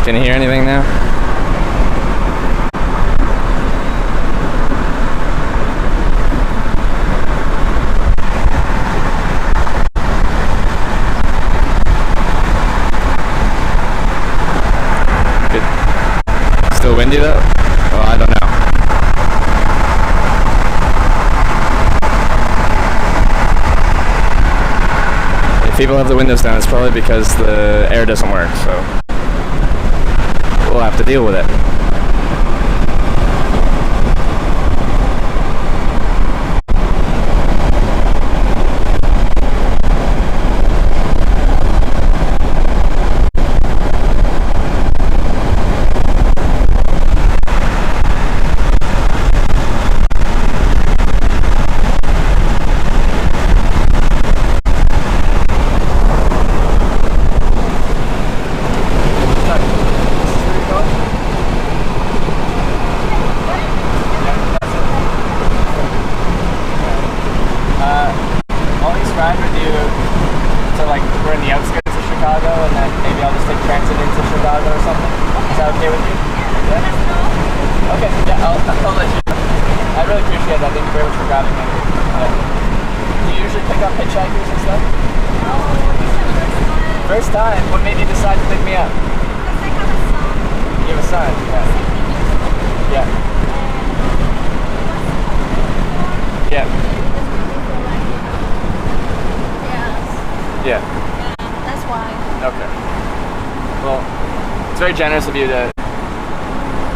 Can you hear anything now? Good. Still windy though? Well, I don't know. If people have the windows down, it's probably because the air doesn't work, so we'll have to deal with it. First time? What made you decide to pick me up? Because I have a son. You have a son? Yeah. Yeah. Yes. Yeah. That's why. Okay. Well, it's very generous of you to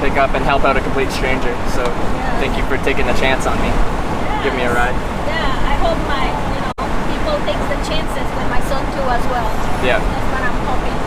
pick up and help out a complete stranger. So thank you for taking the chance on me. Give me a ride. Yeah, I hope people take the chances with my son too as well. Yeah. That's what I'm hoping.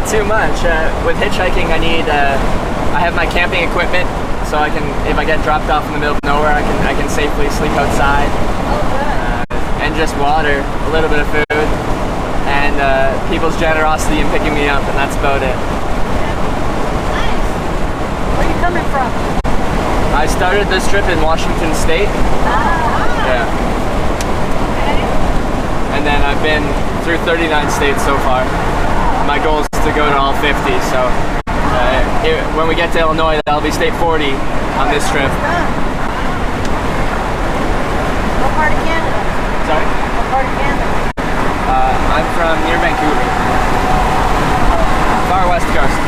Too much. With hitchhiking, I have my camping equipment, so I can, if I get dropped off in the middle of nowhere, I can safely sleep outside. And just water, a little bit of food, and people's generosity in picking me up, and that's about it. Nice. Where are you coming from? I started this trip in Washington State. Yeah. Okay. And then I've been through 39 states so far. My goal is to go to all 50, so when we get to Illinois, that'll be state 40 on this trip. What part of Canada? Sorry? What part of Canada? I'm from near Vancouver. Far west coast.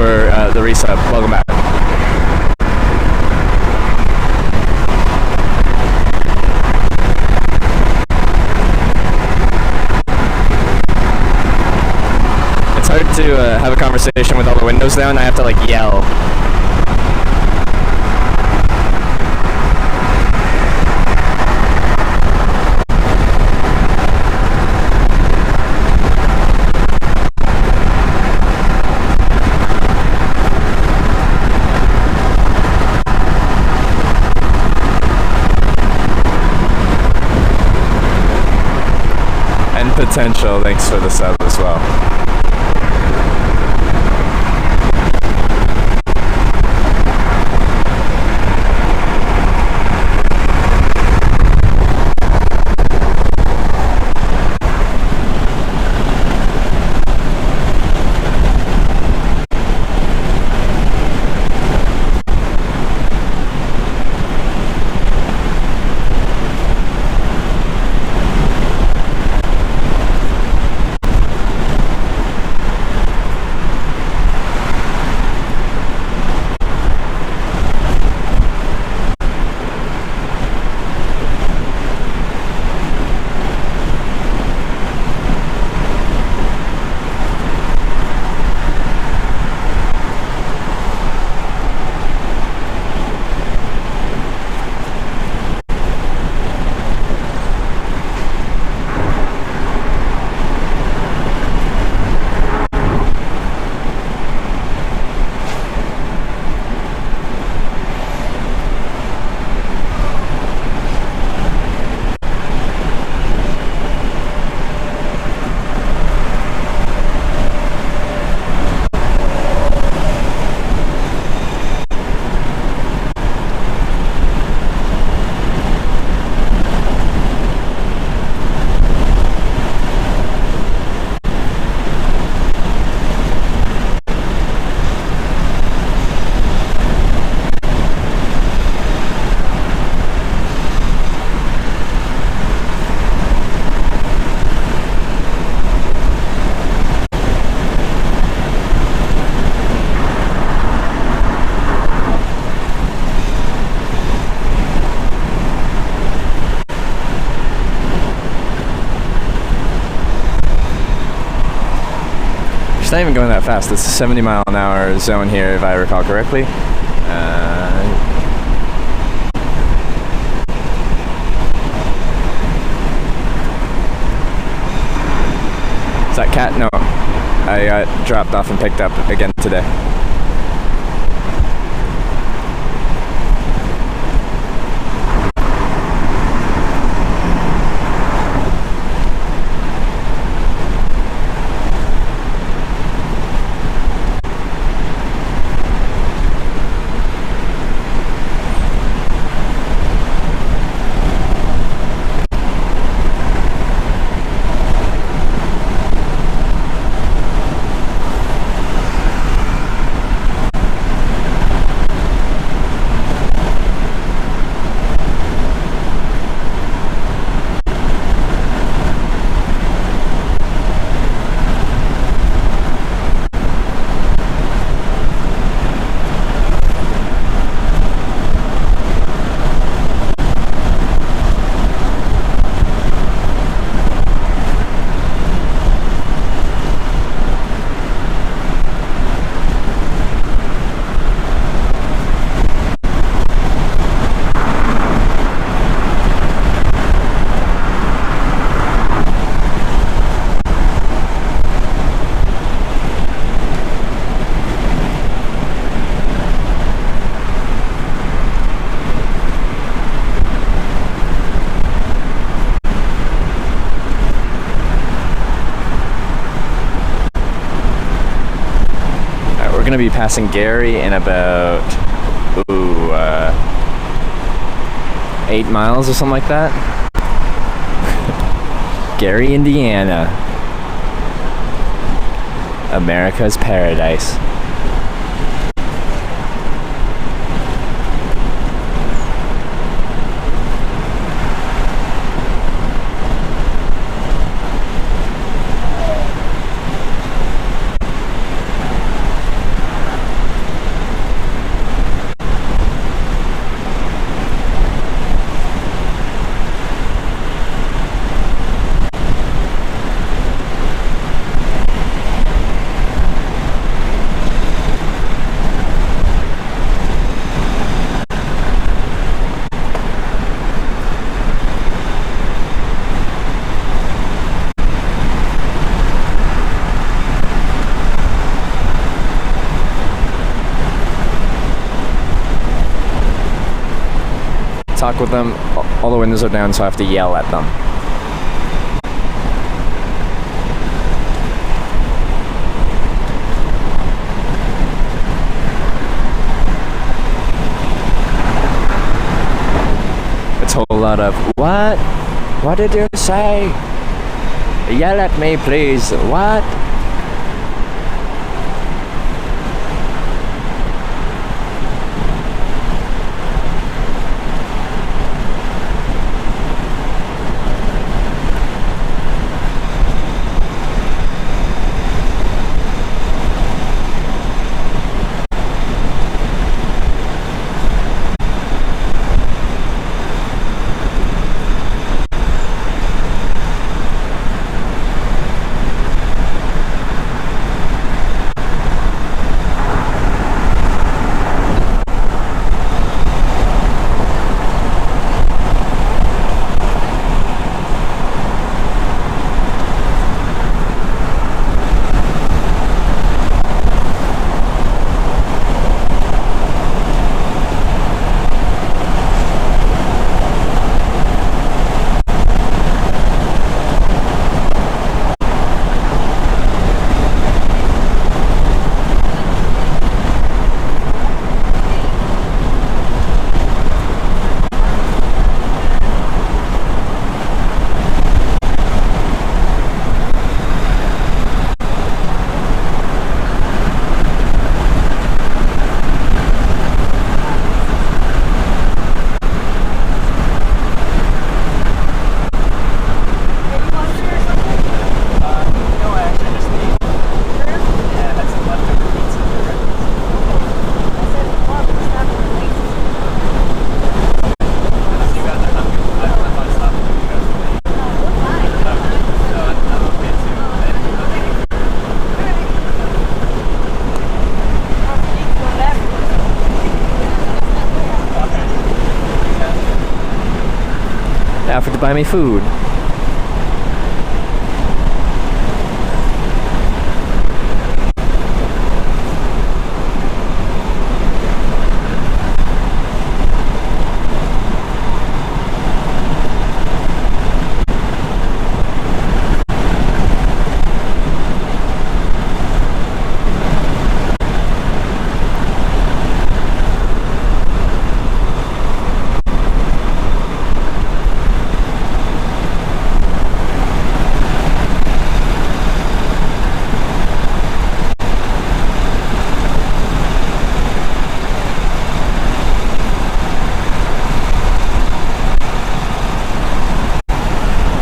for the resub. Welcome back. It's hard to have a conversation with all the windows down. I have to like yell. Potential, thanks for the sub as well. It's not even going that fast. It's a 70 mile an hour zone here, if I recall correctly. Is that Cat? No. I got dropped off and picked up again today. We're gonna be passing Gary in about 8 miles or something like that. Gary, Indiana, America's paradise. talk with them. All the windows are down, so I have to yell at them. It's a whole lot of, what? What did you say? Yell at me, please. What? Offered to buy me food.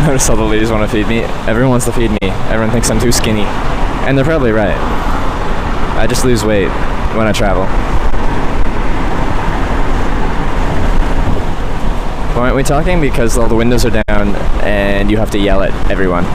Notice all the ladies want to feed me. Everyone wants to feed me. Everyone thinks I'm too skinny. And they're probably right. I just lose weight when I travel. Why aren't we talking? Because all the windows are down and you have to yell at everyone.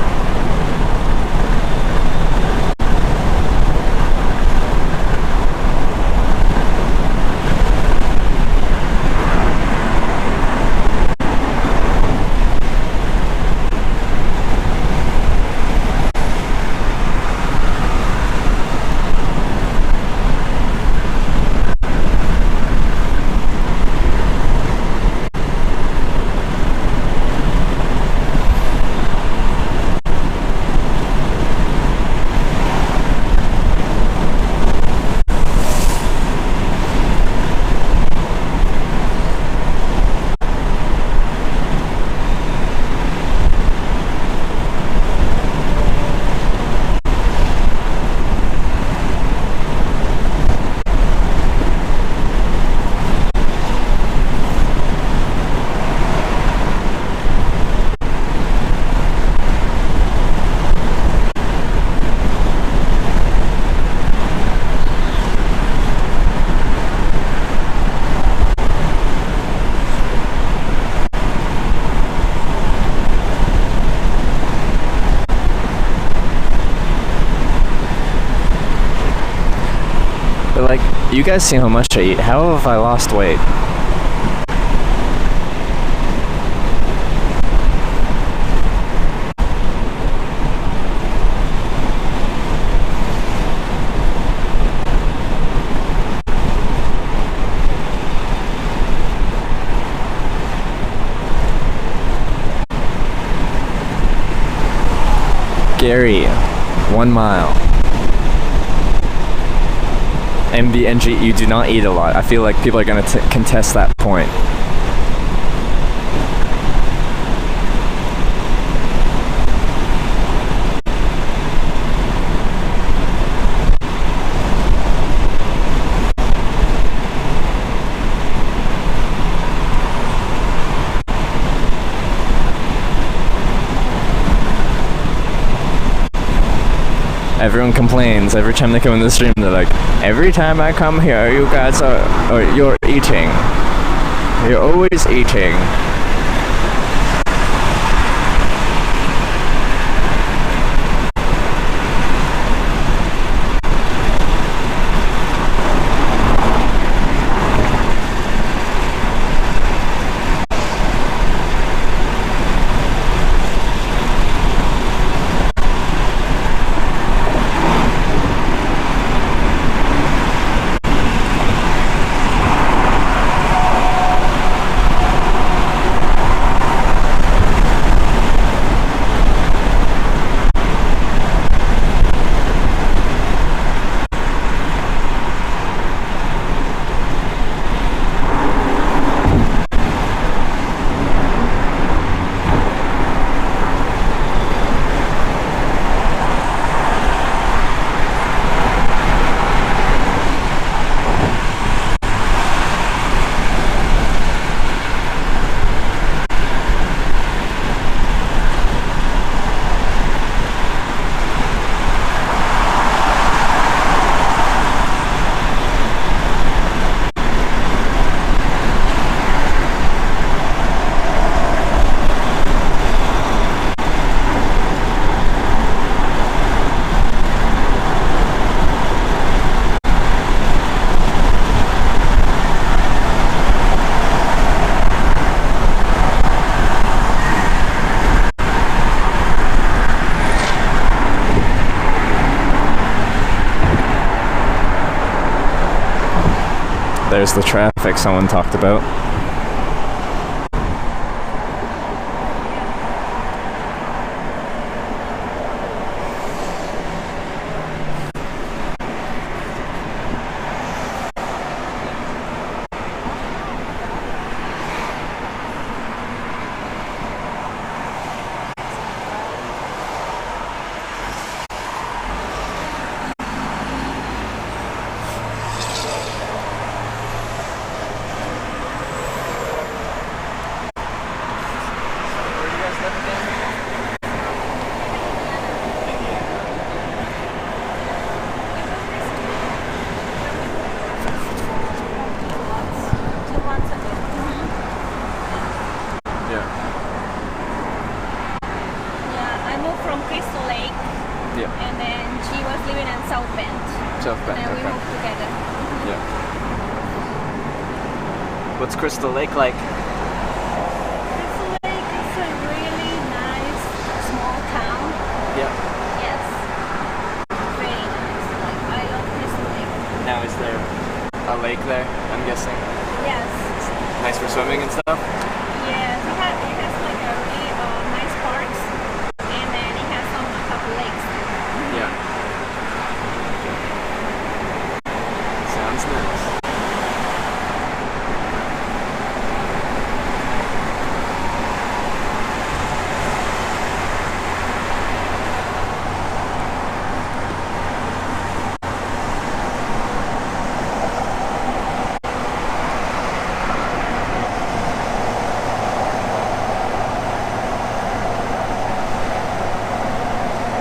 But like, you guys see how much I eat. How have I lost weight? Gary, 1 mile. MVNG, you do not eat a lot. I feel like people are going to contest that point. Everyone complains every time they come in the stream. They're like, every time I come here, you guys you're eating. You're always eating. There's the traffic someone talked about. What's Crystal Lake like? Crystal Lake is a really nice small town. Yeah. Yes. Very nice. Like, I love Crystal Lake. Now is there a lake there, I'm guessing? Yes. It's nice for swimming and stuff? Yes. It has like a really nice parks, and then it has a couple lakes. Yeah. Sounds nice.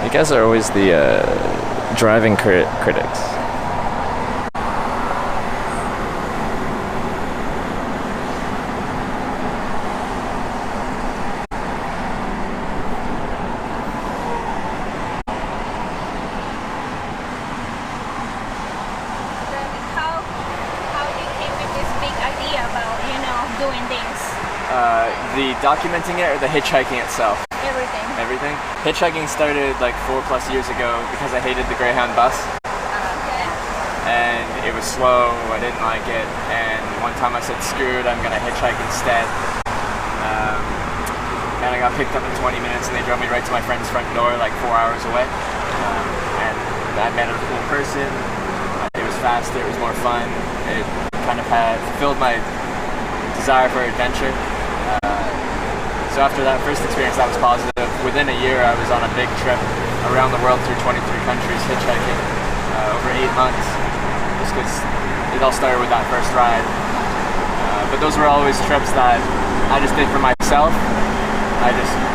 You guys are always the driving critics. How you came with this big idea about, doing things? The documenting it or the hitchhiking itself? Everything. Everything? Hitchhiking started like 4+ years ago because I hated the Greyhound bus. Okay. And it was slow, I didn't like it, and one time I said, screw it, I'm gonna hitchhike instead. and I got picked up in 20 minutes, and they drove me right to my friend's front door, like 4 hours away. And I met a cool person. It was faster, it was more fun. It kind of had fulfilled my desire for adventure. So after that first experience, that was positive. Within a year, I was on a big trip around the world through 23 countries, hitchhiking, over 8 months. Just because it all started with that first ride. But those were always trips that I just did for myself.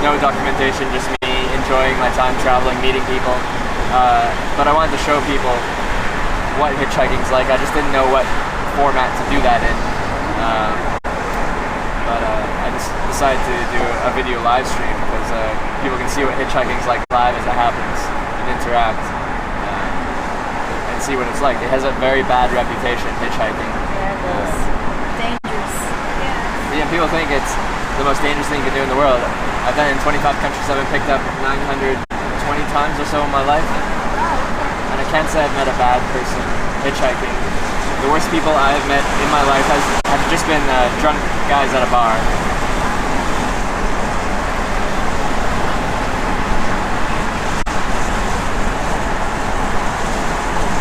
No documentation, just me enjoying my time traveling, meeting people. But I wanted to show people what hitchhiking's like. I just didn't know what format to do that in. But I just decided to do a video live stream because people can see what hitchhiking's like live as it happens and interact and see what it's like. It has a very bad reputation, hitchhiking. Yeah, it is. Dangerous. Yeah. Yeah, people think it's the most dangerous thing you can do in the world. I've been in 25 countries. I've been picked up 920 times or so in my life. And I can't say I've met a bad person hitchhiking. The worst people I've met in my life have just been drunk guys at a bar.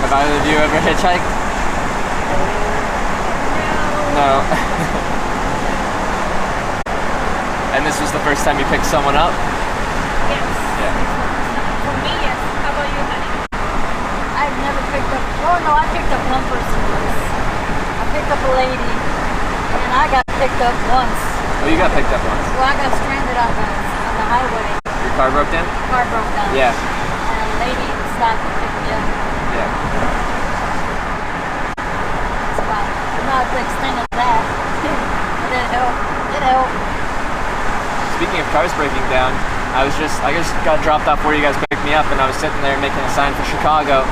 Have either of you ever hitchhiked? No. And this was the first time you picked someone up? Yes. Yeah. For me, yes. How about you, honey? I've never picked up. Oh no, I picked up one person once. I picked up a lady, and I got picked up once. Oh, you got picked up once. Well, I got stranded on the highway. Your car broke down? Car broke down. Yeah. And a lady stopped and picked me up. Yeah. That's about not the extent of that. But it helped. It helped. Speaking of cars breaking down, I just got dropped off where you guys picked me up, and I was sitting there making a sign for Chicago,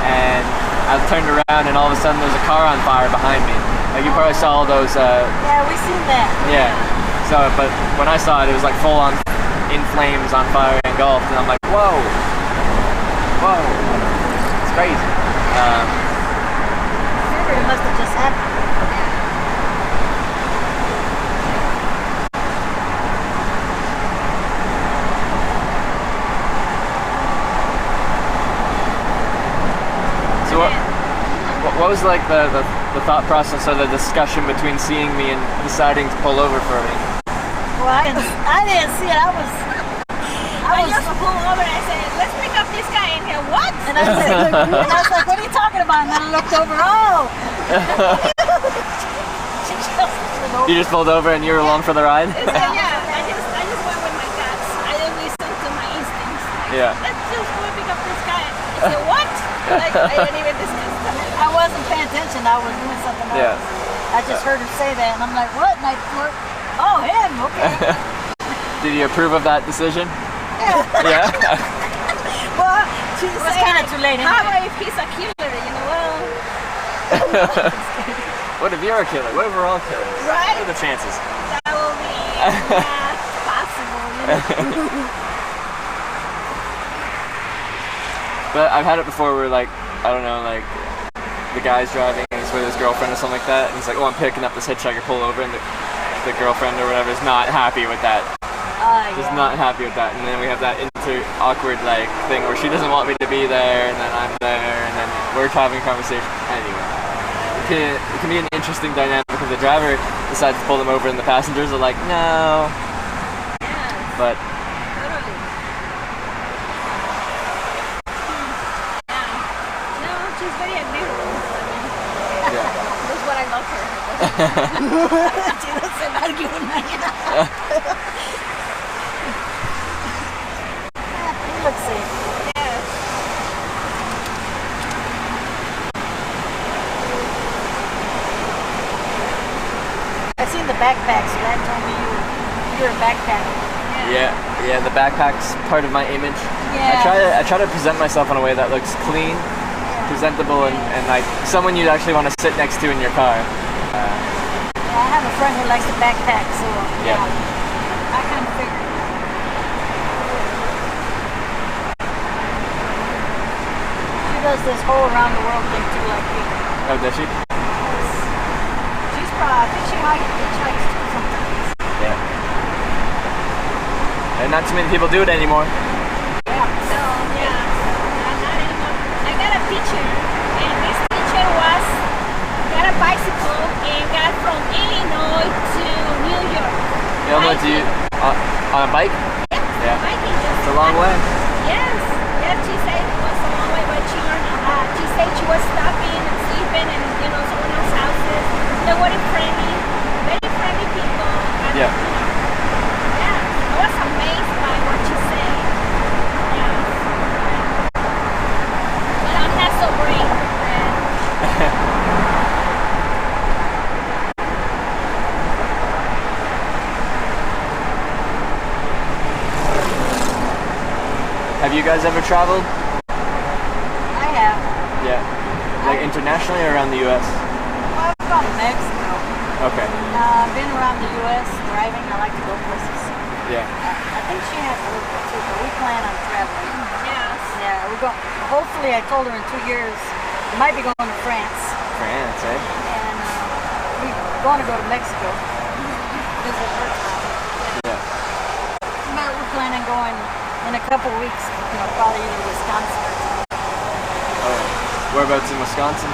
and I turned around, and all of a sudden there's a car on fire behind me. Like you probably saw all those. Yeah, we seen that. Yeah. So, but when I saw it, it was like full on in flames, on fire, engulfed, and I'm like, whoa, whoa, it's crazy. It must have just happened. So what was like the thought process or the discussion between seeing me and deciding to pull over for me? Well, I didn't see it. I was I just pulled over and I said, let's pick up this guy in here. What? and I said, and I was like, what are you talking about? And then I looked over. Oh. She just pulled over. You just pulled over and you were along for the ride? Yeah, I just went with my guts. I didn't listen to my instincts. Yeah. Let's just go pick up this guy. I said, what? Like, I didn't even discuss it. I wasn't paying attention. I was doing something else. Yeah. I just heard her say that, and I'm like, what? And I looked, oh, him. Okay. Did you approve of that decision? Yeah. Yeah? Well, she It was kind of too late. how Anyway. about if he's a killer? You know, well, What if you're a killer? What if we're all killers? Right? What are the chances? that will be not possible. You know? But I've had it before where like, I don't know, like the guy's driving and he's with his girlfriend or something like that, and he's like, oh, I'm picking up this hitchhiker, pull over, and the girlfriend or whatever is not happy with that. Just Yeah. not happy with that, and then we have that awkward like thing where she doesn't want me to be there, and then I'm there, and then we're having a conversation. Anyway, it can be an interesting dynamic because the driver decides to pull them over, and the passengers are like, no. Yeah, But totally. Yeah. No, she's very agreeable. I mean, yeah, that's what I love her. She doesn't argue with me. You look safe. Yes. I seen the backpack, so that told me you're a backpacker. yeah, the backpack's part of my image. Yeah. I try to present myself in a way that looks clean, presentable, and like someone you'd actually want to sit next to in your car. Yeah, I have a friend who likes to backpack, so Yeah. I kind of figured. She does this whole around the world thing too, like you. Oh, does she? She's probably, I think she might hitchhikes too sometimes. Yeah. not too many people do it anymore. Yeah. So yeah, not anymore. I got a picture, and this picture got a bicycle and got from Illinois to New York. Illinois, do you on a bike? Yeah. Biking just It's a long way. Yes. Yeah, she said it was a long way, but she said she was stopping and sleeping and someone else's houses. They were very friendly people. And, Yeah. Yeah. I was amazed by what she said. Yeah. But I'm not so brave. Have you guys ever traveled? I have. Yeah. Like internationally or around the U.S.? Well, I've gone to Mexico. Okay. I've been around the U.S. driving. I like to go places. Yeah. I think she has a little bit too, but we plan on traveling. Yes. Yeah, we're going. Hopefully, I told her in 2 years, we might be going to France, France, eh? and we're going to go to Mexico, visit her town. Yeah. But we're planning on going in a couple weeks. Probably to Wisconsin or something. Oh, whereabouts in Wisconsin?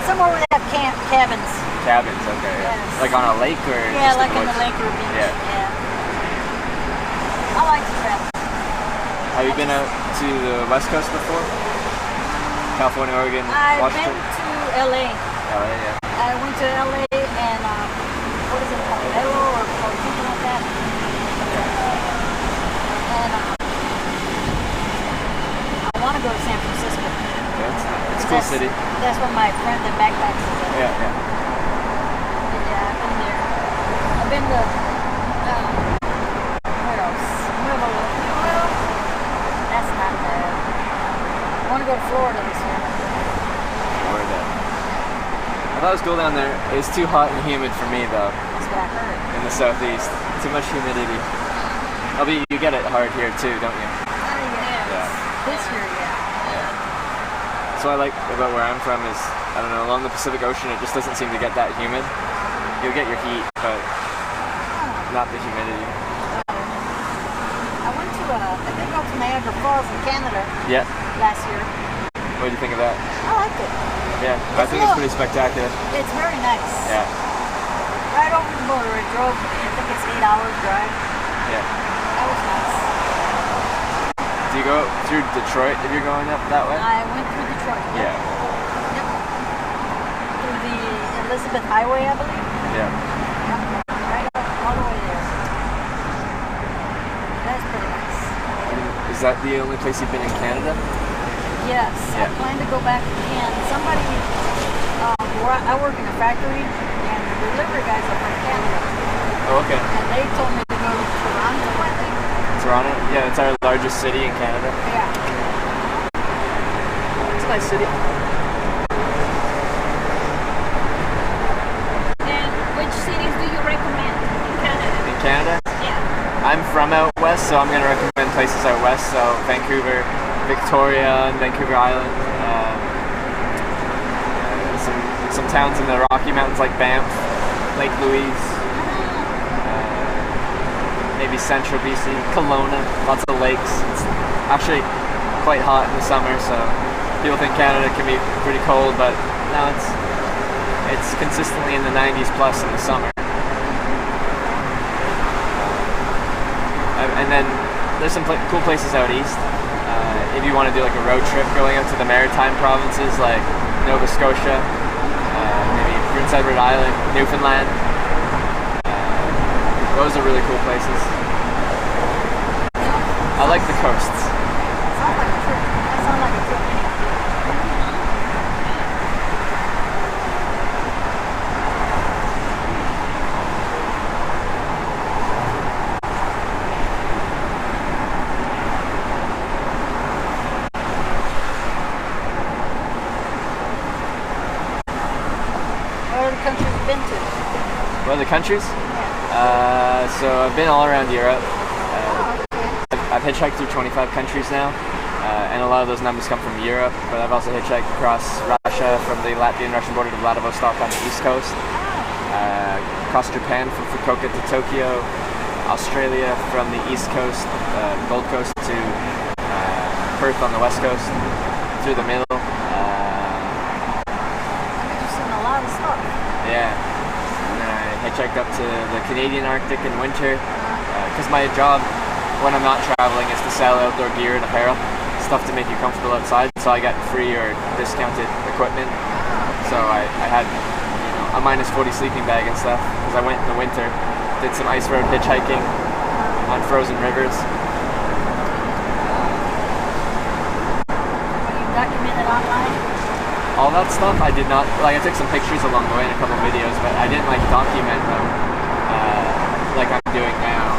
Somewhere where they have cabins. Cabins, okay. Yeah. Yes. Like on a lake or Yeah, just like the in the woods? lake or beach. Yeah. I like to travel. Have you been out to the West Coast before? California, Oregon, I've Washington? been to LA. LA, yeah. I went to LA and what is it called? Velo or something like that. And I want to go to San Francisco. Yeah, it's a cool city. That's where my friend that backpacks is at. Yeah, yeah. Yeah, I've been there. I've been to where else? Nuevo. Well, that's not bad. I want to go to Florida this year. Florida. I thought it was cool down there. It's too hot and humid for me though. That's what I heard. In the southeast, too much humidity. You get it hard here too, don't you? Yes. This year, yeah. That's what I like about where I'm from is, I don't know, along the Pacific Ocean it just doesn't seem to get that humid. You'll get your heat, but not the humidity. I went to I did go to Niagara Falls in Canada Yeah. last year. What do you think of that? I liked it. Yeah, I think it's pretty spectacular. It's very nice. Yeah, Right over the border, I drove. I think it's 8 hours drive. yeah. That was nice. Do you go through Detroit if you're going up that way? I went through Detroit. Yeah. Yep. Through the Elizabeth Highway, I believe. Yeah. Yep. Right up all the way there. That's pretty nice. And is that the only place you've been in Canada? Yes. Yeah. I plan to go back again. Somebody, I work in a factory, and the delivery guys are from Canada. Oh, okay. And they told me to go to Toronto, I think. Toronto? Yeah, it's our largest city in Canada. Yeah. It's a nice city. And which cities do you recommend in Canada? In Canada? Yeah. I'm from out west, so I'm going to recommend places out west. So Vancouver, Victoria, and Vancouver Island. Some towns in the Rocky Mountains like Banff, Lake Louise. Maybe central BC, Kelowna, lots of lakes. It's actually quite hot in the summer, so people think Canada can be pretty cold, but no, it's consistently in the 90s plus in the summer. And then there's some cool places out east. If you want to do like a road trip going out to the maritime provinces like Nova Scotia, maybe Prince Edward Island, Newfoundland. Those are really cool places. I like the coasts. Sounds like a trip. That sounds like a trip. What other countries have you been to? What other countries? So I've been all around Europe. I've hitchhiked through 25 countries now, and a lot of those numbers come from Europe, but I've also hitchhiked across Russia from the Latvian-Russian border to Vladivostok on the east coast, across Japan from Fukuoka to Tokyo, Australia from the east coast, Gold Coast, to Perth on the west coast, through the middle. You've seen a lot of stuff. Yeah. And then I hitchhiked up to the Canadian Arctic in winter, because my job when I'm not traveling is to sell outdoor gear and apparel, stuff to make you comfortable outside. So I got free or discounted equipment. So I had a -40 sleeping bag and stuff, because I went in the winter, did some ice road hitchhiking on frozen rivers. You documented online? All that stuff I did not, like I took some pictures along the way and a couple videos, but I didn't like document them like I'm doing now.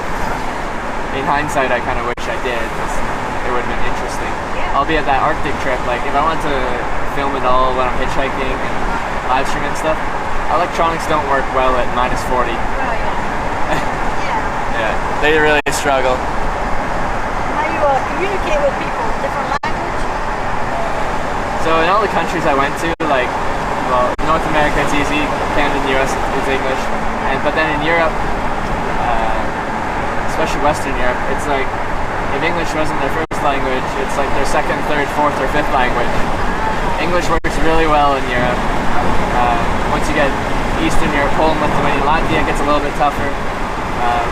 In hindsight, I kind of wish I did, because it would have been interesting. I'll be at that Arctic trip, like if I want to film it all when I'm hitchhiking and live streaming and stuff, electronics don't work well at -40. Right. Yeah. Yeah, they really struggle. How you communicate with people? Different language? So in all the countries I went to, like, well, North America it's easy, Canada and US it's English, but then in Europe, especially Western Europe, it's like if English wasn't their first language, it's like their second, third, fourth, or fifth language. English works really well in Europe. Once you get Eastern Europe, Poland, Lithuania, Latvia gets a little bit tougher.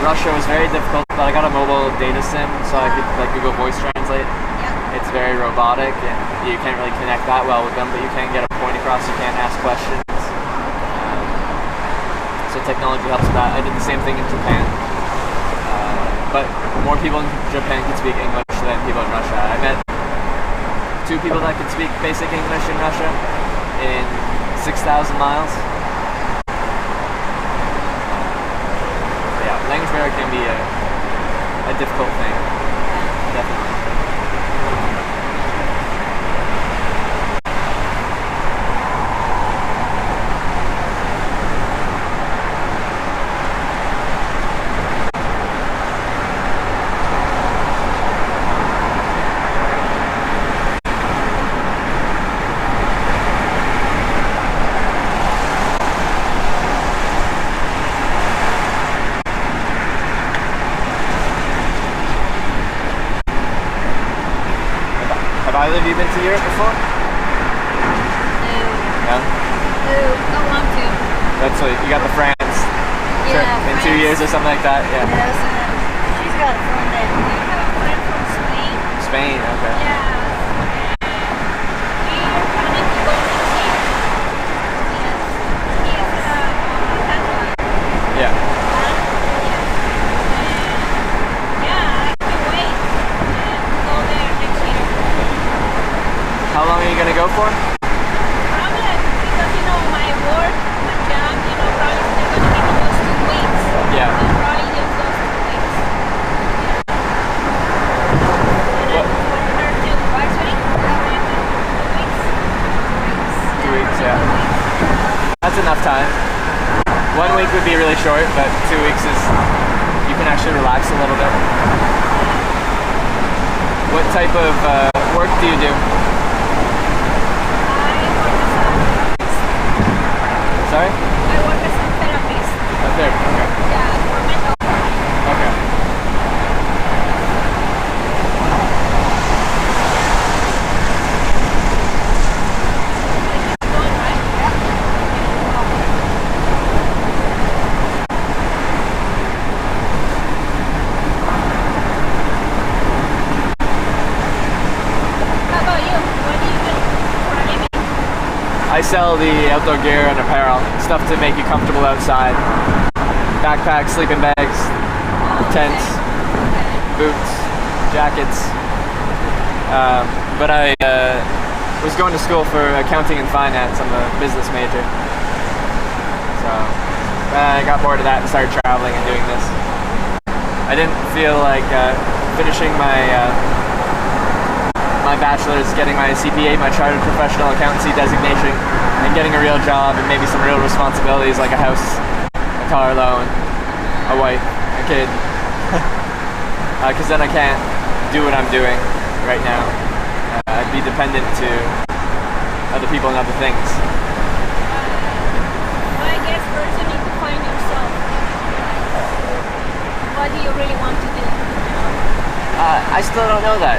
Russia was very difficult, but I got a mobile data SIM, so I could like Google Voice Translate. It's very robotic, and you can't really connect that well with them, but you can get a point across. You can ask questions. So technology helps with that. I did the same thing in Japan. But more people in Japan can speak English than people in Russia. I met 2 people that could speak basic English in Russia in 6,000 miles. Yeah, language barrier can be a difficult thing. Definitely. Have either of you been to Europe before? No. No? No, don't want to. That's what you got, the France trip in 2 years or something like that? Yeah. Yes, and she's got a friend there. I have a friend from Spain. Spain, okay. Yeah. We are planning to go next year. Yes. He is Catalan. Yeah. Yeah, I can wait to go there next year. How long are you going to go for? Probably because my work, my job, probably they're gonna give me those 2 weeks. Yeah. I'll probably use those 2 weeks. And What? I put her to varsity. 2 weeks. 2 weeks, yeah. That's enough time. 1 week would be really short, but 2 weeks is, you can actually relax a little bit. What type of work do you do? Sorry? I work as a therapist. There. Okay. Yeah, for mental health. Okay. Going right? How about you? What do you do for a living? I sell the outdoor gear and apparel, stuff to make you comfortable outside. Backpacks, sleeping bags, tents, boots, jackets. But I was going to school for accounting and finance. I'm a business major. So I got bored of that and started traveling and doing this. I didn't feel like finishing my bachelor's, getting my CPA, my Chartered Professional Accountancy designation, and getting a real job and maybe some real responsibilities like a house, a car loan, a wife, a kid. Because then I can't do what I'm doing right now. I'd be dependent to other people and other things. I guess first you need to find yourself. what do you really want to do? I still don't know that.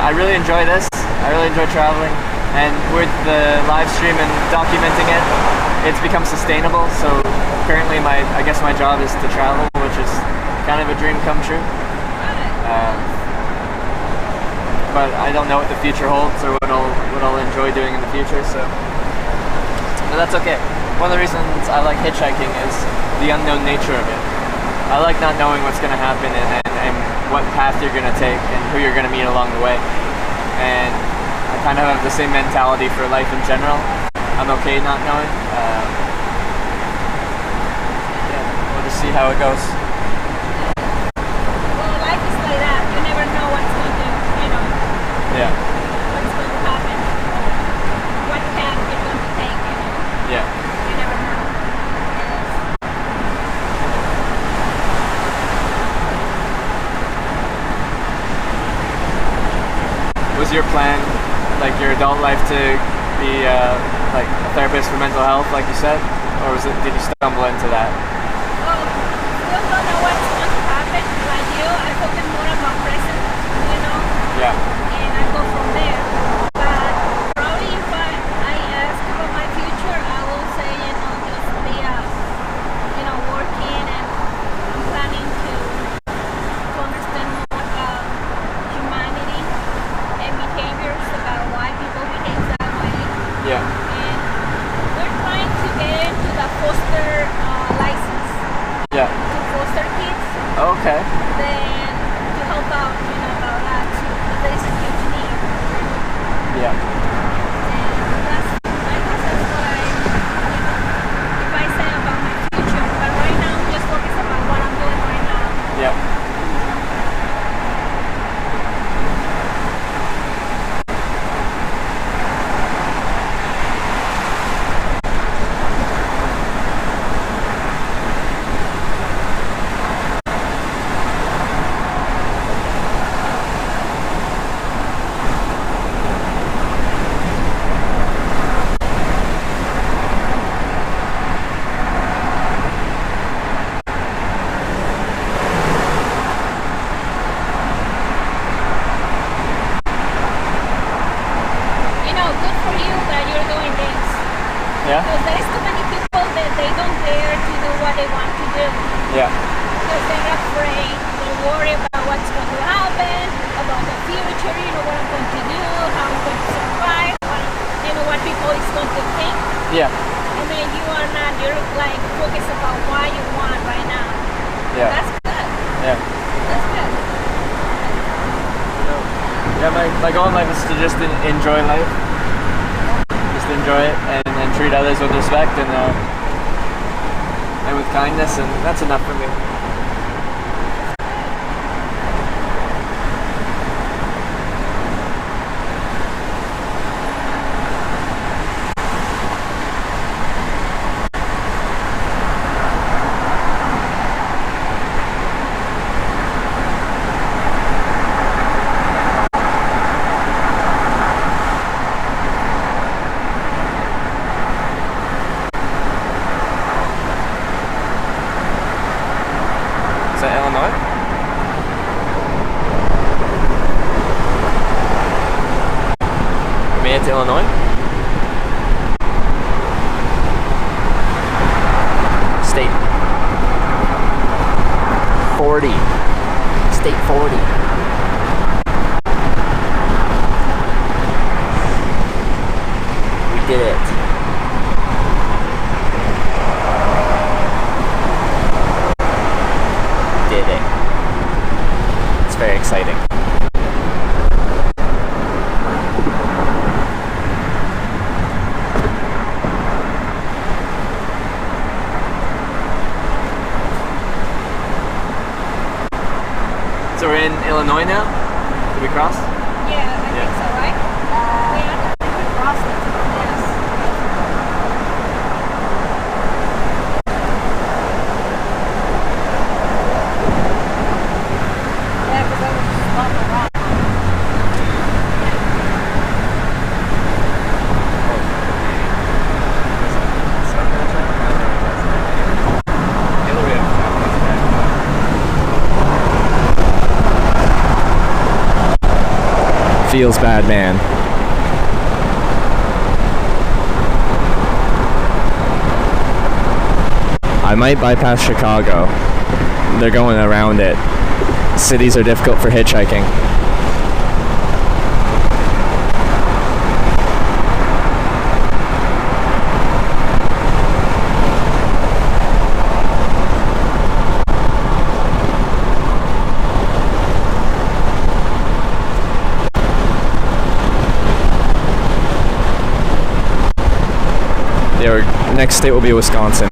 I really enjoy this. I really enjoy traveling, and with the live stream and documenting it, it's become sustainable. So currently, I guess my job is to travel, which is kind of a dream come true. But I don't know what the future holds or what I'll enjoy doing in the future. So, but that's okay. One of the reasons I like hitchhiking is the unknown nature of it. I like not knowing what's going to happen and what path you're going to take and who you're going to meet along the way. And I kind of have the same mentality for life in general. I'm okay not knowing. We'll just see how it goes. Well, life is like that. You never know what's going to, Yeah. what's going to happen, what path you're going to take. Yeah. You never know. Was your plan, like your adult life, to be like a therapist for mental health, like you said, or did you stumble into that? Well, still don't know what's going to happen. Like you, I focus more about present, Yeah. and I go from there. But probably if I ask about my future, I will say, just be working, and I'm planning to understand more about humanity and behaviors, about why people behave that way. Yeah. And we're trying to get into the foster license Yeah. to foster kids. Okay. Then to help out, about that too. But there is a huge need. Yeah. And that's, I guess that's what if I say about my future. But right now, I'm just focused on what I'm doing right now. Yeah. Good for you that you're doing this. Yeah. Because there's too many people that they don't dare to do what they want to do. Yeah. Because they're afraid, they're worried about what's going to happen, about the future, what I'm going to do, how I'm going to survive, what people is going to think. Yeah. And then you are not, you're like focused about what you want right now. Yeah. That's good. Yeah. That's good. Yeah. My goal in life is to just enjoy life. Just enjoy it and treat others with respect and with kindness, and that's enough for me. Is that Illinois? We made it to Illinois? State 40. State 40. We did it. Did it. It's very exciting. So we're in Illinois now? Did we cross? Yeah, I think so, right? Yeah. We crossed it. Yes. Yeah, because I was just walking around. feels bad, man. I might bypass Chicago. They're going around it. Cities are difficult for hitchhiking. Yeah, next state will be Wisconsin.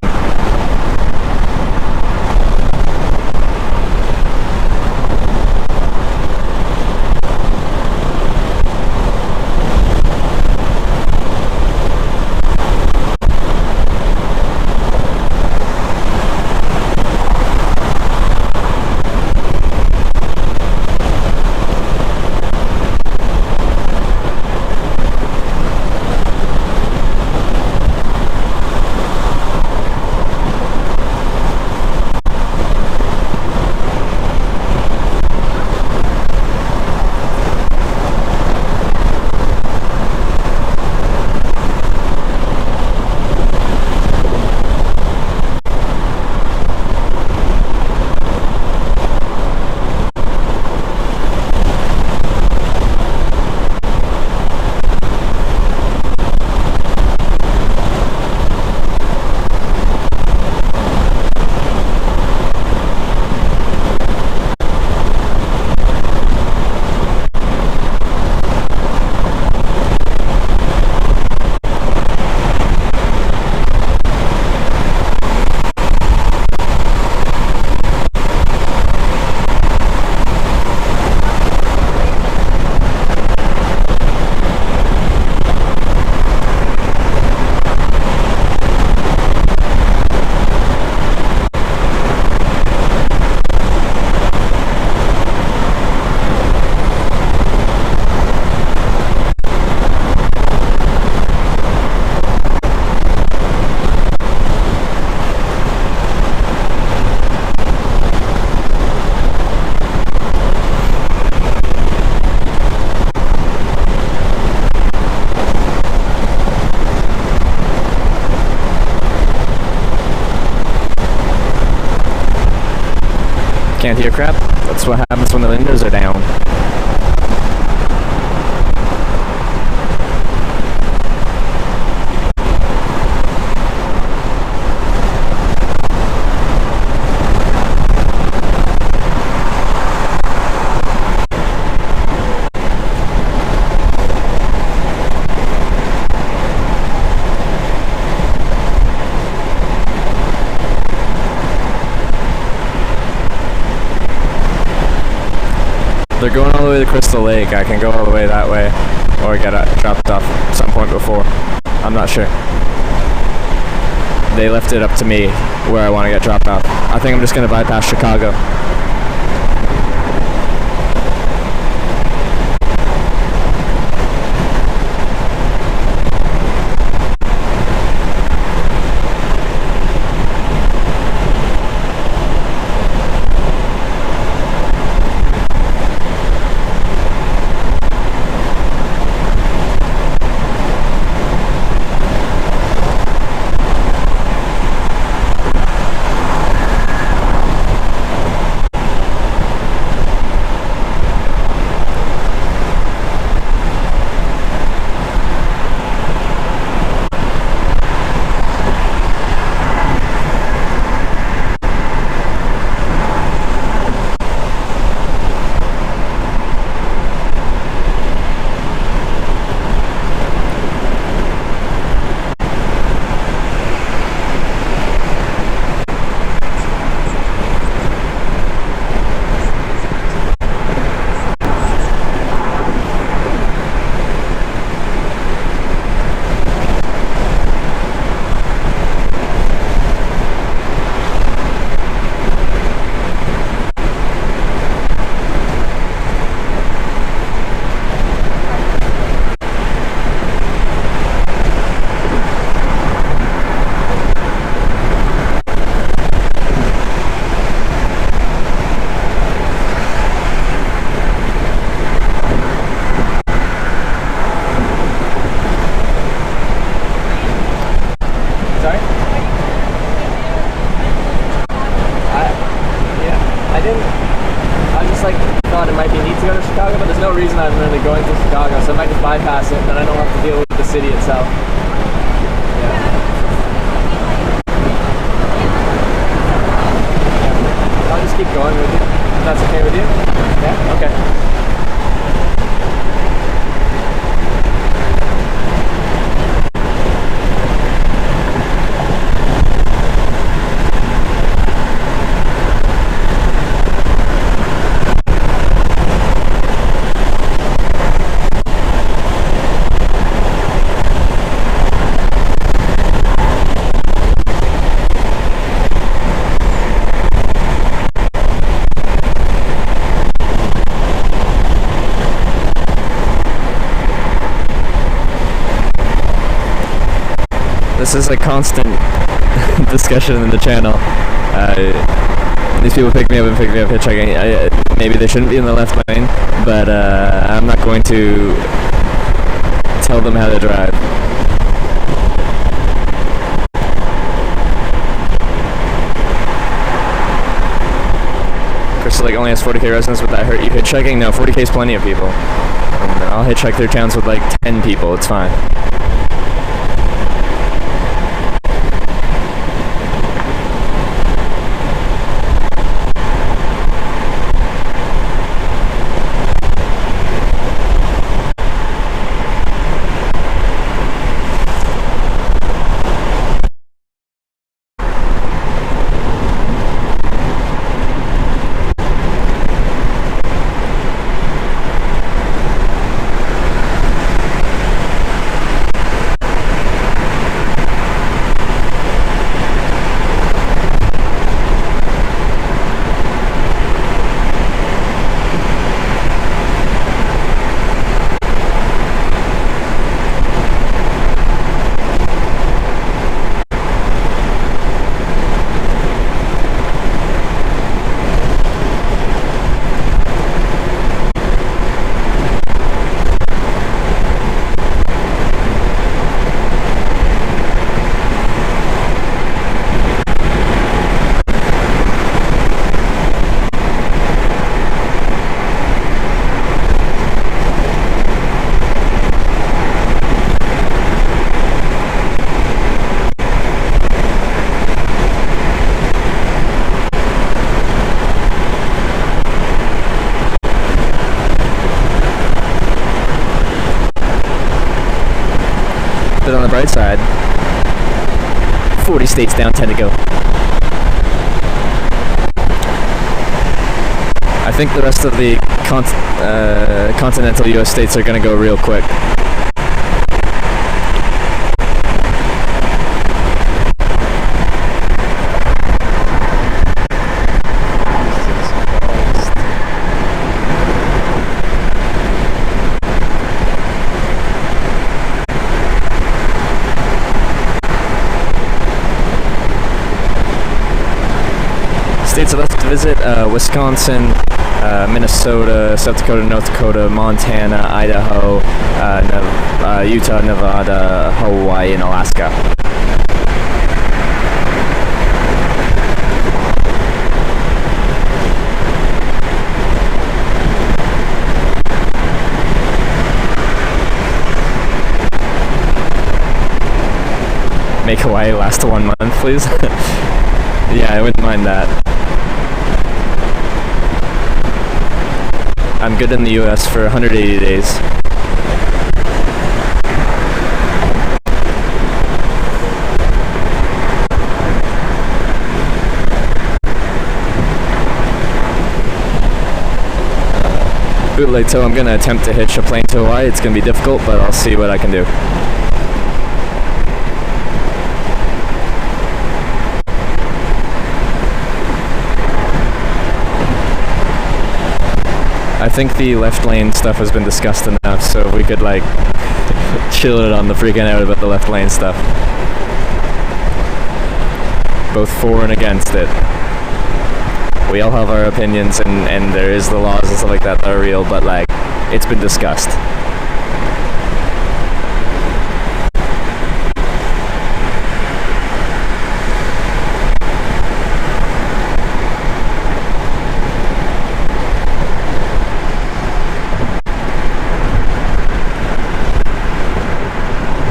Can't hear crap. That's what happens when the windows are down. They're going all the way to Crystal Lake. I can go all the way that way, or get dropped off at some point before. I'm not sure. They left it up to me where I want to get dropped off. I think I'm just going to bypass Chicago. like thought it might be neat to go to Chicago, but there's no reason I'm really going to Chicago, so I might just bypass it, and then I don't have to deal with the city itself. I'll just keep going with you. If that's okay with you? Yeah? Okay. This is a constant discussion in the channel. These people pick me up and pick me up hitchhiking. Maybe they shouldn't be in the left lane, but I'm not going to tell them how to drive. Crystal Lake only has 40k residents. Would that hurt you hitchhiking? No, 40k is plenty of people. I'll hitchhike through towns with like 10 people. It's fine. But on the bright side, 40 states down, 10 to go. I think the rest of the continental US states are going to go real quick. States are left to visit: Wisconsin, Minnesota, South Dakota, North Dakota, Montana, Idaho, Utah, Nevada, Hawaii, and Alaska. Make Hawaii last 1 month, please. Yeah, I wouldn't mind that. I'm good in the US for 180 days. Bootleg tow, I'm going to attempt to hitch a plane to Hawaii. It's going to be difficult, but I'll see what I can do. I think the left lane stuff has been discussed enough, so we could like chill it on the freaking out about the left lane stuff. Both for and against it. We all have our opinions, and there is the laws and stuff like that are real, but like, it's been discussed.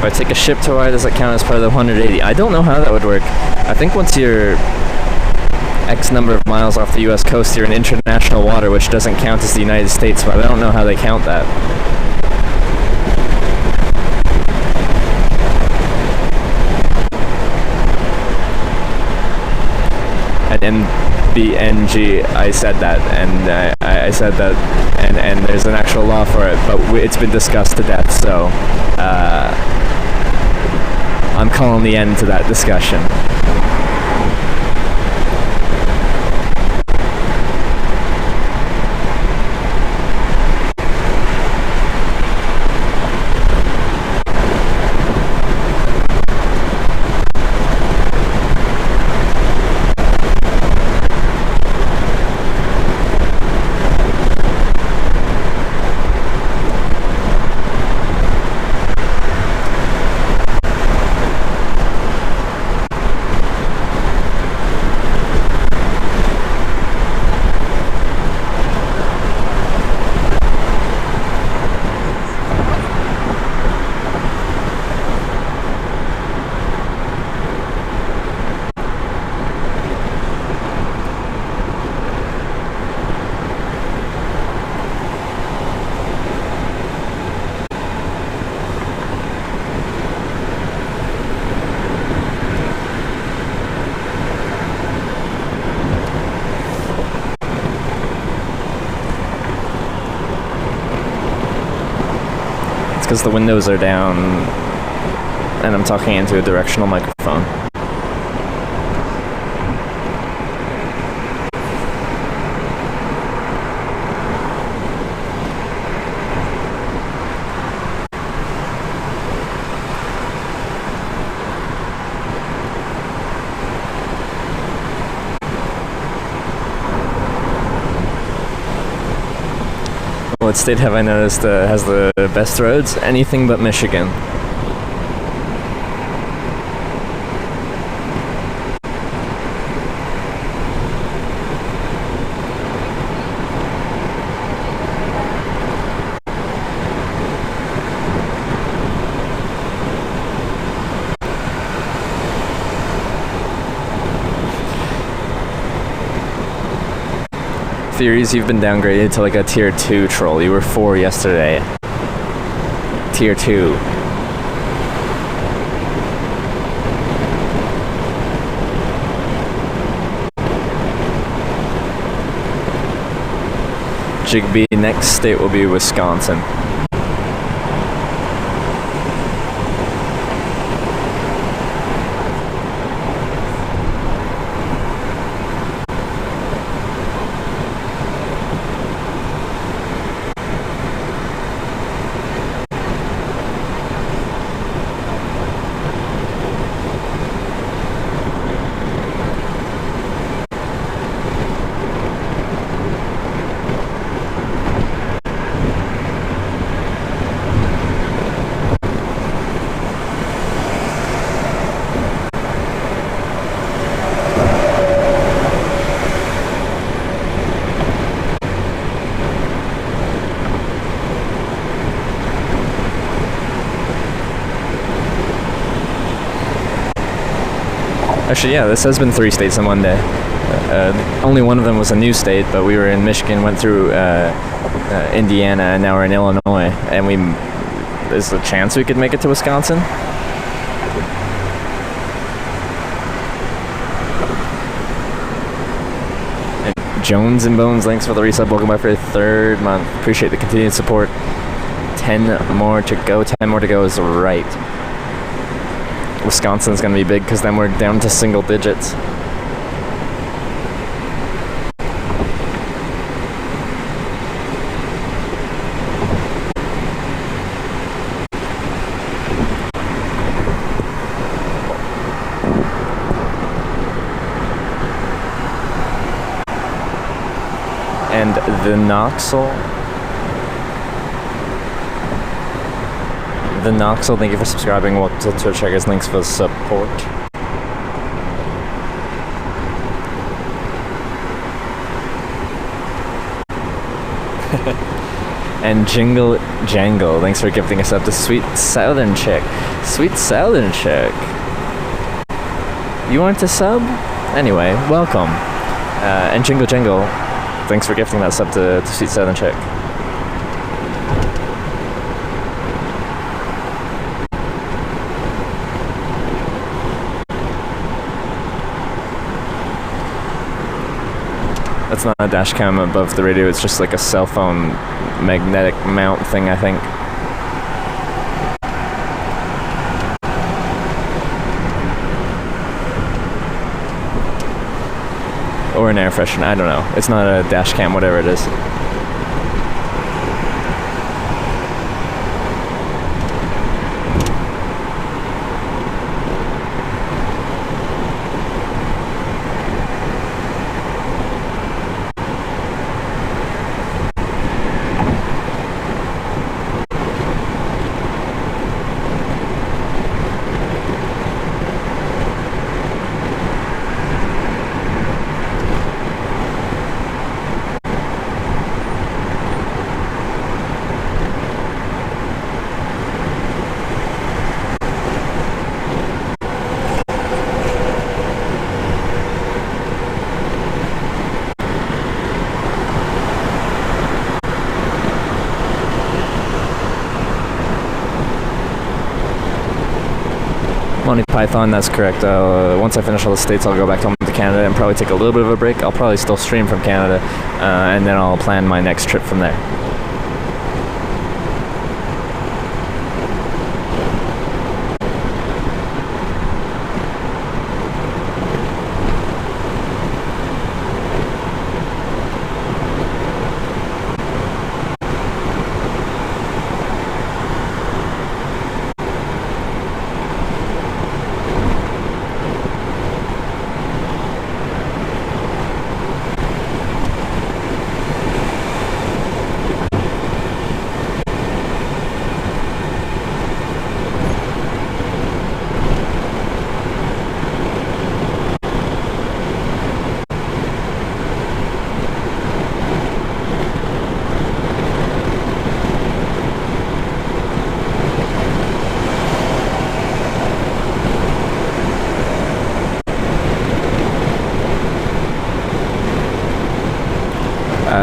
If I take a ship to Hawaii, does that count as part of the 180? I don't know how that would work. I think once you're X number of miles off the US coast, you're in international water, which doesn't count as the United States, but I don't know how they count that. At MBNG, I said that, and I said that, and there's an actual law for it, but it's been discussed to death, so I'm calling the end to that discussion. Because the windows are down and I'm talking into a directional microphone. What state have I noticed has the best roads? Anything but Michigan. Theories, you've been downgraded to like a tier 2 troll. You were 4 yesterday. Tier 2. Jigbee, next state will be Wisconsin. Actually, yeah, this has been 3 states in one day. Only one of them was a new state, but we were in Michigan, went through Indiana, and now we're in Illinois. And there's a chance we could make it to Wisconsin. And Jones and Bones, thanks for the resub. Welcome back for your 3rd month. Appreciate the continued support. 10 more to go. 10 more to go is right. Wisconsin's going to be big because then we're down to single digits. And the Noxel, thank you for subscribing. We'll check his links for support. And Jingle Jangle, thanks for gifting us up to Sweet Southern Chick. Sweet Southern Chick. You want to sub? Anyway, welcome. And Jingle Jangle, thanks for gifting that sub to Sweet Southern Chick. That's not a dash cam above the radio, it's just like a cell phone magnetic mount thing, I think. Or an air freshener, I don't know. It's not a dash cam, whatever it is. Monty Python, that's correct. Once I finish all the states, I'll go back home to Canada and probably take a little bit of a break. I'll probably still stream from Canada, and then I'll plan my next trip from there.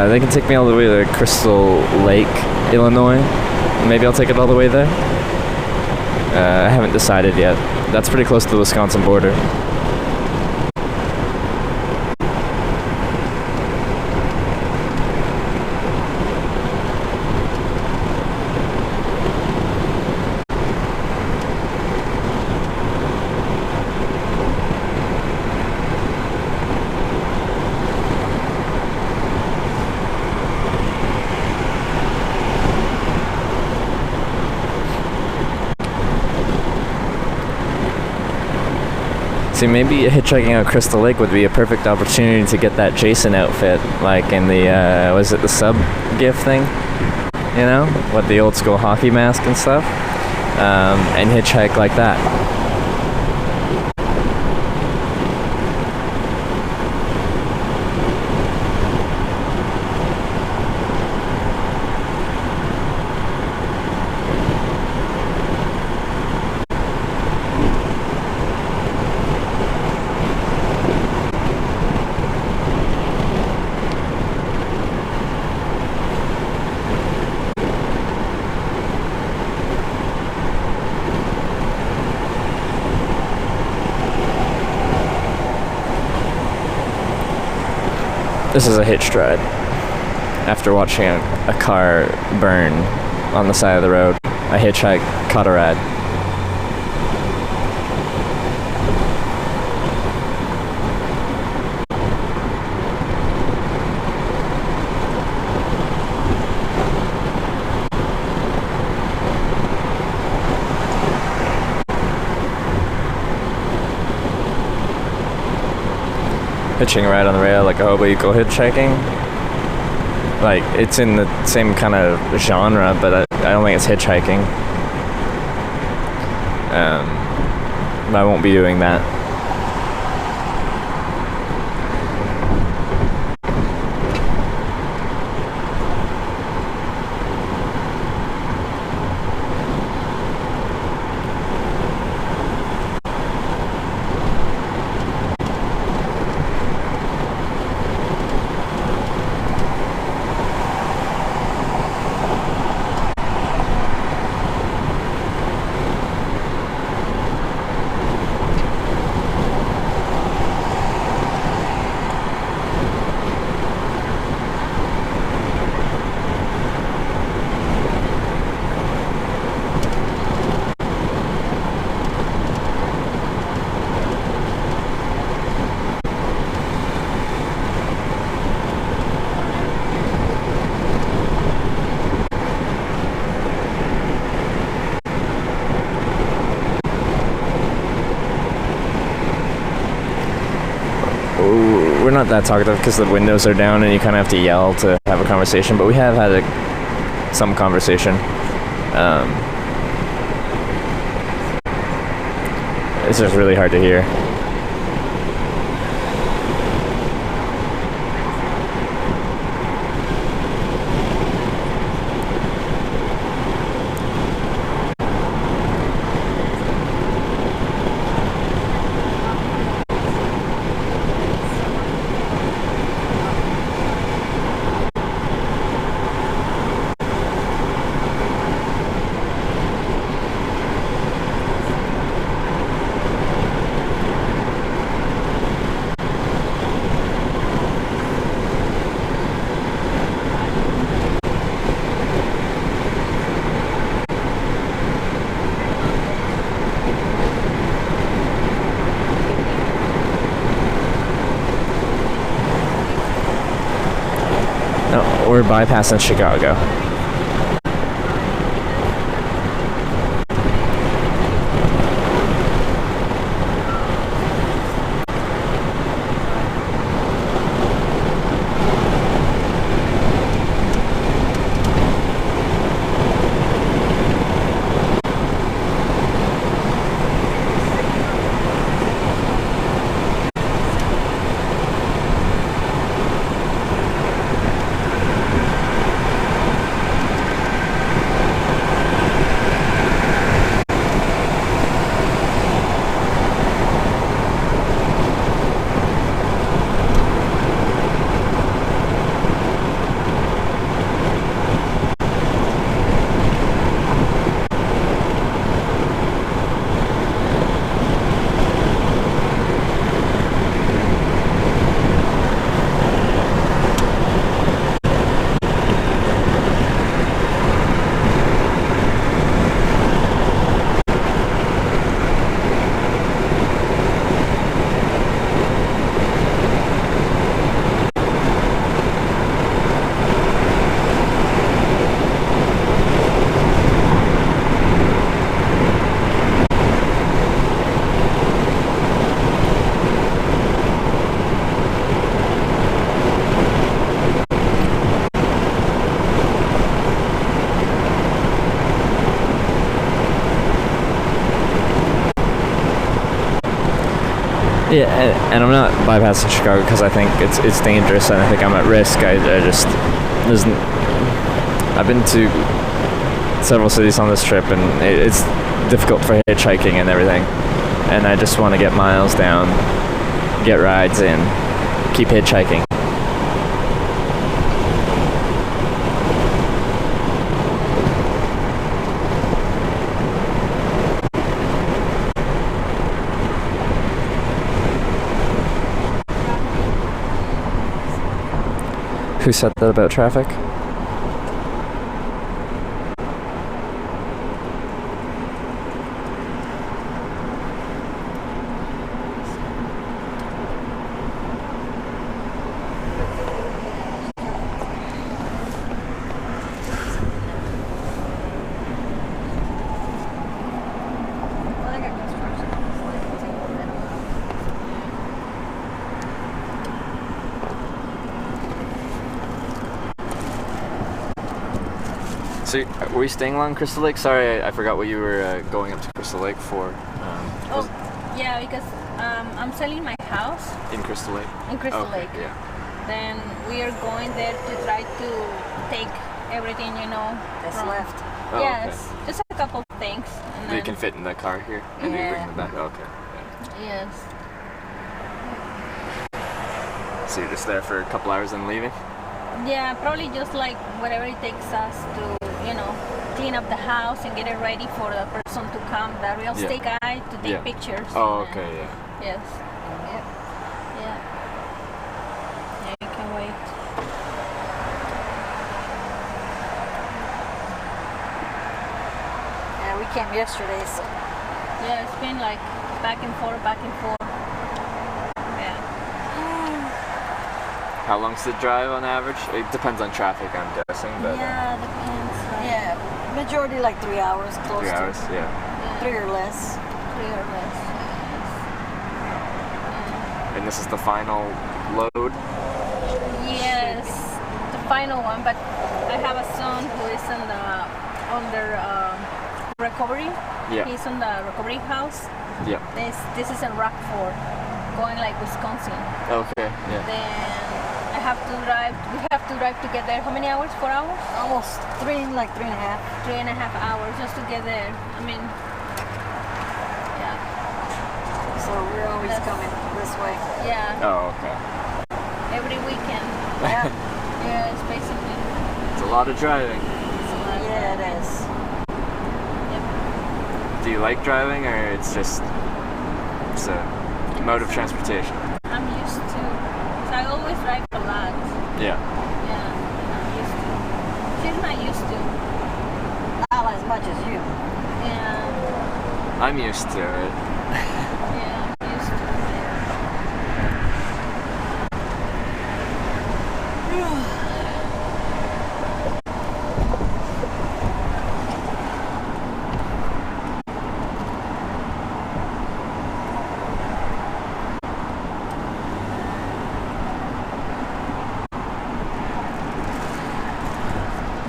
They can take me all the way to Crystal Lake, Illinois. Maybe I'll take it all the way there. I haven't decided yet. That's pretty close to the Wisconsin border. See, maybe hitchhiking out Crystal Lake would be a perfect opportunity to get that Jason outfit, like in the, was it the sub gift thing? You know, with the old school hockey mask and stuff, and hitchhike like that. This is a hitched ride. After watching a car burn on the side of the road, I hitchhiked, caught a ride. Hitching a ride on the rail like a hobo equal hitchhiking. Like, it's in the same kind of genre, but I don't think it's hitchhiking. I won't be doing that. not that talkative because the windows are down and you kind of have to yell to have a conversation, but we have had some conversation. It's just really hard to hear. No, we're bypassing Chicago. Yeah, and I'm not bypassing Chicago because I think it's dangerous and I think I'm at risk. I've been to several cities on this trip and it's difficult for hitchhiking and everything. And I just want to get miles down, get rides in, keep hitchhiking. Who said that about traffic? So, were you staying along Crystal Lake? Sorry, I forgot what you were going up to Crystal Lake for. Yeah, because I'm selling my house In Crystal Lake? in Crystal Okay, Lake. yeah. Then we are going there to try to take everything, That's from- left. Oh, yes, just a couple of things. And So you then- can fit in the car here? And you bring Yeah. them back? Okay. Yes. Yeah. So you're just there for a couple hours and leaving? Yeah, probably just like whatever it takes us to, clean up the house and get it ready for the person to come, the real Yeah. estate guy, to take Yeah. pictures. Oh, and then- okay, yeah. Yes. Yep. Yeah. Yeah, you can wait. Yeah, we came yesterday, so Yeah, it's been like back and forth, back and forth. Yeah. How long's the drive on average? It depends on traffic, I'm guessing, but Yeah, depends. yeah, majority like 3 hours, close 3 to hours, yeah. 3 or less. 3 or less. And this is the final load. Yes, the final one. But I have a son who is under recovery. Yeah. He's on the recovery house. Yeah. This is in Rockford, going like Wisconsin. Okay. Yeah. Then I have to drive. We have to drive to get there. How many hours? 4 hours? Almost like 3.5. 3.5 hours just to get there. I mean, yeah, So we're always That's- coming this way. yeah. Oh, okay. Every weekend. Yeah, Yeah, it's basically. It's a lot of driving. It's a lot of yeah, it driving. is. Yep. Do you like driving, or it's a mode of transportation? I'm used to. So I always drive a lot. Yeah. Yeah, I'm used to. She's not used to. Not as much as you. Yeah, I'm used to it. yeah, I'm used to.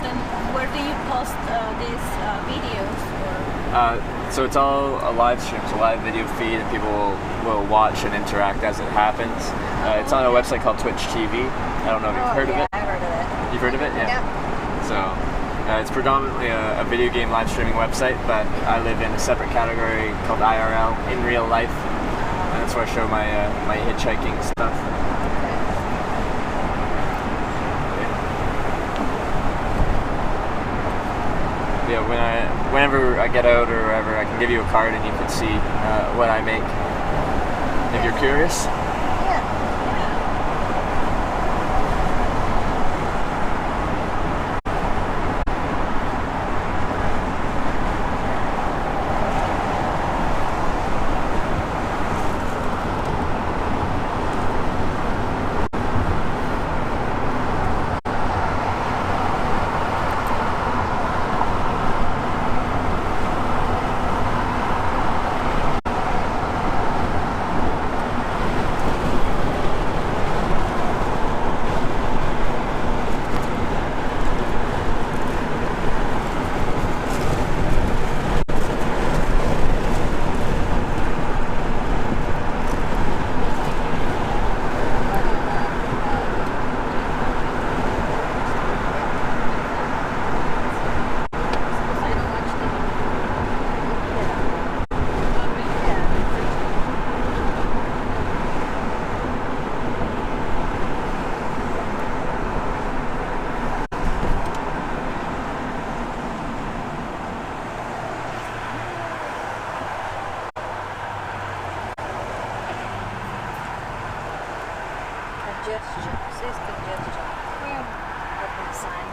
Then where do you post these videos? So it's all a live stream, it's a live video feed, and people will watch and interact as it happens. It's on a website called Twitch TV. I don't know if you've heard of yeah, it. I've heard of it. You've heard of it? Yeah. Yep. So it's predominantly a video game live streaming website, but I live in a separate category called IRL, in real life. And that's where I show my my hitchhiking stuff. Yeah, whenever I get out or wherever, I can give you a card and you can see what I make. If you're curious. Yeah. I don't watch Congestion. It says congestion. Up on the sign.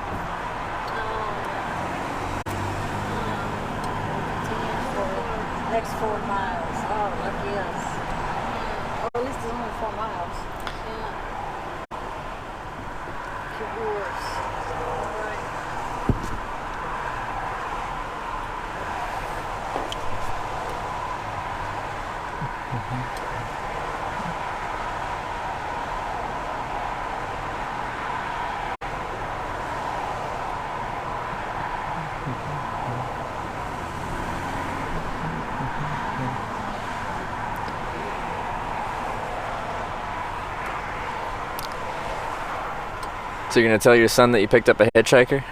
Next 4 miles. Oh, lucky us. Oh, at least it's only 4 miles. Could be worse. So you're gonna tell your son that you picked up a hitchhiker?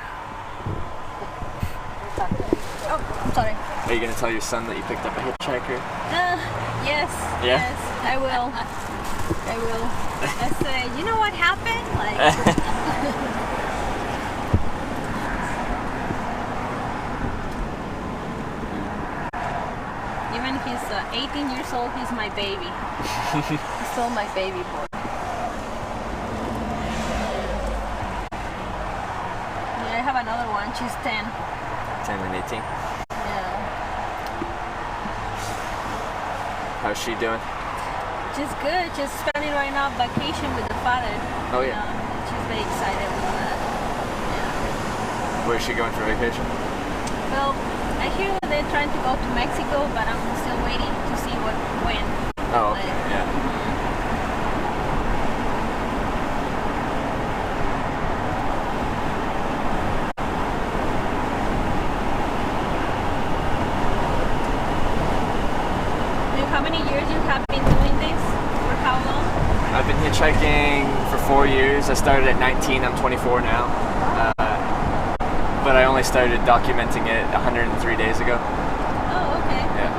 Oh, I'm sorry. Are you gonna tell your son that you picked up a hitchhiker? Yes. Yeah? Yes, I will. I will. I say, you know what happened? Like. Even he's 18 years old, he's my baby. He's still my baby boy. Yeah, I have another one. She's 10. 10 and 18. Yeah. How's she doing? She's good. She's spending right now vacation with the father. Oh, yeah. She's very excited with that. Yeah. Where's she going for vacation? Well, I hear that they're trying to go to Mexico, but I'm still waiting to see when. Oh, okay. Like, Yeah. hitchhiking for 4 years. I started at 19. I'm 24 now. But I only started documenting it 103 days ago. Oh, okay. Yeah.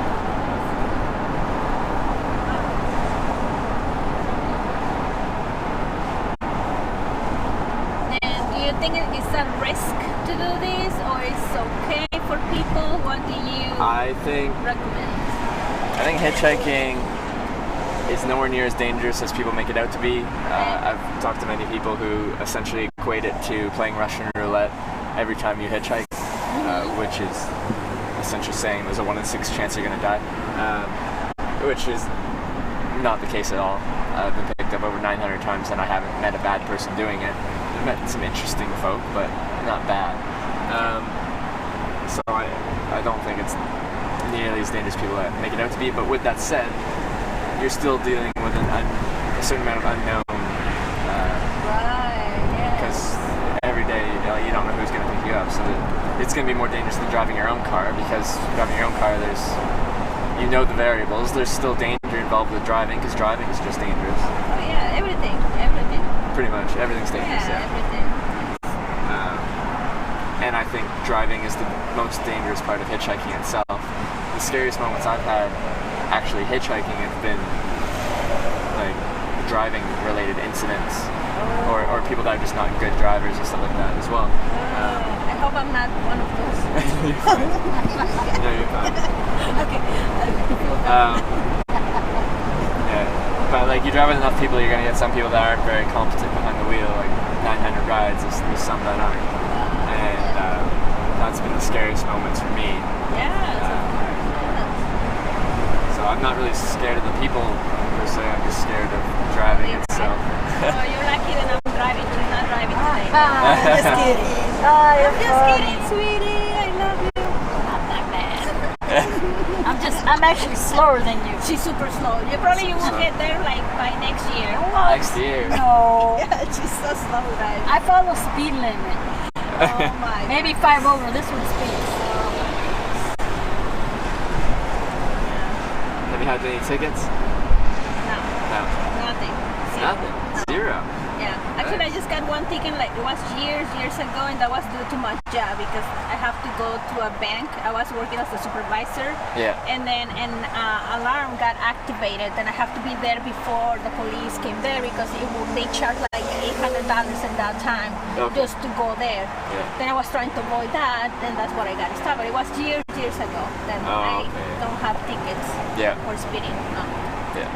And do you think it's a risk to do this, or it's okay for people? What do you I think hitchhiking is nowhere near as dangerous as people make it out to be. I've talked to many people who essentially equate it to playing Russian roulette every time you hitchhike, which is essentially saying there's a 1 in 6 chance you're going to die, which is not the case at all. I've been picked up over 900 times and I haven't met a bad person doing it. I've met some interesting folk, but not bad. So I don't think it's nearly as dangerous as people make it out to be. But with that said, you're still dealing with a certain amount of unknown. Because every day you don't know who's going to pick you up. So it's going to be more dangerous than driving your own car, because driving your own car, the variables. There's still danger involved with driving, because driving is just dangerous. Oh yeah, everything. Pretty much everything's dangerous. Yeah, everything. And I think driving is the most dangerous part of hitchhiking itself. The scariest moments I've had actually hitchhiking have been like driving related incidents, or people that are just not good drivers and stuff like that as well. I hope I'm not one of those. You're fine. No, you're fine. Okay. Yeah, but like you drive with enough people, you're gonna get some people that aren't very competent behind the wheel. Like 900 rides, there's some that aren't, and that's been the scariest moments for me. So I'm not really scared of the people per se. I'm just scared of driving itself. Oh, you're lucky that I'm driving. She's not driving today. I'm just kidding. I'm just kidding, sweetie. I love you. Not that bad. I'm actually slower than you. She's super slow. You will get there like by next year. Next year. No. Yeah, she's so slow, right? I follow speed limit. Oh my. Maybe 5 over. This one speeds. Have you had any tickets? No, No. nothing. Nothing. Zero. Yeah. Actually, I just got one ticket like it was years ago, and that was due to my job because I have to go to a bank. I was working as a supervisor. Yeah. And then an alarm got activated, and I have to be there before the police came there because they charge like $800 in that time just to go there. Yeah. Then I was trying to avoid that, and that's what I got stopped. But it was years ago. Then I don't have tickets for speeding. No. Yeah.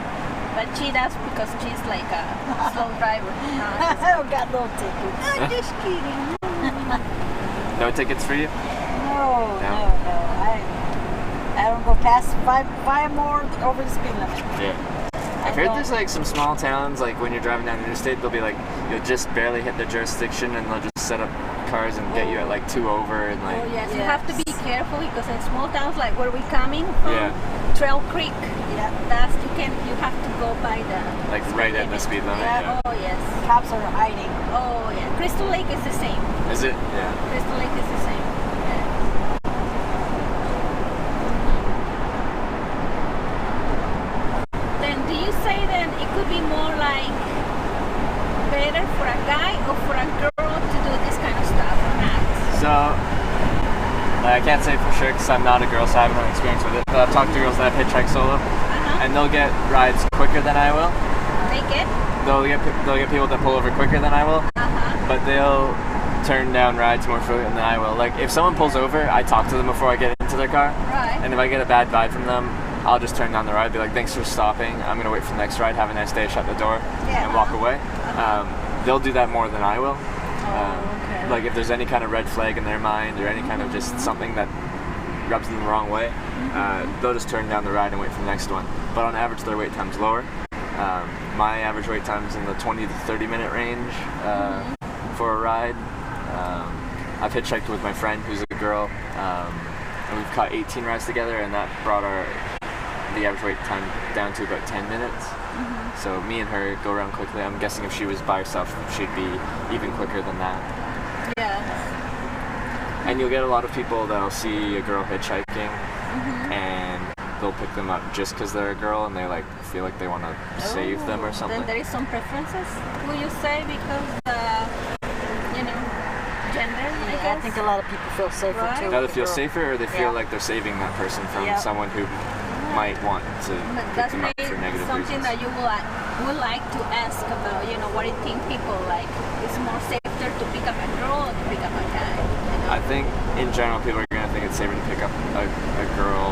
But she does because she's like a slow driver. No, I don't got no tickets. I'm just kidding. No tickets for you? No. I don't go past five more over the speed limit. Yeah. I've heard there's like some small towns, like when you're driving down the interstate, they'll be like, you'll just barely hit the jurisdiction and they'll just set up cars and get you at like 2 over and like. Oh yes, you have to be careful because in small towns like where we're coming from, Trail Creek, you have to go by the like right at the speed limit. Yeah. Oh yes. Cops are hiding. Oh yeah. Crystal Lake is the same. Is it? Yeah. Crystal Lake is the same. Yeah. Then do you say then it could be more like better for a guy or for a girl to do this kind of stuff or not? So, I can't say for sure because I'm not a girl, so I haven't had experience with it. But I've talked to girls that have hitchhiked solo, and they'll get rides quicker than I will. They'll get people that pull over quicker than I will, but they'll turn down rides more frequently than I will. Like if someone pulls over, I talk to them before I get into their car, and if I get a bad vibe from them, I'll just turn down the ride, be like, thanks for stopping, I'm gonna wait for the next ride, have a nice day, shut the door, and walk away. They'll do that more than I will. Like if there's any kind of red flag in their mind or any kind of just something that rubs them the wrong way, they'll just turn down the ride and wait for the next one. But on average, their wait time's lower. My average wait time is in the 20 to 30 minute range for a ride. I've hitchhiked with my friend who's a girl, and we've caught 18 rides together, and that brought the average wait time down to about 10 minutes. So me and her go around quickly. I'm guessing if she was by herself, she'd be even quicker than that. And you'll get a lot of people that'll see a girl hitchhiking and they'll pick them up just because they're a girl and they like feel like they want to save them or something. Then there is some preferences, will you say, because you know, gender, I Yeah, guess? I think a lot of people feel safer Right. too. Now with they the feel girl. safer, or they feel Yeah. like they're saving that person from Yeah. someone who might want to But pick that's them up maybe for negative something reasons. that you would like to ask about, you know, what do you think people like? It's more safer to pick up a girl or to pick up a guy? You know? I think in general people are gonna think it's safer to pick up a girl,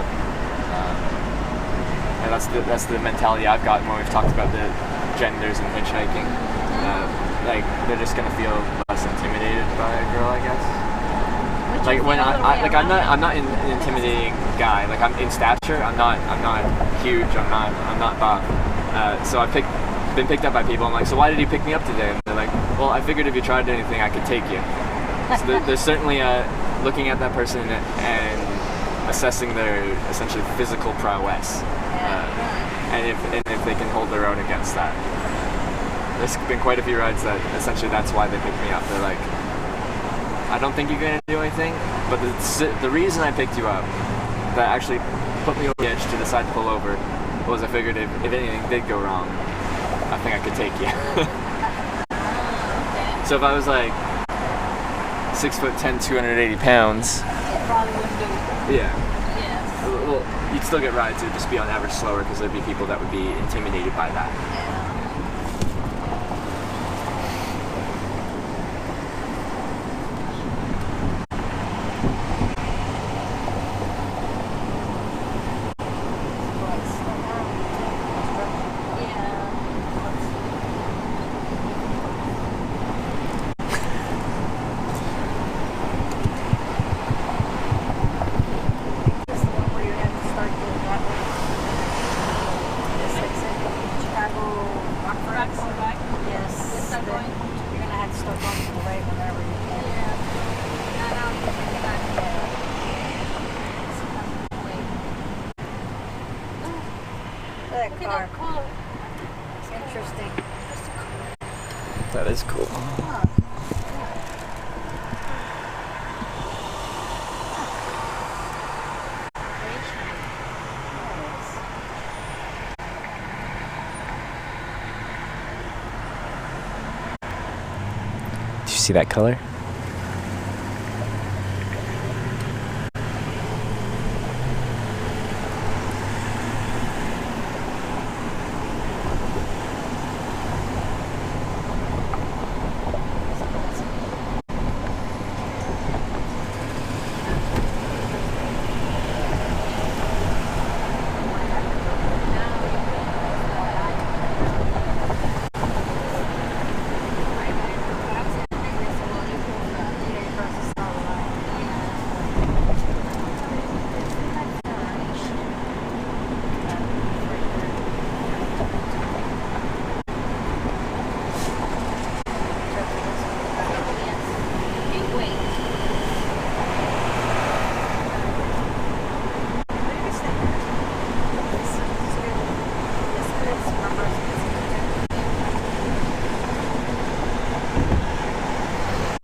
and that's the mentality I've gotten when we've talked about the genders and hitchhiking. Like they're just gonna feel less intimidated by a girl, I guess. Which Like is when the other way I'm around. not an intimidating guy. Like I'm in stature, I'm not huge. I'm not buff. So I've been picked up by people. I'm like, so why did you pick me up today? And they're like, well, I figured if you tried anything, I could take you. So there's certainly looking at that person and assessing their essentially physical prowess, and if they can hold their own against that. There's been quite a few rides that essentially that's why they picked me up. They're like, I don't think you're gonna do anything, but the reason I picked you up, that actually put me over the edge to decide to pull over, was I figured if anything did go wrong, I think I could take you. So if I was like 6'10", 280 pounds, It probably wouldn't do it. yeah, Yes. well, you'd still get rides. It'd just be on average slower because there'd be people that would be intimidated by that. This is the one where you have to start doing that way. This is it. Chicago Rockford. Yes. Yes, I'm then going. You're gonna have to start going to the right whenever you can. That car. It's interesting. That is cool. Did you see that color?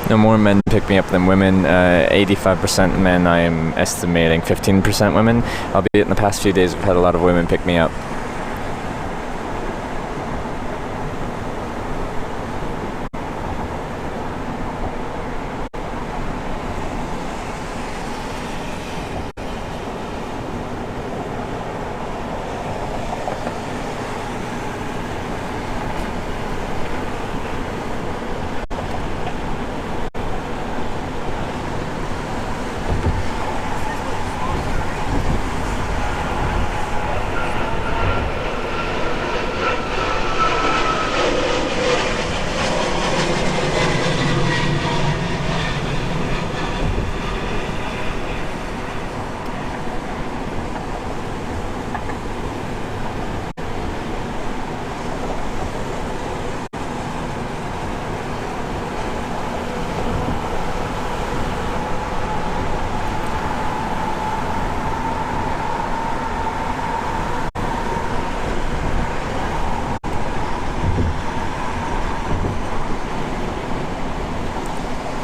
No more men pick me up than women. 85% men. I am estimating 15% women. Albeit in the past few days, we've had a lot of women pick me up.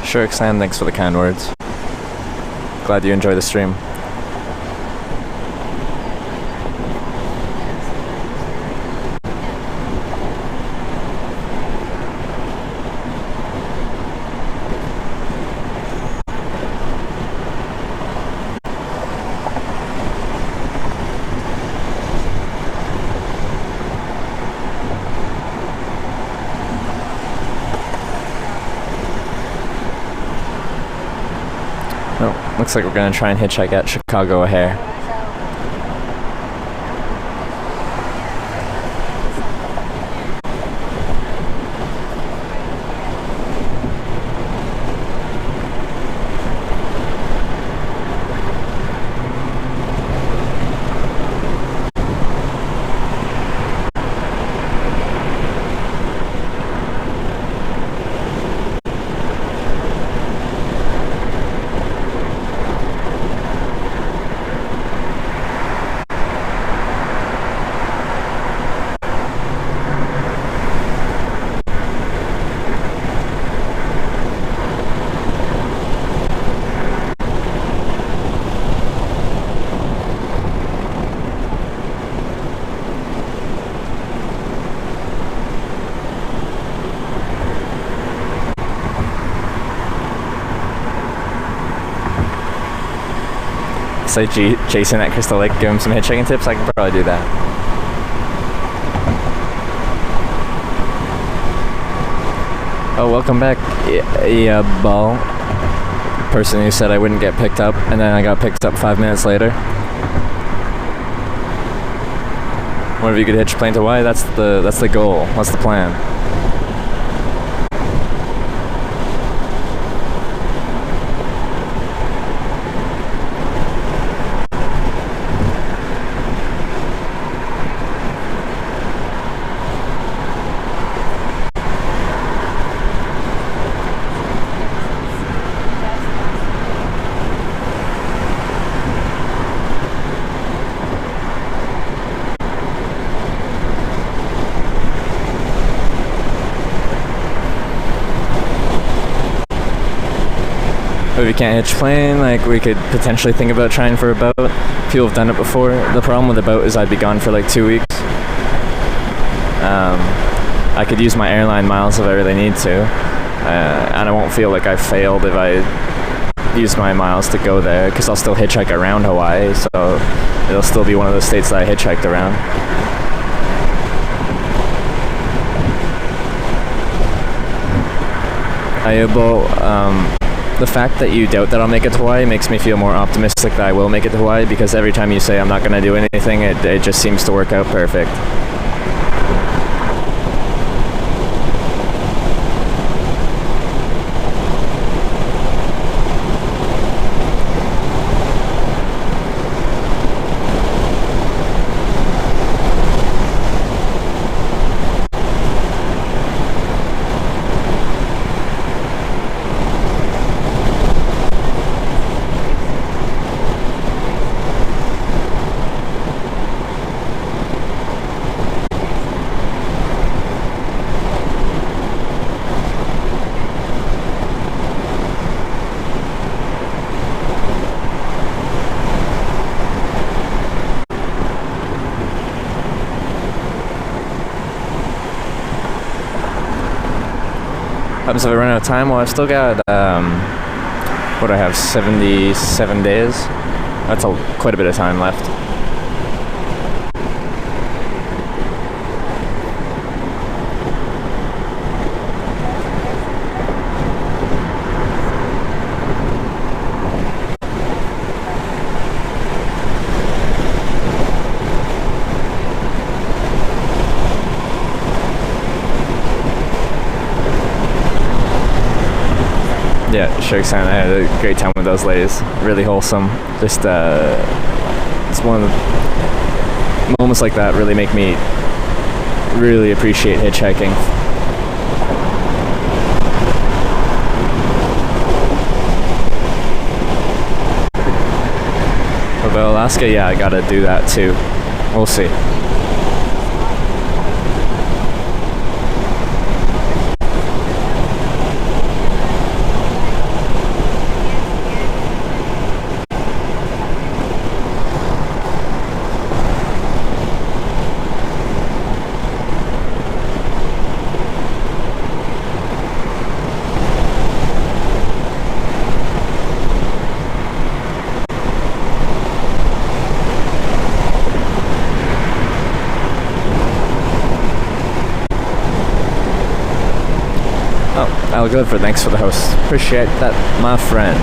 Sure, Xan, thanks for the kind words. Glad you enjoy the stream. Oh, looks like we're gonna try and hitchhike at Chicago O'Hare. Say Jason at Crystal Lake, give him some hitchhiking tips. I can probably do that. Oh, welcome back, yeah, ball. Person who said I wouldn't get picked up, and then I got picked up 5 minutes later. Wonder if you could hitch a plane to Hawaii. That's the goal. That's the plan. If we can't hitch a plane, like, we could potentially think about trying for a boat. People have done it before. The problem with the boat is I'd be gone for like 2 weeks. I could use my airline miles if I really need to, and I won't feel like I failed if I use my miles to go there, because I'll still hitchhike around Hawaii, so it'll still be one of those states that I hitchhiked around. Ayubo, the fact that you doubt that I'll make it to Hawaii makes me feel more optimistic that I will make it to Hawaii, because every time you say I'm not going to do anything, it just seems to work out perfect. Happens if I run out of time. Well, I've still got, what do I have, 77 days? That's quite a bit of time left. Yeah, Shark Sound. I had a great time with those ladies. Really wholesome. Just, it's one of the moments like that really make me really appreciate hitchhiking. What about Alaska? Yeah, I gotta do that too. We'll see. Al Goodford, thanks for the host. Appreciate that, my friend.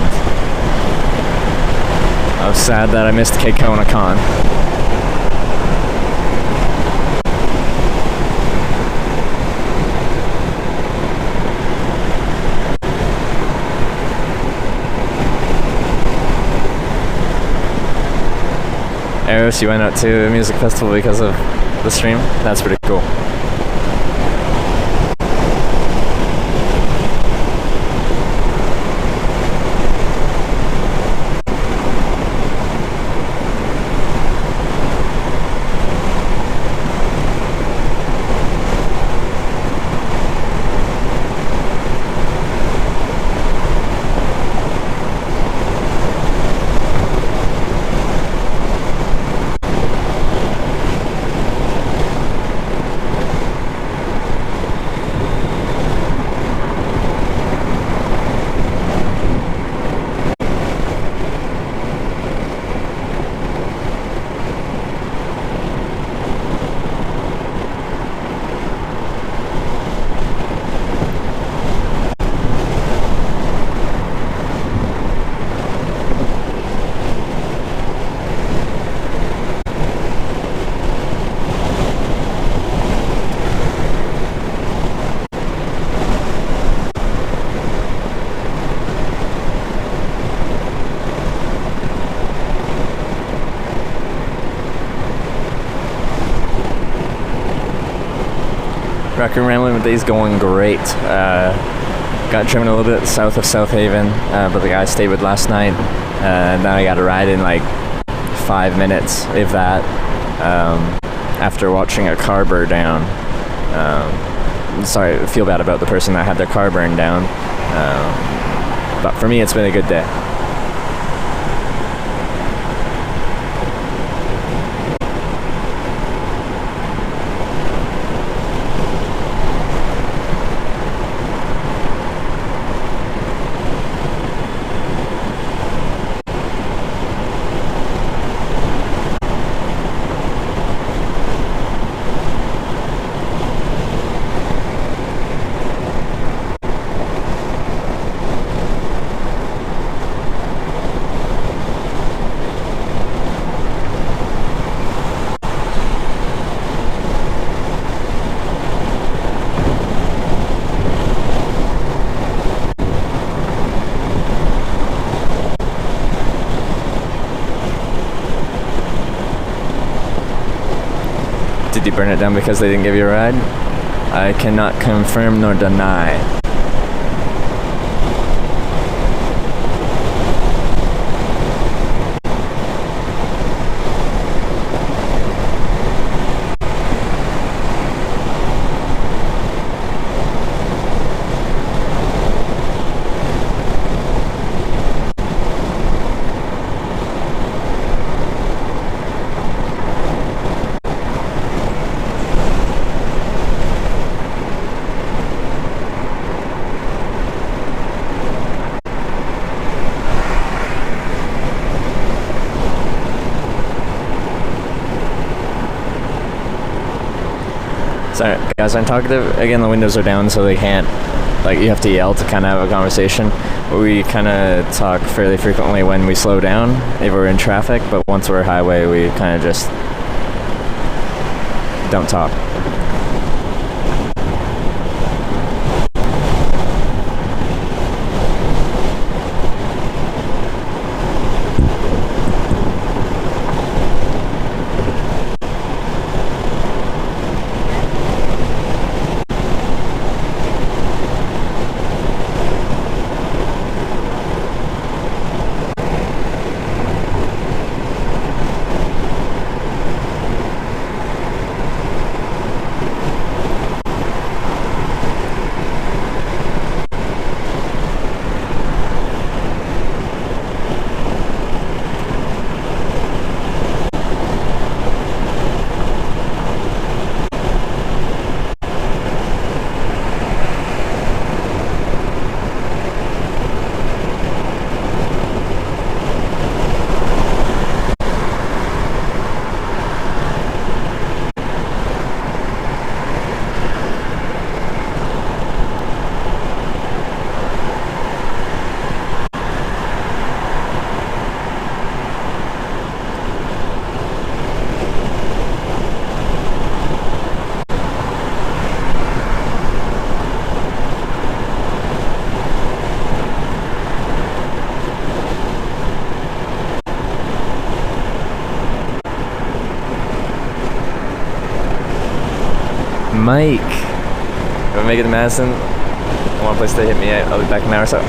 I was sad that I missed Kid Kona Con. Eros, you went out to a music festival because of the stream? That's pretty cool. Record Rambling with Day's going great. Got driven a little bit south of South Haven, but the guy I stayed with last night, and then I got a ride in like 5 minutes, if that, after watching a car burn down. Sorry, I feel bad about the person that had their car burned down, but for me it's been a good day. Did you burn it down because they didn't give you a ride? I cannot confirm nor deny. Sorry, guys, I'm talkative. Again, the windows are down, so they can't, like, you have to yell to kind of have a conversation. But we kind of talk fairly frequently when we slow down, if we're in traffic, but once we're highway, we kind of just don't talk. Mike. If I make it to Madison, one place to hit me. I'll be back in an hour or so.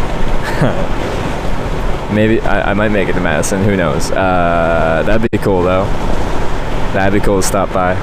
Maybe I might make it to Madison. Who knows? That'd be cool though. That'd be cool to stop by.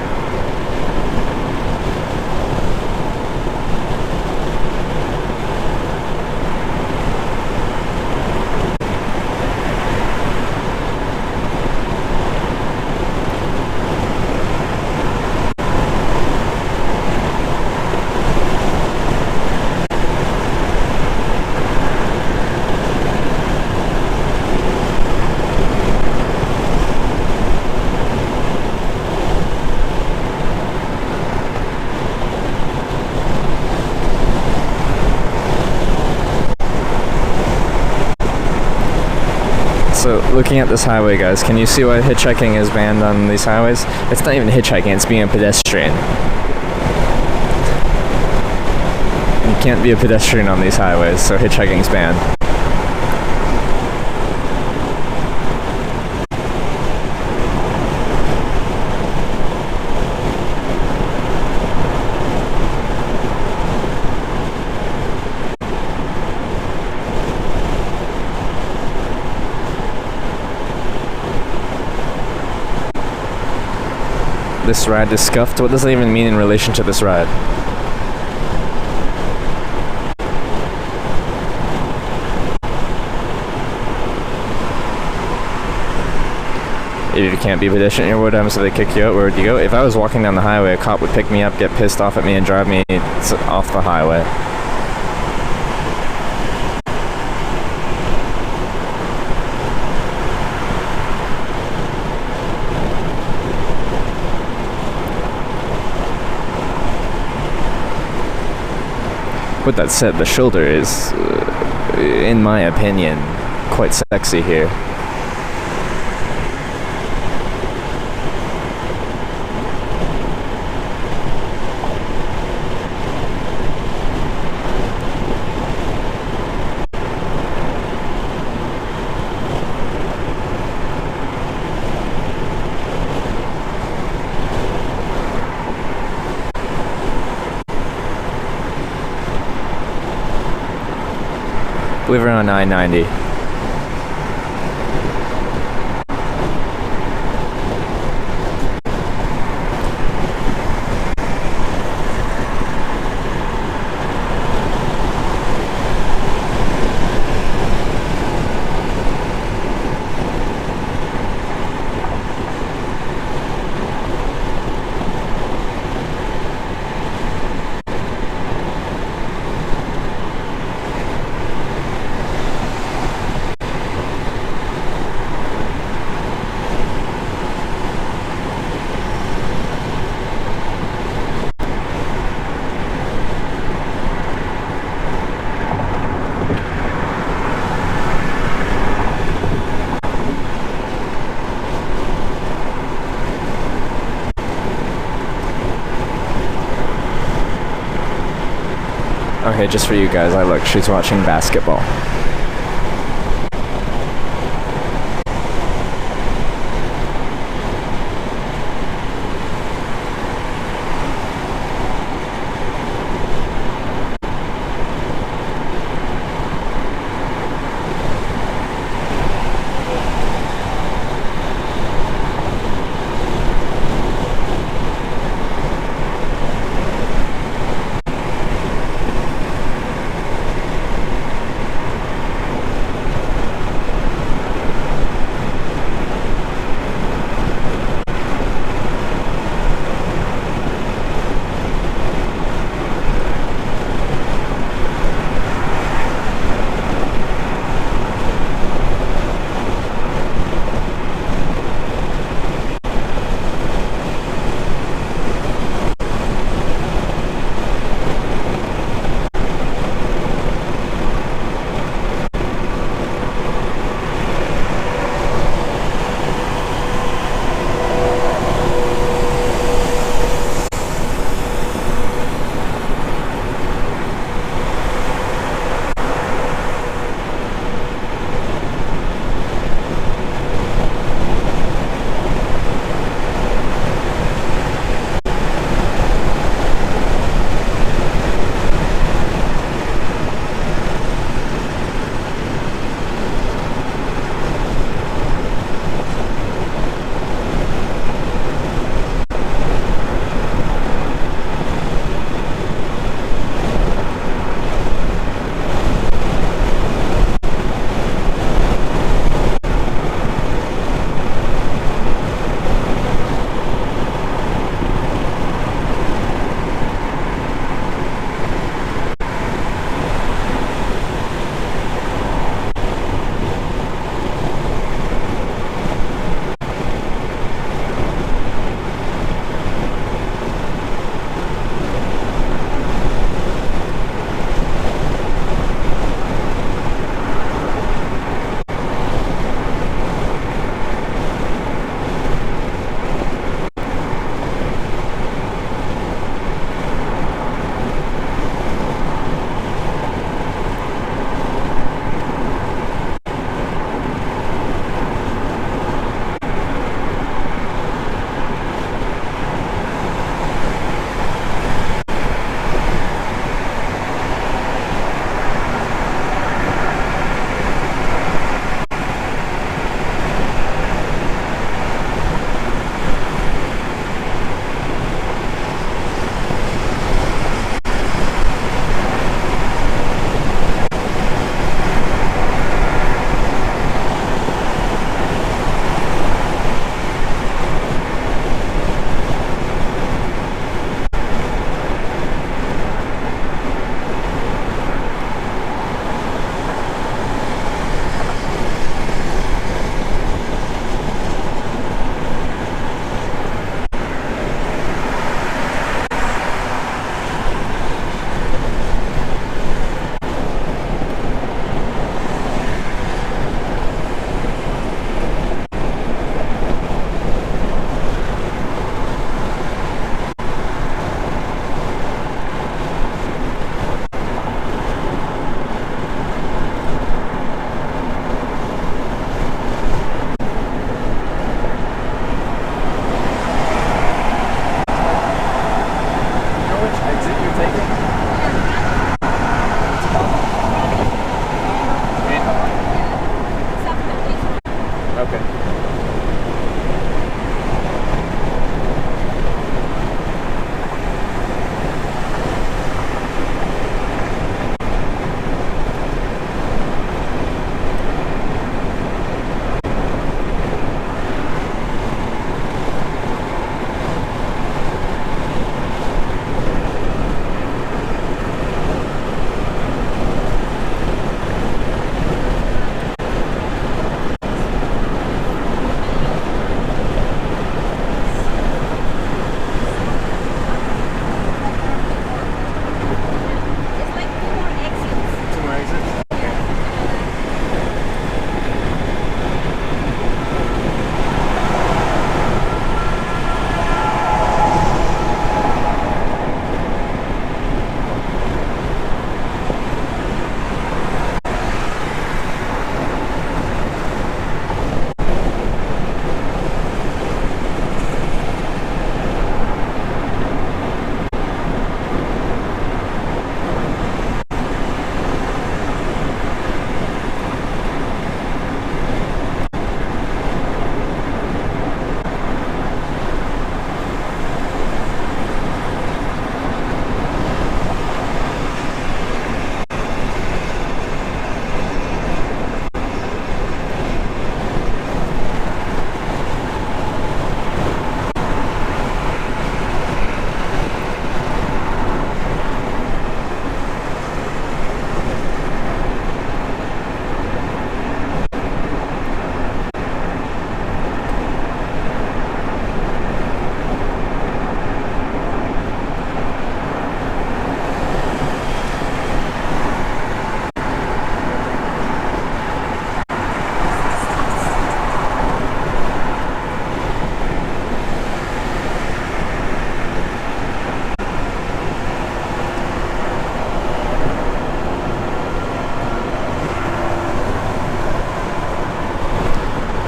So, looking at this highway, guys, can you see why hitchhiking is banned on these highways? It's not even hitchhiking, it's being a pedestrian. You can't be a pedestrian on these highways, so hitchhiking's banned. This ride is scuffed? What does that even mean in relation to this ride? If you can't be a pedestrian, what happens if they kick you out? Where would you go? If I was walking down the highway, a cop would pick me up, get pissed off at me, and drive me off the highway. With that said, the shoulder is, in my opinion, quite sexy here. I believe we're on I-90. Okay, just for you guys, look, she's watching basketball.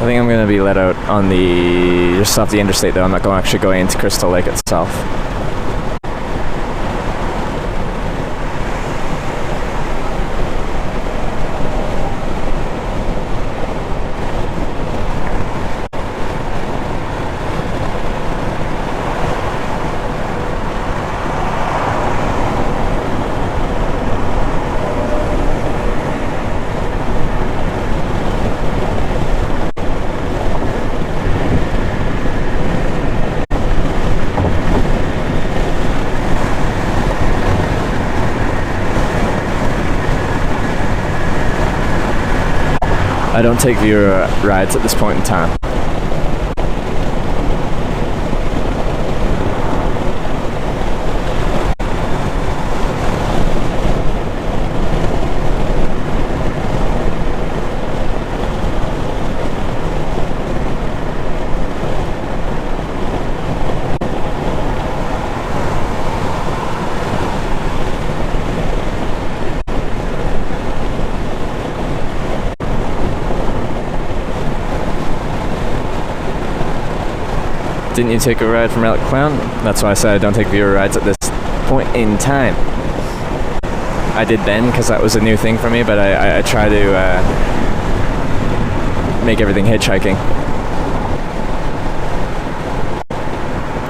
I think I'm gonna be let out on the just off the interstate though. I'm not actually going into Crystal Lake itself. I don't take viewer rides at this point in time. Didn't you take a ride from Relic Clown? That's why I said I don't take viewer rides at this point in time. I did then because that was a new thing for me, but I try to make everything hitchhiking.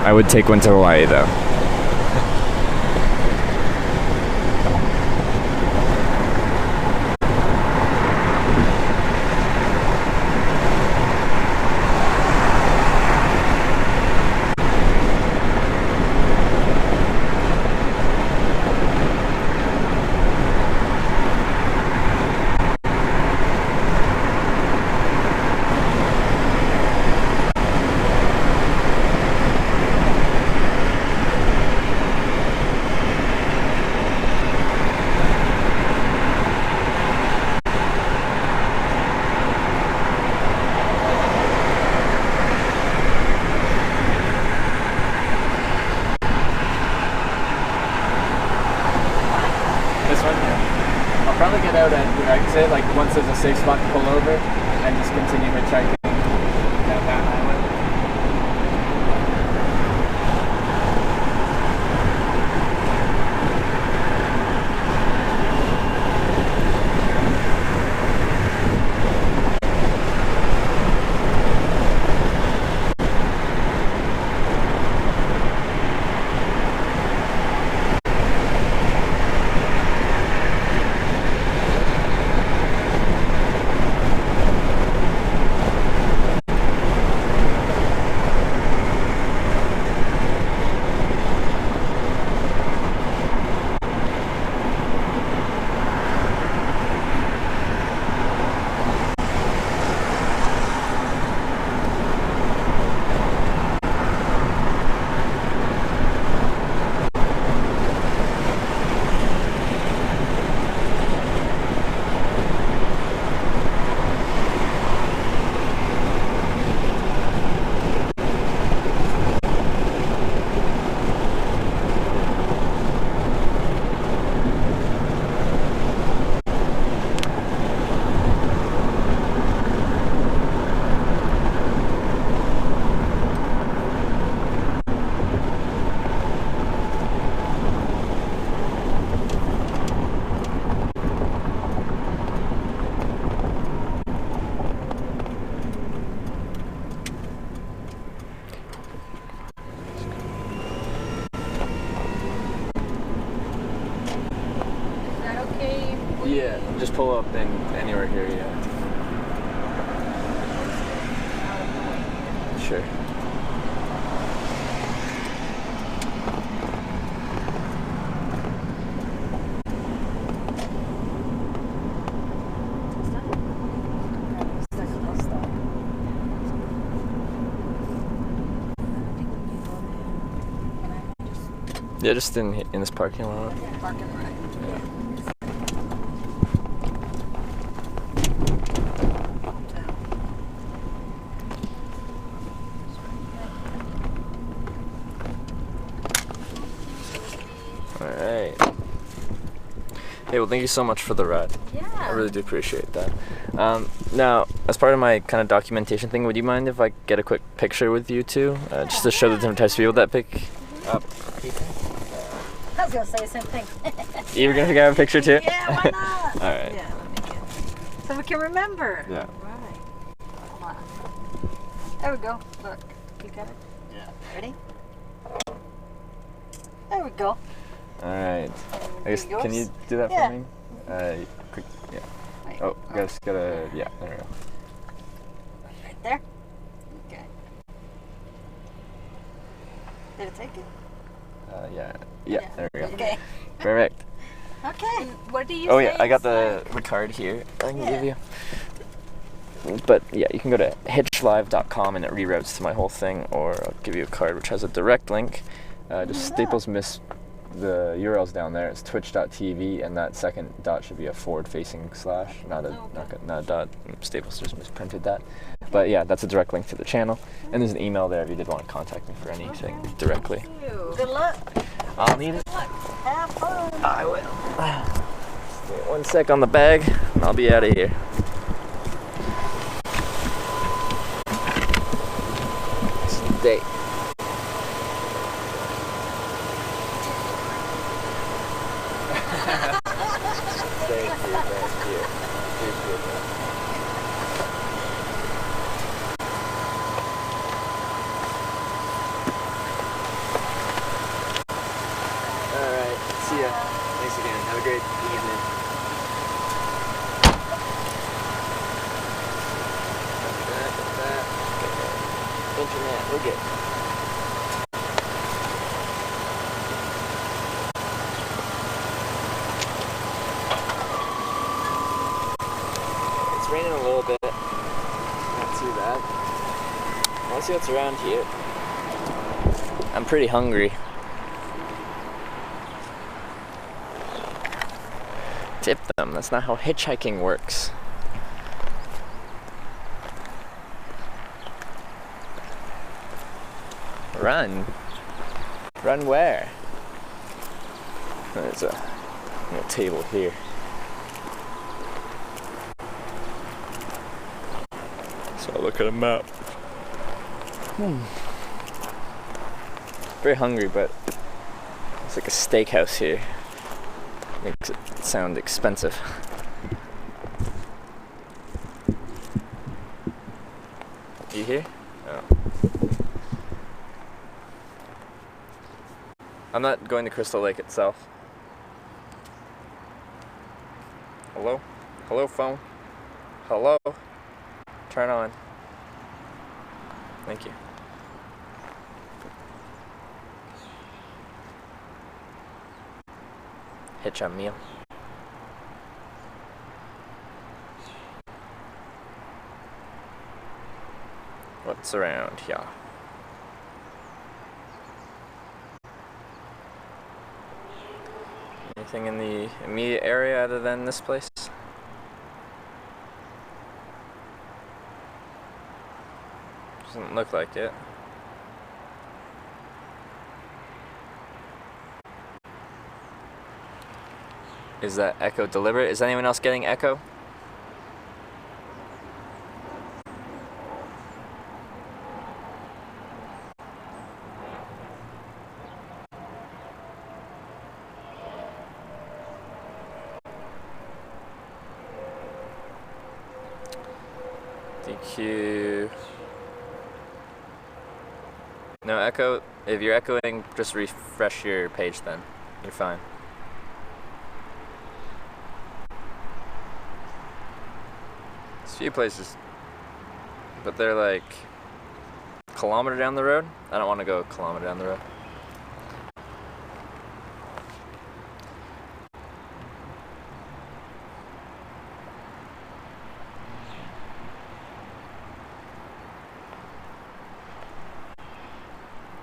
I would take one to Hawaii though. I'll probably get out at your exit, like once there's a safe spot to pull over, and just continue hitchhiking down that highway. Yeah, just pull up in anywhere here, yeah. Sure. Yeah, just in this parking lot. Parking lot. Alright. Hey, well, thank you so much for the ride. Yeah. I really do appreciate that. Now, as part of my kind of documentation thing, would you mind if I get a quick picture with you two, just to show the different types of people that pick up people? I was gonna say the same thing. You're gonna grab a picture too? Yeah, why not? All right. Yeah, let me get. So we can remember. Yeah. Right. Hold on. There we go. Look, you got it. Yeah. Ready? There we go. All right. I guess, Yours? can you do that Yeah. for me? Quick. Yeah. Wait. Oh, guys, gotta. Yeah. There we go. Right there. Okay. Did it take it? Yeah. Yeah. There we go. Okay. Perfect. Okay. What do you Oh say? yeah, I got it's the like? card here. I can Yeah. give you. But yeah, you can go to hitchlive.com and it reroutes to my whole thing, or I'll give you a card which has a direct link. Just Staples miss the URLs down there. It's twitch.tv, and that second dot should be a forward-facing slash, not a dot. Staples just misprinted that. But yeah, that's a direct link to the channel, and there's an email there if you did want to contact me for anything directly. Good luck. I'll need it. Have fun. I will. Wait 1 sec on the bag, and I'll be out of here. Stay. Thank you. Appreciate that. Alright, see ya. Thanks again. Have a great evening. Internet, we're good. It's raining a little bit. Not too bad. Let's see what's around here. I'm pretty hungry. Tip them. That's not how hitchhiking works. Run. Run where? There's a little table here. So I'll look at a map. Very hungry, but it's like a steakhouse here. Makes it sound expensive. You here? Oh. I'm not going to Crystal Lake itself. Hello? Hello, phone? Hello? Turn on. Thank you. Hitch a meal. What's around here? Anything in the immediate area other than this place? Doesn't look like it. Is that echo deliberate? Is anyone else getting echo? DQ. No echo. If you're echoing, just refresh your page then. You're fine. There's a few places, but they're like a kilometer down the road. I don't want to go a kilometer down the road.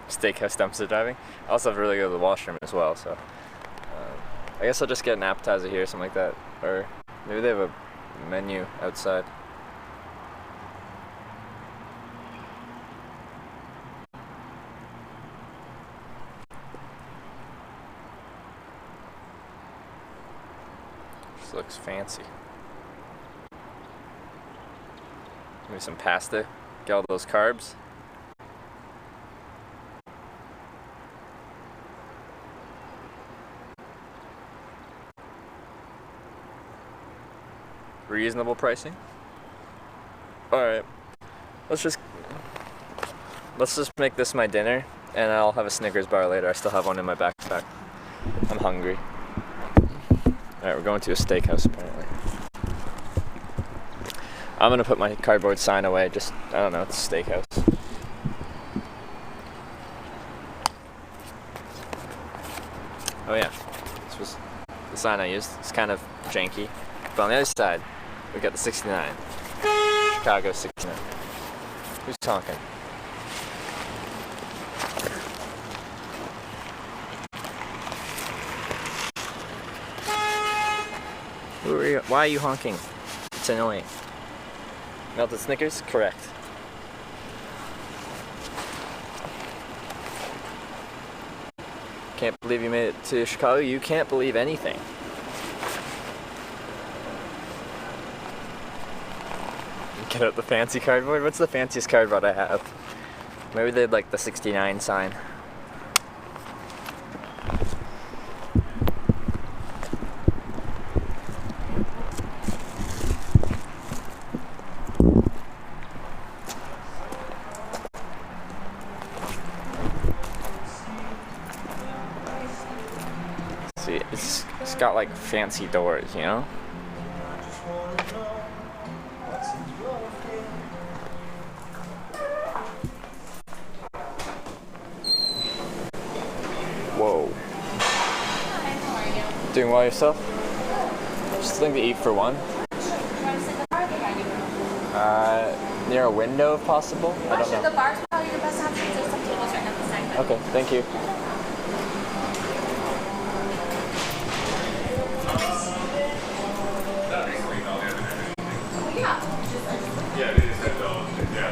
Steakhouse dumpster diving. I also have to really go to the washroom as well, so I guess I'll just get an appetizer here, something like that, or maybe they have a menu outside. This looks fancy. Maybe some pasta. Get all those carbs. Reasonable pricing. Alright. Let's just make this my dinner, and I'll have a Snickers bar later. I still have one in my backpack. I'm hungry. Alright, we're going to a steakhouse apparently. I'm gonna put my cardboard sign away, just, I don't know, it's a steakhouse. Oh yeah, this was the sign I used. It's kind of janky. But on the other side, we got the 69. Chicago 69. Who's talking? Why are you honking? It's annoying. Melted Snickers? Correct. Can't believe you made it to Chicago. You can't believe anything. Get out the fancy cardboard. What's the fanciest cardboard I have? Maybe they'd like the 69 sign. See, it's got like fancy doors, you know? Whoa. Hi, how are you? Doing well yourself? Just something to eat for one. Want to sit in the bar behind you? Near a window if possible. I don't know. The bar's probably the best option. There's some tables right at the side. Okay, thank you. Yeah.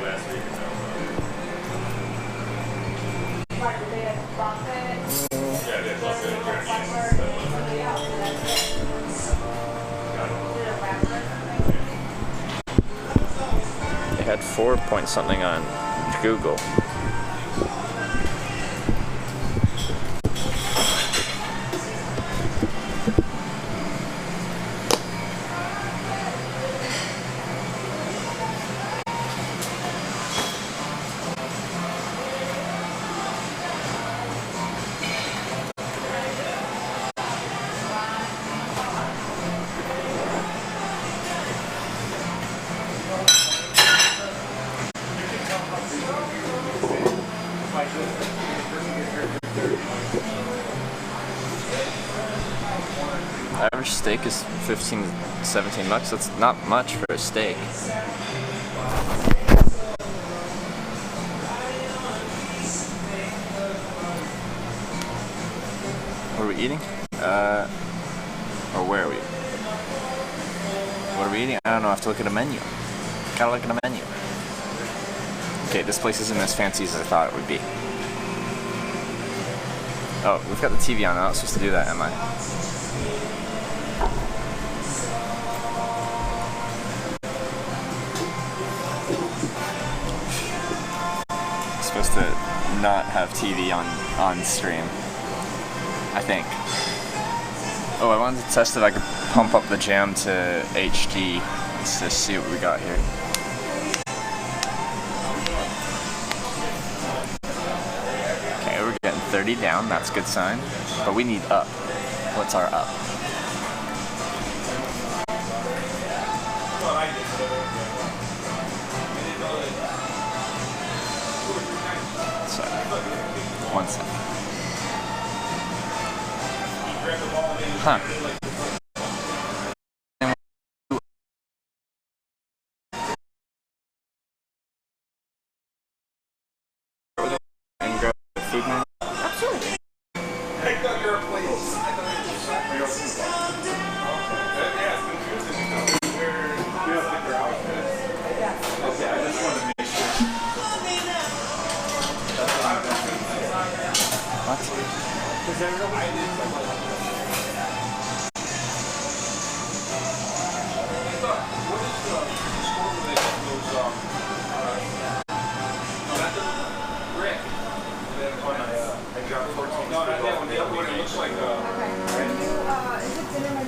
Last week. They had 4 point something on Google. Average steak is 15 to 17 bucks. That's not much for a steak. What are we eating? Or where are we? What are we eating? I don't know. I have to look at a menu. Gotta look at a menu. Okay, this place isn't as fancy as I thought it would be. Oh, we've got the TV on. I'm not supposed to do that, am I? Supposed to not have TV on stream, I think. Oh, I wanted to test if I could pump up the jam to HD. Let's just see what we got here. Okay, we're getting 30 down, that's a good sign. But we need up. What's our up? One second. Huh. And grab the food menu? Absolutely.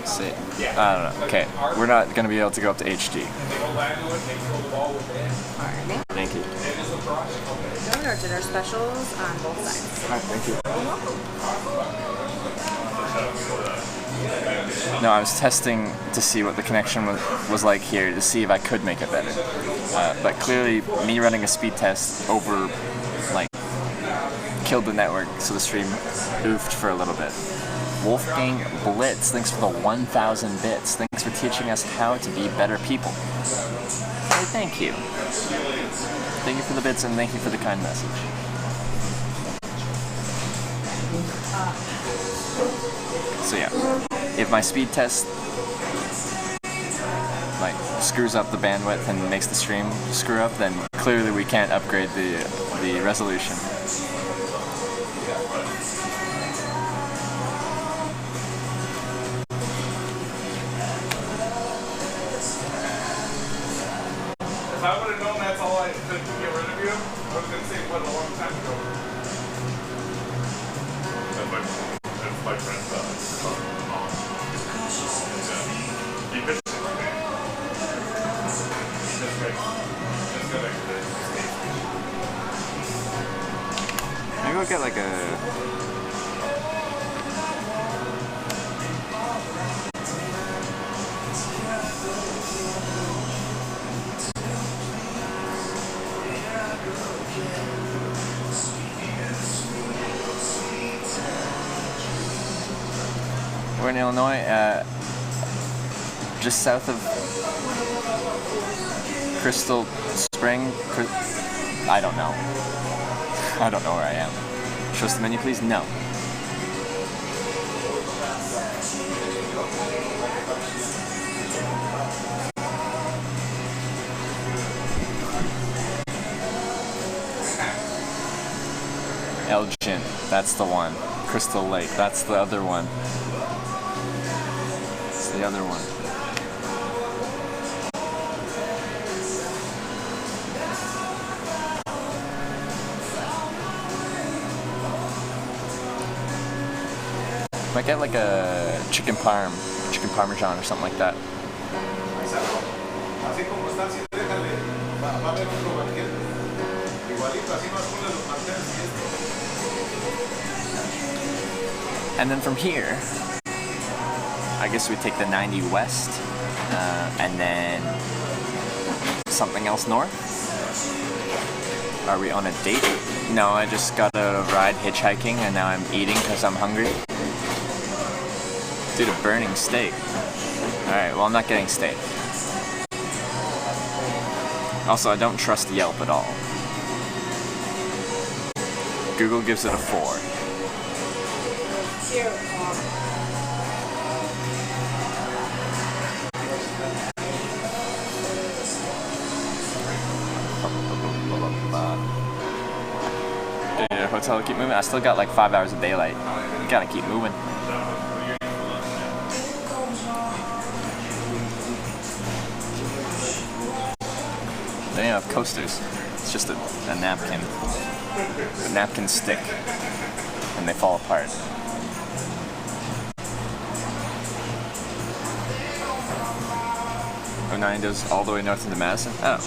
See, I don't know. Okay, we're not gonna be able to go up to HD. Thank you. Donor dinner specials on both sides. Thank you. No, I was testing to see what the connection was like here to see if I could make it better. But clearly, me running a speed test over, killed the network, so the stream oofed for a little bit. Wolfgang Blitz, thanks for the 1,000 bits. Thanks for teaching us how to be better people. Hey, thank you. Thank you for the bits and thank you for the kind message. So yeah, if my speed test screws up the bandwidth and makes the stream screw up, then clearly we can't upgrade the resolution. If I would have known that's all I could get rid of you, I was going to say what a long time ago. That's my friend. He pitched it for me. That's great. That's good, actually. Maybe we'll get a... We're in Illinois, just south of Crystal Spring. I don't know. I don't know where I am. Show us the menu, please? No. Elgin, that's the one. Crystal Lake, that's the other one. It's the other one. Might get a chicken parmesan or something like that. Así como está, así déjale. Va a haber otro banquete. Igualito, así más uno de los manteles y esto. And then from here, I guess we take the 90 west, and then something else north. Are we on a date? No, I just got out of ride hitchhiking, and now I'm eating because I'm hungry. Dude, a burning steak. Alright, well, I'm not getting steak. Also, I don't trust Yelp at all. Google gives it a 4. Did your hotel keep moving? I still got 5 hours of daylight. You gotta keep moving. They don't have coasters. It's just a napkin. The napkins stick and they fall apart. O9 goes all the way north into Madison? Oh.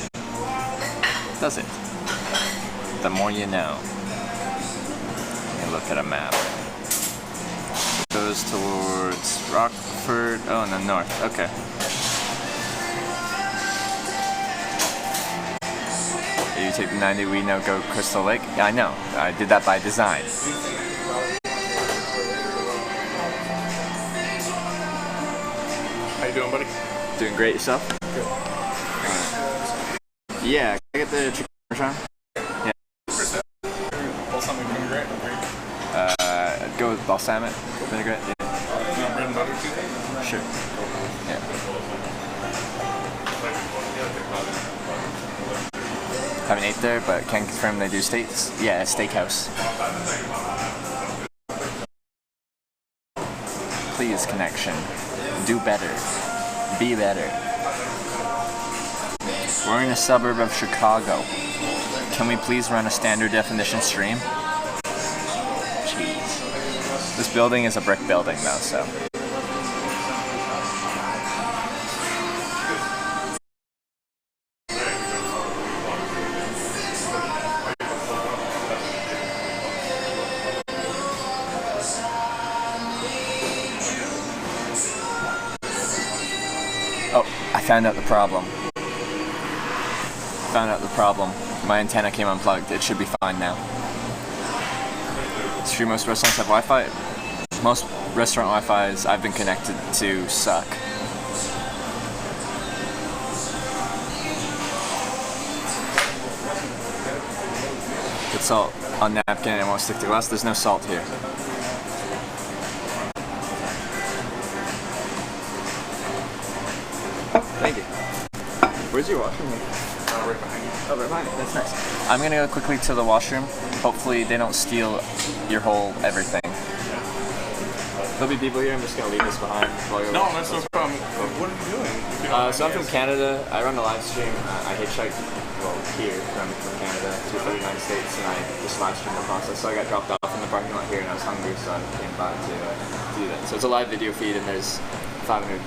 Does it? The more you know. Let me look at a map. It goes towards Rockford. Oh, in the north. Okay. You take the 90, we know go Crystal Lake? Yeah, I know. I did that by design. How you doing, buddy? Doing great yourself? Good. Yeah, can I get the chicken parmesan? Yeah. Balsamic vinaigrette? I'd go with balsamic vinaigrette. Yeah. Bread and butter too? Sure. Yeah. Haven't ate there, but can confirm they do steaks. Yeah, a steakhouse. Please, connection. Do better. Be better. We're in a suburb of Chicago. Can we please run a standard definition stream? Jeez. This building is a brick building though, so. Oh, I found out the problem. My antenna came unplugged. It should be fine now. It's true most restaurants have Wi-Fi. Most restaurant Wi-Fis I've been connected to suck. Put salt on napkin and it won't stick to glass. There's no salt here. Thank you. Where's your washroom? Right behind you. Oh, right behind you. That's nice. I'm gonna go quickly to the washroom. Hopefully they don't steal your whole everything. There'll be people here. I'm just gonna leave this behind. No, that's no problem. What are you doing? So I'm from Canada. I run a live stream. I hitchhiked, here from Canada to 39 states, and I just live streamed the process. So I got dropped off in the parking lot here, and I was hungry, so I came by to do that. So it's a live video feed, and there's 575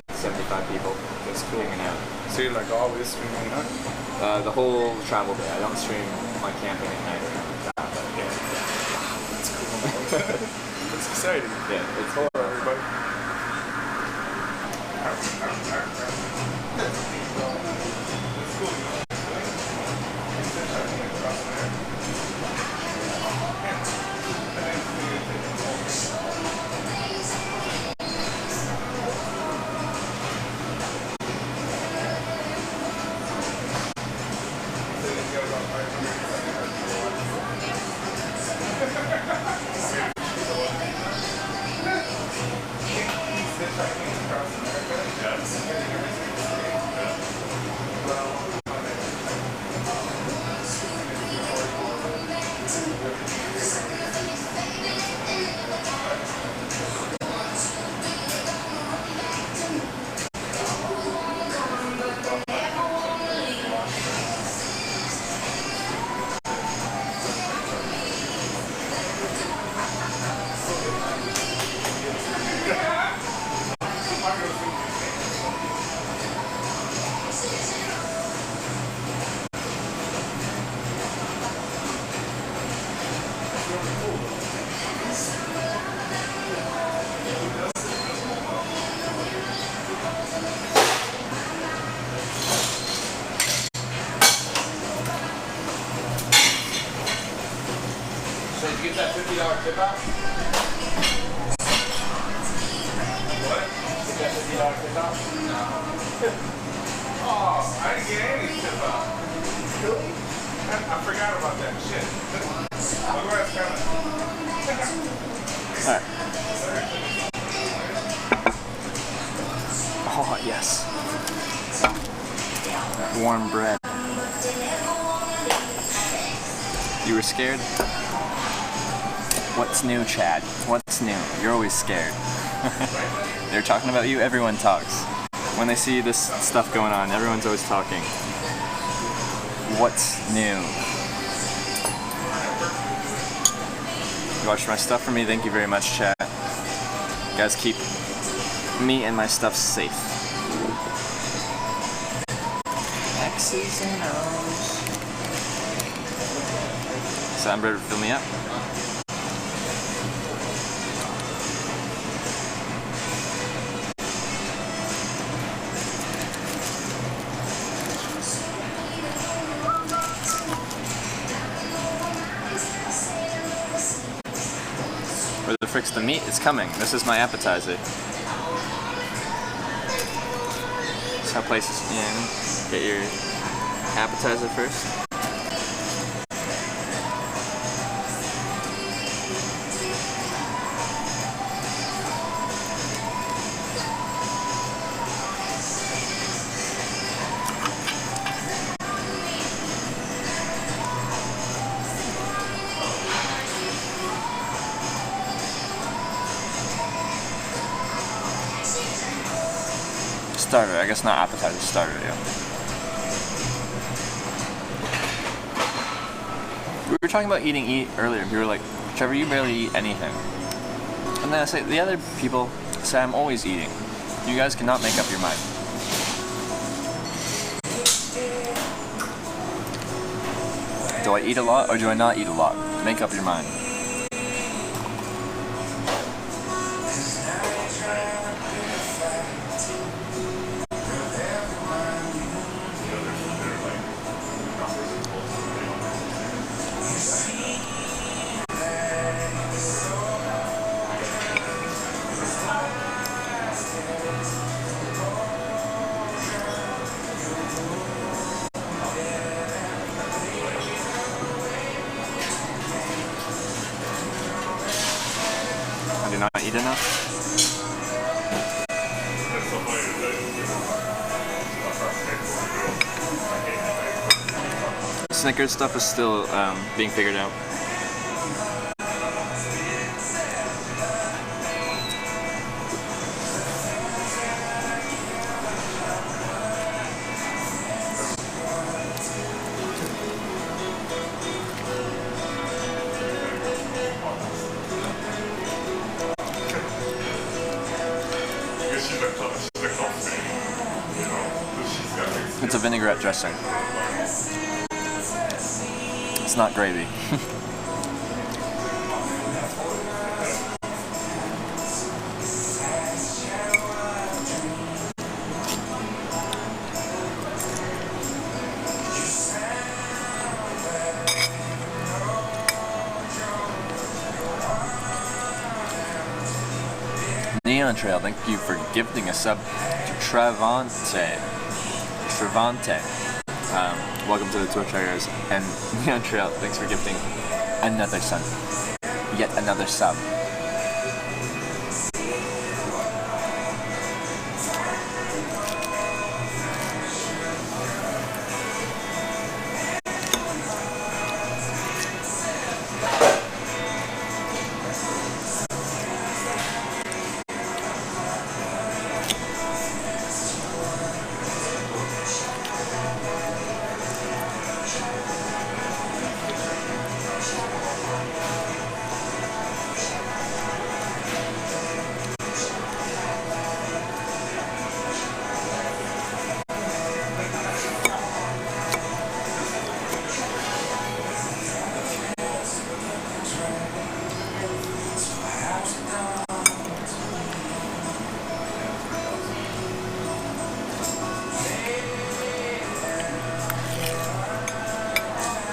people just hanging out. So you're like always streaming, huh? The whole travel day. I don't stream my camping at night or anything like that, but yeah. That's cool. That's exciting. Yeah, it's Hello, everybody. So did you get that $50 tip out? What? Get that $50 tip out? No. Oh, I didn't get any tip out. Really? I forgot about that shit. I'll go ask Kevin. Alright. Oh, yes. Warm bread. You were scared? What's new, Chad? What's new? You're always scared. They're talking about you, everyone talks. When they see this stuff going on, everyone's always talking. What's new? You watched my stuff for me, thank you very much, chat. You guys keep me and my stuff safe. X's and O's. Soundboard, fill me up. Where the frick's the meat? It's coming. This is my appetizer. That's how places, get your appetizer first. Starter, I guess not appetizer, starter, yeah. We were talking about eating earlier. We were like, Trevor, you barely eat anything. And then I say, the other people say I'm always eating. You guys cannot make up your mind. Do I eat a lot or do I not eat a lot? Make up your mind. I do not eat enough. Snickers stuff is still being figured out. It's a vinaigrette dressing. It's not gravy. Neon Trail, thank you for gifting a sub to Travante. Welcome to the Twitch, guys. And Neon Trail, thanks for gifting another sub. Yet another sub.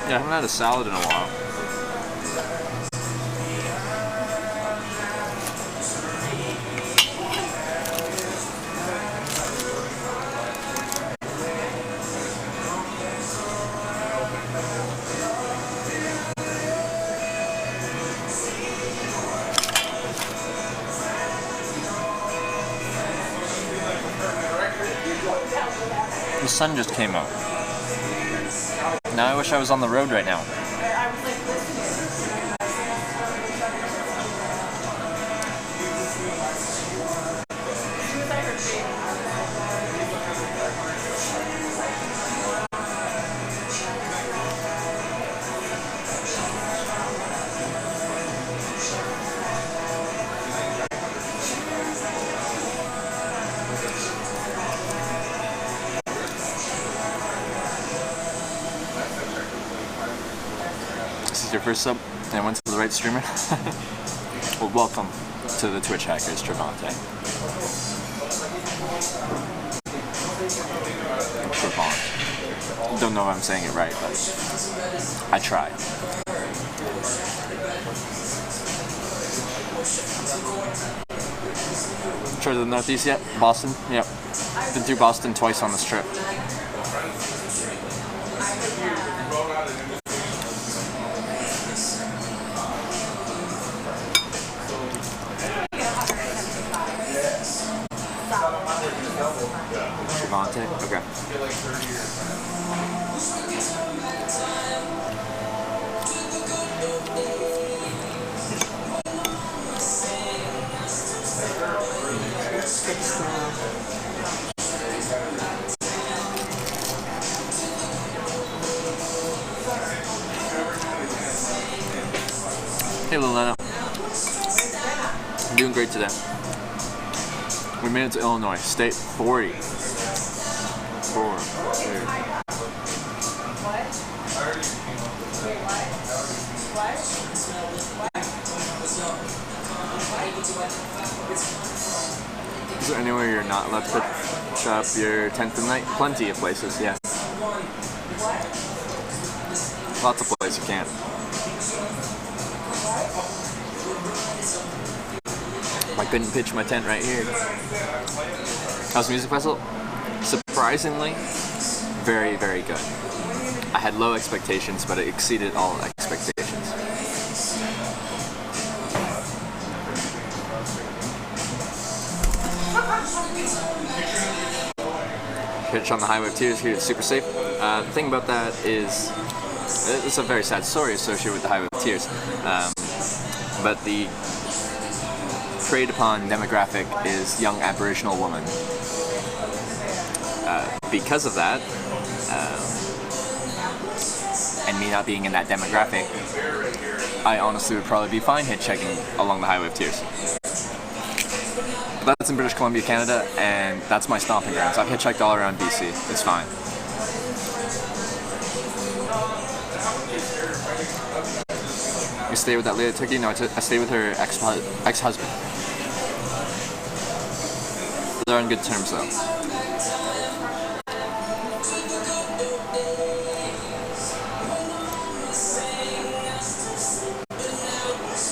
Yeah, I haven't had a salad in a while. The sun just came out. Now I wish I was on the road right now. Your first sub and I went to the right streamer. Well, welcome to the Twitch Hackers, Travante. Travant. Don't know if I'm saying it right, but I tried. Try to the Northeast yet? Boston? Yep. Been through Boston twice on this trip. Travante? Okay. Hey, Lilena. I'm doing great today. We made it to Illinois, state 40. 4. Is there anywhere you're not allowed to pitch up your tent for the night? Plenty of places, yeah. Lots of places you can't. I couldn't pitch my tent right here. House Music Festival? Surprisingly, very, very good. I had low expectations, but it exceeded all expectations. Pitch on the Highway of Tears here, it's super safe. The thing about that is, it's a very sad story associated with the Highway of Tears. But the preyed upon demographic is young Aboriginal women. Because of that, and me not being in that demographic, I honestly would probably be fine hitchhiking along the Highway of Tears. But that's in British Columbia, Canada, and that's my stomping grounds. I've hitchhiked all around BC. It's fine. You stay with that lady Turkey? No, I stay with her ex-husband. They're on good terms though.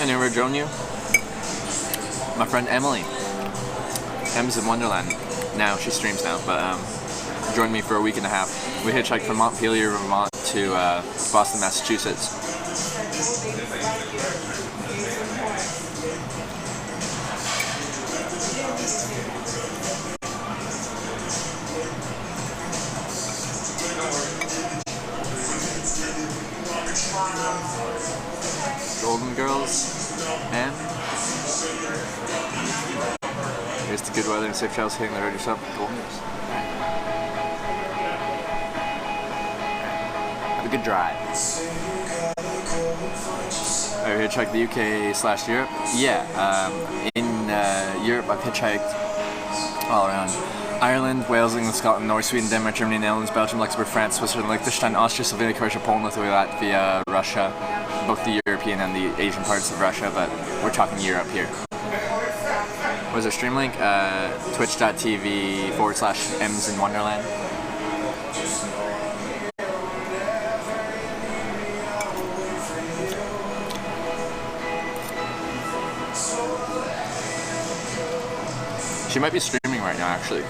Anywhere join you? My friend Emily. M's in Wonderland. Now, she streams now, but joined me for a week and a half. We hitchhiked from Montpelier, Vermont to Boston, Massachusetts. Golden Girls, and here's the good weather and safe travels hitting the road yourself. Golden Girls. Have a good drive. Have you hitchhiked the UK/Europe? Yeah, in Europe I've hitchhiked all around. Ireland, Wales, England, Scotland, Norway, Sweden, Denmark, Germany, Netherlands, Belgium, Luxembourg, France, Switzerland, Liechtenstein, Austria, Slovenia, Croatia, Poland, Lithuania, Latvia, Russia, both the European and the Asian parts of Russia, but we're talking Europe here. What is our stream link? Twitch.tv/M's in Wonderland. She might be streaming right now, actually.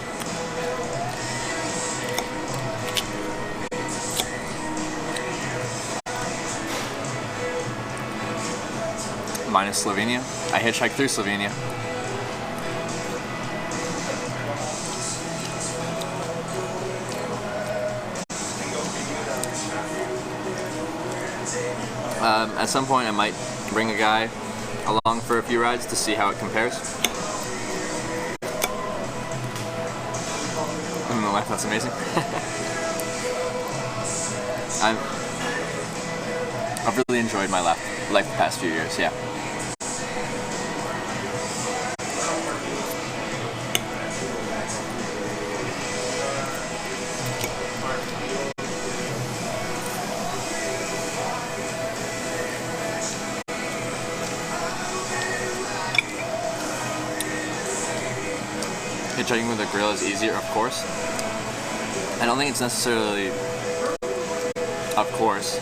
Minus Slovenia. I hitchhiked through Slovenia. At some point I might bring a guy along for a few rides to see how it compares. On the left, that's amazing. I've really enjoyed my life the past few years, yeah. Hitchhiking with a grill is easier, of course. I don't think it's necessarily, of course.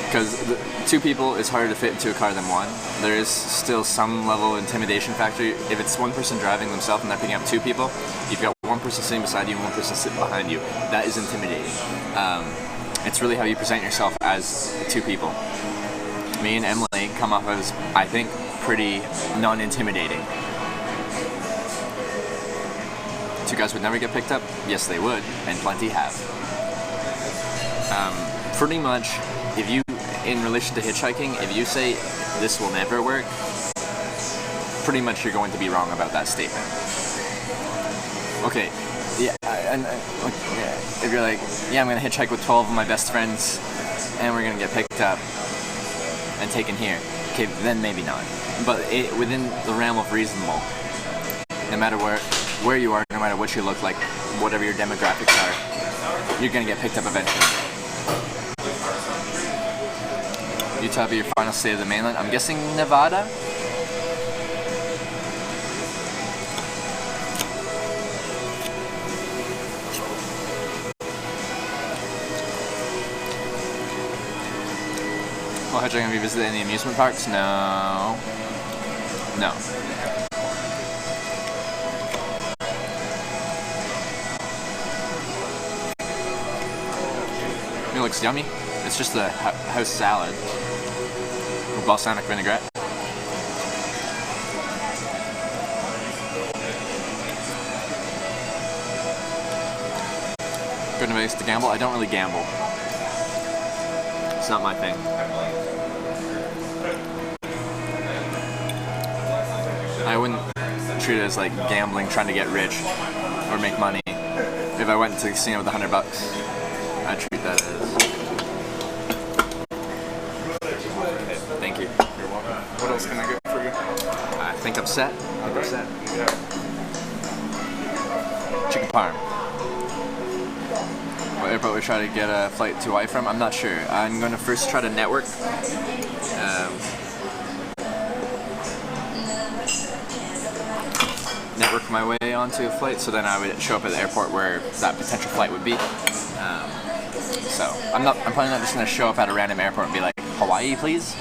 Because two people is harder to fit into a car than one. There is still some level of intimidation factor. If it's one person driving themselves and they're picking up two people, you've got one person sitting beside you and one person sitting behind you. That is intimidating. It's really how you present yourself as two people. Me and Emily come off as, I think, pretty non-intimidating. Two guys would never get picked up? Yes, they would, and plenty have. Pretty much, if you, in relation to hitchhiking, if you say this will never work, pretty much you're going to be wrong about that statement. Okay, yeah, if you're like, yeah, I'm gonna hitchhike with 12 of my best friends, and we're gonna get picked up and taken here. Okay, then maybe not. But within the realm of reasonable, no matter where you are, no matter what you look like, whatever your demographics are, you're gonna get picked up eventually. Utah be your final state of the mainland. I'm guessing Nevada. Well, have you visited any amusement parks? No. No. It looks yummy. It's just a house salad with balsamic vinaigrette. Good advice to gamble. I don't really gamble. It's not my thing. I wouldn't treat it as like gambling, trying to get rich or make money. If I went to the casino with $100, I'd treat that as. Thank you. You're welcome. What else can I get for you? I think I'm set. Chicken parm. What airport we try to get a flight to Hawaii from? I'm not sure. I'm going to first try to network. Network my way onto a flight, so then I would show up at the airport where that potential flight would be. So I'm probably not just going to show up at a random airport and be like, Hawaii, please.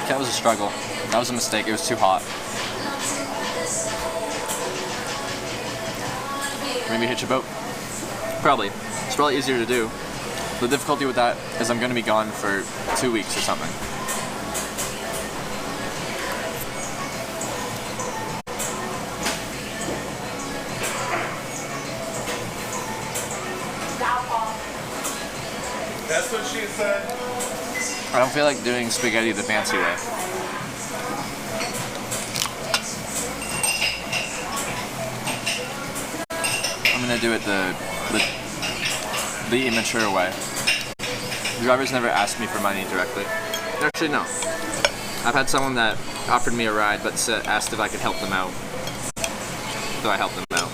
That was a struggle. That was a mistake. It was too hot. Maybe hitch a boat? Probably. It's probably easier to do. The difficulty with that is I'm going to be gone for 2 weeks or something. That's what she said. I don't feel like doing spaghetti the fancy way. I'm gonna do it the immature way. Drivers never ask me for money directly. Actually, no. I've had someone that offered me a ride but asked if I could help them out. So I helped them out.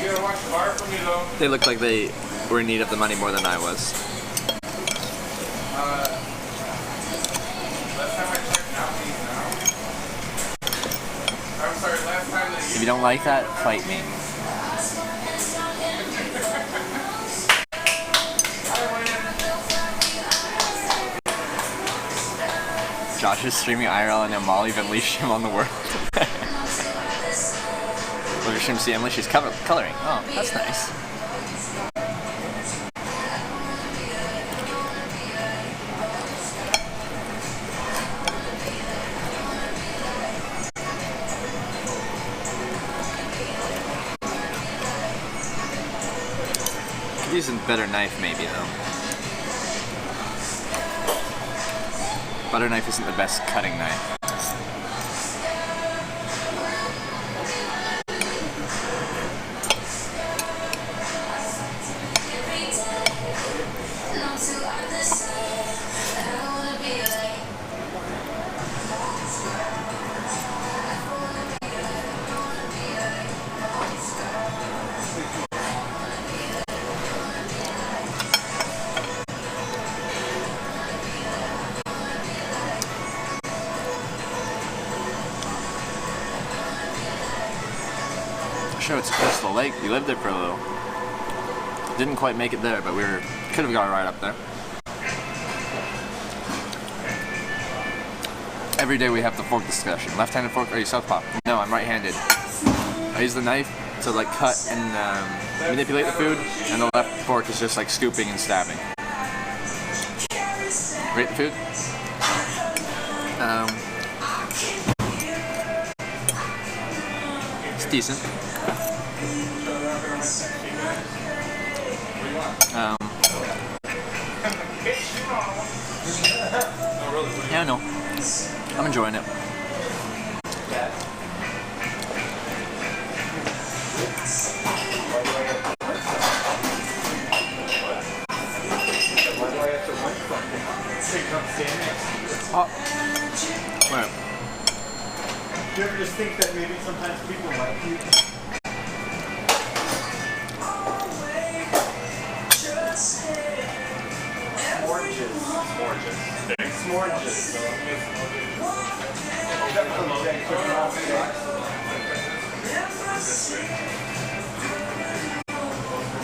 You gotta watch the bar for me though. They looked like they were in need of the money more than I was. Last time I checked out these now. I'm sorry, last time that If you don't like that, fight me. Josh is streaming IRL and Emily have unleashed him on the world. Look at him, see Emily, she's coloring. Oh, that's nice. Could use a better knife maybe though. Butter knife isn't the best cutting knife. Sure, it's a coastal lake. We lived there for a little. Didn't quite make it there, but could have got right up there. Every day we have the fork discussion. Left-handed fork, or are you southpaw? No, I'm right-handed. I use the knife to like cut and manipulate the food, and the left fork is just like scooping and stabbing. Rate the food. It's decent. Yeah, no, I'm enjoying it. Right. Do you ever just think that maybe sometimes people like you? Smorges.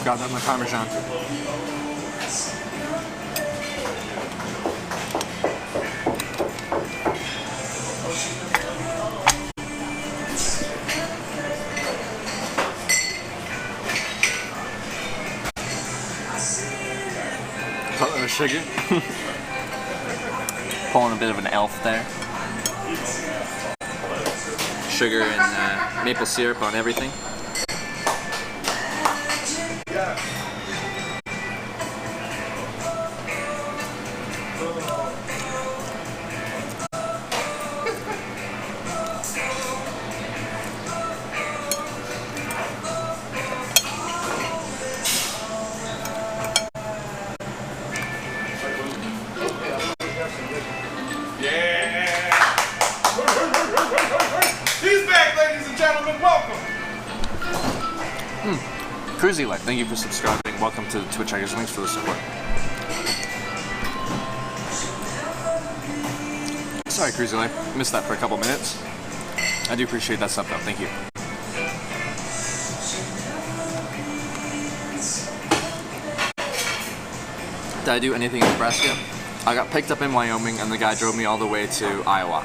Got that in the Parmesan. Cut the sugar. Pulling a bit of an elf there. Sugar and maple syrup on everything. Cruzy Life, thank you for subscribing. Welcome to the Twitch Hackers. Thanks for the support. Sorry, Cruzy Life. Missed that for a couple minutes. I do appreciate that stuff, though. Thank you. Did I do anything in Nebraska? I got picked up in Wyoming, and the guy drove me all the way to Iowa.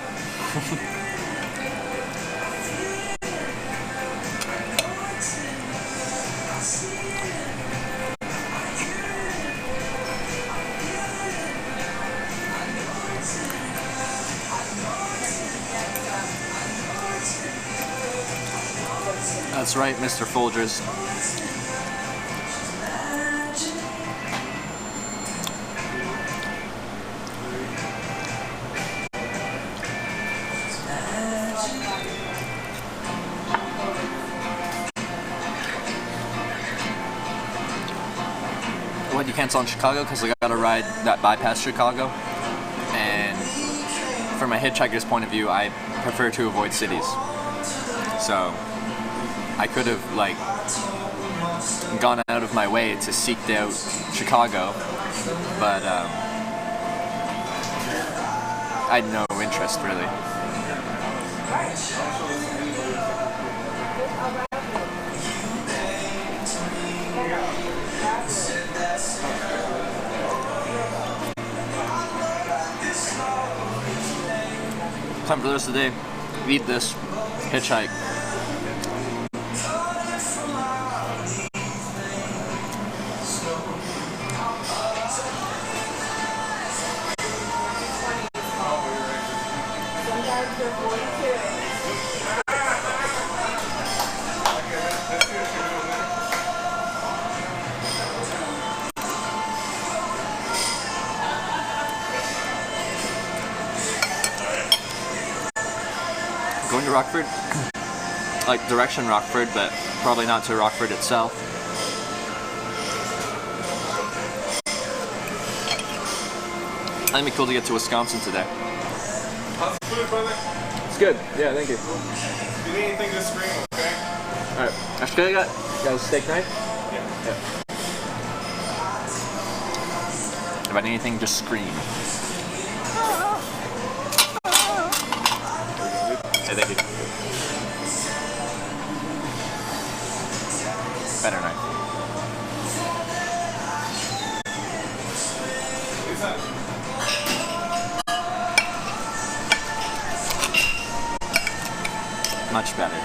That's right, Mr. Folgers. What, you cancel on Chicago? Because I gotta ride that bypass Chicago. And from a hitchhiker's point of view, I prefer to avoid cities. So I could have like gone out of my way to seek out Chicago, but I had no interest really. Time for the rest of the day. Eat this, hitchhike. Going to Rockford, like direction Rockford, but probably not to Rockford itself. I think it'd be cool to get to Wisconsin today. How's the food, brother? It's good. Yeah, thank you. If you need anything, just scream, okay? All right. Actually, I got a steak knife. Yeah. If I need anything, just scream. Hey, thank you. Better knife. Much better.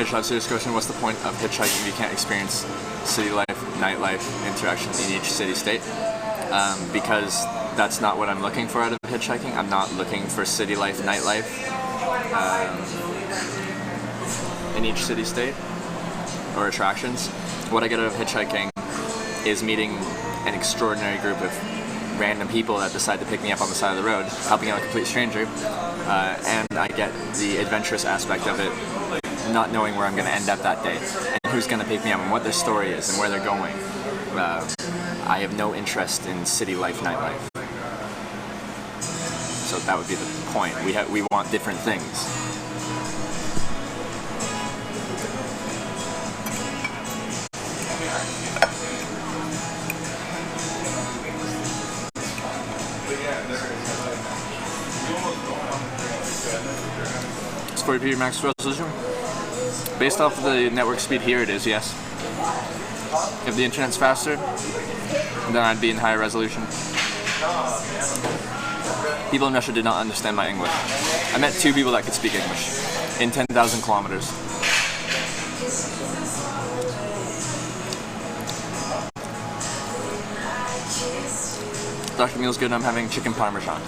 Hedgehog, serious question. What's the point of hitchhiking if you can't experience city life, nightlife, interaction in each city-state? Because that's not what I'm looking for out of hitchhiking. I'm not looking for city life, nightlife in each city-state or attractions. What I get out of hitchhiking is meeting an extraordinary group of random people that decide to pick me up on the side of the road, helping out a complete stranger, and I get the adventurous aspect of it, not knowing where I'm going to end up that day, and who's going to pick me up, and what their story is, and where they're going. I have no interest in city life, nightlife. So that would be the point. We want different things. It's 40p max resolution. Based off of the network speed here, it is, yes. If the internet's faster, then I'd be in higher resolution. People in Russia did not understand my English. I met 2 people that could speak English in 10,000 kilometers. Dr. Meal's good. I'm having chicken parmesan.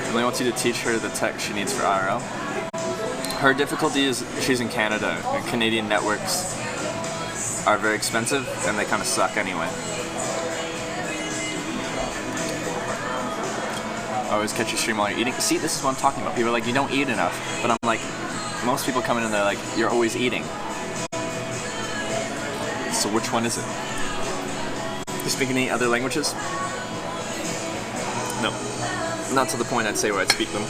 Emily wants you to teach her the tech she needs for IRL. Her difficulty is she's in Canada, and Canadian networks are very expensive, and they kind of suck anyway. I always catch you stream while you're eating. See, this is what I'm talking about. People are like, you don't eat enough. But I'm like, most people come in and they're like, you're always eating. So which one is it? Do you speak any other languages? No. Not to the point I'd say where I'd speak them.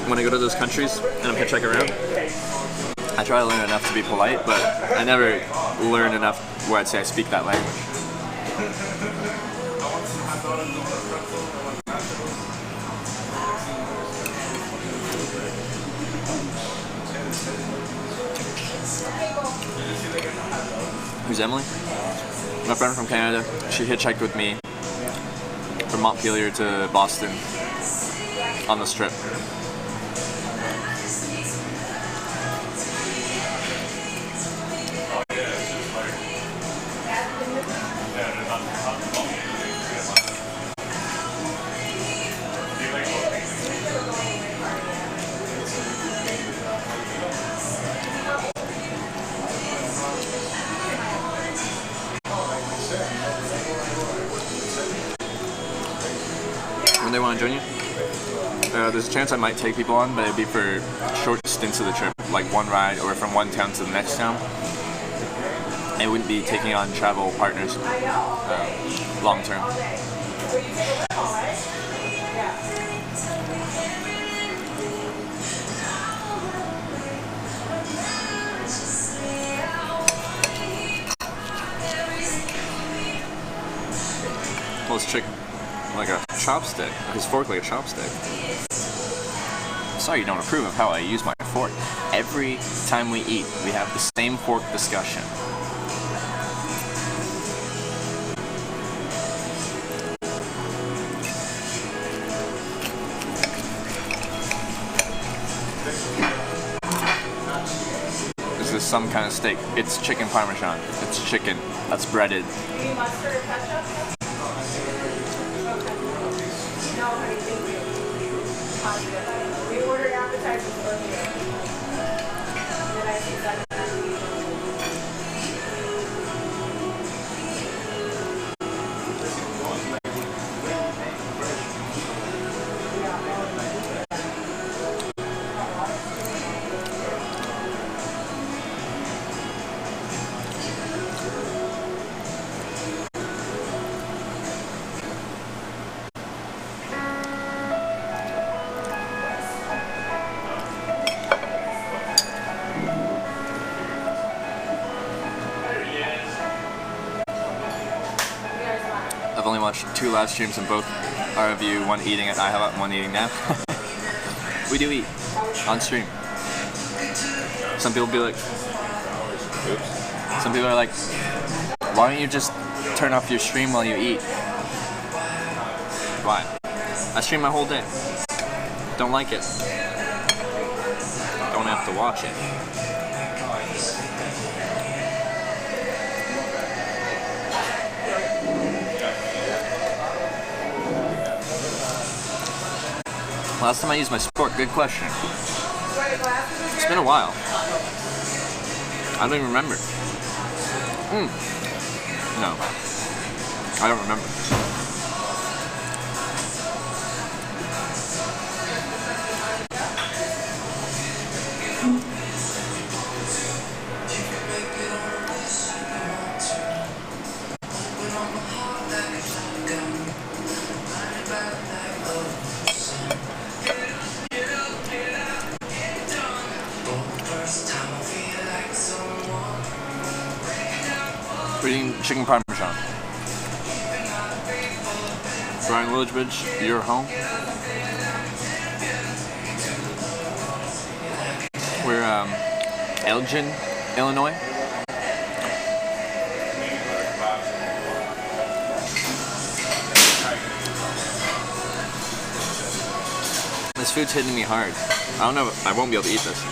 When I go to those countries and I'm hitchhiking around, I try to learn enough to be polite, but I never learn enough where I'd say I speak that language. Who's Emily? My friend from Canada. She hitchhiked with me from Montpelier to Boston on the Strip. When they want to join you? There's a chance I might take people on, but it'd be for short stints of the trip, like one ride or from one town to the next town. I wouldn't be taking on travel partners long term. Well, it's chicken. Like a chopstick. His fork like a chopstick. Sorry you don't approve of how I use my fork. Every time we eat, we have the same fork discussion. This is some kind of steak. It's chicken parmesan. It's chicken that's breaded. We ordered appetizers earlier. I've only watched 2 live streams and both are of you, one eating at IHOP and one eating now. We do eat on stream. Some people be like, oops. Some people are like, why don't you just turn off your stream while you eat? Why? I stream my whole day. Don't like it. Don't have to watch it. Last time I used my sport, good question. It's been a while. I don't even remember. No. I don't remember. We're eating chicken parmesan. Brian Willibridge, you're home. We're Elgin, Illinois. This food's hitting me hard. I don't know if I won't be able to eat this.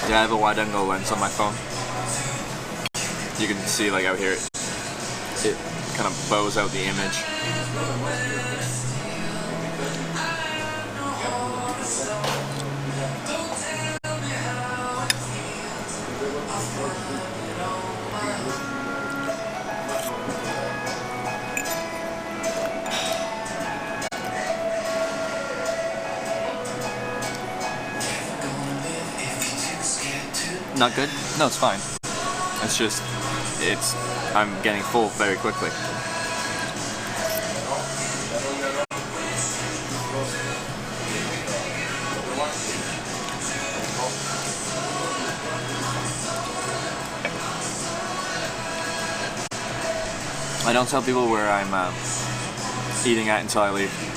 Yeah, I have a wide angle lens on my phone. You can see like out here, it kind of bows out the image. Not good? No, it's fine. It's just, I'm getting full very quickly. I don't tell people where I'm eating at until I leave.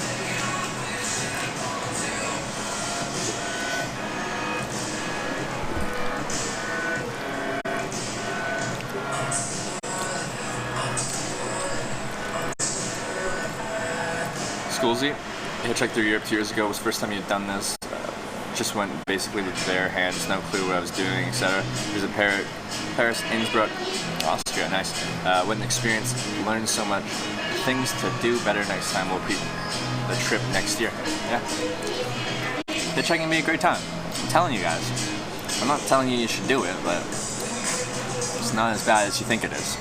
Schoolsy, hitchhiked through Europe 2 years ago. It was the first time you'd done this. Just went basically with bare hands, no clue what I was doing, etc. There's a Paris, Innsbruck, Austria, nice. Went and experienced, learned so much. Things to do better next time. We'll repeat the trip next year. Yeah. Hitchhiking can be a great time. I'm telling you guys. I'm not telling you should do it, but it's not as bad as you think it is.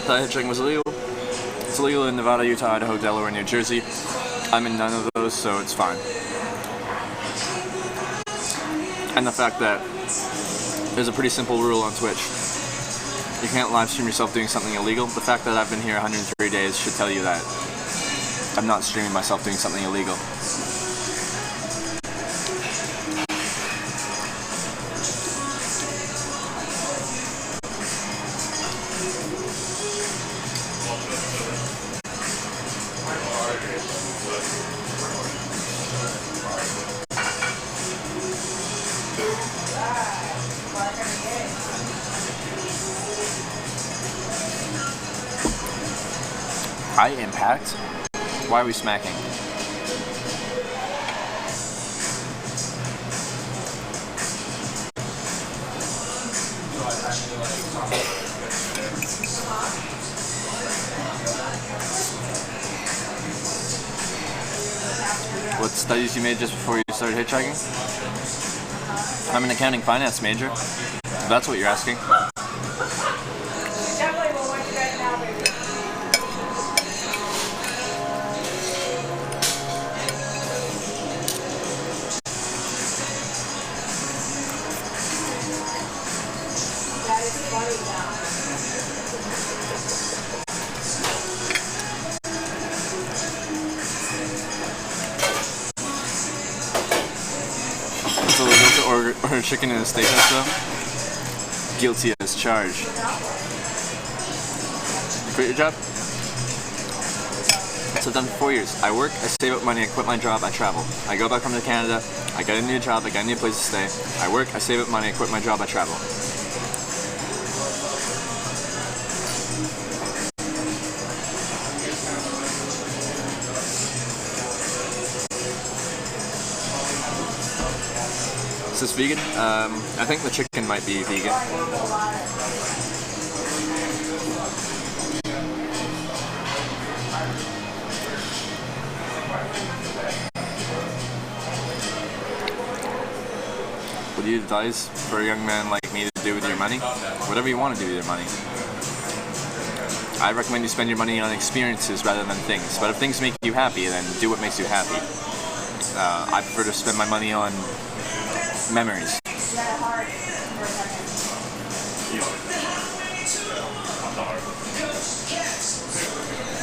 Hitchhiking was illegal. It's illegal in Nevada, Utah, Idaho, Delaware, New Jersey. I'm in none of those, so it's fine. And the fact that there's a pretty simple rule on Twitch. You can't live stream yourself doing something illegal. The fact that I've been here 103 days should tell you that I'm not streaming myself doing something illegal. High impact? Why are we smacking? What studies you made just before you started hitchhiking? I'm an accounting finance major. If that's what you're asking. order chicken in a steakhouse though? Guilty as charged. You quit your job? So I've done for 4 years. I work, I save up money, I quit my job, I travel. I go back home to Canada, I get a new job, I get a new place to stay. I work, I save up money, I quit my job, I travel. Is this vegan? I think the chicken might be vegan. What do you advise for a young man like me to do with your money? Whatever you want to do with your money. I recommend you spend your money on experiences rather than things. But if things make you happy, then do what makes you happy. I prefer to spend my money on memories.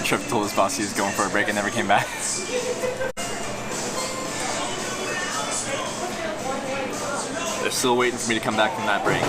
Trev told his boss he was going for a break and never came back. They're still waiting for me to come back from that break.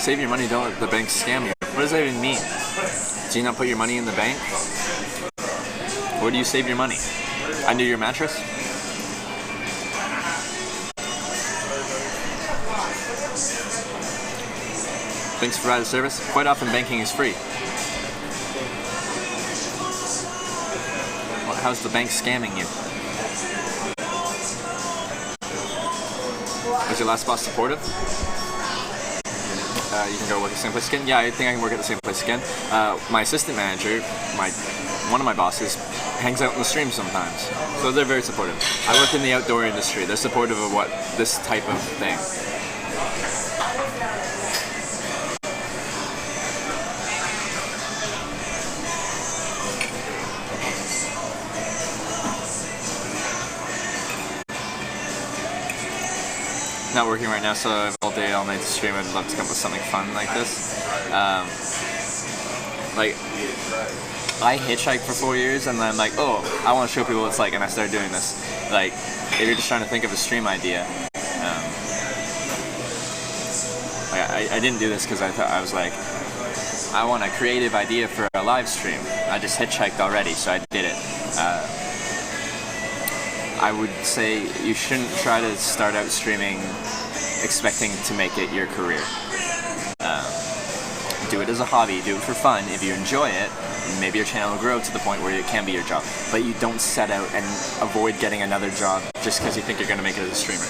Save your money, don't let the bank scam you. What does that even mean? Do you not put your money in the bank? Where do you save your money? Under your mattress? Thanks for providing service. Quite often banking is free. Well, how's the bank scamming you? Was your last boss supportive? You can go work at the same place again. Yeah, I think I can work at the same place again. My assistant manager, one of my bosses, hangs out in the stream sometimes. So they're very supportive. I work in the outdoor industry. They're supportive of this type of thing. Not working right now, so I have all day, all night to stream. I'd love to come up with something fun like this. I hitchhiked for 4 years, and then I'm like, oh, I want to show people what it's like, and I started doing this. Like, if you're just trying to think of a stream idea, I didn't do this because I was like, I want a creative idea for a live stream. I just hitchhiked already, so I did it. I would say you shouldn't try to start out streaming expecting to make it your career. Do it as a hobby, do it for fun. If you enjoy it, maybe your channel will grow to the point where it can be your job. But you don't set out and avoid getting another job just because you think you're going to make it as a streamer.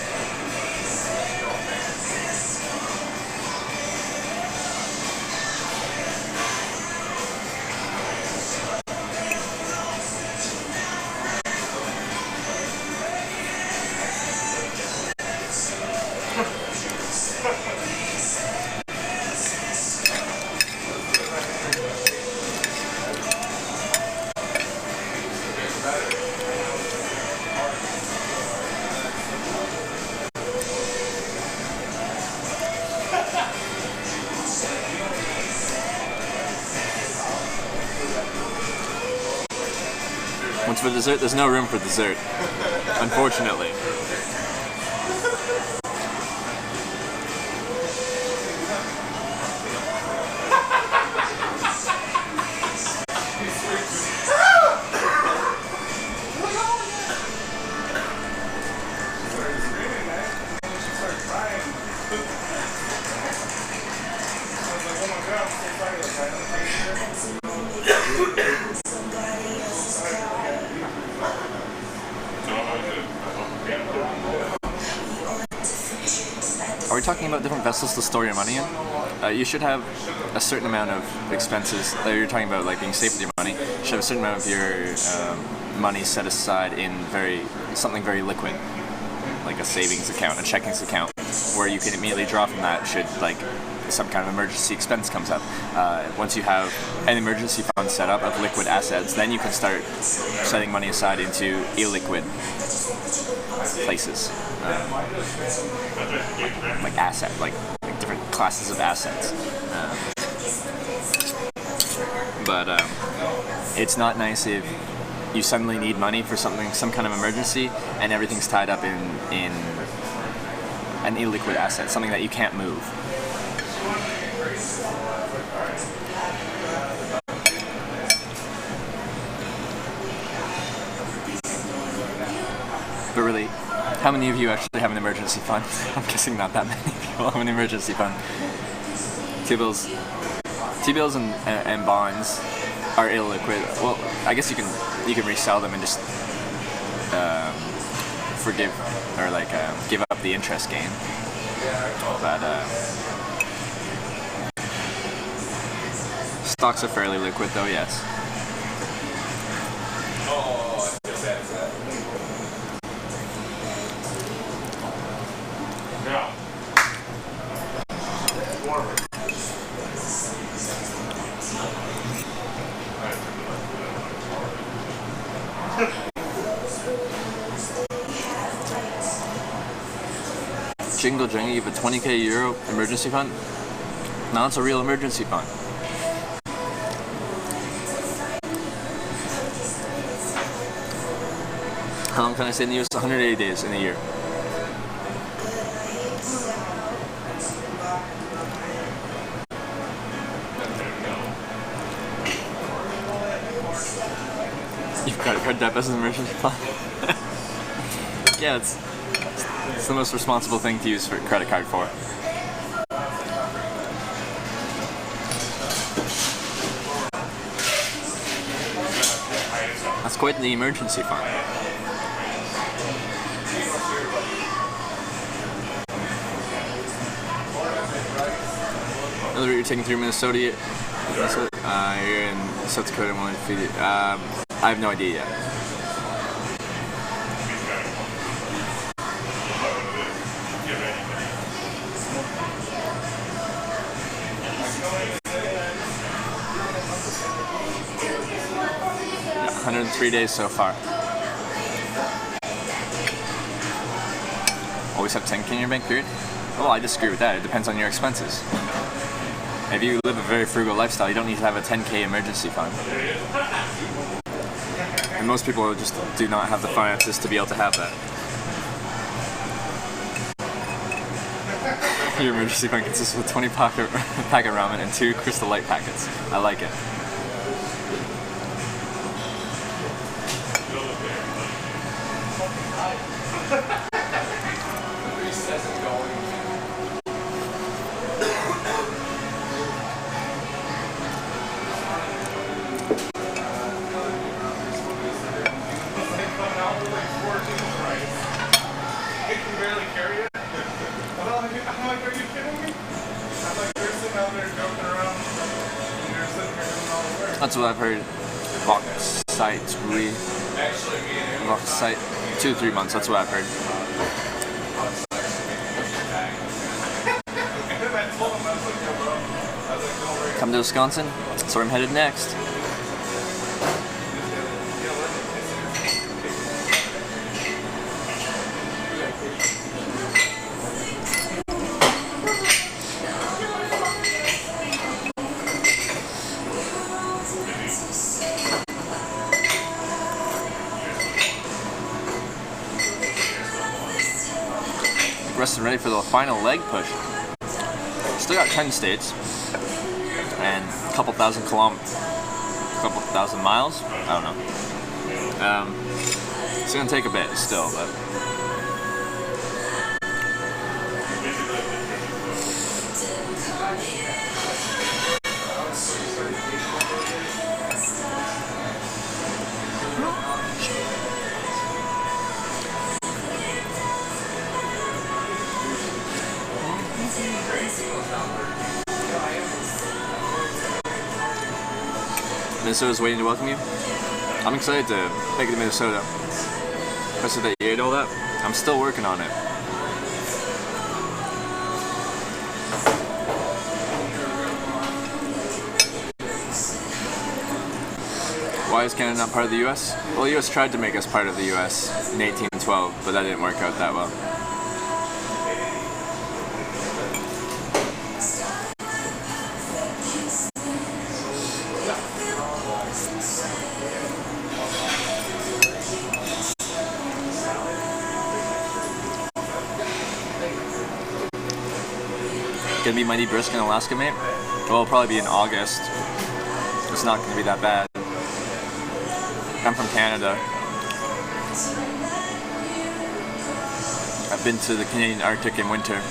For dessert, there's no room for dessert, unfortunately. are we talking about different vessels to store your money in? You should have a certain amount of expenses. You're talking about like being safe with your money. You should have a certain amount of your money set aside in something very liquid, like a savings account, a checkings account, where you can immediately draw from that should like some kind of emergency expense comes up. Once you have an emergency fund set up of liquid assets, then you can start setting money aside into illiquid places, like like different classes of assets. But it's not nice if you suddenly need money for some kind of emergency, and everything's tied up in an illiquid asset, something that you can't move. But really, how many of you actually have an emergency fund? I'm guessing not that many people have an emergency fund. T-bills and bonds are illiquid. Well, I guess you can resell them and just forgive or like give up the interest gain. But stocks are fairly liquid, though. Yes. Yeah. Warmer. Jingle jangle, you have a 20k euro emergency fund? Now it's a real emergency fund. How long can I stay in the US? 180 days in a year. You've credit card debt as an emergency fund? Yeah, it's the most responsible thing to use for a credit card for. That's quite the emergency fund. Another route you're taking through Minnesota. You're in South Dakota and wanting to feed it. I have no idea yet. Yeah, 103 days so far. Always have 10K in your bank, period? Well, I disagree with that. It depends on your expenses. If you live a very frugal lifestyle, you don't need to have a 10K emergency fund. And most people just do not have the finances to be able to have that. Your emergency fund consists of a 20 packet ramen and 2 Crystal Light packets. I like it. That's what I've heard. Bauxite, 2 to 3 months. That's what I've heard. Come to Wisconsin. That's where I'm headed next. Rested ready for the final leg push. Still got 10 states and a couple thousand miles. I don't know. It's gonna take a bit still, but Minnesota's waiting to welcome you. I'm excited to make it to Minnesota. Especially that you ate all that. I'm still working on it. Why is Canada not part of the US? Well, the US tried to make us part of the US in 1812, but that didn't work out that well. Gonna be mighty brisk in Alaska, mate? Well, it'll probably be in August. It's not gonna be that bad. I'm from Canada. I've been to the Canadian Arctic in winter.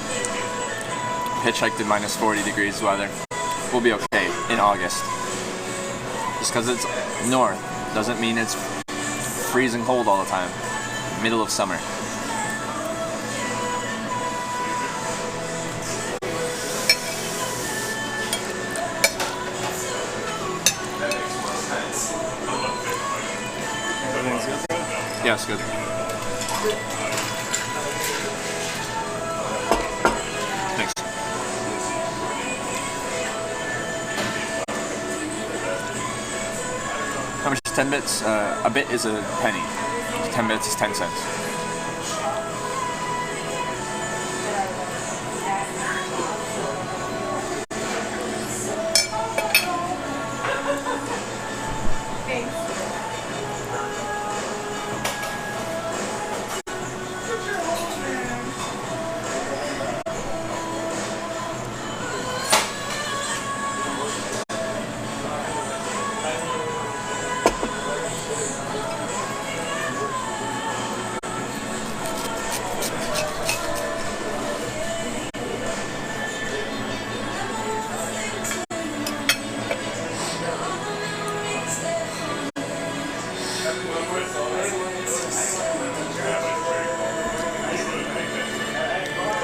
Hitchhiked in minus 40 degrees weather. We'll be okay in August. Just because it's north doesn't mean it's freezing cold all the time. Middle of summer. Yeah, it's good. Thanks. How much is 10 bits? A bit is a penny. 10 bits is 10 cents.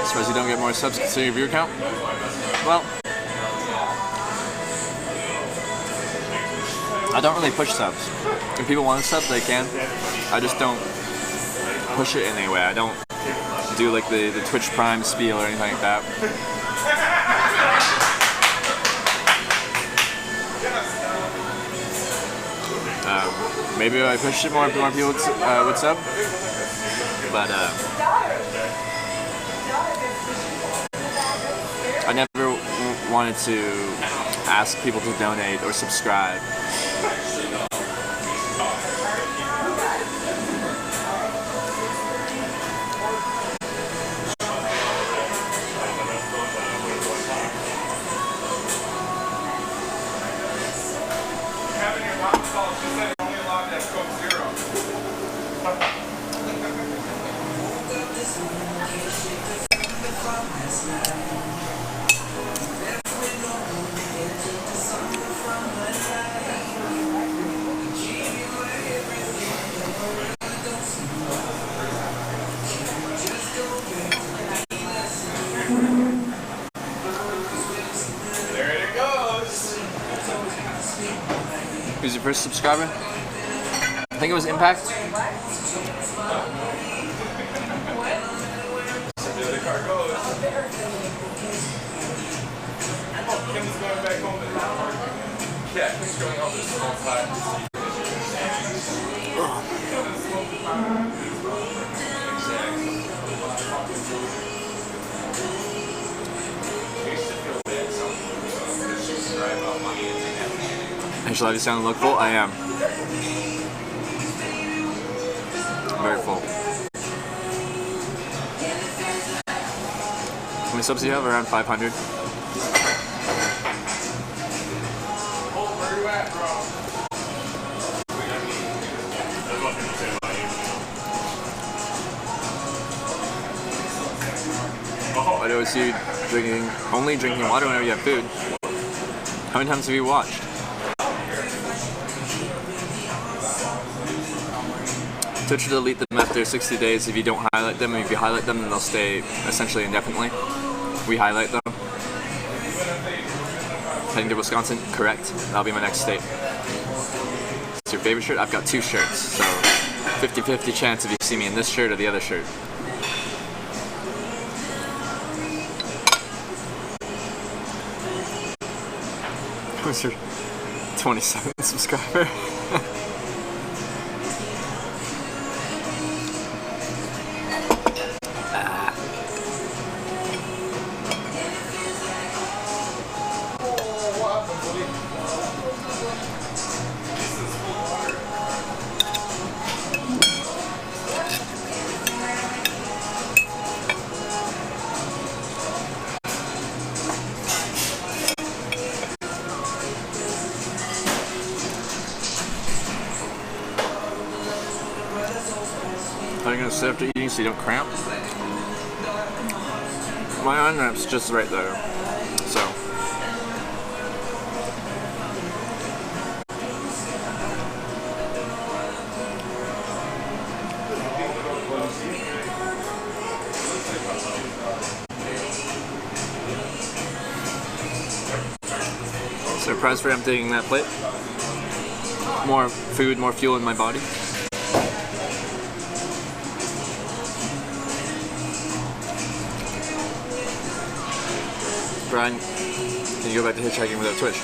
Suppose you don't get more subs considering your viewer count? Well, I don't really push subs. If people want to sub, they can. I just don't push it in any way. I don't do like the Twitch Prime spiel or anything like that. Maybe if I pushed it more people would sub. But I never wanted to ask people to donate or subscribe. Having your mom call, she said you're only allowed to have Coke Zero. There it goes. Who's your first subscriber? I think it was Impact. The other car goes. Oh, Kim's going back home in an hour. Yeah, Kim's going home this whole time. Angela, have you sound look full? I am. I'm very full. How many subs do you have? Around 500. Where you at, bro? I always see you only drinking water whenever you have food. How many times have you watched? Twitch will delete them after 60 days if you don't highlight them, and if you highlight them, then they'll stay essentially indefinitely. We highlight them. heading to Wisconsin? Correct. That'll be my next state. What's your favorite shirt? I've got 2 shirts, so 50-50 chance if you see me in this shirt or the other shirt. Who's your 27th subscriber? Are you gonna sit after eating so you don't cramp? My on-ramp's just right there, so. Surprised for emptying that plate. More food, more fuel in my body. Brian, can you go back to hitchhiking without Twitch?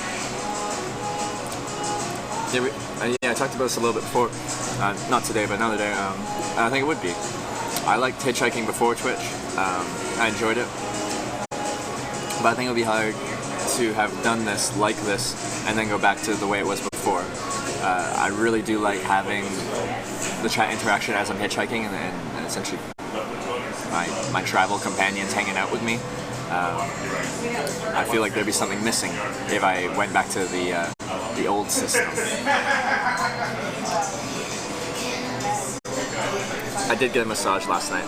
Yeah, I talked about this a little bit before. Not today, but another day. I think it would be. I liked hitchhiking before Twitch. I enjoyed it. But I think it would be hard to have done this like this and then go back to the way it was before. I really do like having the chat interaction as I'm hitchhiking and essentially my travel companions hanging out with me. I feel like there'd be something missing if I went back to the old system. I did get a massage last night.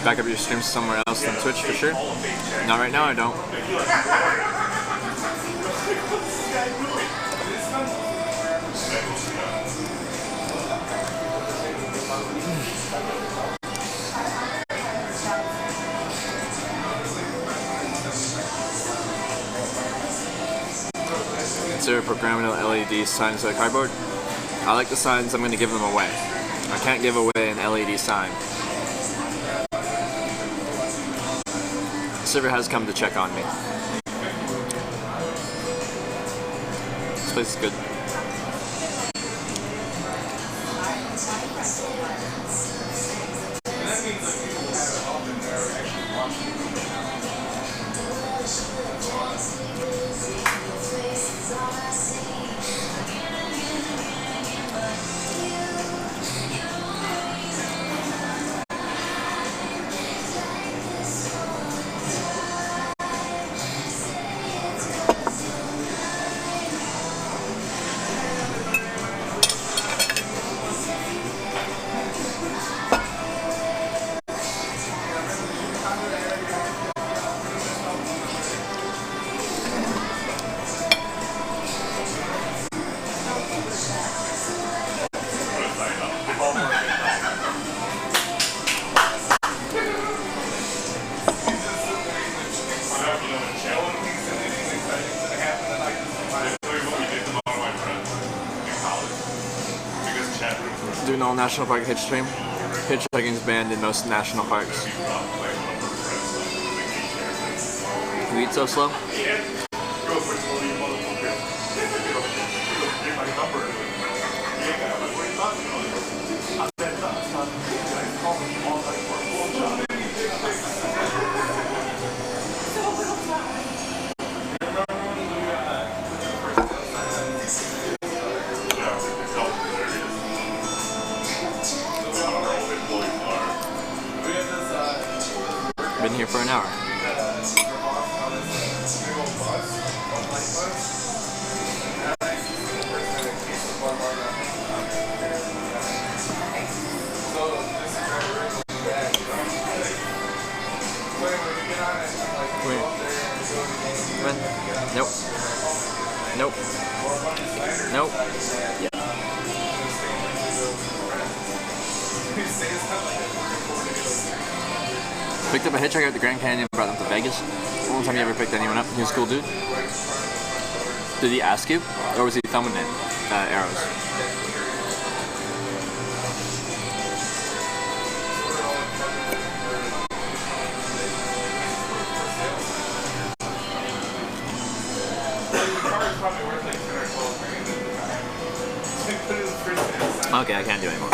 Back up your streams somewhere else than Twitch for sure. Not right now, I don't. Consider programming LED signs to the cardboard. I like the signs, I'm going to give them away. I can't give away an LED sign. The server has come to check on me. This place is good. Doing all national park hitch stream. Hitchhiking is banned in most national parks. You eat so slow? Been here for an hour. Come here. Come on. Nope. Nope. Nope. Yeah. Picked up a hitchhiker at the Grand Canyon, brought them to Vegas. Only time you ever picked anyone up. He was a cool dude. Did he ask you? Or was he thumbing it? Arrows. Okay, I can't do anymore.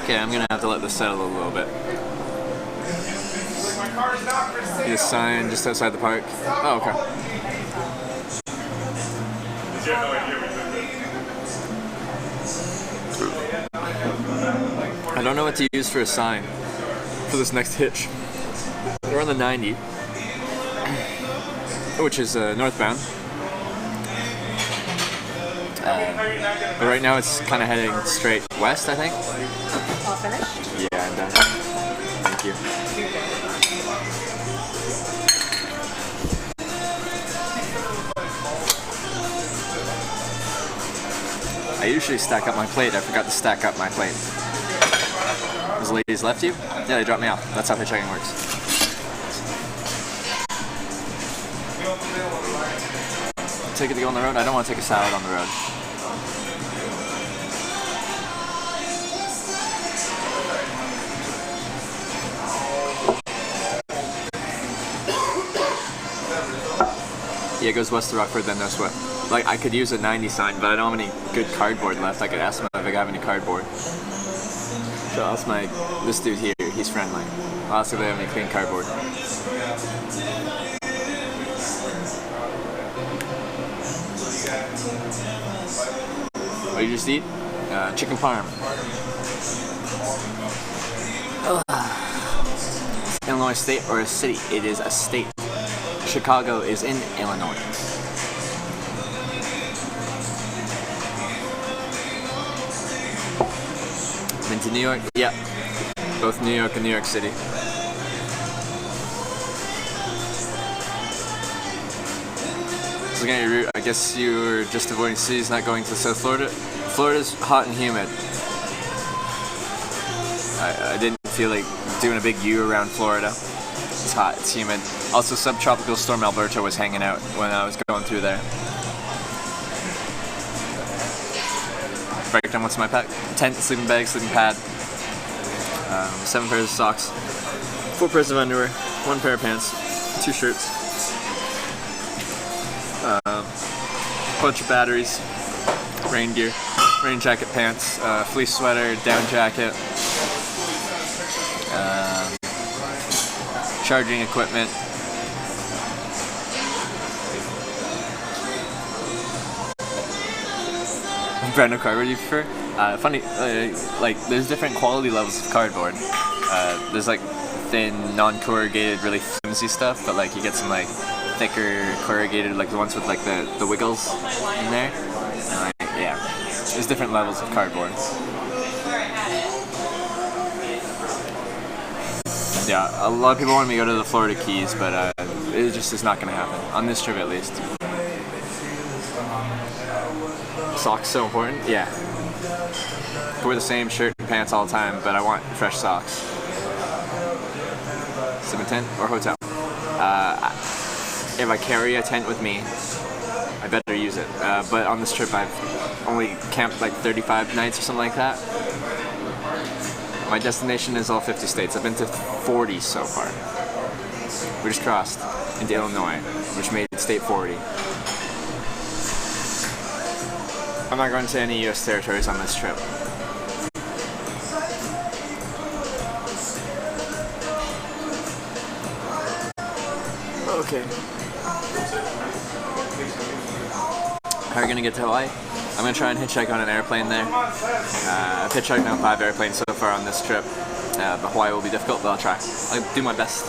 Okay, I'm gonna have to let this settle a little bit. See a sign just outside the park. Oh, okay. I don't know what to use for a sign for this next hitch. We're on the 90, which is northbound. But right now it's kind of heading straight west, I think. All finished? Yeah, I'm done. Thank you. I usually stack up my plate. I forgot to stack up my plate. Those ladies left you? Yeah, they dropped me off. That's how hitchhiking works. Take it to go on the road? I don't want to take a salad on the road. Yeah, it goes west to Rockford, then no sweat. Like, I could use a 90 sign, but I don't have any good cardboard left. I could ask them if I have any cardboard. So I'll ask this dude here, he's friendly. I'll ask if they have any clean cardboard. What did you just eat? Chicken parm. Illinois state or a city? It is a state. Chicago is in Illinois. Been to New York? Yeah. Both New York and New York City. So looking at your route, I guess you were just avoiding cities, not going to South Florida. Florida's hot and humid. I didn't feel like doing a big U around Florida. It's hot, it's humid. Also, subtropical storm Alberto was hanging out when I was going through there. Breakdown, what's in my pack? Tent, sleeping bag, sleeping pad, 7 pairs of socks, 4 pairs of underwear, 1 pair of pants, 2 shirts, bunch of batteries, rain gear, rain jacket, pants, fleece sweater, down jacket, charging equipment, brand of cardboard you prefer? Funny, like there's different quality levels of cardboard. There's like thin, non-corrugated, really flimsy stuff, but like you get some like thicker, corrugated, like the ones with like the wiggles in there. And, yeah, there's different levels of cardboard. Yeah, a lot of people want me to go to the Florida Keys, but it just is not going to happen on this trip at least. Socks so important? Yeah. I wear the same shirt and pants all the time, but I want fresh socks. Sleep in tent or hotel? If I carry a tent with me, I better use it. But on this trip, I've only camped like 35 nights or something like that. My destination is all 50 states. I've been to 40 so far. We just crossed into Illinois, which made state 40. I'm not going to any U.S. territories on this trip. Okay. How are you going to get to Hawaii? I'm gonna try and hitchhike on an airplane there. I've hitchhiked on 5 airplanes so far on this trip. But Hawaii will be difficult, but I'll try. I'll do my best.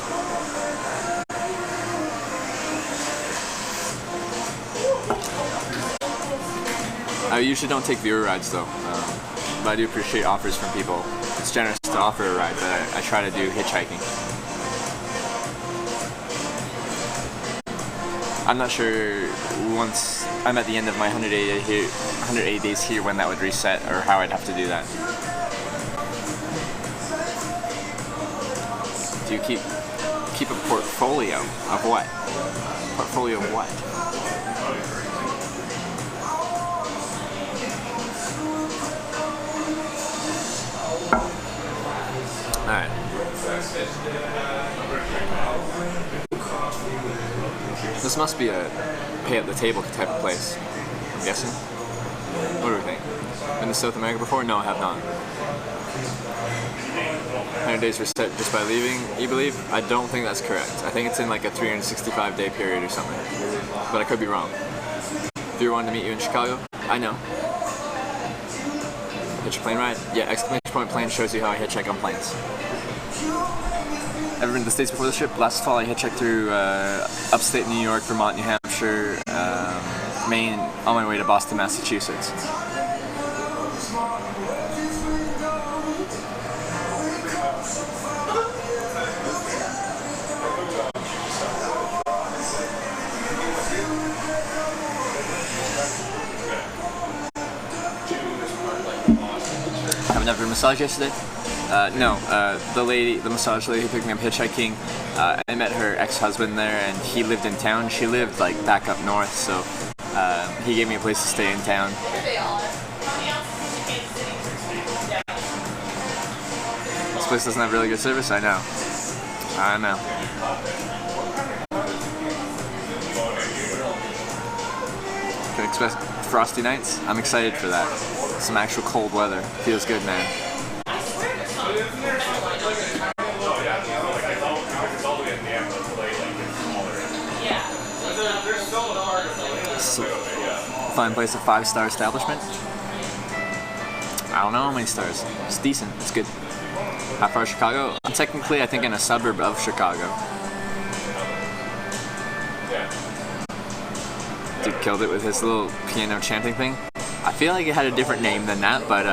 I usually don't take viewer rides though, but I do appreciate offers from people. It's generous to offer a ride, but I try to do hitchhiking. I'm not sure once I'm at the end of my 180 days here when that would reset or how I'd have to do that. Do you keep a portfolio of what? Portfolio of what? Alright. This must be a pay at the table type of place, I'm guessing. What do we think? Been to South America before? No, I have not. 100 days reset just by leaving, you believe? I don't think that's correct. I think it's in like a 365-day period or something. But I could be wrong. If you wanted to meet you in Chicago, I know. Hitch a plane ride? Yeah, exclamation point plane shows you how I hitchhike on planes. Ever been to the States before this trip? Last fall I hitchhiked through upstate New York, Vermont, New Hampshire, Maine, on my way to Boston, Massachusetts. Haven't ever massaged yesterday? No. The massage lady who picked me up hitchhiking, I met her ex-husband there, and he lived in town. She lived like back up north, so he gave me a place to stay in town. This place doesn't have really good service. I know. Can expect frosty nights. I'm excited for that. Some actual cold weather. Feels good, man. Fine place, a 5-star establishment. I don't know how many stars. It's decent. It's good. How far is Chicago? I'm technically, I think, in a suburb of Chicago. Dude killed it with his little piano chanting thing. I feel like it had a different name than that, but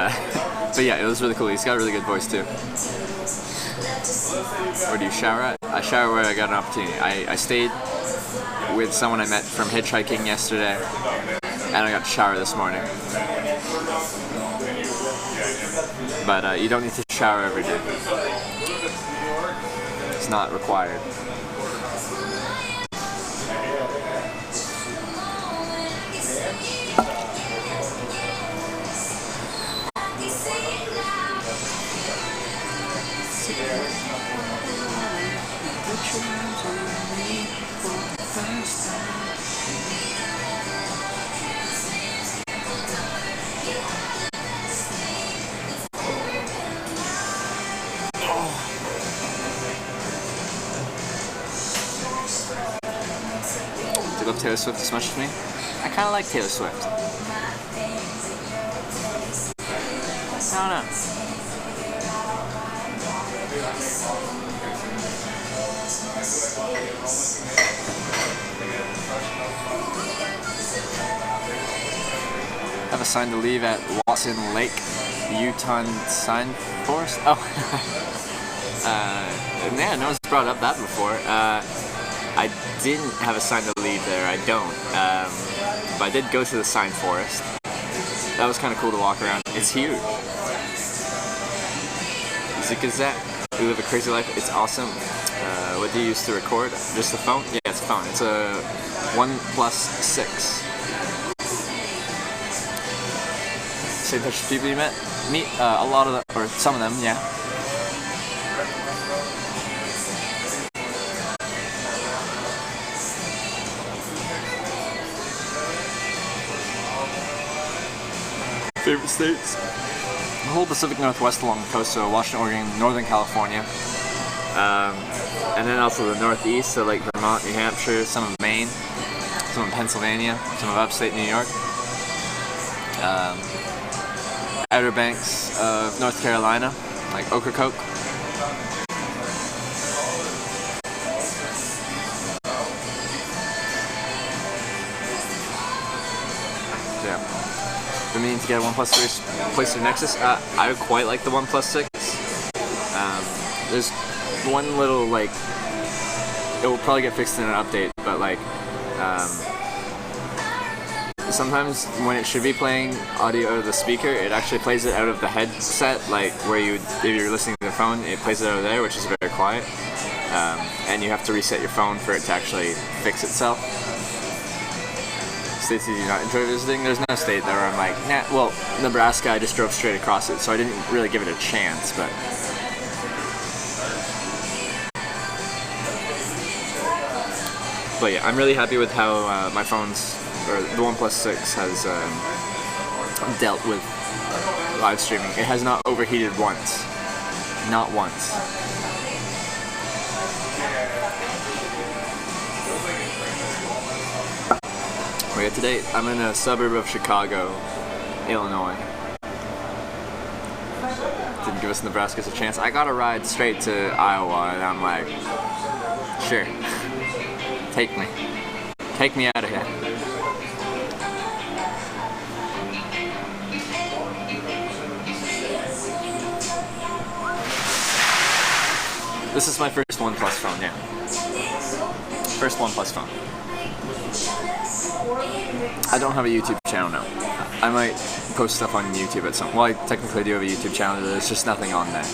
yeah, it was really cool. He's got a really good voice too. Where do you shower at? I shower where I got an opportunity. I stayed with someone I met from hitchhiking yesterday, and I got to shower this morning. But you don't need to shower every day. It's not required. Do you love Taylor Swift as much as me? I kind of like Taylor Swift. I don't know. Have a sign to leave at Watson Lake, Utah Sign Forest. Oh, yeah, no one's brought up that before. I didn't have a sign to leave there. I don't. But I did go to the Sign Forest. That was kind of cool to walk around. It's huge. It's a Gazette. We live a crazy life. It's awesome. What do you use to record? Just the phone? Yeah, it's a phone. It's a OnePlus 6. Same types of people you met? Meet a lot of them, or some of them, yeah. Favorite states? The whole Pacific Northwest along the coast, so Washington, Oregon, Northern California. And then also the Northeast, so like Vermont, New Hampshire, some of Maine, some of Pennsylvania, some of upstate New York. Outer Banks of North Carolina, like Ocracoke. Yeah. Been meaning to get a OnePlus 3 replace their Nexus. I quite like the OnePlus 6. There's one little, like, it will probably get fixed in an update, but like, sometimes when it should be playing audio out of the speaker, it actually plays it out of the headset, like where if you're listening to the phone, it plays it out of there, which is very quiet. And you have to reset your phone for it to actually fix itself. States you do not enjoy visiting? There's no state there where I'm like, nah, well, Nebraska, I just drove straight across it, so I didn't really give it a chance, but... But yeah, I'm really happy with how my phone's, or the OnePlus 6 has dealt with live streaming. It has not overheated once. Not once. But yeah, today I'm in a suburb of Chicago, Illinois. Didn't give us Nebraska's a chance. I got a ride straight to Iowa, and I'm like, sure. Take me. Take me out of here. This is my first OnePlus phone, yeah. First OnePlus phone. I don't have a YouTube channel now. I might post stuff on YouTube at some... Well, I technically do have a YouTube channel, but there's just nothing on there.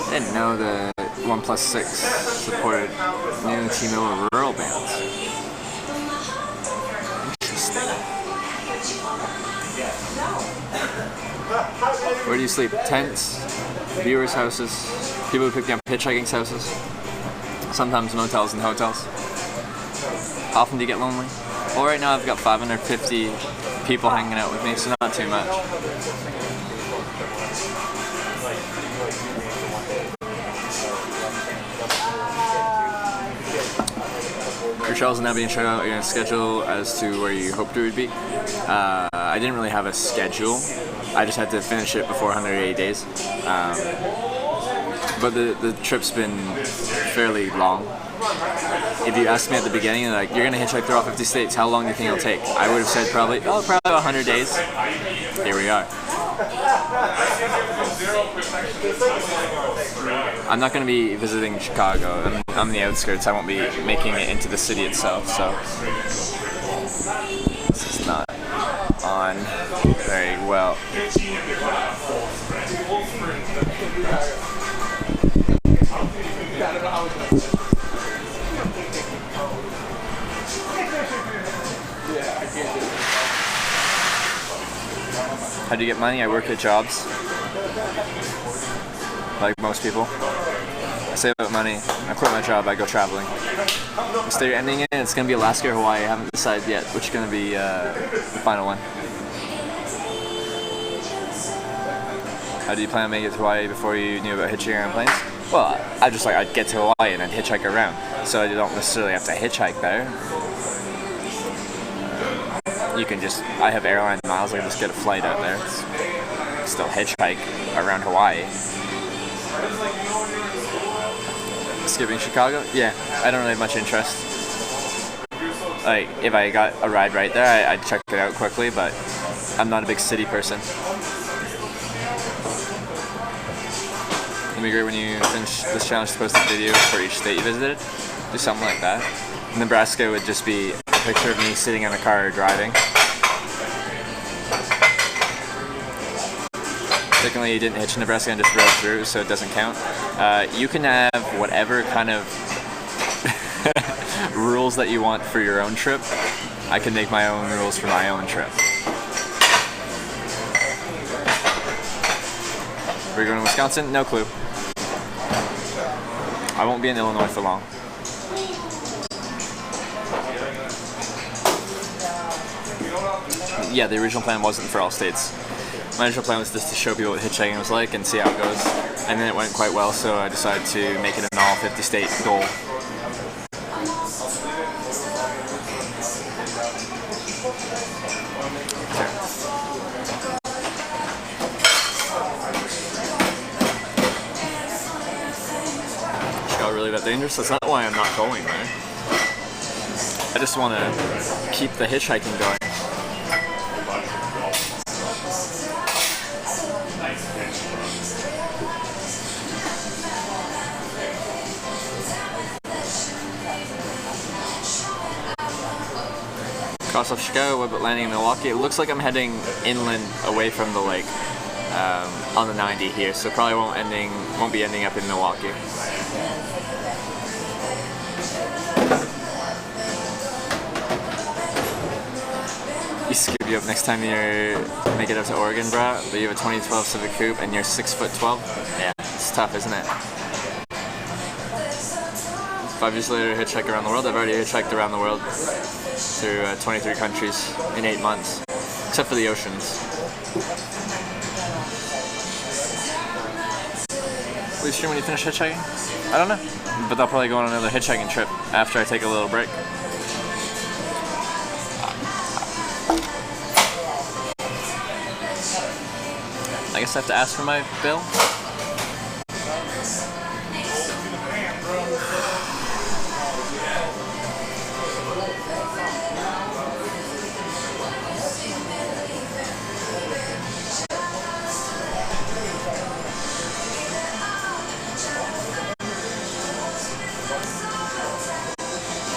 I didn't know the OnePlus 6 supported new T-Mobile rural bands. Interesting. Where do you sleep? Tents, viewers' houses, people who pick me up hitchhiking's houses, sometimes motels and hotels. Often do you get lonely? Well, right now I've got 550 people hanging out with me, so not too much. Your shells are now being shown out in a schedule as to where you hoped it would be. I didn't really have a schedule. I just had to finish it before 180 days. But the trip's been fairly long. If you asked me at the beginning, like, you're going to hitchhike through all 50 states, how long do you think it'll take? I would have said probably 100 days. Here we are. I'm not going to be visiting Chicago. I'm in the outskirts. I won't be making it into the city itself, so this is not on very well. How do you get money? I work at jobs, like most people. I save up money, I quit my job, I go traveling. So you're ending it, it's going to be Alaska or Hawaii. I haven't decided yet which is going to be the final one. How do you plan on making it to Hawaii before you knew about hitchhiking on planes? Well, I'd get to Hawaii and then hitchhike around, so you don't necessarily have to hitchhike there. You can just, I have airline miles, I can just get a flight out there. Still hitchhike around Hawaii. Skipping Chicago? Yeah, I don't really have much interest. Like, if I got a ride right there, I'd check it out quickly, but I'm not a big city person. It'd be great when you finish this challenge to post a video for each state you visited. Do something like that. Nebraska would just be a picture of me sitting in a car driving. Secondly, you didn't hitch in Nebraska and just rode through, so it doesn't count. You can have whatever kind of rules that you want for your own trip. I can make my own rules for my own trip. We're going to Wisconsin? No clue. I won't be in Illinois for long. Yeah, the original plan wasn't for all states. My original plan was just to show people what hitchhiking was like and see how it goes. and then it went quite well, so I decided to make it an all 50 state goal. Got really that dangerous? That's not why I'm not going there. I just want to keep the hitchhiking going. Cross off Chicago, what about landing in Milwaukee? It looks like I'm heading inland away from the lake on the 90 here, so probably won't be ending up in Milwaukee. You scoop you up next time you make it up to Oregon, bro. But you have a 2012 Civic Coupe and you're 6'12". Yeah, it's tough, isn't it? 5 years later, hitchhike around the world. I've already hitchhiked around the world through 23 countries in 8 months, except for the oceans. Will you stream when you finish hitchhiking? I don't know, but I'll probably go on another hitchhiking trip after I take a little break. I guess I have to ask for my bill.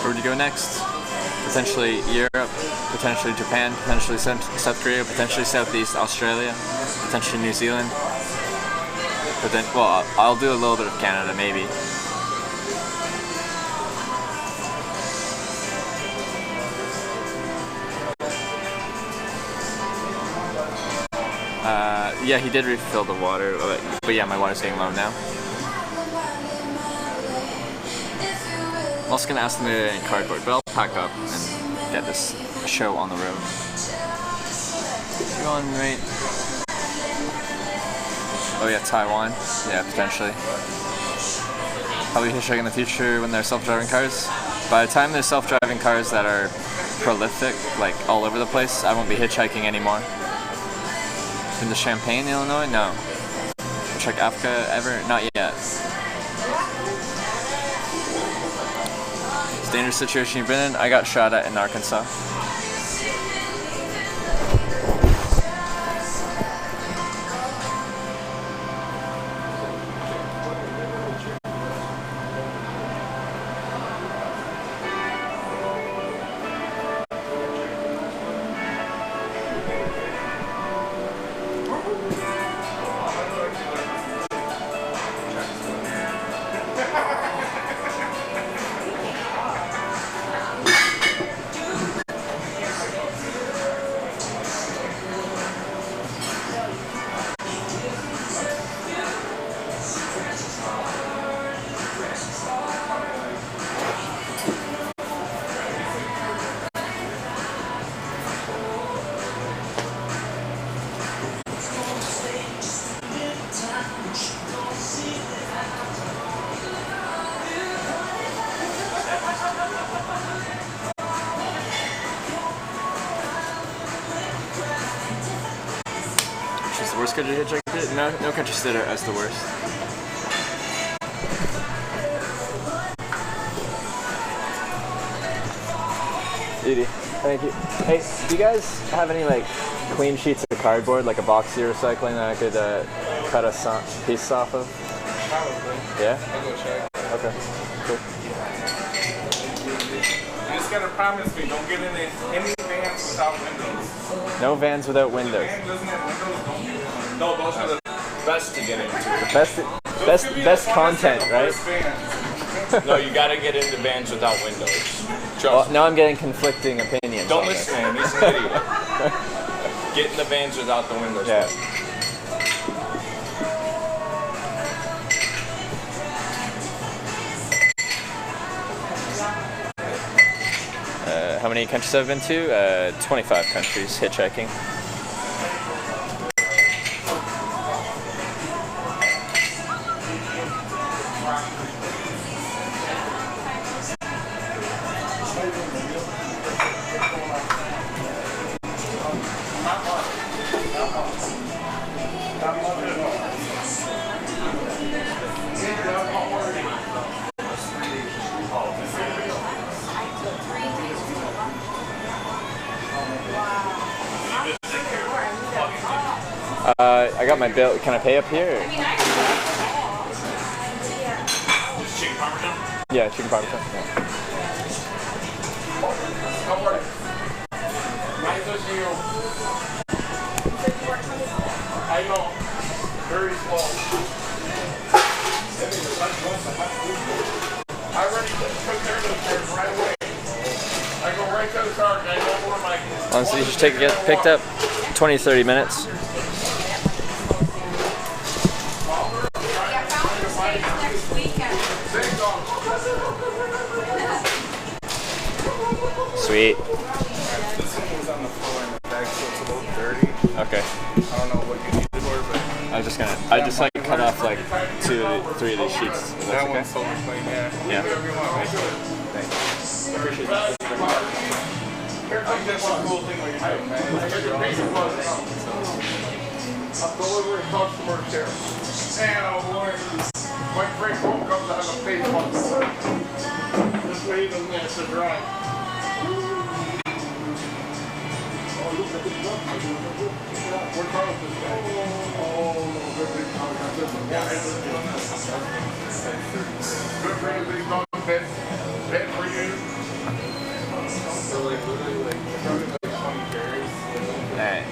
Where would you go next? Potentially Europe, potentially Japan, potentially South Korea, potentially Southeast Australia, potentially New Zealand. But then, well, I'll do a little bit of Canada, maybe. Yeah, he did refill the water, but yeah, my water's getting low now. I'm also gonna ask them to get any cardboard, but I'll pack up and get this show on the road. You on, right? Oh yeah, Taiwan. Yeah, potentially. Probably hitchhiking in the future when there's self-driving cars. By the time there's self-driving cars that are prolific, like all over the place, I won't be hitchhiking anymore. Been to Champaign, Illinois? No. Hitchhike Africa ever? Not yet. It's a dangerous situation you've been in. I got shot at in Arkansas. Worst country hitchhiker? No country stood out as the worst. Edie, thank you. Hey, do you guys have any like clean sheets of cardboard, like a box you're recycling that I could cut a piece off of? Probably. Yeah? I'll go check. Okay, cool. You just gotta promise me, don't get in any vans without windows. No vans without windows. If the van doesn't have windows, don't get in. No, those are the best to get into. Best content, right? No, you gotta get into vans without windows. Well, now I'm getting conflicting opinions. Don't listen to him, he's an idiot. Get in the vans without the windows. Yeah. How many countries have I been to? 25 countries hitchhiking. I got my bill. Can I pay up here? I mean, I can Just chicken parmesan? Yeah, chicken parmesan. Yeah. How are you? Nice to see you. I know. Very slow. I already took care of those chairs right away. I go right to the car and I go over my... Honestly, you should get picked up 20, 30 minutes. next weekend. Sweet. This one was on the floor in the bag, so it's a little dirty. Okay. I don't know what you need it for, but... I just like cut off like 2 or 3 of these sheets. Is that That okay? one's solar clean, yeah. Yeah. Whatever you want. Thanks. Appreciate it. Here's like this one cool thing where you do, man. I'm delivering customer care. And oh boy, my freight phone comes out of the face button. Just wait a minute to dry. Where Carlos is at? Oh, good big dog. Yeah, I was doing this. Good for you, big dog. Bed for you. So like literally like probably like 20 berries. Alright.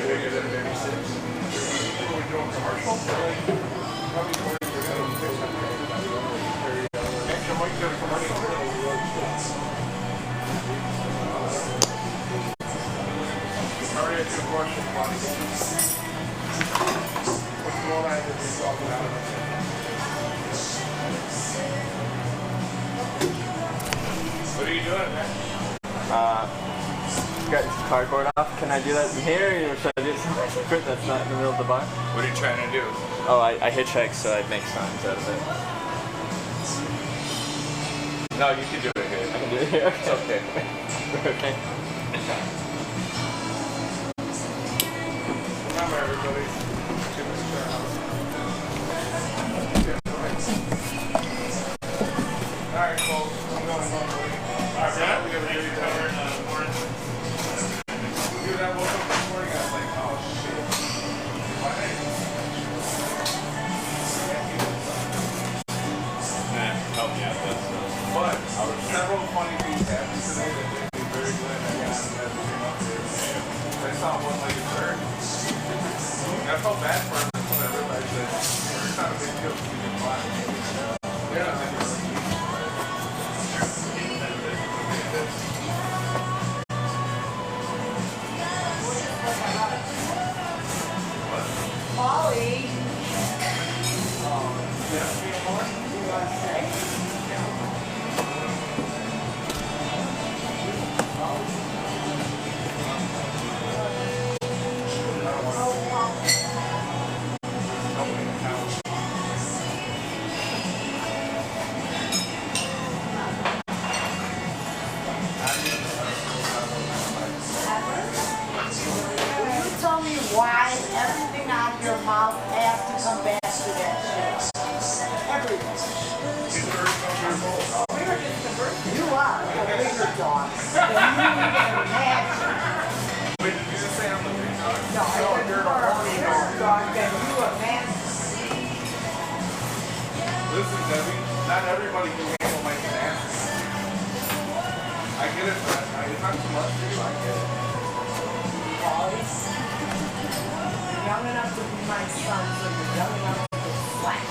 Bigger than berry sticks. What are we doing, commercial? Probably 40%. Extra money to the commercial. Already asked you a question, Bonnie. What's going on with this talking about? What are you doing, man? Got this cardboard off. Can I do that in here, or should I do it somewhere different that's not in the middle of the bar? What are you trying to do? Oh, I hitchhike, so I'd make signs out of it. No, you can do it here. I can do it here. It's okay. Okay. Remember, everybody. Give us a shout. Alright, folks. I'm going home. Alright, yeah? We gotta get you covered. Dude, I woke up this morning. I was like, oh shit. My name is. Help me out, that's But several funny things happened today that made me very glad I got on that came up here. I saw one like a bird. And I felt bad for him when I realized that it's not a big deal to be blind. Yeah, I think it's Molly. You tell me why everything out of your mouth has to come back to that shit. Everything. You are a bigger dog than you even imagine. Wait, did you just say I'm the big dog? No, I said you are a bigger dog than you imagine. Listen, Debbie, not everybody can handle my tenacity. I get it, but it's not too much for you. I get it. Molly, you're young enough to be my son, so you're young enough to get slapped.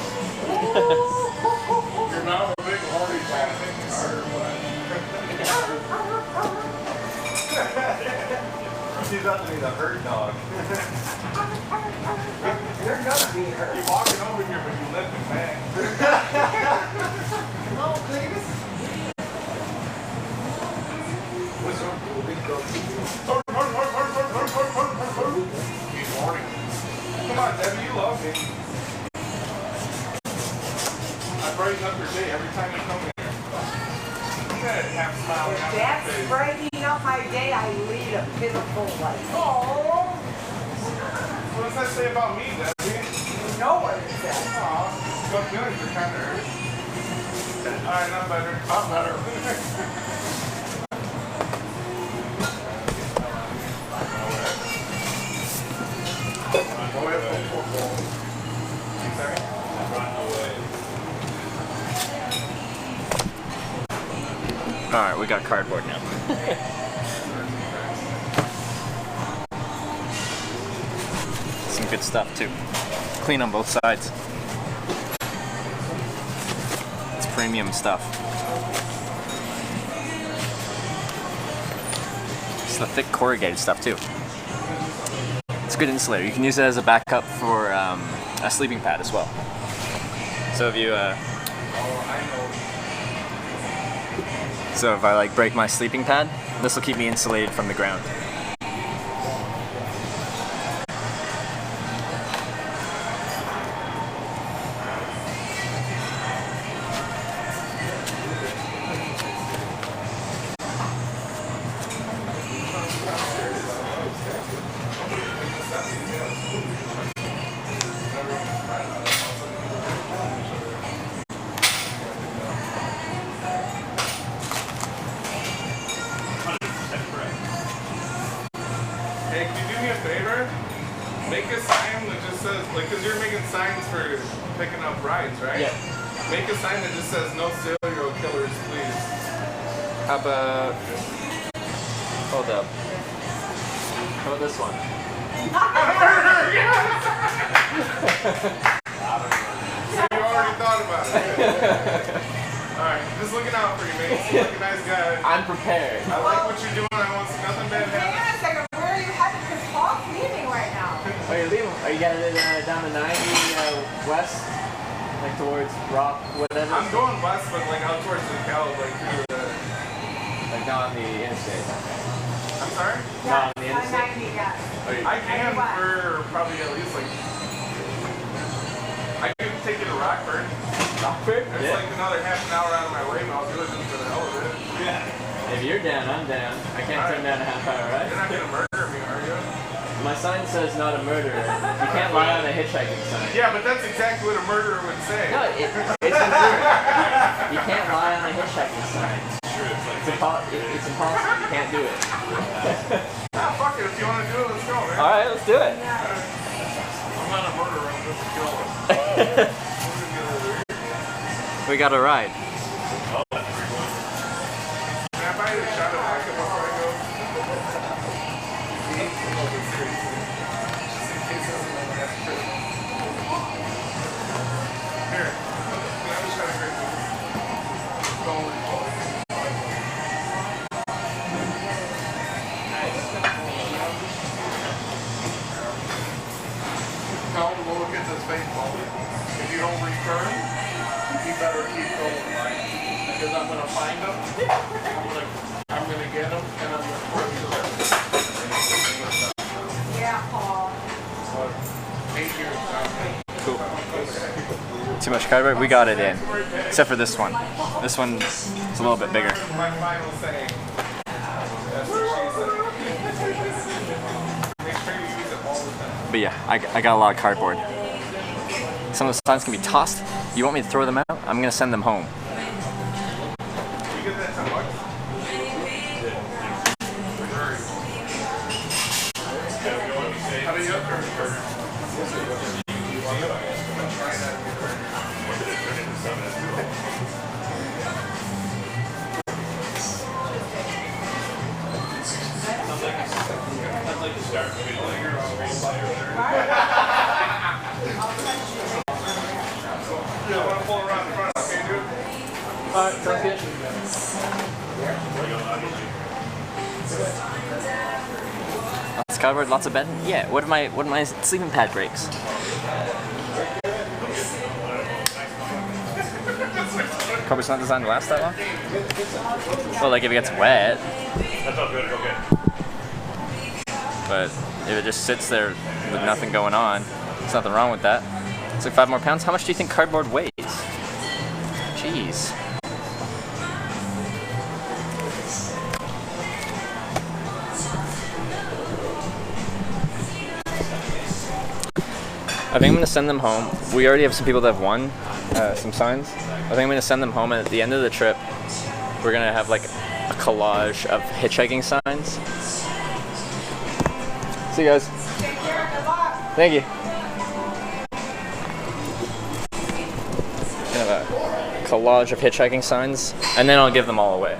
You're not a big horny fan of making it harder, but... She's about to be the hurt dog. You're gonna be hurt. You're walking over here, but you let me back. No, please. What's up? He's horny. Come on, Debbie, you love me. I brighten up your day every time you come here. You gotta have a smile on If your that's face. brightening up my day, I lead a pitiful life. Oh! What does that say about me, Debbie? You know what it says. Aw, good feelings are kind of hurt. Alright, I'm better. I'm better. Alright, we got cardboard now. Some good stuff too. Clean on both sides. It's premium stuff. It's the thick corrugated stuff too. It's a good insulator. You can use it as a backup for a sleeping pad as well. So if you so if I like break my sleeping pad, this will keep me insulated from the ground. Hey, can you do me a favor? Make a sign that just says, like, because you're making signs for picking up rides, right? Yeah. Make a sign that just says, no serial killers, please. How about... Hold up. How about this one? You already thought about it. Alright, just looking out for you, mate. You seem like a nice guy. I'm prepared. I like what you're doing. I want nothing bad Hang happen. on a second, where are you headed? Because Paul's leaving right now. Are you leaving? Are you getting down to 90 west? Like towards Rock, whatever? I'm going west, but like out towards the Cal, like through the... Like not on the interstate. I'm sorry? Not on the On interstate? 90, yes. I can for probably at least like... I could take you to Rockford. Rockford? There's like another half an hour out of my way, but I'll do it just for the hell of it. If you're down, I'm down. I can't turn down a half hour, You're right? not gonna murder me, are you? My sign says not a murderer. You can't lie on a hitchhiking sign. Yeah, but that's exactly what a murderer would say. No, it's important. You can't lie on a hitchhiking sign. It's impossible. You can't do it. Ah, fuck it. If you want to do it, let's go, man. Alright, let's do it. I'm not a murderer. I'm just a killer. We got a ride. Can I buy you a shot of vodka before I go? Seriously. Just in case someone asks for it. Here. Can I have a shot of grape juice? Going. Tell him to look at this baseball. If you don't return, you better keep going, right? Because I'm gonna find them. I'm gonna get them, and I'm gonna put them to them. Yeah, Paul. 8 years now. Cool. Too much cardboard? We got it in. Except for this one. This one's a little bit bigger. My final saying. That's what she said. Make sure you use it all the time. But yeah, I got a lot of cardboard. Some of the signs can be tossed. You want me to throw them out? I'm gonna send them home. You get that 10 bucks? How about you? I want to pull around the front, okay, dude? Alright, sounds good. Lots of cardboard, lots of bedding. Yeah. What if my sleeping pad breaks? Cardboard's not designed to last that long. Well, like if it gets wet. That's all good, okay. But if it just sits there with nothing going on, there's nothing wrong with that. It's like 5 more pounds. How much do you think cardboard weighs? Jeez. I think I'm gonna send them home. We already have some people that have won some signs. I think I'm gonna send them home, and at the end of the trip, we're gonna have like a collage of hitchhiking signs. See you guys. Take care, good luck. Thank you. Kind of a collage of hitchhiking signs, and then I'll give them all away.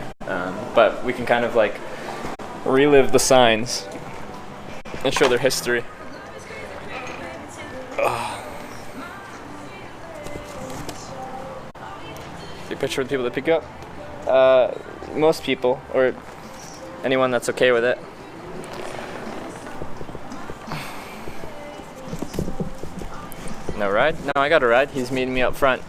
but we can kind of like relive the signs and show their history. See a picture of the people that pick you up? Most people, or anyone that's okay with it. No ride? No, I got a ride. He's meeting me up front.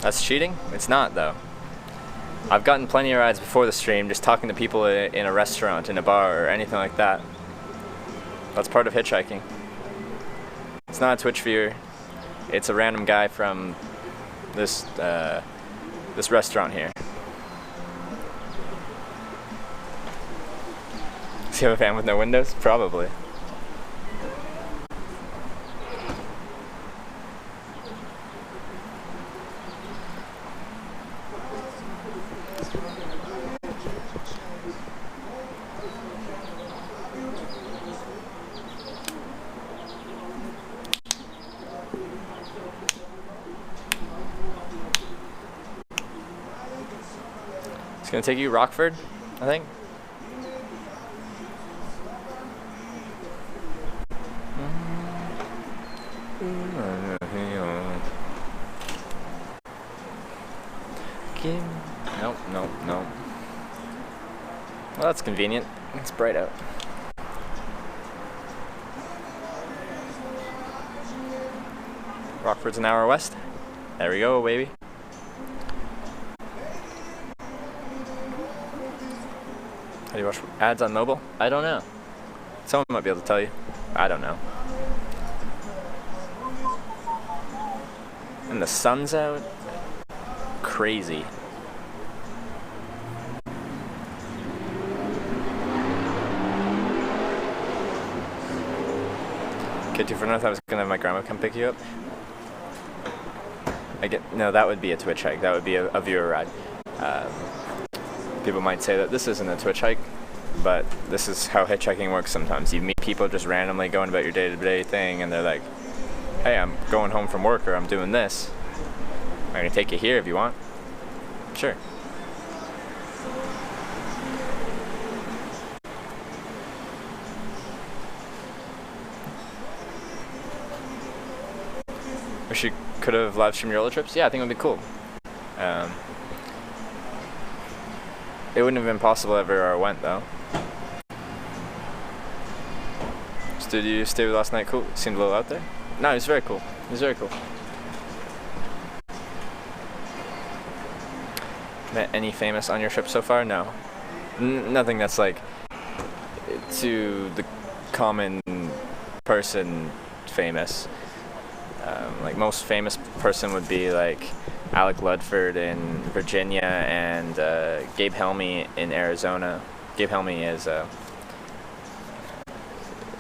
That's cheating? It's not, though. I've gotten plenty of rides before the stream, just talking to people in a restaurant, in a bar, or anything like that. That's part of hitchhiking. It's not a Twitch viewer. It's a random guy from this this restaurant here. Does he have a van with no windows? Probably. It's gonna take you Rockford, I think. Nope, nope, nope. Well, that's convenient. It's bright out. Rockford's an hour west. There we go, baby. How do you watch ads on mobile? I don't know. Someone might be able to tell you. I don't know. And the sun's out. Crazy. Okay, 2 for North, I was gonna have my grandma come pick you up. No, that would be a Twitch hike. That would be a viewer ride. People might say that this isn't a Twitch hike, but this is how hitchhiking works sometimes. You meet people just randomly going about your day-to-day thing, and they're like, hey, I'm going home from work, or I'm doing this. I'm gonna take you here if you want. Sure. Wish you could have live streamed your roller trips. Yeah, I think it would be cool. It wouldn't have been possible everywhere I went, though. So did you stay with last night? Cool. Seemed a little out there. No, it was very cool. It was very cool. Met any famous on your trip so far? No. Nothing that's like to the common person famous. Like most famous person would be like Alec Ludford in Virginia and Gabe Helmy in Arizona. Gabe Helmy is a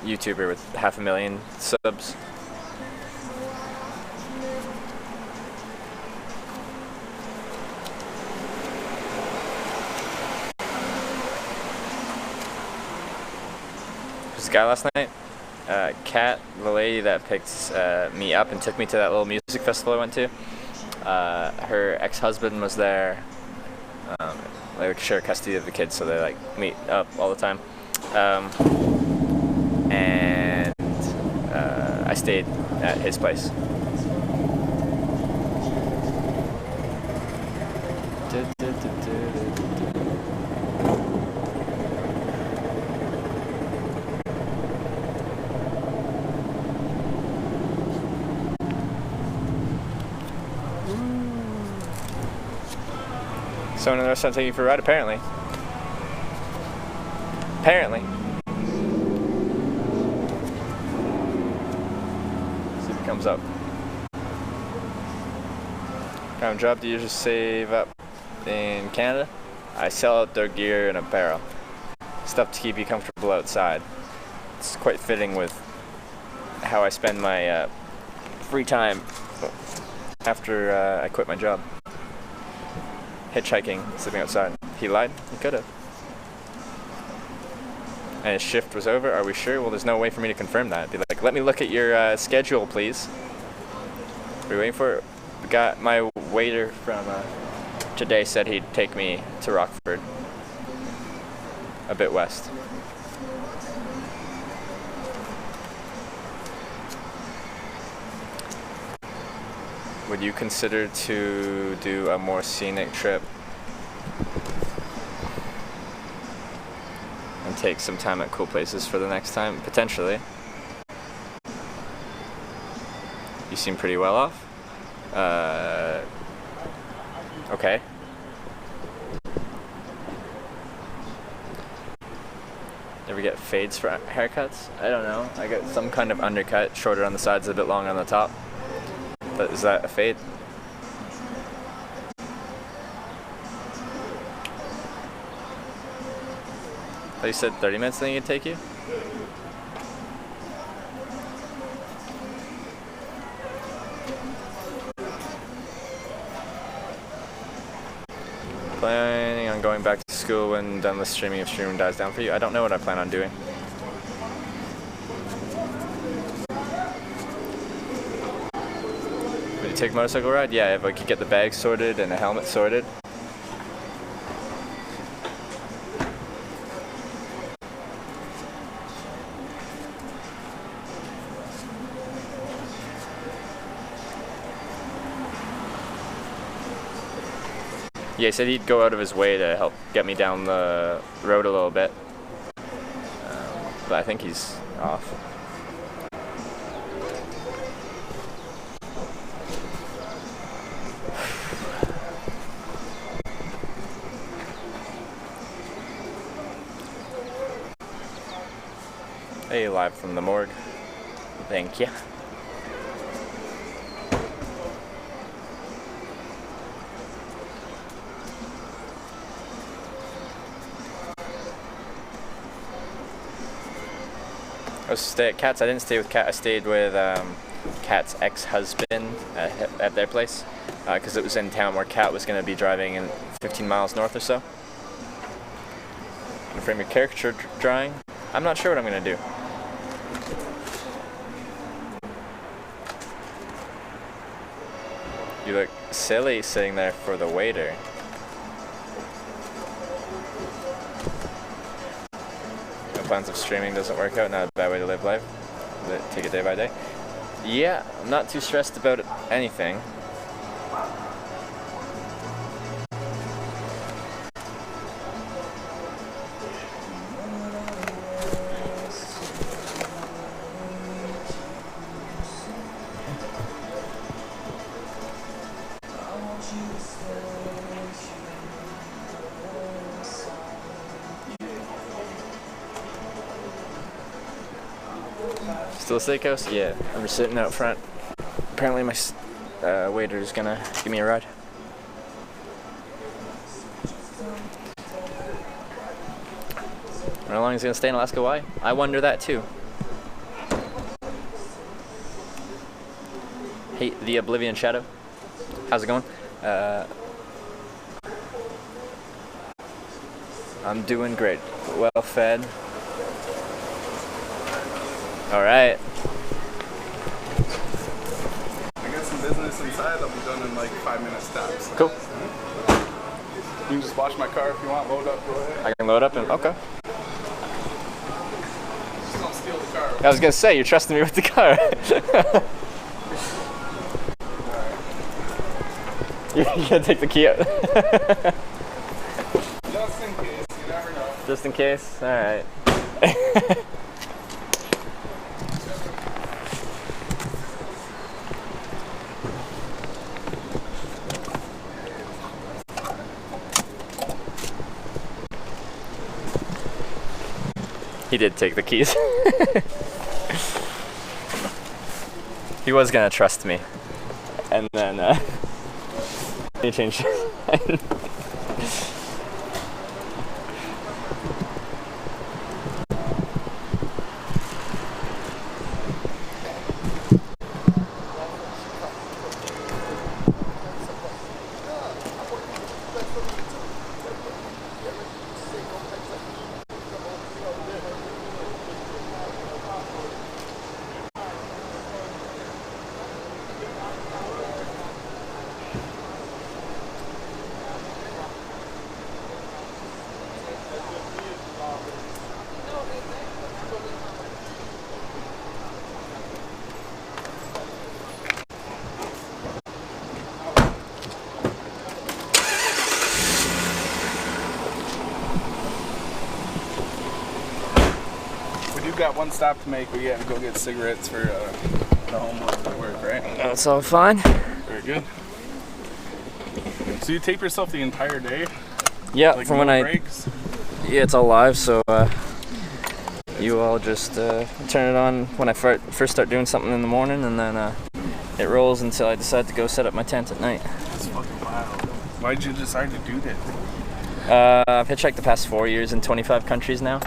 YouTuber with 500,000 subs. There's a guy last night. Kat, the lady that picked me up and took me to that little music festival I went to, her ex-husband was there. They would share custody of the kids, so they like meet up all the time. And I stayed at his place. Someone in the restaurant taking you for a ride, apparently. Apparently. See if it comes up. What kind of job do you usually save up in Canada? I sell outdoor gear and apparel. Stuff to keep you comfortable outside. It's quite fitting with how I spend my free time after I quit my job. hitchhiking, sleeping outside. He lied. He could have. And his shift was over. Are we sure? Well, there's no way for me to confirm that. Be like, let me look at your schedule, please. What are we waiting for? My waiter from today said he'd take me to Rockford, a bit west. Would you consider to do a more scenic trip and take some time at cool places for the next time? Potentially. You seem pretty well off. Okay. Ever get fades for haircuts? I don't know. I got some kind of undercut, shorter on the sides, a bit longer on the top. But is that a fade? Oh, you said 30 minutes then it'd take you? Planning on going back to school when done with streaming if streaming dies down for you? I don't know what I plan on doing. Would you take a motorcycle ride? Yeah, if I could get the bag sorted and the helmet sorted. Yeah, he said he'd go out of his way to help get me down the road a little bit. But I think he's off. Hey, live from the morgue. Thank you. I was stay at Kat's. I didn't stay with Kat. I stayed with Kat's ex-husband at their place because it was in town where Kat was going to be driving in 15 miles north or so. And frame your caricature drawing. I'm not sure what I'm going to do. You look silly sitting there for the waiter. Plans of streaming doesn't work out, not a bad way to live life. Take it day by day. Yeah, I'm not too stressed about anything. Still a steakhouse? Yeah, I'm just sitting out front. Apparently my waiter's gonna give me a ride. How long is he gonna stay in Alaska? Why? I wonder that too. Hey, the Oblivion Shadow. How's it going? I'm doing great. Well fed. All right. I got some business inside. I'll be done in like 5 minutes tops. Cool. You can just wash my car if you want. Load up. Go ahead. I can load up and okay. Just don't steal the car. I was gonna say you're trusting me with the car. You're gonna take the key out. Just in case. You never know. Just in case. All right. He did take the keys. He was gonna trust me. And then, he changed his mind. got one stop to make. We got to go get cigarettes for the homeless at work, right? That's all fine. Very good. So you tape yourself the entire day? Yeah, Like from no when breaks? Yeah, it's all live, so you all just turn it on when I first start doing something in the morning, and then it rolls until I decide to go set up my tent at night. That's fucking wild. Why'd you decide to do that? I've hitchhiked the past 4 years in 25 countries now.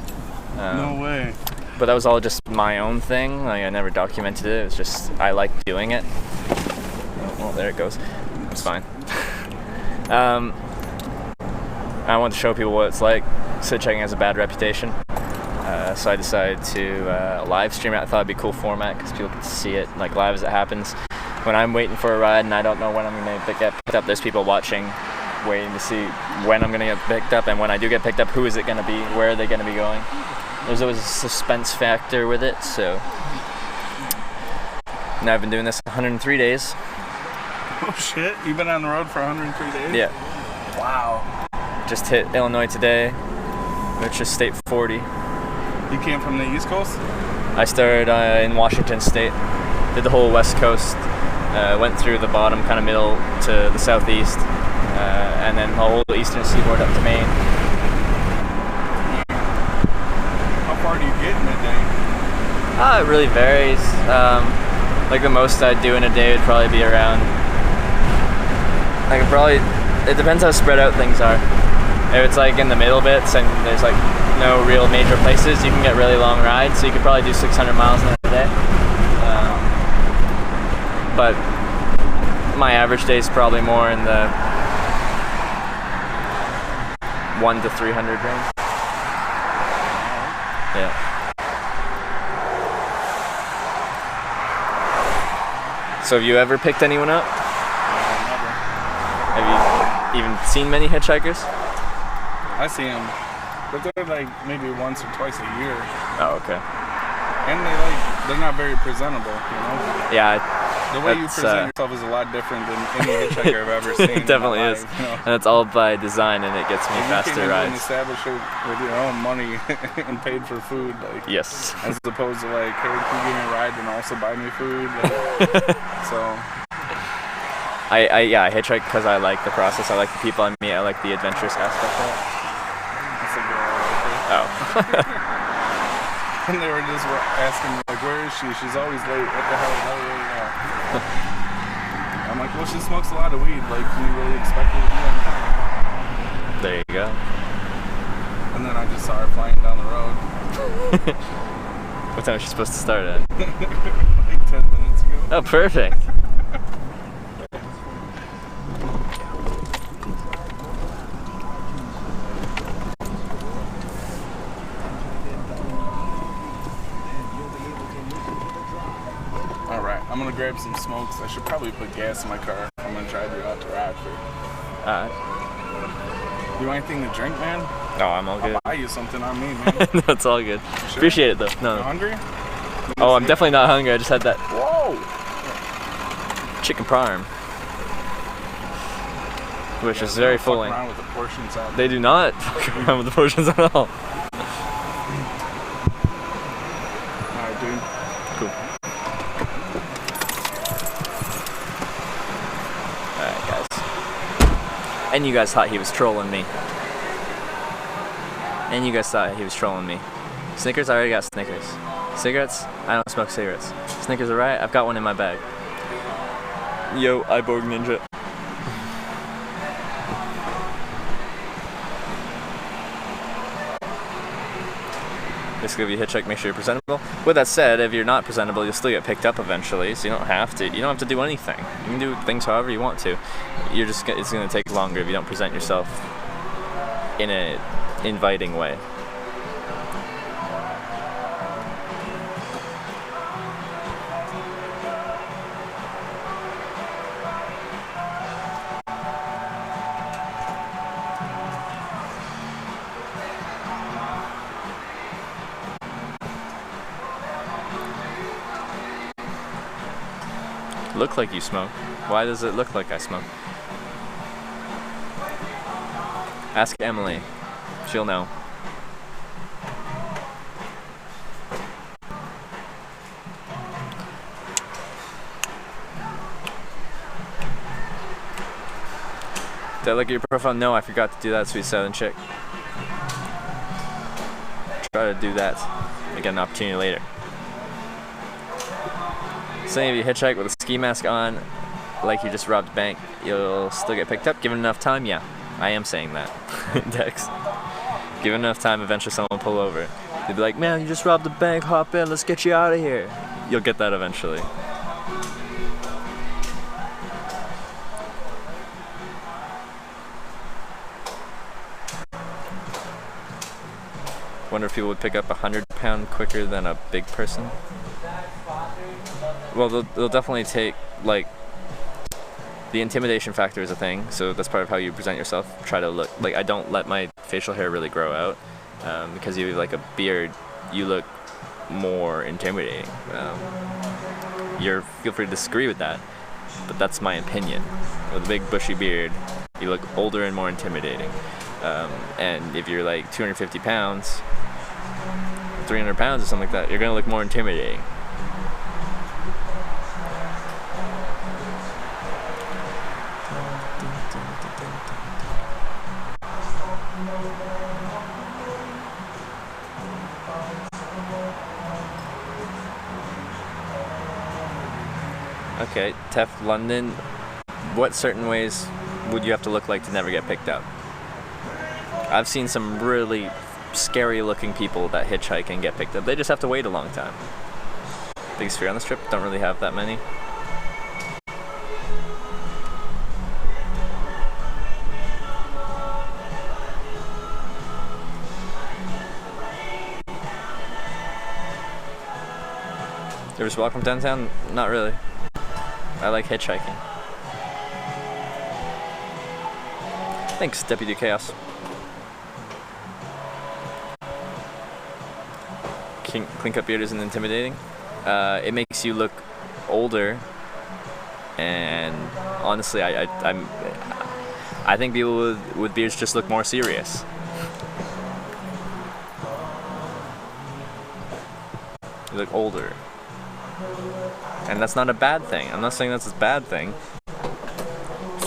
No way. But that was all just my own thing. Like, I never documented it. It was just, I like doing it. Oh, well, there it goes. It's fine. I want to show people what it's like. Hitchhiking has a bad reputation. So I decided to live stream it. I thought it'd be a cool format because people get to see it like live as it happens. When I'm waiting for a ride and I don't know when I'm going to get picked up, there's people watching, waiting to see when I'm going to get picked up, and when I do get picked up, who is it going to be? Where are they going to be going? There's always a suspense factor with it, so. Now I've been doing this 103 days. Oh shit, you've been on the road for 103 days? Yeah. Wow. Just hit Illinois today, which is state 40. You came from the East Coast? I started in Washington State, did the whole West Coast, went through the bottom, kind of middle to the southeast, and then the whole eastern seaboard up to Maine. How far do you get in a day? It really varies. Like the most I'd do in a day would probably be around, it depends how spread out things are. If it's like in the middle bits and there's like no real major places, you can get really long rides, so you could probably do 600 miles in a day. But my average day is probably more in the 1 to 300 range. Yeah. So have you ever picked anyone up? Have you even seen many hitchhikers? I see them, but they're like maybe once or twice a year. Oh, okay. And they're not very presentable, you know? Yeah. The way you present yourself is a lot different than any hitchhiker I've ever seen. It definitely is. You know? And it's all by design, and it gets me faster rides. You can establish it with your own money and paid for food. Like, yes. As opposed to like, hey, can you give me a ride and also buy me food? Like, so. I hitchhike because I like the process. I like the people I meet. I like the adventurous aspect of it. That's a girl right Oh. And they were just asking me, like, where is she? She's always late. What the hell? How do you know? I'm like, well, she smokes a lot of weed. Like, can you really expect her to be on time? There you go. And then I just saw her flying down the road. What time is she supposed to start at? Like 10 minutes ago. Oh, perfect. Alright, I'm gonna grab some smokes. I should probably put gas in my car. I'm gonna drive you out to Rockford. Alright. You want anything to drink, man? No, I'm all good. I'll buy you something on me, man. No, it's all good. Sure? Appreciate it, though. You No. hungry? Oh, I'm definitely not hungry. I just had that Whoa! chicken parm, which is very Fuck filling. around with the portions out. They do not fuck around with the portions at all. Alright, dude. Cool. Alright, guys. And you guys thought he was trolling me. Snickers? I already got Snickers. Cigarettes? I don't smoke cigarettes. Snickers are right? I've got one in my bag. Yo, Iborg Ninja. Basically, if you hitchhike, make sure you're presentable. With that said, if you're not presentable, you'll still get picked up eventually, so you don't have to. You don't have to do anything. You can do things however you want to. It's going to take longer if you don't present yourself in an inviting way. Look like you smoke. Why does it look like I smoke? Ask Emily. She'll know. Did I look at your profile? No, I forgot to do that, sweet southern chick. Try to do that. I get an opportunity later. So if you hitchhike with a ski mask on, like you just robbed a bank, you'll still get picked up. Given enough time, yeah, I am saying that. Dex. Given enough time, eventually someone will pull over. They'll be like, man, you just robbed the bank, hop in, let's get you out of here. You'll get that eventually. Wonder if people would pick up 100-pound quicker than a big person. Well, they'll definitely take, like, the intimidation factor is a thing, so that's part of how you present yourself. Try to look, like, I don't let my facial hair really grow out, because you have, like, a beard, you look more intimidating. Feel free to disagree with that, but that's my opinion. With a big bushy beard, you look older and more intimidating. And if you're like 250 pounds, 300 pounds or something like that, you're gonna look more intimidating. Okay, Tef London, what certain ways would you have to look like to never get picked up? I've seen some really scary looking people that hitchhike and get picked up. They just have to wait a long time. Biggest fear on this trip, don't really have that many. You ever walk from downtown? Not really. I like hitchhiking. Thanks, Deputy Chaos. Clean cut beard isn't intimidating. It makes you look older, and honestly, I think people with beards just look more serious. You look older, and that's not a bad thing. I'm not saying that's a bad thing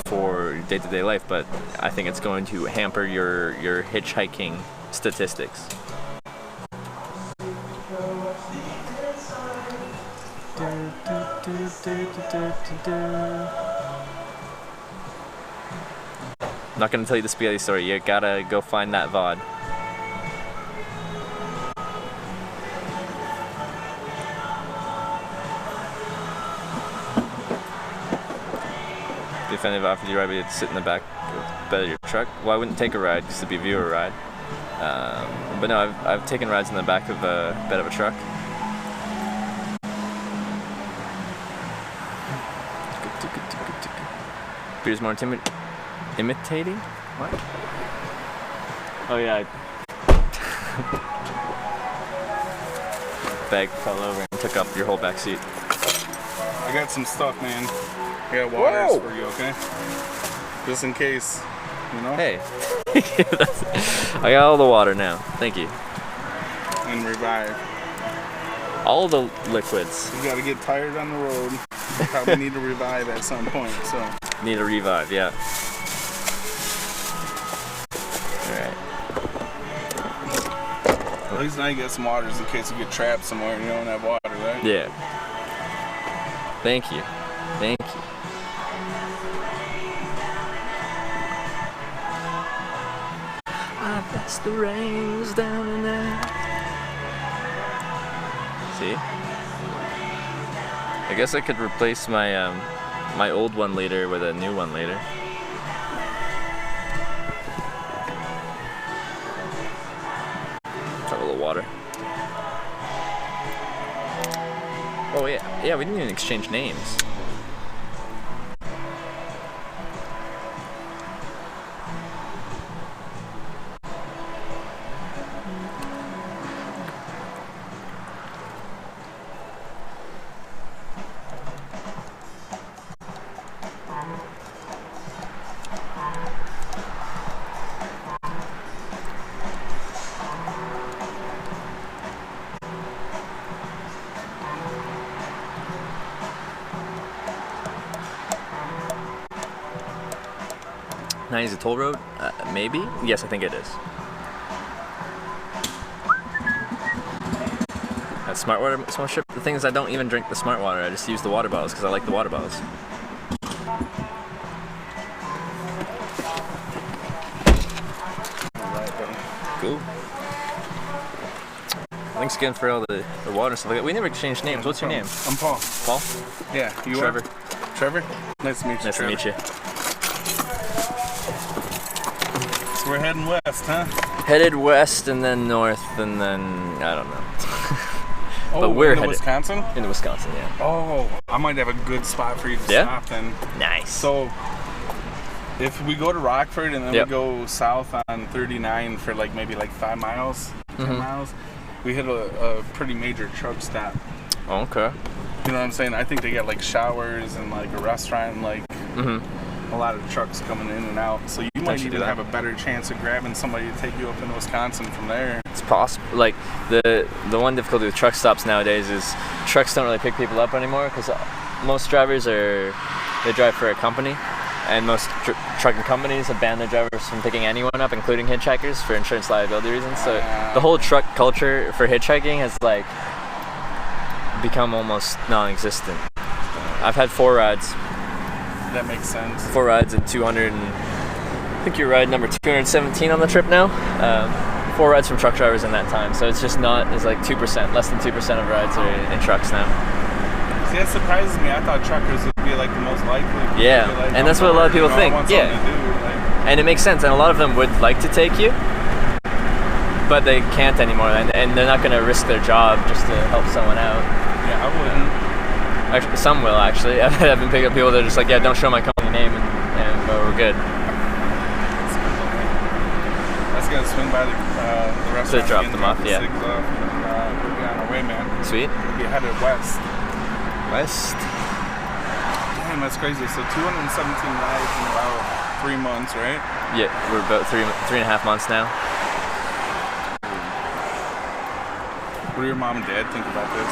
for day-to-day life, but I think it's going to hamper your hitchhiking statistics. I'm not gonna tell you the spaghetti story. You gotta go find that VOD. If any of offered you a ride, we'd sit in the back bed of your truck. Well, I wouldn't take a ride because it'd be a viewer ride. But no, I've taken rides in the back of a bed of a truck. Beer's more imitating? What? Oh yeah. Bag fell over and took up your whole back seat. I got some stuff, man. I got waters for you, okay? Just in case, you know? Hey. I got all the water now. Thank you. And Revive. All the liquids. You gotta get tired on the road. You probably need to revive at some point, so. Need a revive, yeah. Alright. At least now you got some waters in case you get trapped somewhere and you don't have water, right? Yeah. Thank you. Thank you. I bless the rains down in there. See? I guess I could replace my my old 1 liter with a new 1 liter. Have a little water. Oh yeah, we didn't even exchange names. 90's a toll road? Maybe? Yes, I think it is. That smart water sponsorship. The thing is, I don't even drink the smart water. I just use the water bottles because I like the water bottles. Cool. Thanks again for all the water and stuff like that. We never exchanged names. What's your name? I'm Paul. Paul? Yeah, you Trevor. are? Trevor? Nice to meet you, Nice to Trevor. meet you. So we're heading west, huh? Headed west and then north and then, I don't know. But we're into headed Wisconsin? into Wisconsin, yeah. Oh, I might have a good spot for you to Yeah? stop then. Nice. So, if we go to Rockford and then Yep. we go south on 39 for like maybe like 5 miles, 10 miles, we hit a pretty major truck stop. Okay. You know what I'm saying? I think they got like showers and like a restaurant and like a lot of trucks coming in and out. So you might should do even that. have a better chance of grabbing somebody to take you up into Wisconsin from there. It's possible. Like the one difficulty with truck stops nowadays is trucks don't really pick people up anymore because most drivers they drive for a company, and most trucking companies have banned their drivers from picking anyone up, including hitchhikers, for insurance liability reasons. So the whole truck culture for hitchhiking has like become almost non-existent. I've had 4 rides. That makes sense. 4 rides and 200 and I think you're ride number 217 on the trip now. 4 rides from truck drivers in that time, so it's just not, it's like 2%, less than 2% of rides are in trucks now. See, that surprises me. I thought truckers would be like the most likely. Yeah, Be like, and that's what a lot of people I think. want Yeah. something to do. Like, And it makes sense, and a lot of them would like to take you, but they can't anymore, and they're not going to risk their job just to help someone out. yeah, I wouldn't. Actually, some will actually. I've been picking up people that are just like, yeah, don't show my company name, and we're good. I just gotta swing by the restaurant. drop again, them off, the yeah. cigs off, and we'll be on our way, man. Sweet. We'll be headed west. West. Damn, that's crazy. So 217 rides in about 3 months, right? Yeah, we're about 3.5 months now. What do your mom and dad think about this?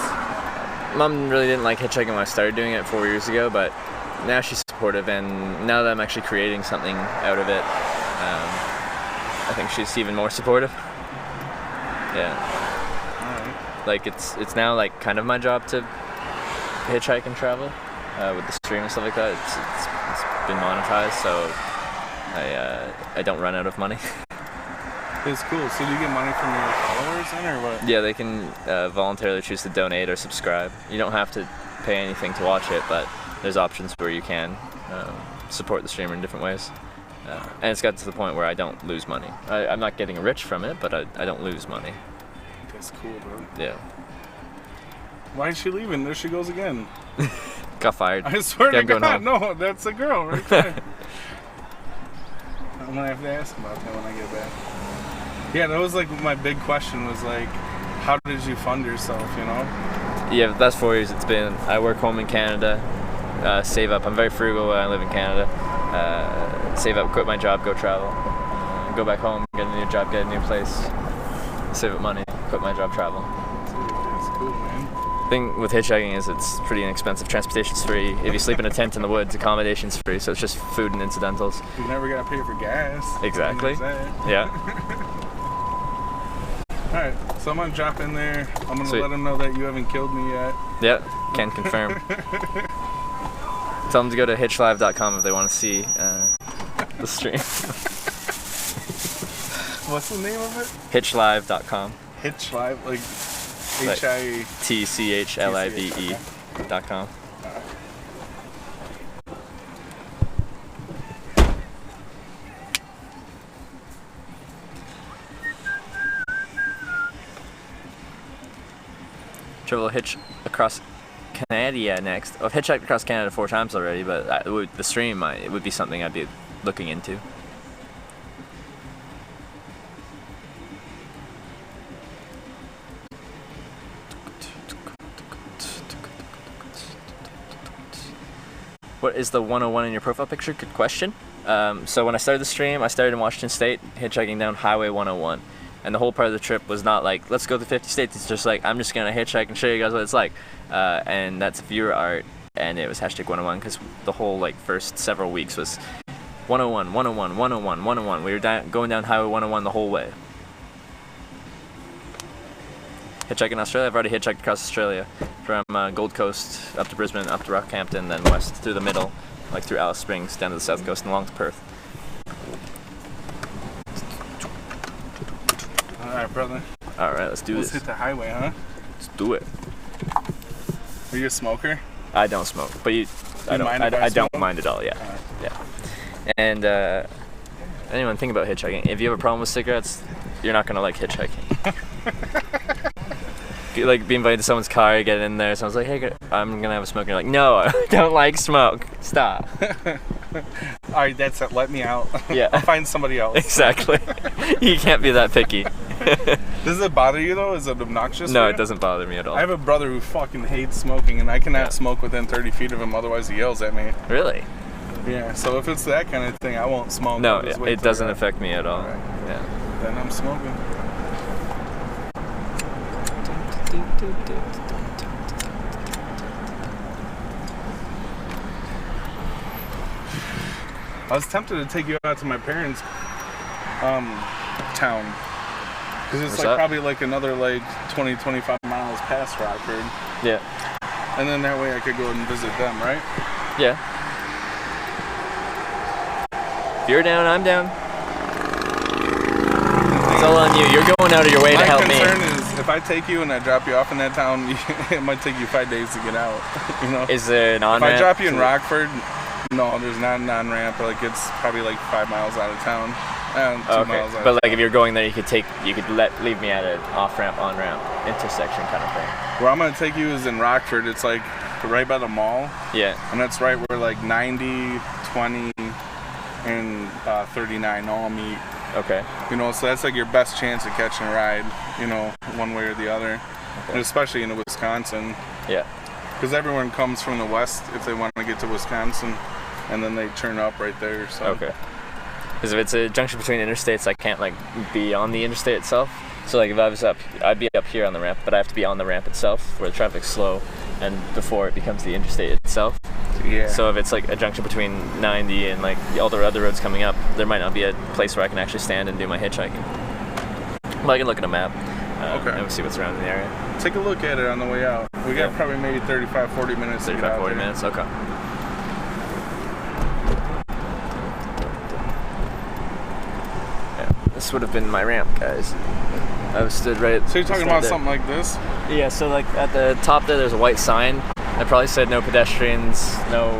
Mom really didn't like hitchhiking when I started doing it 4 years ago, but now she's supportive, and now that I'm actually creating something out of it, I think she's even more supportive. Yeah. Alright. Like it's now like kind of my job to hitchhike and travel with the stream and stuff like that. It's been monetized, so I don't run out of money. It's cool. So do you get money from your followers then, or what? Yeah, they can voluntarily choose to donate or subscribe. You don't have to pay anything to watch it, but there's options where you can support the streamer in different ways. And it's got to the point where I don't lose money. I'm not getting rich from it, but I don't lose money. That's cool, bro. Yeah. Why is she leaving? There she goes again. Got fired. I swear Yeah, to I'm going God, home. no, that's a girl right there. I'm gonna have to ask about that when I get back. Yeah, that was like my big question was like, how did you fund yourself, you know? Yeah, that's 4 years it's been. I work home in Canada, save up. I'm very frugal when I live in Canada. Save up, quit my job, go travel. Go back home, get a new job, get a new place. Save up money, quit my job, travel. That's cool, man. Thing with hitchhiking is it's pretty inexpensive. Transportation's free. If you sleep in a tent in the woods, accommodation's free. So it's just food and incidentals. You never gotta pay for gas. Exactly. Things like that. Yeah. Alright, so I'm gonna drop in there. I'm gonna Sweet. let them know that you haven't killed me yet. Yeah. Can confirm. Tell them to go to hitchlive.com if they want to see the stream. What's the name of it? Hitchlive.com. Hitch Live, like Like- H-I... TCHLIVE.com. Travel hitch across Canada next. I've hitchhiked across Canada 4 times already, but the stream it would be something I'd be looking into. What is the 101 in your profile picture? Good question. So when I started the stream, I started in Washington State, hitchhiking down Highway 101. And the whole part of the trip was not like, let's go to 50 states. It's just like, I'm just going to hitchhike and show you guys what it's like. And that's viewer art. And it was hashtag 101 because the whole like first several weeks was 101, 101, 101, 101. We were going down Highway 101 the whole way. Hitchhiking Australia. I've already hitchhiked across Australia from Gold Coast up to Brisbane, up to Rockhampton, then west through the middle, like through Alice Springs, down to the south coast and along to Perth. All right, brother. All right, let's do Let's this. hit the highway, huh? Let's do it. Are you a smoker? I don't smoke, but I don't. mind if I I don't smoke? mind at all. Yeah, yeah. And anyone think about hitchhiking? If you have a problem with cigarettes, you're not gonna like hitchhiking. Like being invited to someone's car, you get in there, someone's like, "Hey, I'm gonna have a smoke." And you're like, "No, I don't like smoke. Stop." All right, that's it. Let me out. Yeah. I'll find somebody else. Exactly. You can't be that picky. Does it bother you though? Is it obnoxious? No, for it you? doesn't bother me at all. I have a brother who fucking hates smoking, and I cannot Yeah. smoke within 30 feet of him. Otherwise, he yells at me. Really? Yeah. So if it's that kind of thing, I won't smoke. No, I'll just wait it till doesn't we're affect me at all. Alright. Yeah. out. Then I'm smoking. I was tempted to take you out to my parents' town. Because it's Where's like that? probably like another like 20, 25 miles past Rockford. Yeah. And then that way I could go and visit them, right? Yeah. If you're down, I'm down. It's all on you. You're going out of your way to help me. My concern is if I take you and I drop you off in that town, it might take you 5 days to get out. You know? Is there an on-ramp? If I drop you in Rockford, no, there's not an on-ramp. Like it's probably like 5 miles out of town. 2 miles out. But like if you're going there, you could leave me at an off-ramp, on-ramp intersection kind of thing. Where I'm gonna take you is in Rockford. It's like right by the mall, Yeah. and that's right where like 90, 20, and 39 all meet. Okay. You know, so that's like your best chance of catching a ride. You know, one way or the other, and especially in Wisconsin, Yeah. because everyone comes from the west if they want to get to Wisconsin, and then they turn up right there. So. Okay. Because if it's a junction between interstates, I can't like be on the interstate itself. So like if I was up, I'd be up here on the ramp, but I have to be on the ramp itself where the traffic's slow, and before it becomes the interstate itself. Yeah. So if it's like a junction between 90 and like all the other roads coming up, there might not be a place where I can actually stand and do my hitchhiking. But I can look at a map Okay. and see what's around in the area. Take a look at it on the way out. We got Yeah. probably maybe 35, 40 minutes to get 35, out 40 there. minutes, okay. Yeah, this would have been my ramp, guys. I was stood right at So you're talking just right about there. something like this? Yeah, so like at the top there, there's a white sign that probably said no pedestrians, no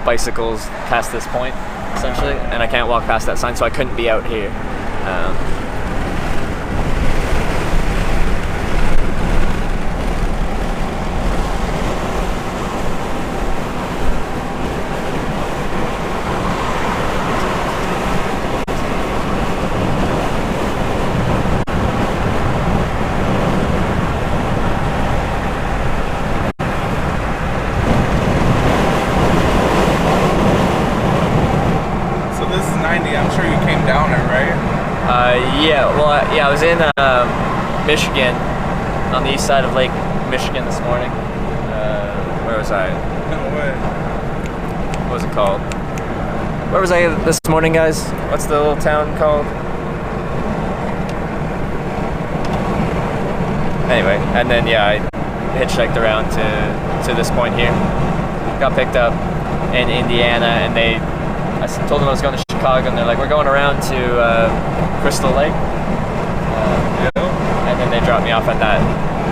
bicycles past this point, essentially, and I can't walk past that sign, so I couldn't be out here. So this is 90. I'm sure you came down it, right? I was in Michigan, on the east side of Lake Michigan this morning. Where was I? No way. What was it called? Where was I this morning, guys? What's the little town called? Anyway, and then I hitchhiked around to this point here. Got picked up in Indiana, and I told them I was going to Chicago, and they're like, "We're going around to Crystal Lake," and then they dropped me off at that,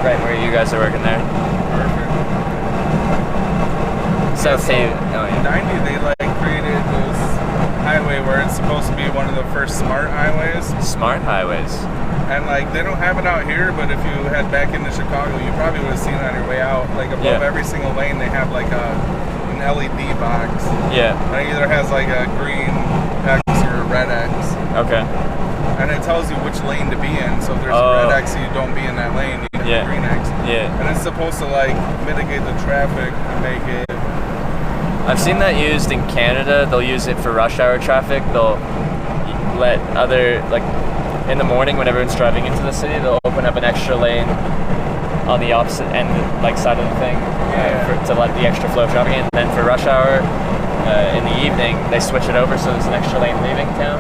right where you guys are working there. Perfect. South Haven. Oh In yeah. 90, they like created this highway where it's supposed to be one of the first smart highways. Smart highways. And like they don't have it out here, but if you head back into Chicago, you probably would have seen it on your way out. Like above Yeah. every single lane, they have like an LED box. Yeah. And it either has like a green X or a red X. Okay. And it tells you which lane to be in. So if there's Oh. a red X, you don't be in that lane. You hit Yeah. the green X. Yeah. And it's supposed to like mitigate the traffic and make it. I've seen that used in Canada. They'll use it for rush hour traffic. They'll let in the morning when everyone's driving into the city, they'll open up an extra lane on the opposite end, like side of the thing, Yeah. to let the extra flow of traffic in. And then for rush hour, in the evening, they switch it over so there's an extra lane leaving town.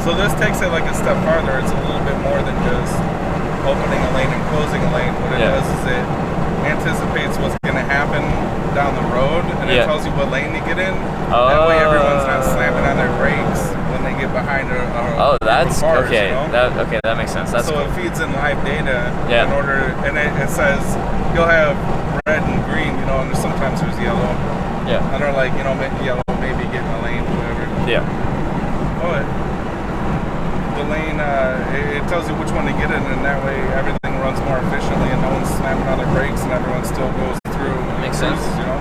So this takes it like a step farther. It's a little bit more than just opening a lane and closing a lane. What it Yeah. does is it anticipates what's going to happen down the road, and it Yeah. tells you what lane to get in. That way everyone's not slamming on their brakes when they get behind a Oh, group of that's cars, okay. you know? That makes sense. That's so cool. it feeds in live data Yeah. in order, and it says you'll have red and green, you know, and sometimes there's yellow. Yeah. And they're like, you know, yellow maybe get in a lane, whatever. Yeah. But the lane, it tells you which one to get in, and that way everything runs more efficiently, and no one's slamming on their brakes, and everyone still goes through. Makes sense. You know.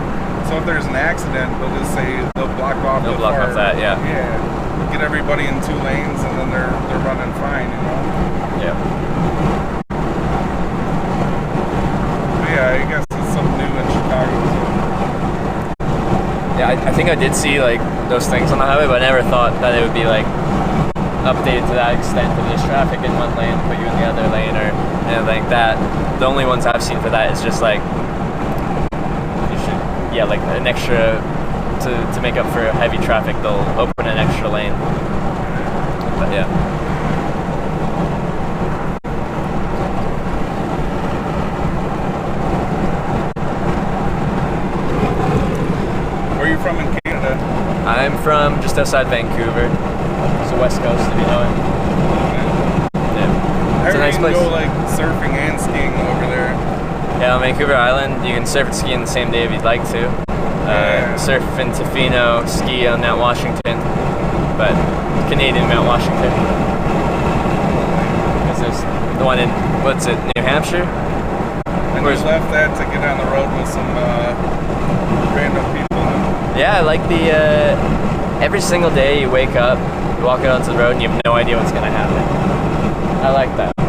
So if there's an accident, they'll just say they'll block off. They'll block off that, yeah. Yeah. Get everybody in 2 lanes, and then they're running fine. You know. Yeah. But yeah, I guess it's something new in Chicago. So. Yeah, I think I did see like those things on the highway, but I never thought that it would be like updated to that extent. If there's traffic in one lane, put you in the other lane, or anything like that. The only ones I've seen for that is just like you should, yeah, like an extra to make up for heavy traffic. They'll open an extra lane. But yeah. Where are you from in Canada? I'm from just outside Vancouver. It's the West Coast, if you know it. Yeah. I It's a heard nice you can place. go like surfing and skiing over there. Yeah, on Vancouver Island, you can surf and ski in the same day if you'd like to. Yeah. Surf in Tofino, ski on Mount Washington, but Canadian Mount Washington. Because there's the one in, what's it, New Hampshire? And Where's- you left that to get on the road with some random people. Yeah, I like the, every single day you wake up, you walk out onto the road and you have no idea what's going to happen. I like that. You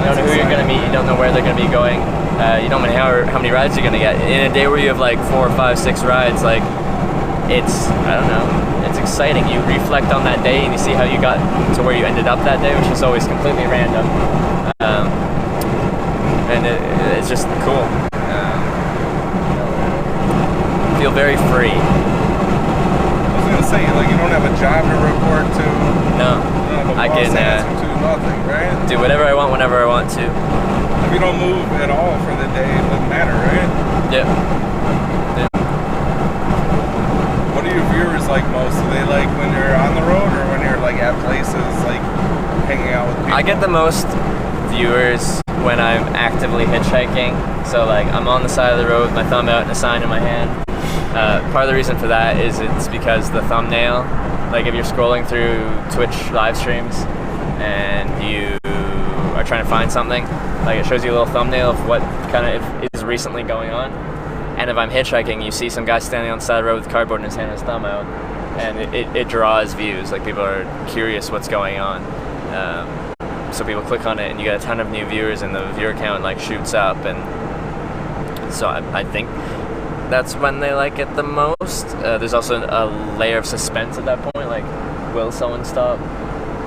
don't know who you're going to meet, you don't know where they're going to be going. You don't know how many rides you're going to get. In a day where you have like 4, 5, 6 rides, like, it's, I don't know, it's exciting. You reflect on that day and you see how you got to where you ended up that day, which is always completely random. And it's just cool. Feel very free. I was gonna say, like, you don't have a job to report to. No, You don't have a I boss can to answer to, nothing, right? do whatever I want whenever I want to. If you don't move at all for the day, it doesn't matter, right? Yeah. What are your viewers like most? Do they like when you're on the road or when you're like at places, like hanging out with people? I get the most viewers when I'm actively hitchhiking. So like I'm on the side of the road with my thumb out and a sign in my hand. Part of the reason for that is it's because the thumbnail, like if you're scrolling through Twitch live streams and you are trying to find something, like it shows you a little thumbnail of what kind of is recently going on. And if I'm hitchhiking, you see some guy standing on the side of the road with cardboard in his hand and his thumb out, and it draws views. Like people are curious what's going on. So people click on it and you get a ton of new viewers and the viewer count like shoots up, and so I think that's when they like it the most. There's also a layer of suspense at that point, like will someone stop?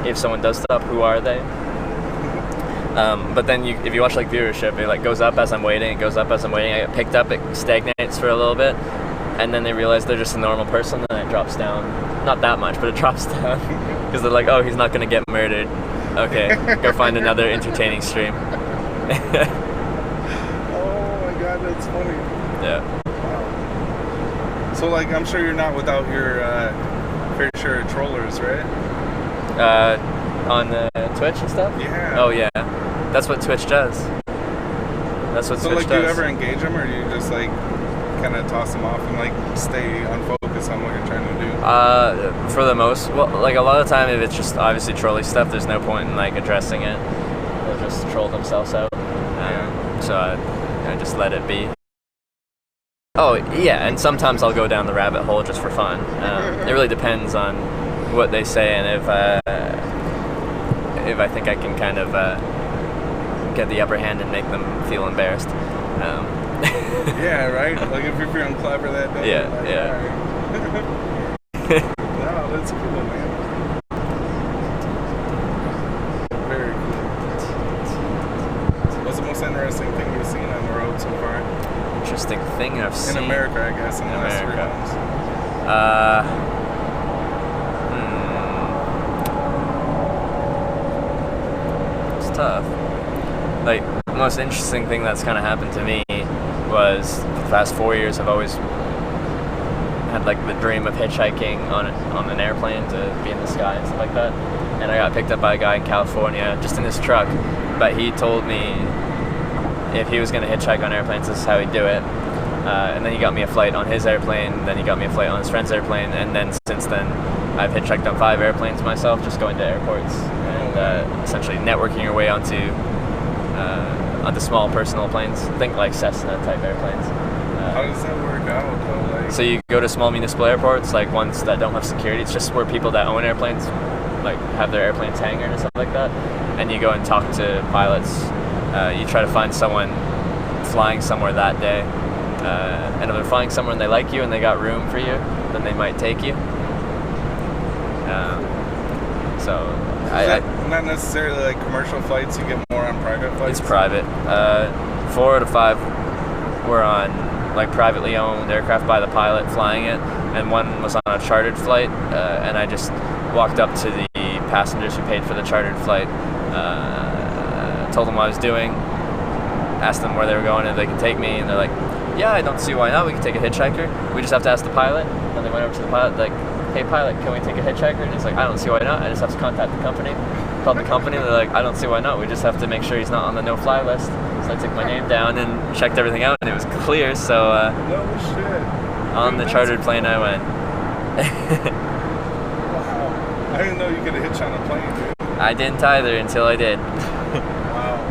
If someone does stop, who are they? But then if you watch like viewership, it like goes up as I'm waiting, it goes up as I'm waiting, I get picked up, it stagnates for a little bit, and then they realize they're just a normal person, and it drops down. Not that much, but it drops down. Because they're like, oh, he's not gonna get murdered. Okay, go find another entertaining stream. Oh my god, that's funny. Yeah. So like, I'm sure you're not without your fair share of trollers, right? On Twitch and stuff? Yeah. Oh yeah. That's what Twitch does. That's what So Twitch like, do you does. ever engage them, or do you just like kind of toss them off and like stay unfocused on what you're trying to do? For the most, well, like a lot of the time, if it's just obviously trolly stuff, there's no point in like addressing it. They'll just troll themselves out. So I just let it be. Oh yeah, and sometimes I'll go down the rabbit hole just for fun. It really depends on what they say, and if I think I can kind of get the upper hand and make them feel embarrassed. Yeah, right? Like if you're feeling clever that day. Yeah, like, yeah. alright. No, that's cool, man. Very cool. What's the most interesting thing you've seen on the road so far? interesting thing I've seen In America, I guess, in the last 3 America. months. It's tough. Like, the most interesting thing that's kind of happened to me was the past 4 years I've always had like the dream of hitchhiking on an airplane to be in the sky and stuff like that. And I got picked up by a guy in California just in his truck, but he told me if he was going to hitchhike on airplanes, this is how he'd do it. And then he got me a flight on his airplane, then he got me a flight on his friend's airplane, and then since then I've hitchhiked on 5 airplanes myself, just going to airports and essentially networking your way onto small personal planes. Think like Cessna type airplanes. How does that work out though? Like, So you go to small municipal airports, like ones that don't have security. It's just where people that own airplanes, like have their airplanes hangared and stuff like that. And you go and talk to pilots. You try to find someone flying somewhere that day. And if they're flying somewhere and they like you and they got room for you, then they might take you. not necessarily like commercial flights. You get more on private flights. It's private. 4 out of 5 were on like privately owned aircraft by the pilot flying it, and one was on a chartered flight. And I just walked up to the passengers who paid for the chartered flight, told them what I was doing, asked them where they were going and if they could take me, and they're like, yeah, I don't see why not. We can take a hitchhiker. We just have to ask the pilot. And they went over to the pilot, like, hey pilot, can we take a hitchhiker? And he's like, I don't see why not. I just have to contact the company. Called the company, they're like, I don't see why not. We just have to make sure he's not on the no-fly list. So I took my name down and checked everything out, and it was clear. So no shit. on the chartered plane I went. Wow. I didn't know you could hitch on a plane, dude. I didn't either until I did. Wow.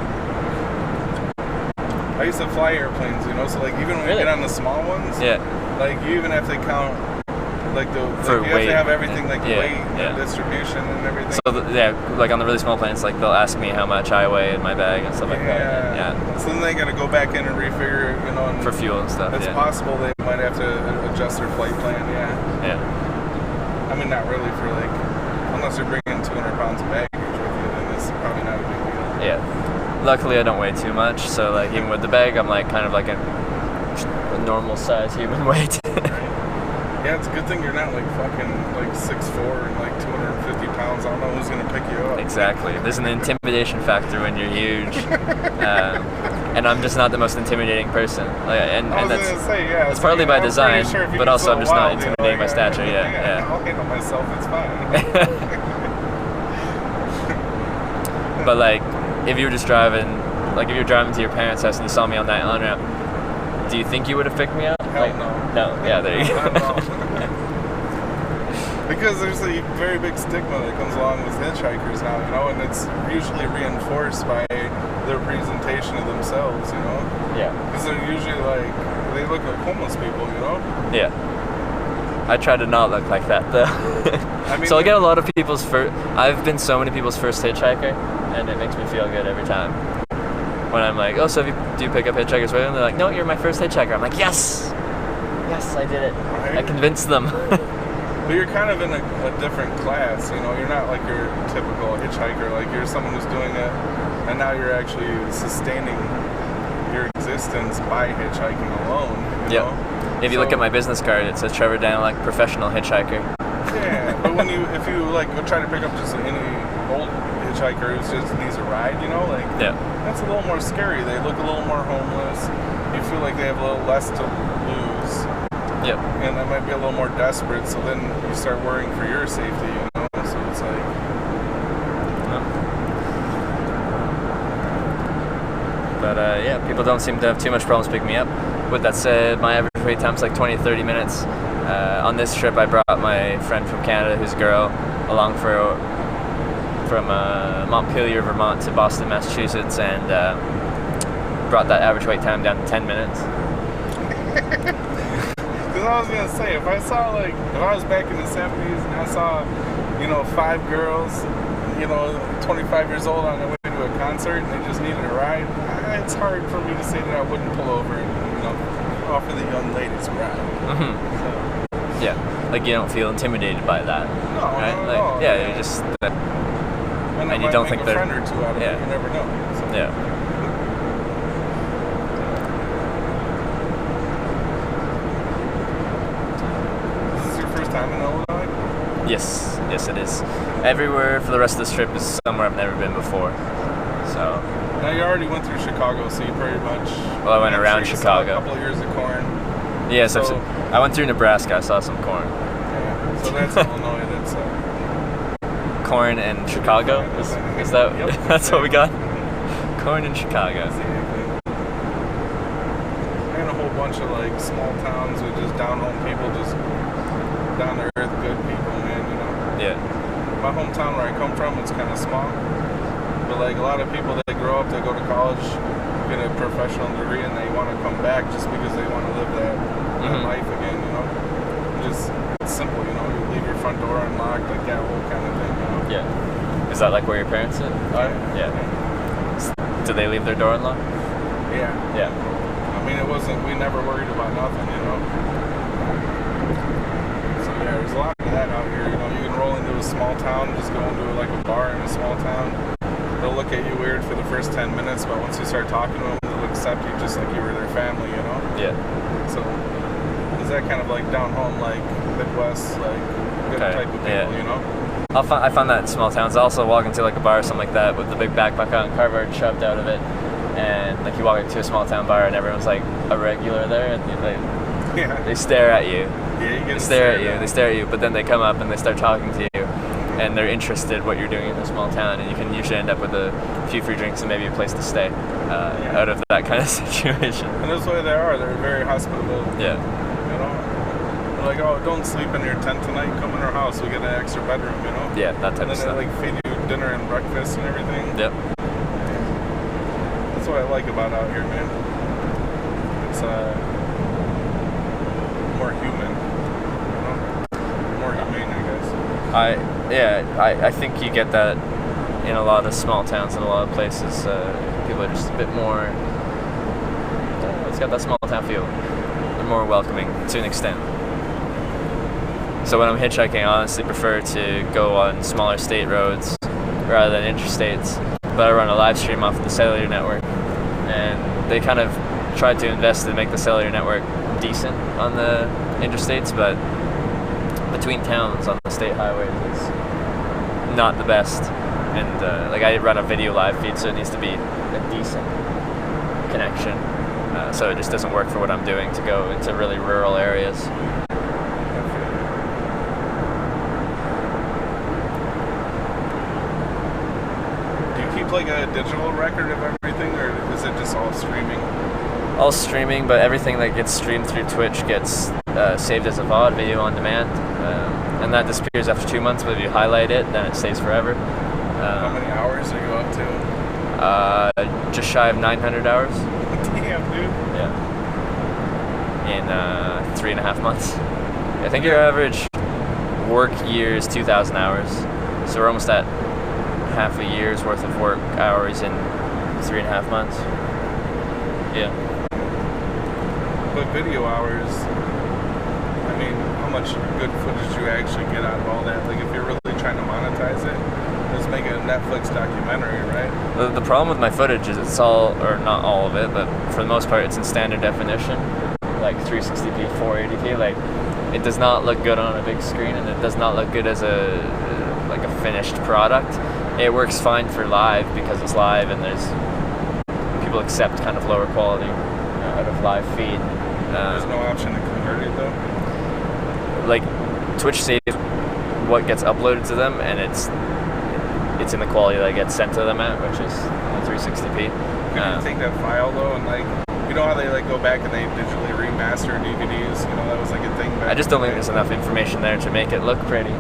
I used to fly airplanes, you know, so like even when Really? you get on the small ones, Yeah. like you even have to count like the For like, you weight. have to have everything like the Yeah, weight, yeah. the distribution and everything. So like on the really small planes, like they'll ask me how much I weigh in my bag and stuff like that. yeah. So then they gotta go back in and refigure, you know, and For fuel and stuff. it's Yeah. possible they might have to adjust their flight plan, yeah. Yeah. I mean, not really for like, unless you're bringing 200 pounds of baggage with you, then it's probably not a big deal. Yeah. Luckily, I don't weigh too much, so like even with the bag, I'm like kind of like a normal size human weight. Yeah, it's a good thing you're not like fucking like 6'4" and like 250 pounds. I don't know who's gonna pick you up. Exactly. There's an intimidation factor when you're huge, and I'm just not the most intimidating person. Like, and I was that's gonna say, yeah. it's partly by I'm pretty design, sure if you but get also so I'm just not wild, you know, intimidating by like, stature. Yeah. I'll handle myself. It's fine. But like, if you were just driving, like if you're driving to your parents' house and you saw me on that on-ramp, do you think you would have picked me up? Hell Like, no. No. Yeah, there you Not at go. all. Because there's a very big stigma that comes along with hitchhikers now, you know, and it's usually reinforced by their presentation of themselves, you know. Yeah. Because they're usually like, they look like homeless people, you know. Yeah. I try to not look like that though. I mean, So I get a lot of people's I've been so many people's first hitchhiker, and it makes me feel good every time. When I'm like, oh, so do you pick up hitchhikers with you? And they're like, no, you're my first hitchhiker. I'm like, yes, I did it. Right. I convinced them. But you're kind of in a different class, you know. You're not like your typical hitchhiker. Like you're someone who's doing it, and now you're actually sustaining your existence by hitchhiking alone. You know? If you look So- at my business card, it says Trevor Danilek, professional hitchhiker. Yeah, but if you like try to pick up just any old hitchhiker who just needs a ride, you know, like Yeah. that's a little more scary. They look a little more homeless. You feel like they have a little less to lose, Yep. and they might be a little more desperate. So then you start worrying for your safety, you know. So it's like, But yeah, people don't seem to have too much problems picking me up. With that said, my average wait time's like 20 to 30 minutes. On this trip, I brought my friend from Canada, who's a girl, along from Montpelier, Vermont to Boston, Massachusetts, and brought that average wait time down to 10 minutes. because I was gonna say, if I was back in the 70s and I saw, you know, 5 girls, you know, 25 years old on their way to a concert and they just needed a ride, it's hard for me to say that I wouldn't pull over and, you know, offer the young ladies a ride. Mm-hmm. So, Yeah, like you don't feel intimidated by that, no, right? not at Like, all. yeah, you just and and I you might don't make think a they're- friend or two out of yeah. it. You never know. So. yeah. Yes, it is. Everywhere for the rest of this trip is somewhere I've never been before. So. Now you already went through Chicago, so you pretty much. Well, I went around Chicago. A couple of years of corn. Yes, so, I went through Nebraska. I saw some corn. Yeah, so that's Illinois. That's corn and Chicago. Is that? Yep, that's what we got. Corn in Chicago. And a whole bunch of like small towns with just down home people, just down to earth good people, man. You know. Yeah. My hometown where I come from, it's kind of small, but like a lot of people that grow up, they go to college, get a professional degree, and they want to come back just because they want to live that life again. You know. Just it's simple, you know. You leave your front door unlocked, like that whole kind of thing. You know? Yeah. Is that like where your parents live? Yeah. Did they leave their door unlocked? Yeah. Yeah. I mean, it wasn't. We never worried about nothing, you know. So yeah, there's a lot of that out here. You know, you can roll into a small town, just go into like a bar in a small town. They'll look at you weird for the first 10 minutes, but once you start talking to them, they'll accept you just like you were their family, you know. Yeah. So is that kind of like down home, like Midwest, like good type of people, you know? I find that in small towns. I also walk into like a bar or something like that with the big backpack on, cardboard shoved out of it, and like you walk into a small town bar and everyone's like a regular there, and they stare at you. Yeah, you get They stare at you, but then they come up and they start talking to you, and they're interested what you're doing in a small town, and you can usually end up with a few free drinks and maybe a place to stay out of that kind of situation. And that's the way they are. They're very hospitable. Yeah. You know, they're like, oh, don't sleep in your tent tonight. Come in our house. We get an extra bedroom. You know. Yeah, that type and of then stuff. they like feed you dinner and breakfast and everything. Yep. That's what I like about out here, man. It's more human. You know? More humane, I guess. I think you get that in a lot of small towns and a lot of places. People are just a bit more. I don't know, it's got that small town feel. They're more welcoming to an extent. So when I'm hitchhiking, I honestly prefer to go on smaller state roads rather than interstates. But I run a live stream off of the cellular network, and they kind of tried to invest to make the cellular network decent on the interstates, but between towns on the state highways is not the best. And like I run a video live feed, so it needs to be a decent connection. So it just doesn't work for what I'm doing to go into really rural areas. Like a digital record of everything, or is it just all streaming? All streaming, but everything that gets streamed through Twitch gets saved as a VOD, video on demand, and that disappears after 2 months. But if you highlight it, then it stays forever. How many hours are you up to? Just shy of 900 hours. Damn, dude. Yeah. In 3.5 months. I think your average work year is 2,000 hours, so we're almost at half a year's worth of work hours in 3.5 months. Yeah. But video hours, I mean, how much good footage do you actually get out of all that? Like, if you're really trying to monetize it, just make a Netflix documentary, right? The problem with my footage is it's all, or not all of it, but for the most part, it's in standard definition, like 360p, 480p. Like, it does not look good on a big screen, and it does not look good as a finished product. It works fine for live because it's live, and there's people accept kind of lower quality out of live feed. There's no option to convert it though. Like Twitch saves what gets uploaded to them, and it's in the quality that gets sent to them at, which is 360p. Could you take that file though, and like, you know how they like go back and they digitally remaster DVDs? You know, that was like a thing back. I just don't think there's enough information there to make it look pretty.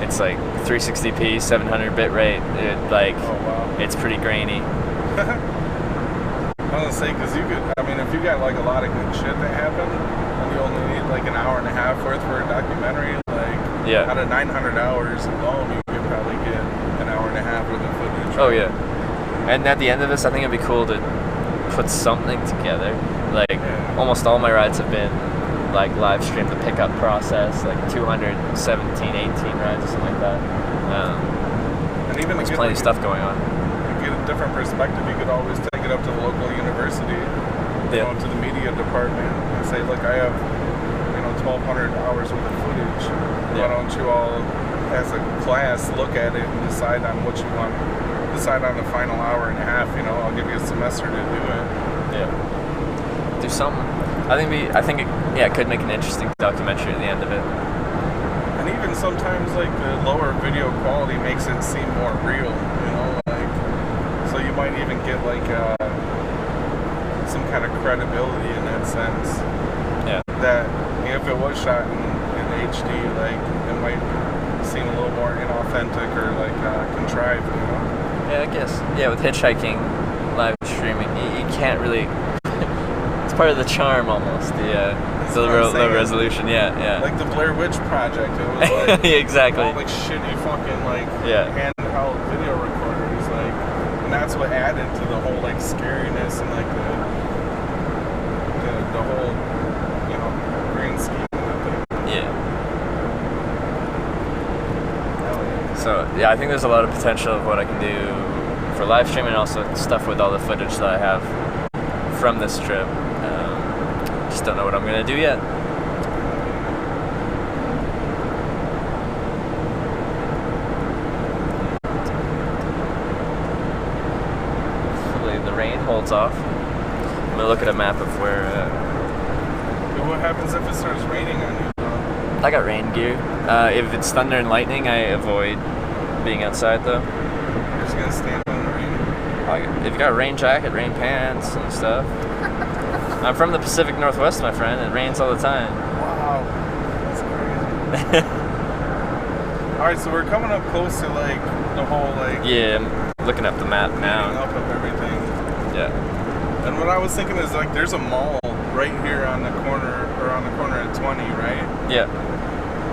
It's like 360p, 700 bit rate. It's pretty grainy. I was gonna say, because you could, I mean, if you got like a lot of good shit that happened, and you only need like an hour and a half worth for a documentary, like out of 900 hours alone, you could probably get an hour and a half worth of footage. Oh yeah. And at the end of this, I think it'd be cool to put something together. Like almost all my rides have been like live stream the pickup process, like 217, 18 rides or something like that. And even there's plenty of stuff going on. To get a different perspective, you could always take it up to the local university, you know, to the media department, and say, look, I have, 1,200 hours worth of footage. Why don't you all, as a class, look at it and decide on what you want? Decide on the final hour and a half. You know, I'll give you a semester to do it. Yeah. Do something. I think it could make an interesting documentary at the end of it. And even sometimes, like, the lower video quality makes it seem more real, you know, like, so you might even get, like, some kind of credibility in that sense. Yeah. That if it was shot in HD, like, it might seem a little more inauthentic or, like, contrived, you know? Yeah, I guess. Yeah, with hitchhiking, live streaming, you can't really... It's part of the charm, almost, the low resolution, yeah. Like the Blair Witch Project, it was like exactly. all like shitty fucking like handheld video recorders, like, and that's what added to the whole like scariness and like the whole, you know, green scheme of it. Yeah. Hell yeah. So yeah, I think there's a lot of potential of what I can do for live streaming, and also stuff with all the footage that I have from this trip. Just don't know what I'm gonna do yet. Hopefully the rain holds off. I'm gonna look at a map of where. What happens if it starts raining on you? I got rain gear. If it's thunder and lightning, I avoid being outside though. You're just gonna stand in the rain. If you got a rain jacket, rain pants, and stuff. I'm from the Pacific Northwest, my friend. It rains all the time. Wow, that's crazy. All right, so we're coming up close to like the whole like. Yeah, I'm looking up the map now. Up of everything. Yeah. And what I was thinking is like, there's a mall right here on the corner, or on the corner at 20, right? Yeah.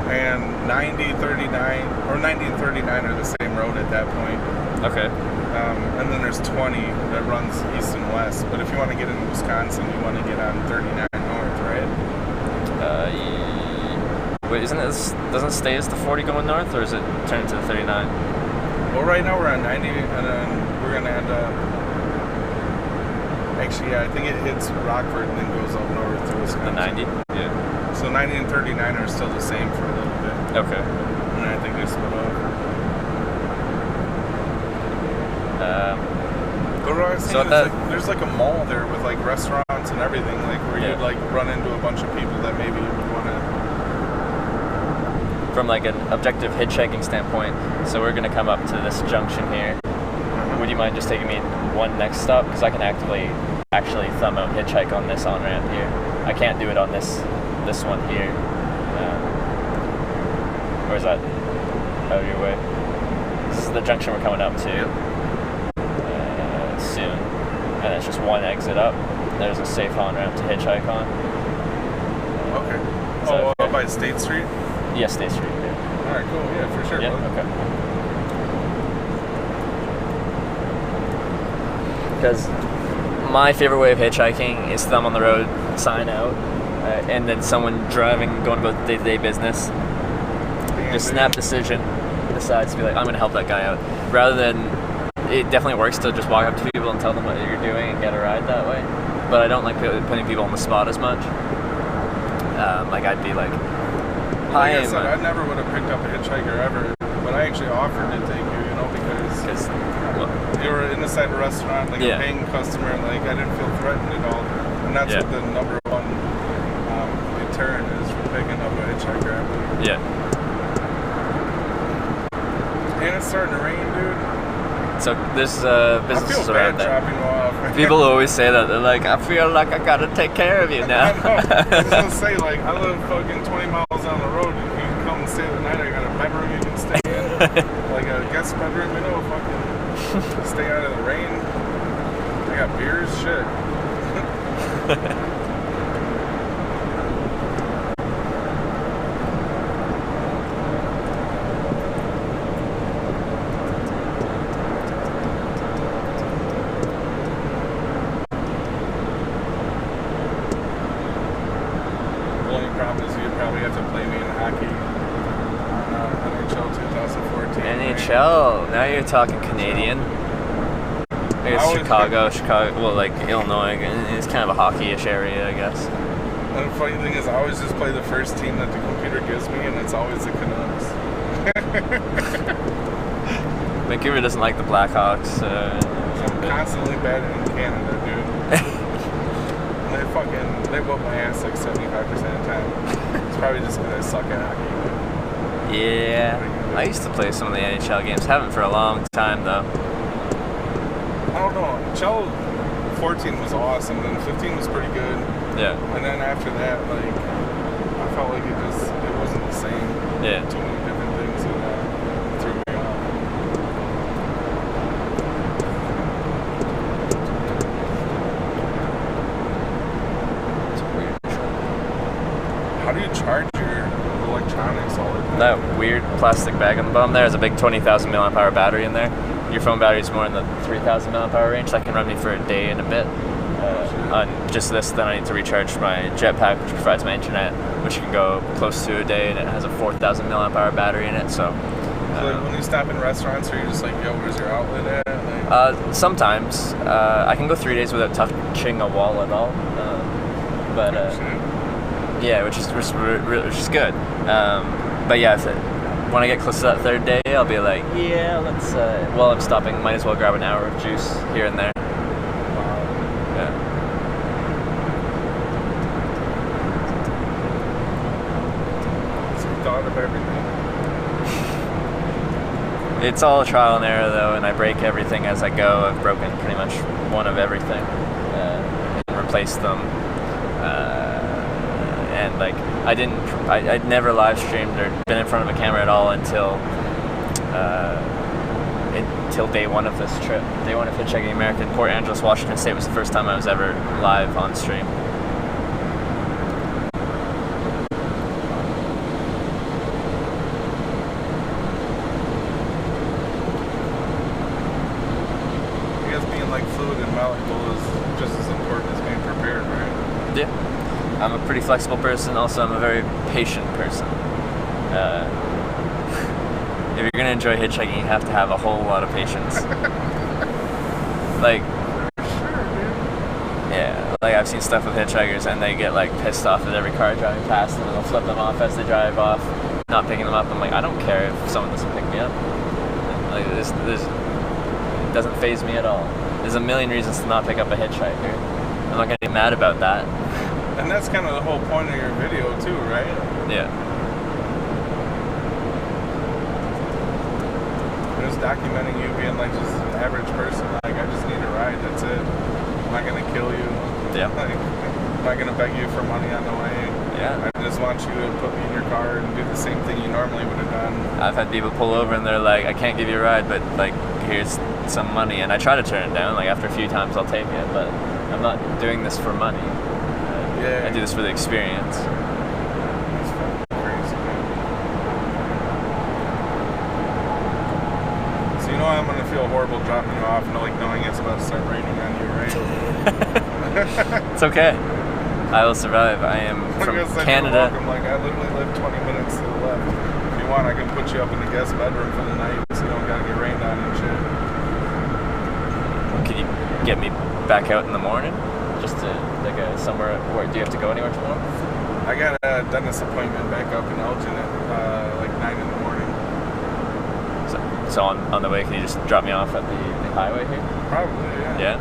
And 90, 39, or 90 and 39 are the same road at that point. Okay. And then there's 20 that runs east and west. But if you want to get into Wisconsin, you want to get on 39 north, right? Wait, doesn't it stay as the 40 going north, or is it turn to the 39? Well, right now we're on 90, and then we're going to end up... Actually, yeah, I think it hits Rockford and then goes up north to Wisconsin. The 90? Yeah. So 90 and 39 are still the same for a little bit. Okay. And I think they split up. But what I was saying is like, there's like a mall there with like restaurants and everything, like where you'd like run into a bunch of people that maybe you would want to. From like an objective hitchhiking standpoint, so we're gonna come up to this junction here. Would you mind just taking me one next stop? Because I can actually thumb out hitchhike on this on ramp here. I can't do it on this one here. Or is that out of your way? This is the junction we're coming up to. Soon, and it's just one exit up. There's a safe on-ramp to hitchhike on. Okay. Up by State Street? Yeah, State Street. Yeah. Alright, cool. Yeah, for sure. Yeah, brother. okay. Because my favorite way of hitchhiking is thumb on the road, sign out, and then someone driving, going about day-to-day business, just snap decision, decides to be like, I'm going to help that guy out. Rather than, it definitely works to just walk up to people and tell them what you're doing and get a ride that way. But I don't like putting people on the spot as much. Like I'd be like, hi. Like I said, I never would have picked up a hitchhiker ever, but I actually offered to take you, you know, because you were inside a restaurant, like a paying customer, like I didn't feel threatened at all. And that's what the number one deterrent is for picking up a hitchhiker, I believe. Yeah. And it's starting to rain, dude. So there's businesses around there. Dropping you off. People always say that. They're like, I feel like I gotta take care of you now. I know. I was gonna say, like, I live fucking 20 miles down the road. If you can come and stay the night, I got a bedroom you can stay in. Like a guest bedroom, you know, fucking stay out of the rain. I got beers, shit. NHL, now you're talking Canadian. I guess Chicago, well, like Illinois, it's kind of a hockey-ish area, I guess. And the funny thing is, I always just play the first team that the computer gives me, and it's always the Canucks. Vancouver doesn't like the Blackhawks. I'm constantly betting in Canada, dude. They whoop my ass like 75% of the time. It's probably just because I suck at hockey. Yeah, I used to play some of the NHL games. Haven't for a long time though. I don't know. NHL 14 was awesome, and 15 was pretty good. Yeah. And then after that, like, I felt like it wasn't the same. Yeah. Too many different things that threw me off. How do you charge your electronics all the time? That weird plastic bag on the bottom there has a big 20,000 mAh battery in there. Your phone battery is more in the 3,000 mAh range. That can run me for a day and a bit. On just this, then I need to recharge my Jetpack, which provides my internet, which can go close to a day, and it has a 4,000 mAh battery in it. So, like when you stop in restaurants, are you just like, yo, where's your outlet at? Like, sometimes I can go 3 days without touching a wall at all. Yeah, which is good. But yeah, when I get close to that third day, I'll be like, yeah, let's. While I'm stopping, might as well grab an hour of juice here and there. Yeah. so you thought of everything. It's all trial and error though, and I break everything as I go. I've broken pretty much one of everything and replaced them. And like I'd never live streamed or been in front of a camera at all until day one of this trip. Day one of Hitchhiking America in Port Angeles, Washington State was the first time I was ever live on stream. I guess being like fluid and malleable is just as important as being prepared, right? Yeah. I'm a pretty flexible person. Also, I'm a very patient person. If you're gonna enjoy hitchhiking, you have to have a whole lot of patience. Like, yeah, like I've seen stuff with hitchhikers, and they get like pissed off at every car driving past them, and they'll flip them off as they drive off, not picking them up. I'm like, I don't care if someone doesn't pick me up. Like this it doesn't faze me at all. There's a million reasons to not pick up a hitchhiker. I'm not gonna get mad about that. And that's kind of the whole point of your video too, right? Yeah. Just documenting you being like just an average person. Like, I just need a ride, that's it. I'm not gonna kill you. Yeah. Like, I'm not gonna beg you for money on the way. Yeah. I just want you to put me in your car and do the same thing you normally would have done. I've had people pull over and they're like, I can't give you a ride, but like, here's some money. And I try to turn it down. Like, after a few times I'll take it, but I'm not doing this for money. Yeah. I do this for the experience. That's fucking crazy, man. So you know I'm gonna feel horrible dropping you off and like knowing it's about to start raining on you, right? It's okay. I will survive. I am from Like I said, Canada. you're welcome. Like, I literally live 20 minutes to the left. If you want, I can put you up in the guest bedroom for the night so you don't gotta get rained on and shit. Can you get me back out in the morning? Just to like somewhere. Where do you have to go anywhere tomorrow? I got a dentist appointment back up in Elgin at like 9 in the morning. So on the way, can you just drop me off at the highway here? Probably, yeah. Yeah.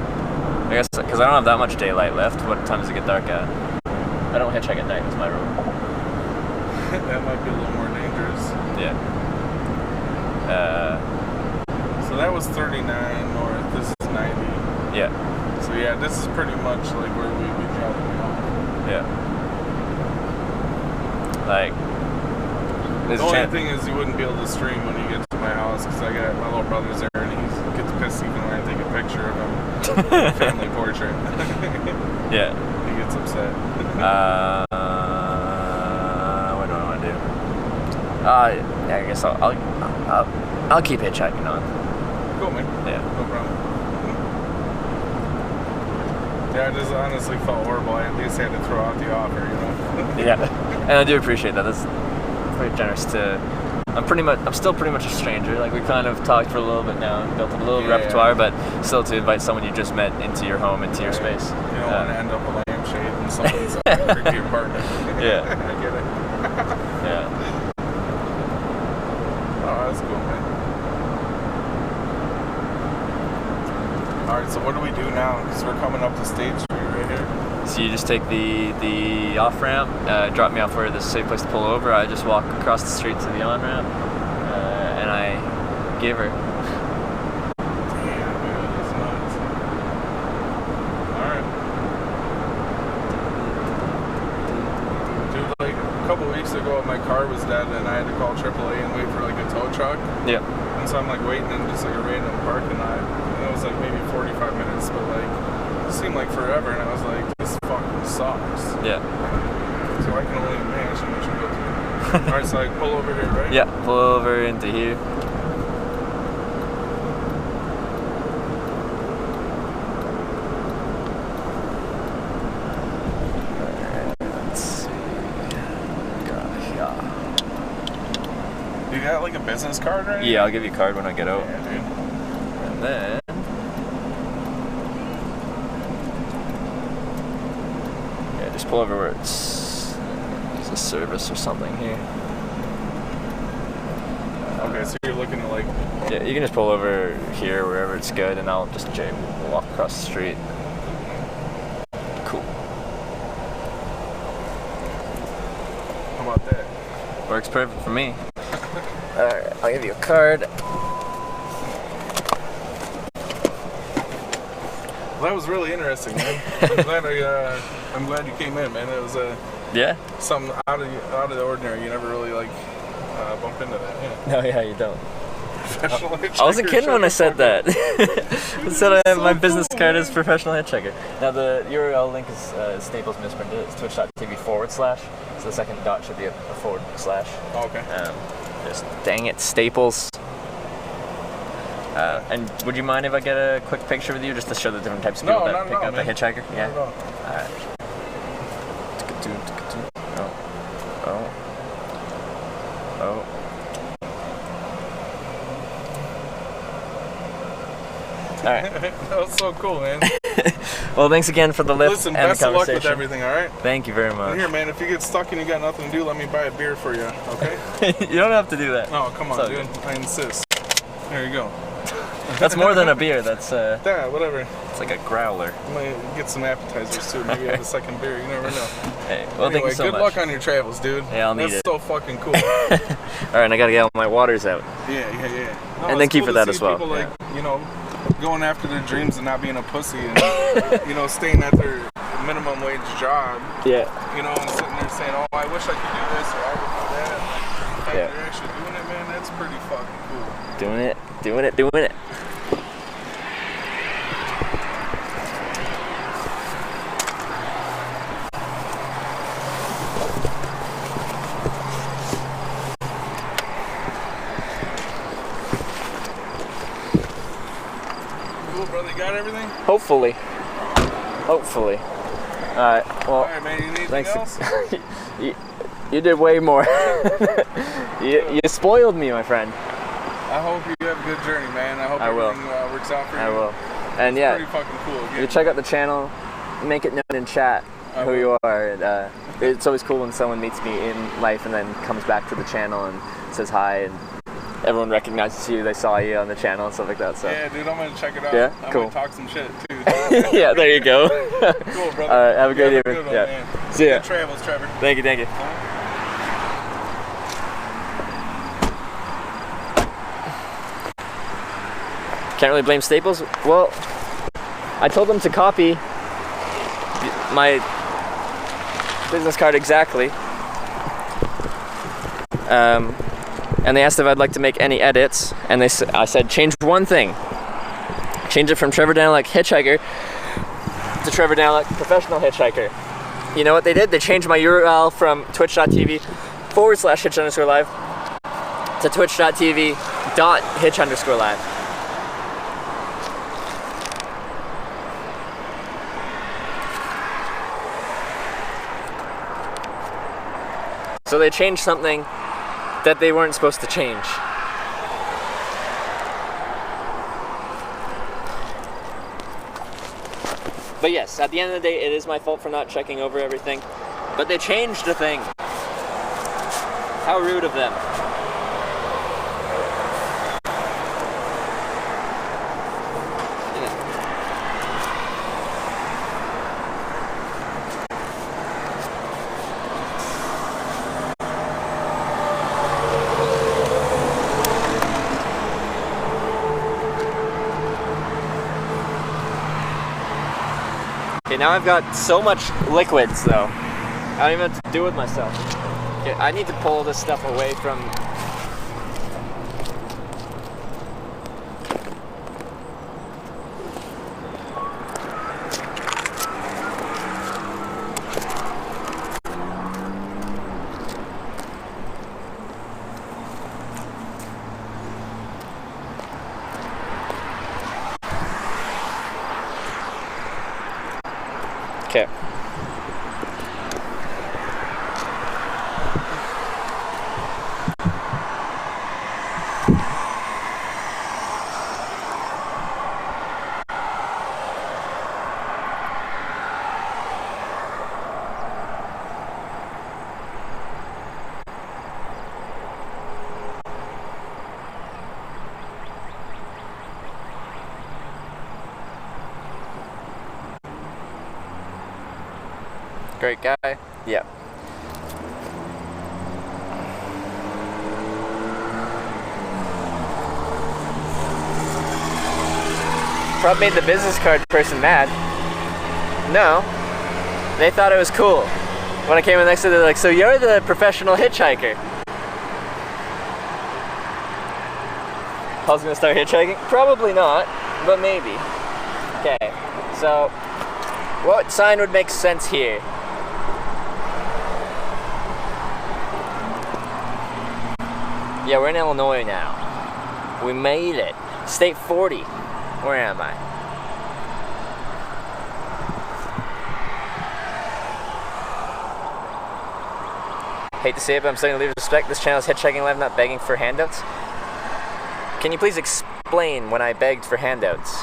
I guess because I don't have that much daylight left. What time does it get dark at? I don't hitchhike at night. Is my rule. That might be a little more dangerous. Yeah. So that was 39 north. This is 90. Yeah. So yeah, this is pretty much like where we'd be dropping you off. Yeah. Like. The only thing is you wouldn't be able to stream when you get to my house because I got my little brother's there and he gets pissed even when I take a picture of him. Family portrait. Yeah. He gets upset. What do I want to do? Yeah, I guess I'll keep hitchhiking on. Cool, man. Yeah. No problem. Yeah, I just honestly felt horrible. I at least had to throw out the offer, you know? Yeah. And I do appreciate that. That's pretty generous to. I'm still pretty much a stranger. Like, we kind of talked for a little bit now and built up a little repertoire, but still to invite someone you just met into your home, into your space. You don't want to end up a lampshade and somebody's creepy apartment. Yeah. I get it. Yeah. Oh, that's cool, man. All right, so what do we do now? Because we're coming up to State Street right here. So you just take the off ramp, drop me off where there's a safe place to pull over. I just walk across the street to the on ramp, and I give her. Damn, dude, that's nuts. All right. Dude, like a couple weeks ago, my car was dead, and I had to call AAA and wait for like a tow truck. Yeah. And so I'm like waiting in just like a random parking lot. And it was like maybe 45 minutes, but like it seemed like forever. And I was like, this fucking sucks. Yeah. So I can only imagine what you go through. All right, so I pull over here, right? Yeah. Pull over into here. Let's see. You got like a business card or anything? Yeah, I'll give you a card when I get out. Yeah, dude. And then yeah, just pull over where there's a service or something here. Okay, so you're looking at like. Yeah, you can just pull over here wherever it's good, and I'll just walk across the street. Cool. How about that? Works perfect for me. Alright, I'll give you a card. Well, that was really interesting, man. I'm glad you came in, man. It was Yeah? something out of the ordinary. You never really like bump into that. Yeah. No, yeah, you don't. Professional I wasn't hitchhiker, kidding when I shut said the that. I said I have my so business cool, card man. as professional head checker. Now the URL link is Staples misprinted. It's twitch.tv/. So the second dot should be a /. Oh, okay. Just dang it, Staples. And would you mind if I get a quick picture with you just to show the different types of No, people that not at pick all, up a man. hitchhiker? Not Yeah. at all. Alright. Oh. Alright. That was so cool, man. Well, thanks again for the lift Listen, and best the of luck conversation. with everything, all right? Thank you very much. Here, man, if you get stuck and you got nothing to do, let me buy a beer for you, okay? You don't have to do that. No, come on, It's all dude. I insist. There you go. That's more than a beer. That's Yeah, whatever. it's like a growler. I might get some appetizers too. Maybe have a second beer. You never know. Hey, well, Anyway, thank you so good much. luck on your travels, dude. Yeah, I'll need That's it. so fucking cool. All right, and I gotta get all my waters out. Yeah. No, And it's thank you cool for to that see as well. People like, you know, going after their dreams and not being a pussy and, you know, staying at their minimum wage job, Yeah. you know, and sitting there saying, oh, I wish I could do this or I would do that. The fact Yeah. that you're actually doing it, man, that's pretty fucking cool. Doing it. Cool, brother. You got everything? Hopefully. All right. Well, All right, man. You need anything thanks. else? You did way more. you spoiled me, my friend. I hope you have a good journey, man. I hope I will. everything works out for you. I will. And It's yeah, pretty fucking cool. you check out the channel. Make it known in chat I who will. you are. And, it's always cool when someone meets me in life and then comes back to the channel and says hi, and everyone recognizes you. They saw you on the channel and stuff like that. So Yeah, dude, I'm gonna check it out. Yeah? I'm Cool. gonna talk some shit too. yeah, there you go. Cool, brother. All right, have a great You evening. good one, Yeah. man. See ya. Good travels, Trevor. Thank you. Can't really blame Staples. Well, I told them to copy my business card exactly. And they asked if I'd like to make any edits, and I said change one thing. Change it from Trevor Daniluk Hitchhiker to Trevor Daniluk Professional Hitchhiker. You know what they did? They changed my URL from twitch.tv/hitch_live to twitch.tv.hitch_live. So they changed something that they weren't supposed to change. But yes, at the end of the day, it is my fault for not checking over everything. But they changed the thing. How rude of them. Okay, now I've got so much liquids though. I don't even know what to do with myself. Okay, I need to pull this stuff away from... Okay. Great guy. Yeah. Probably made the business card person mad. No. They thought it was cool. When I came in next to them, they're like, so you're the professional hitchhiker. I was gonna start hitchhiking? Probably not, but maybe. Okay, so what sign would make sense here? Yeah, we're in Illinois now. We made it. State 40. Where am I? Hate to say it, but I'm starting to lose respect. This channel is Hitchhiking Live, not begging for handouts. Can you please explain when I begged for handouts?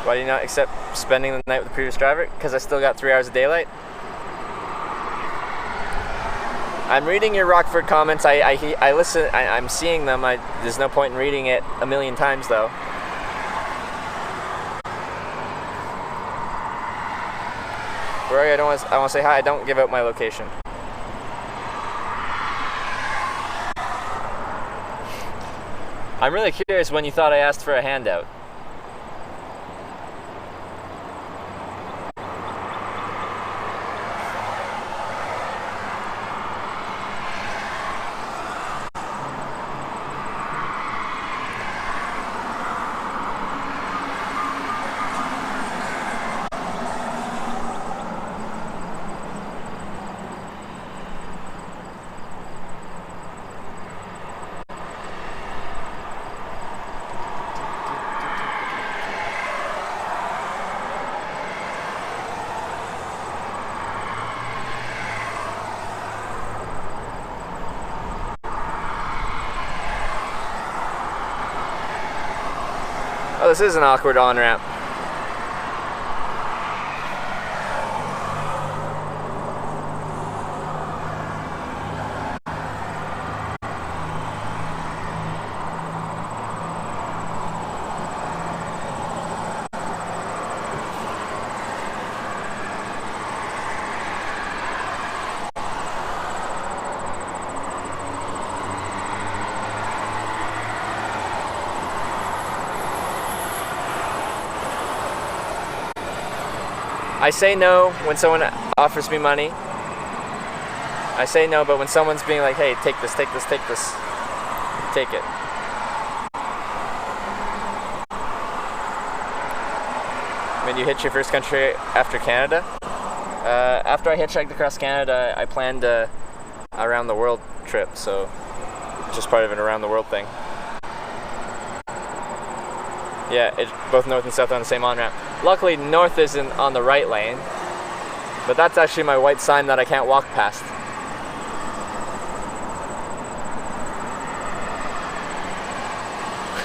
Why do you not accept spending the night with the previous driver? Because I still got 3 hours of daylight? I'm reading your Rockford comments. I listen. I'm seeing them. There's no point in reading it a million times, though. Where are you? I want to say hi. I don't give out my location. I'm really curious when you thought I asked for a handout. Oh, this is an awkward on-ramp. I say no when someone offers me money. I say no, but when someone's being like, hey, take this, take this, take this, take it. When you hitch your first country after Canada? After I hitchhiked across Canada, I planned a around the world trip, so just part of an around the world thing. Yeah, both north and south are on the same on-ramp. Luckily, north isn't on the right lane, but that's actually my white sign that I can't walk past.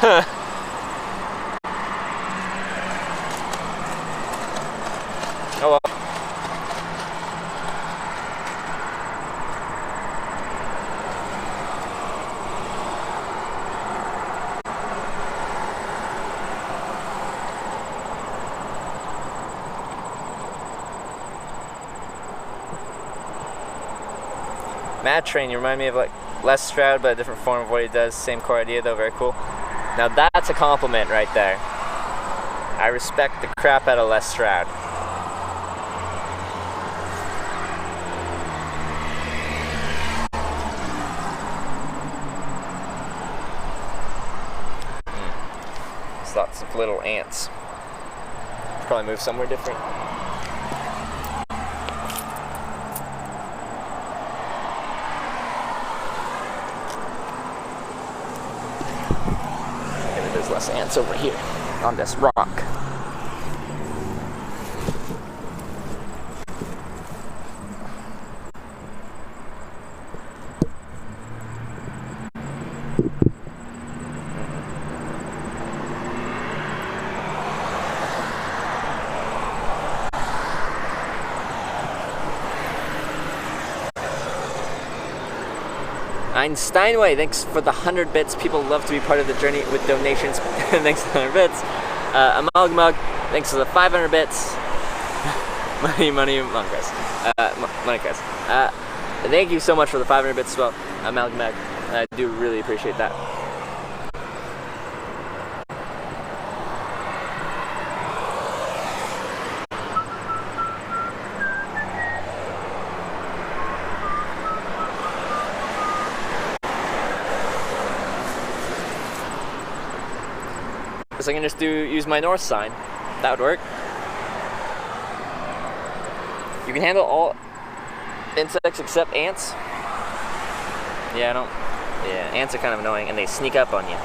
Oh well. Mad Train, you remind me of like Les Stroud, but a different form of what he does. Same core idea though, very cool. Now that's a compliment right there. I respect the crap out of Les Stroud. There's lots of little ants. Probably move somewhere different. There's less ants over here on this rock. Steinway, thanks for the 100 bits. People love to be part of the journey with donations. Thanks for the 100 bits. Amalgamug, thanks for the 500 bits. money, Chris. Money, Chris. Thank you so much for the 500 bits as well, Amalgamug. I do really appreciate that. So I can just use my north sign. That would work. You can handle all insects except ants. Yeah, ants are kind of annoying and they sneak up on you.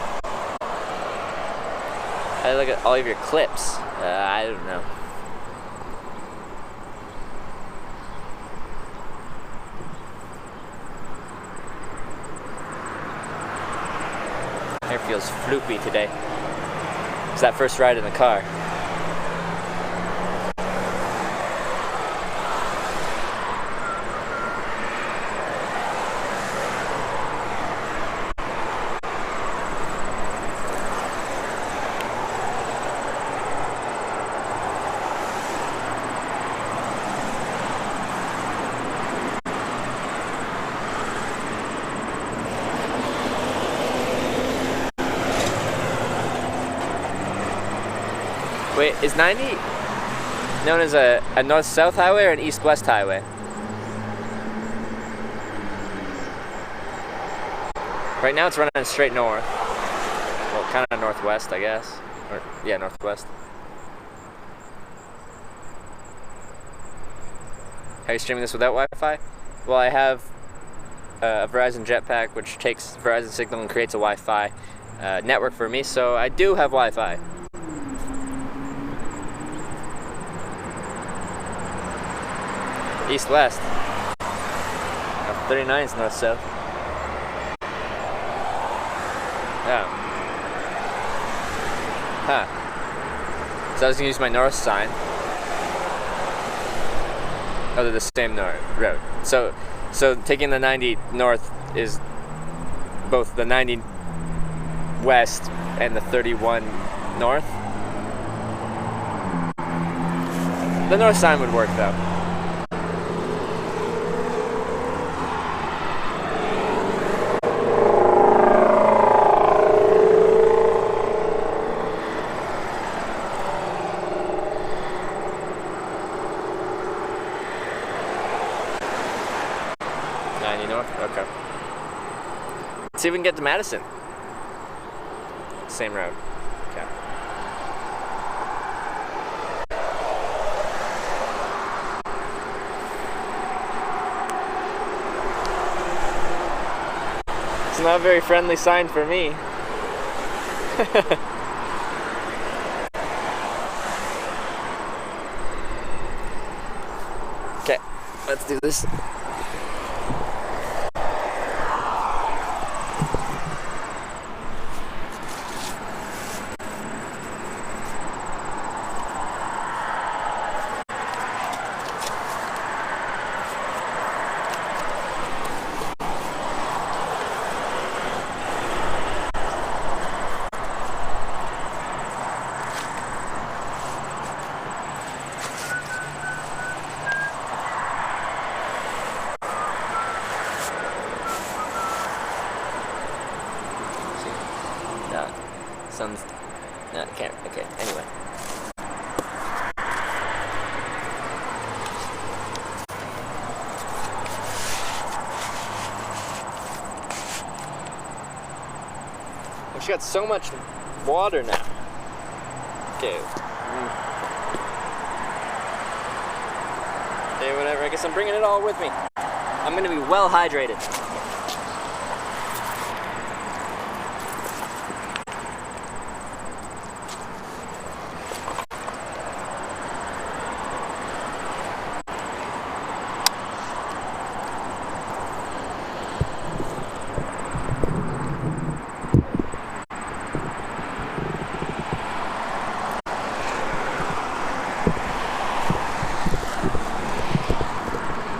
I look at all of your clips. I don't know. Hair feels floopy today. It's that first ride in the car. Wait, is 90 known as a north-south highway or an east-west highway? Right now it's running straight north. Well, kind of northwest, I guess. Or, yeah, northwest. Are you streaming this without Wi-Fi? Well, I have a Verizon Jetpack, which takes Verizon signal and creates a Wi-Fi network for me, so I do have Wi-Fi. East-west. 39 is north-south. Oh. Huh. So I was gonna use my north sign. Oh, they're the same road. So taking the 90 north is both the 90 west and the 31 north. The north sign would work though. Okay. Let's see if we can get to Madison. Same road. Okay. It's not a very friendly sign for me. Okay, let's do this. Sun's. No, can't. Okay, anyway. She got so much water now. Okay. Okay, whatever. I guess I'm bringing it all with me. I'm gonna be well hydrated.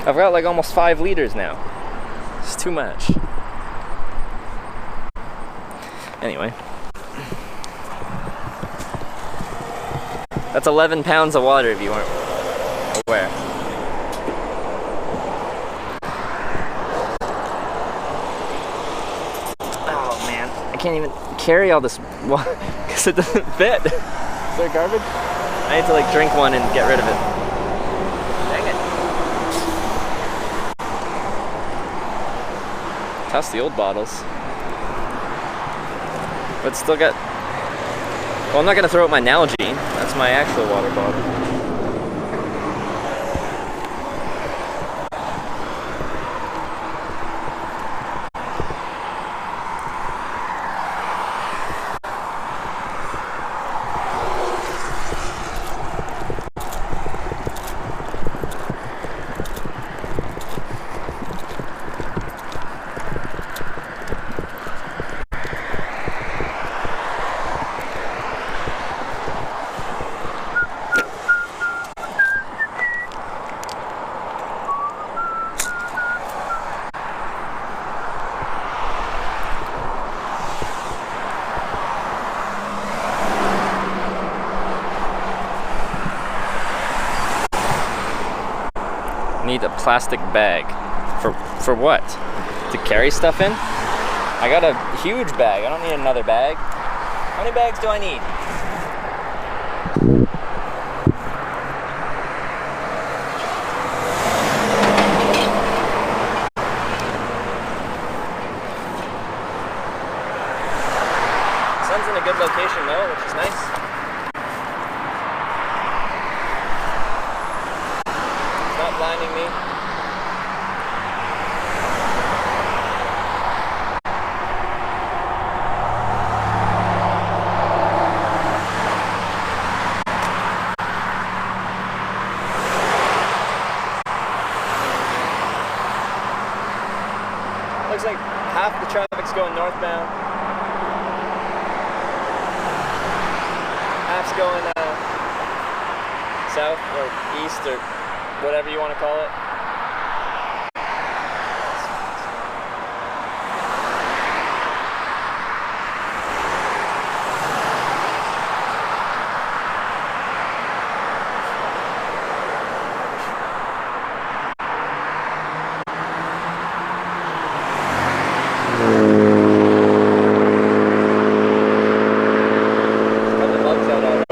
I've got like almost 5 liters now. It's too much. Anyway. That's 11 pounds of water if you weren't aware. Oh man, I can't even carry all this water because it doesn't fit. Is there garbage? I need to like drink one and get rid of it. Toss the old bottles. But still got... Well, I'm not gonna throw out my Nalgene. That's my actual water bottle. Need a plastic bag. For what? To carry stuff in? I got a huge bag. I don't need another bag. How many bags do I need? Sun's in a good location though, which is nice. Blinding me. Looks like half the traffic's going northbound. Half's going south or east or whatever you want to call it. Got the bugs out already.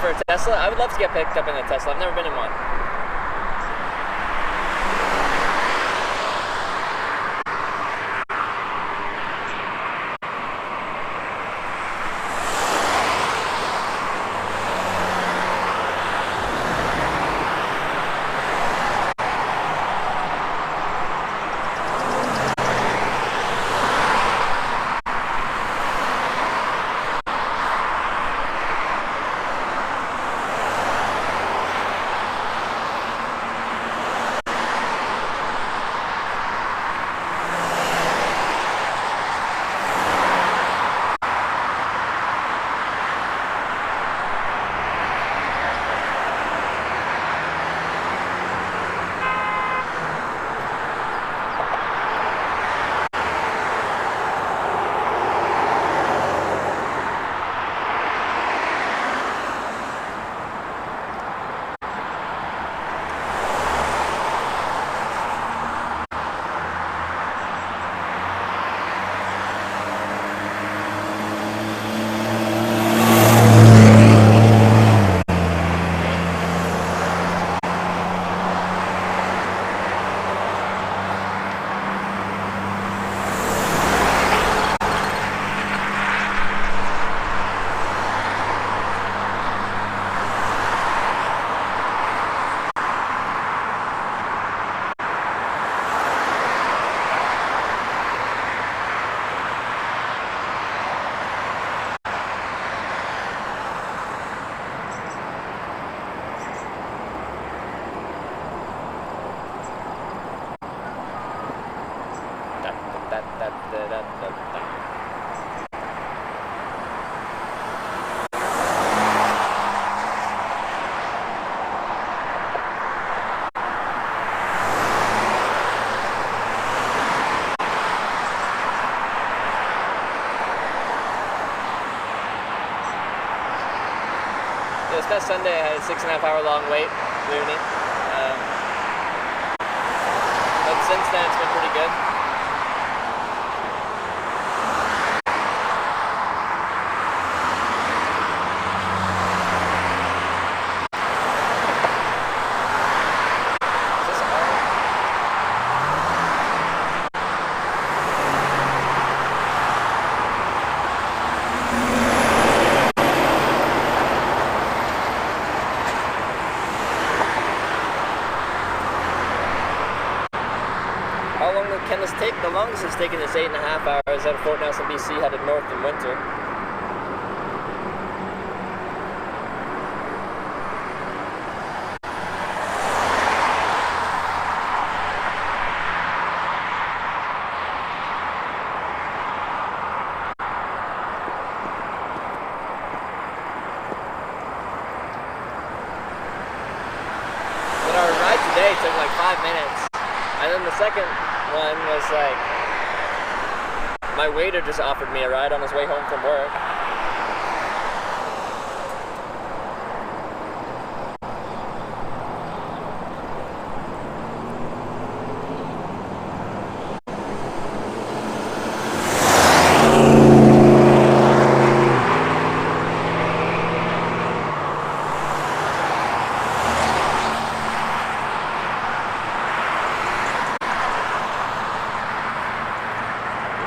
for a Tesla? I would love to get picked up in a Tesla. I've never been in one. This past Sunday, I had a 6.5 hour long wait, believe me. But since then, it's been pretty good. Is this all? How long can this take? The longest it's taken is 8.5 hours out of Fort Nelson, BC, headed north in winter. But our ride today took like 5 minutes. And then the second one was like, my waiter just offered me a ride on his way home from work.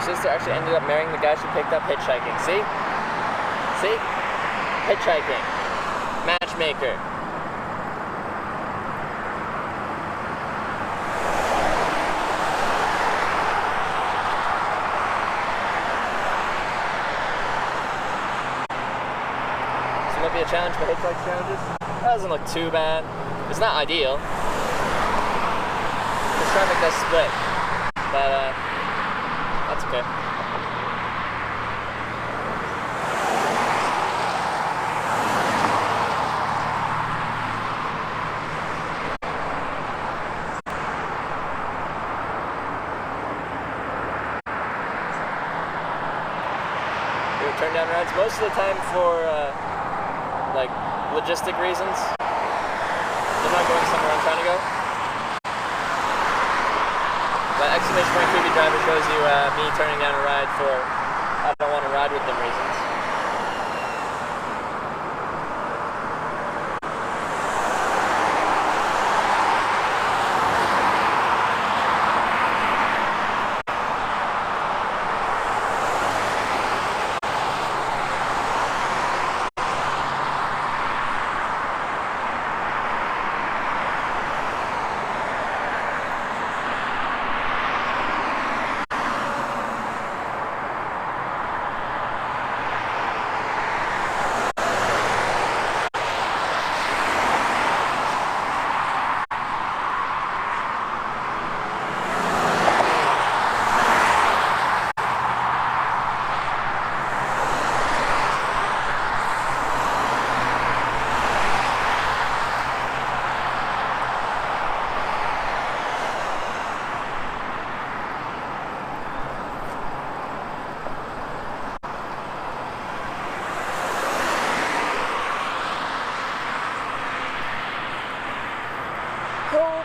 Sister actually ended up marrying the guy she picked up hitchhiking. See? See? Hitchhiking. Matchmaker. So might be a challenge for hitchhike challenges. That doesn't look too bad. It's not ideal. This traffic does split. But that's okay. We would turn down rides most of the time for like logistic reasons. I'm not going somewhere I'm trying to go. But exclamation point creepy driver shows you me turning down a ride for I don't want to ride with them reasons.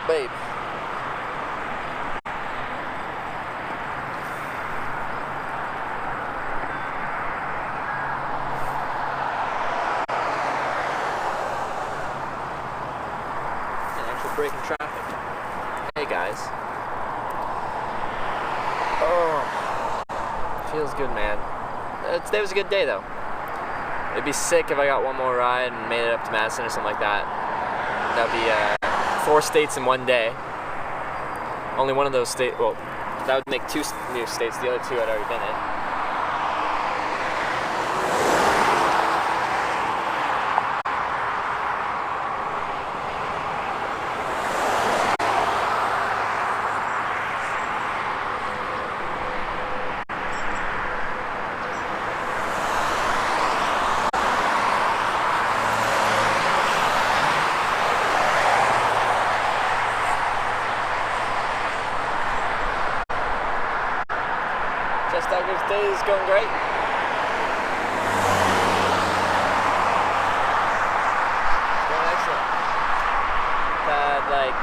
babe. An actual break in traffic. Hey guys. Oh, feels good, man. Today was a good day though. It'd be sick if I got one more ride and made it up to Madison or something like that. That'd be 4 states in one day. Only one of those states, well, that would make 2 new states. The other 2 I'd already been in. Just Duggar's day is going great. It's going excellent. Had like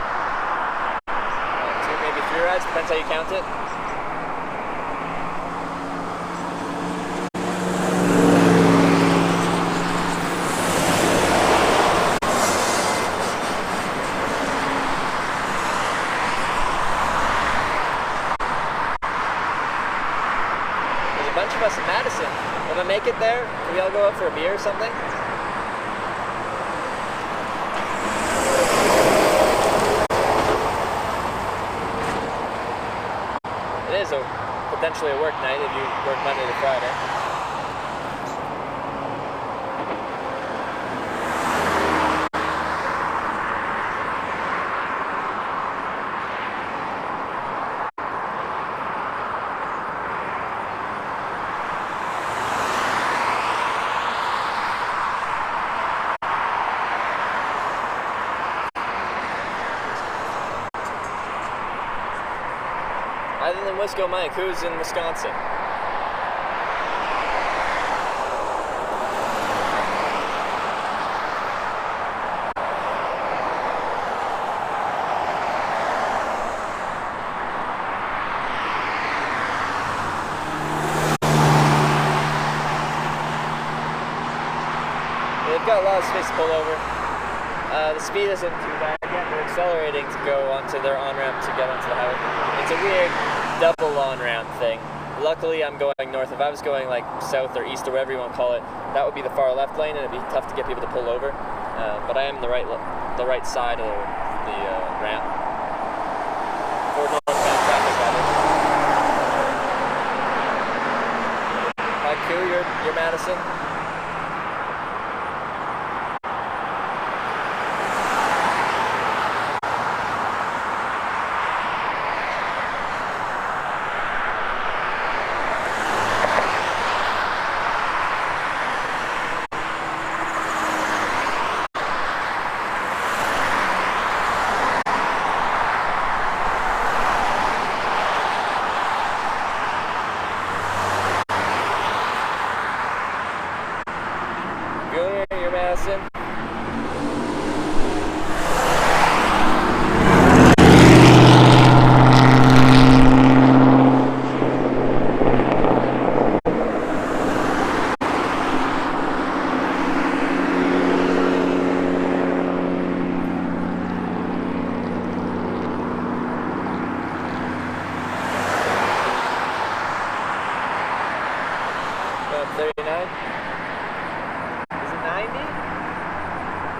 2, maybe 3 rides, depends how you count it. Bunch of us in Madison. When I make it there, can we all go out for a beer or something? It is potentially a work night if you work Monday to Friday. Other than Wisco Mike, who's in Wisconsin? They've got a lot of space to pull over. The speed isn't too bad yet. They're accelerating to go onto their on-ramp to get onto the highway. It's a weird double on-ramp thing. Luckily, I'm going north. If I was going like south or east or whatever you want to call it, that would be the far left lane, and it'd be tough to get people to pull over. But I am the right side of the ramp. For northbound traffic, rather. Haiku, you're Madison. You're Madison. About 39. Is it 90?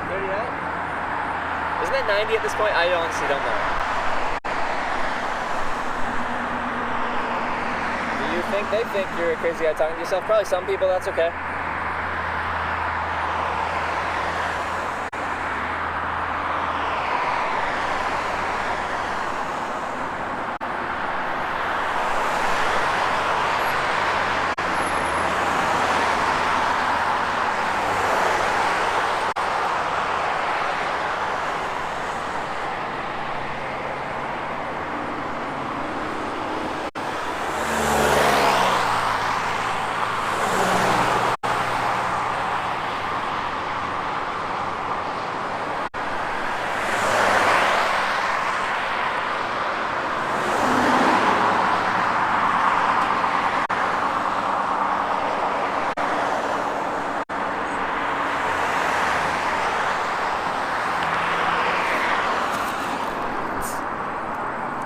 39? Isn't it 90 at this point? I honestly don't know. Do you think they think you're a crazy guy talking to yourself? Probably some people, that's okay.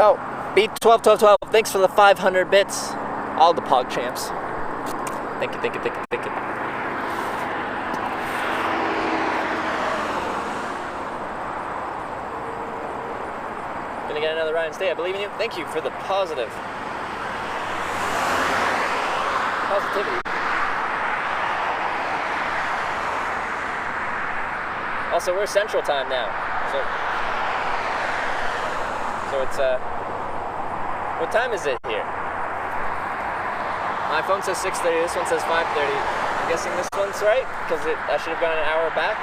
Oh, beat121212. Thanks for the 500 bits. All the Pog champs. Thank you. Gonna get another Ryan's Day. I believe in you. Thank you for the positivity. Also, we're Central Time now, so it's what time is it here? My phone says 6:30. This one says 5:30. I'm guessing this one's right because I should have gone an hour back.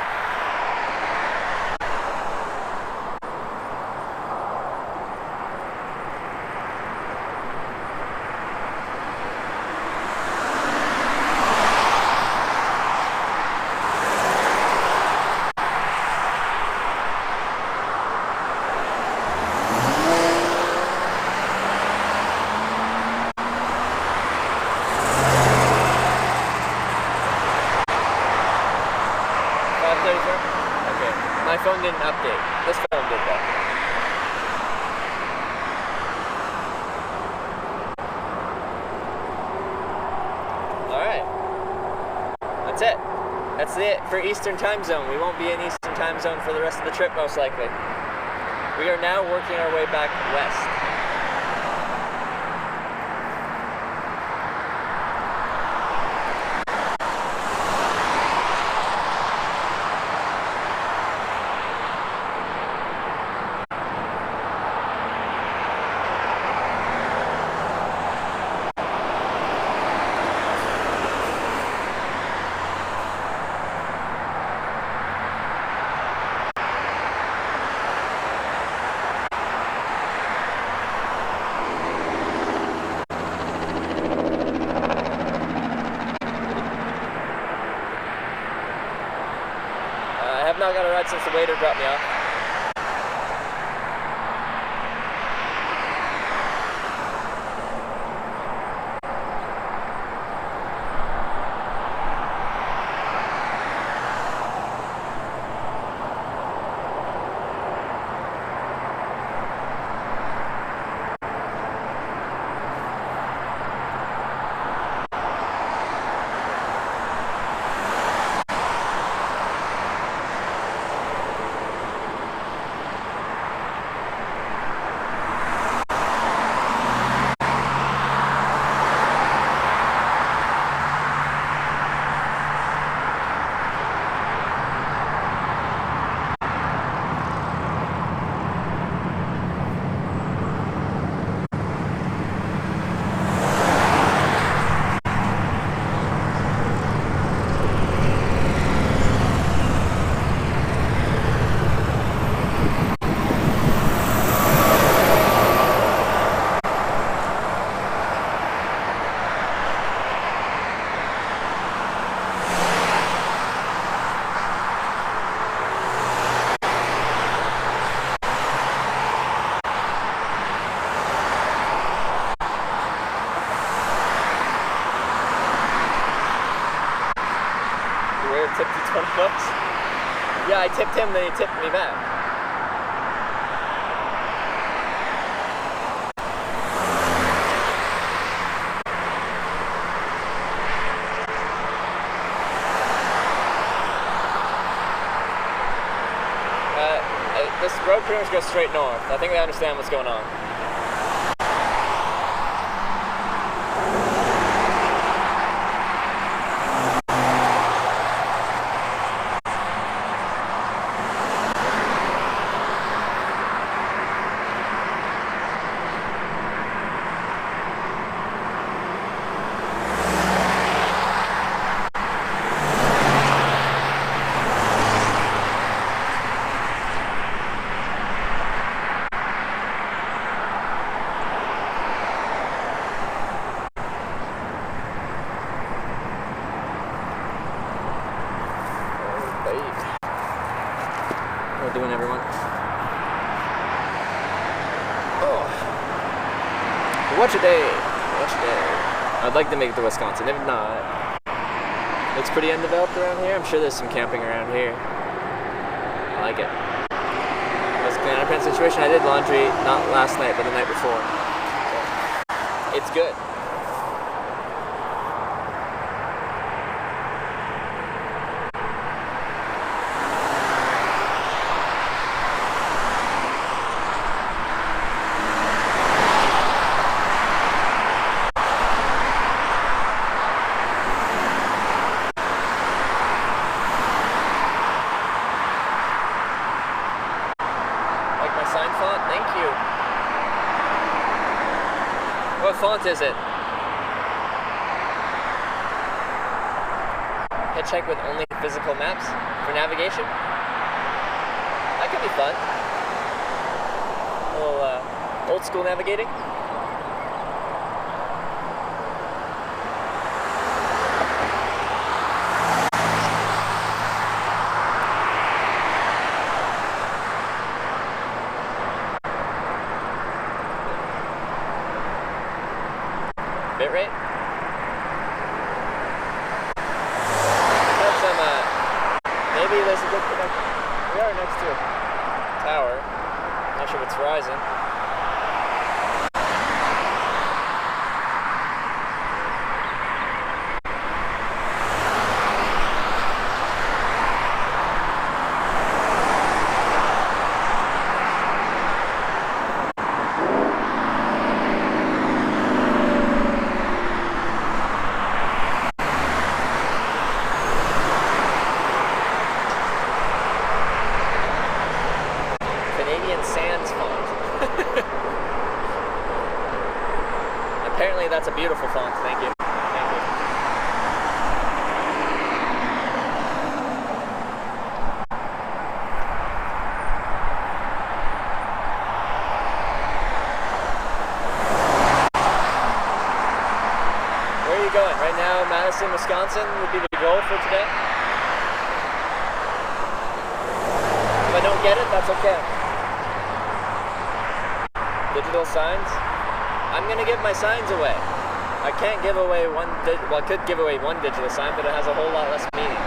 My phone didn't update. This phone did that. Alright. That's it. That's it for Eastern Time Zone. We won't be in Eastern Time Zone for the rest of the trip, most likely. We are now working our way back west. Not got a ride since the waiter dropped me off. Tipped you $20? Yeah, I tipped him, then he tipped me back. This road pretty much goes straight north. I think they understand what's going on. Doing everyone. Oh, watch a day. I'd like to make it to Wisconsin. If not, looks pretty undeveloped around here. I'm sure there's some camping around here. I like it. in an underpants situation. I did laundry not last night, but the night before. So, it's good. What font is it? Hitchhike with only physical maps for navigation? That could be fun. A little old school navigating. Bitrate? Got some, maybe there's a good connection. We are next to a tower. Not sure if it's Verizon. Sans font. Apparently that's a beautiful font. Thank you. Thank you. Where are you going? Right now, Madison, Wisconsin would be the goal for today. If I don't get it, that's okay. Digital signs? I'm gonna give my signs away. I can't give away well, I could give away one digital sign, but it has a whole lot less meaning.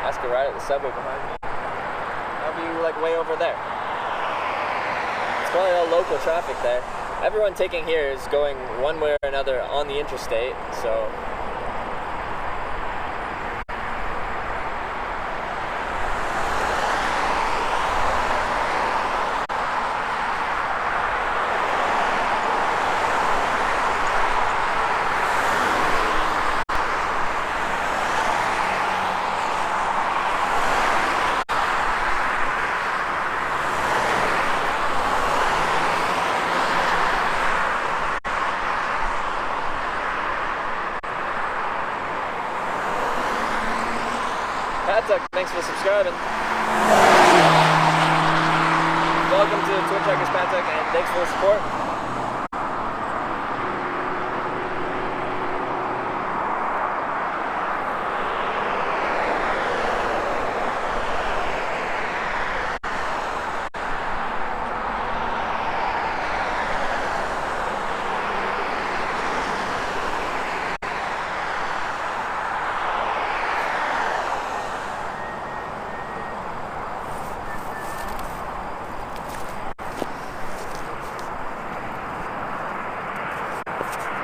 Ask a ride at the subway behind me. I'll be like way over there. It's probably all local traffic there. Everyone taking here is going one way or another on the interstate, so thanks for subscribing. Welcome to Twitch Hackers Patek, and thanks for the support.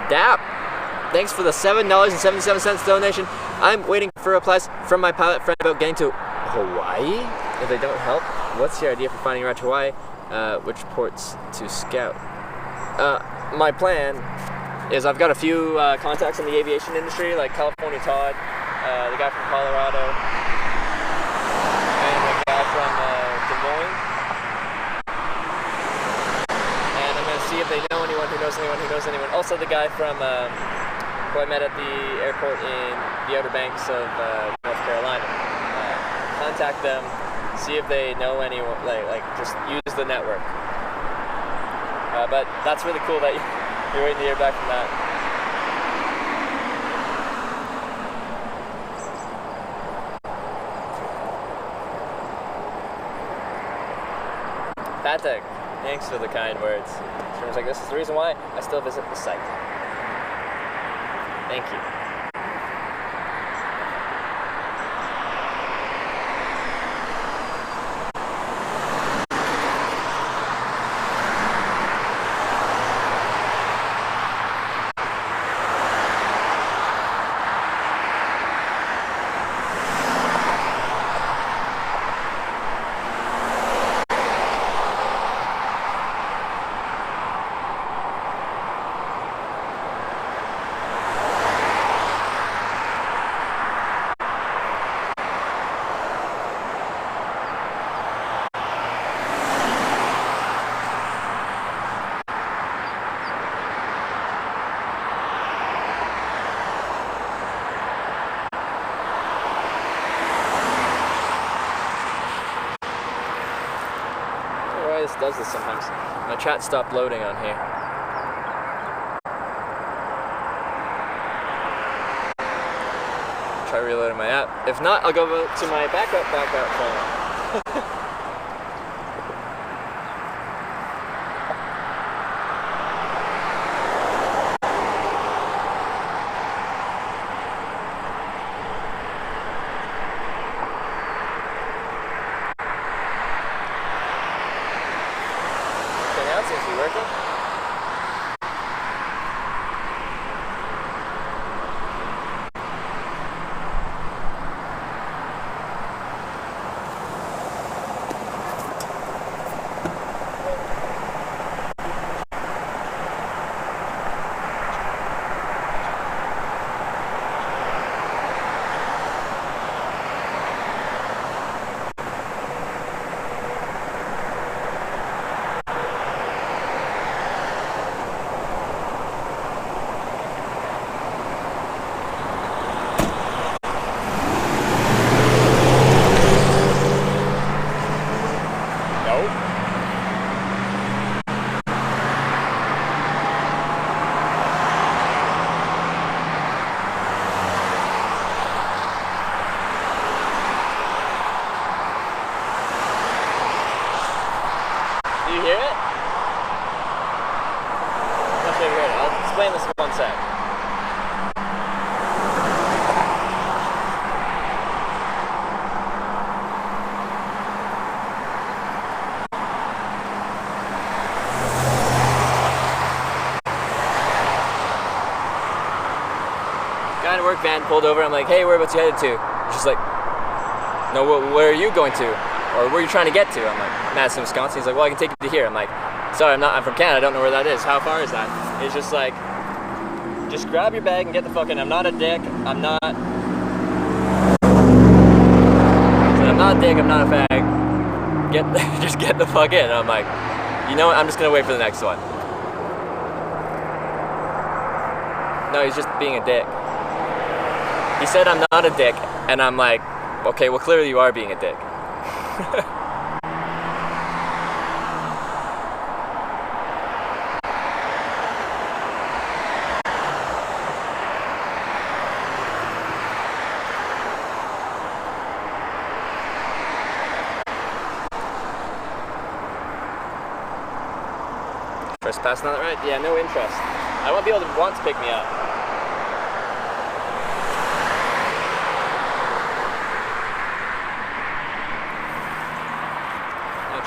Dap! Thanks for the $7.77 donation. I'm waiting for replies from my pilot friend about getting to Hawaii. If they don't help, what's your idea for finding a ride to Hawaii? Which ports to scout? My plan is I've got a few contacts in the aviation industry, like California Todd, the guy from Colorado, and the guy from Des Moines. And I'm going to see if they know anyone who knows anyone who knows anyone. Also the guy from who I met at the airport in the Outer Banks of North Carolina. Contact them, see if they know anyone, like just use the network. But that's really cool that you're waiting to hear back from that. Patek. Thanks for the kind words. She was like, this is the reason why I still visit the site. Thank you. This does this sometimes. My chat stopped loading on here. Try reloading my app. If not, I'll go to my backup phone. Seems to be working. Do you hear it? I'm not sure if you heard it. I'll explain this in one sec. Guy in a work van pulled over. I'm like, hey, whereabouts you headed to? He's just like, no, where are you going to? Or where are you trying to get to? I'm like, Madison, Wisconsin. He's like, well, I can take you to here. I'm like, sorry, I'm from Canada. I don't know where that is. How far is that? He's just like, just grab your bag and get the fuck in. I'm not a dick. I'm not a dick. I'm not a fag. Just get the fuck in. And I'm like, you know what? I'm just gonna wait for the next one. No, he's just being a dick. He said I'm not a dick, and I'm like, okay, well, clearly you are being a dick. Trespassing on that right? Yeah, no interest. I won't be able to want to pick me up.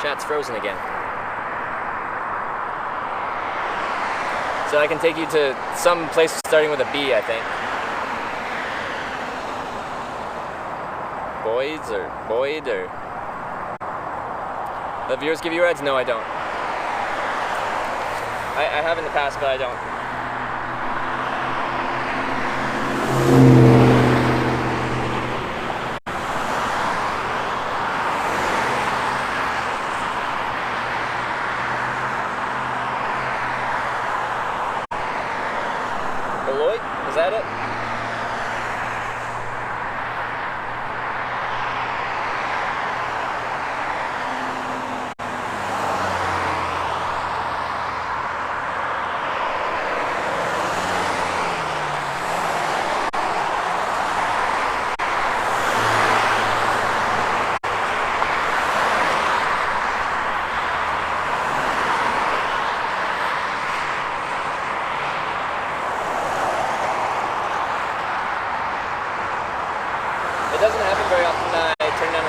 Chat's frozen again. So I can take you to some place starting with a B, I think. Boyd or... The viewers give you rides? No, I don't. I have in the past, but I don't. Beloit? Is that it?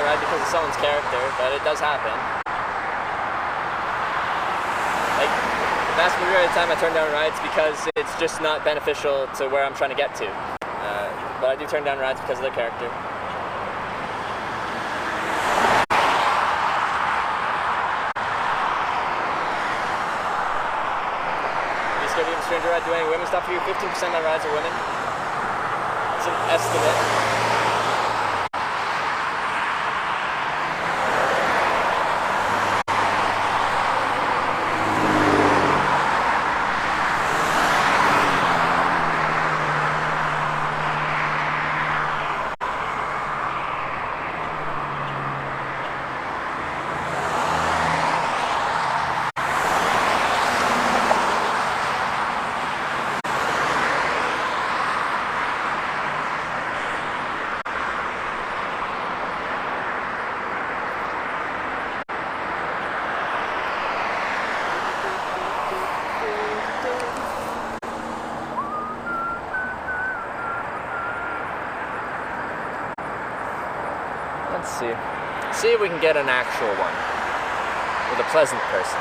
ride because of someone's character, but it does happen. Like, the vast majority of the time I turn down rides because it's just not beneficial to where I'm trying to get to. But I do turn down rides because of their character. You scared to give a stranger ride? Do any women stop for you? 15% of rides are women. It's an estimate. Let's see. See if we can get an actual one with a pleasant person.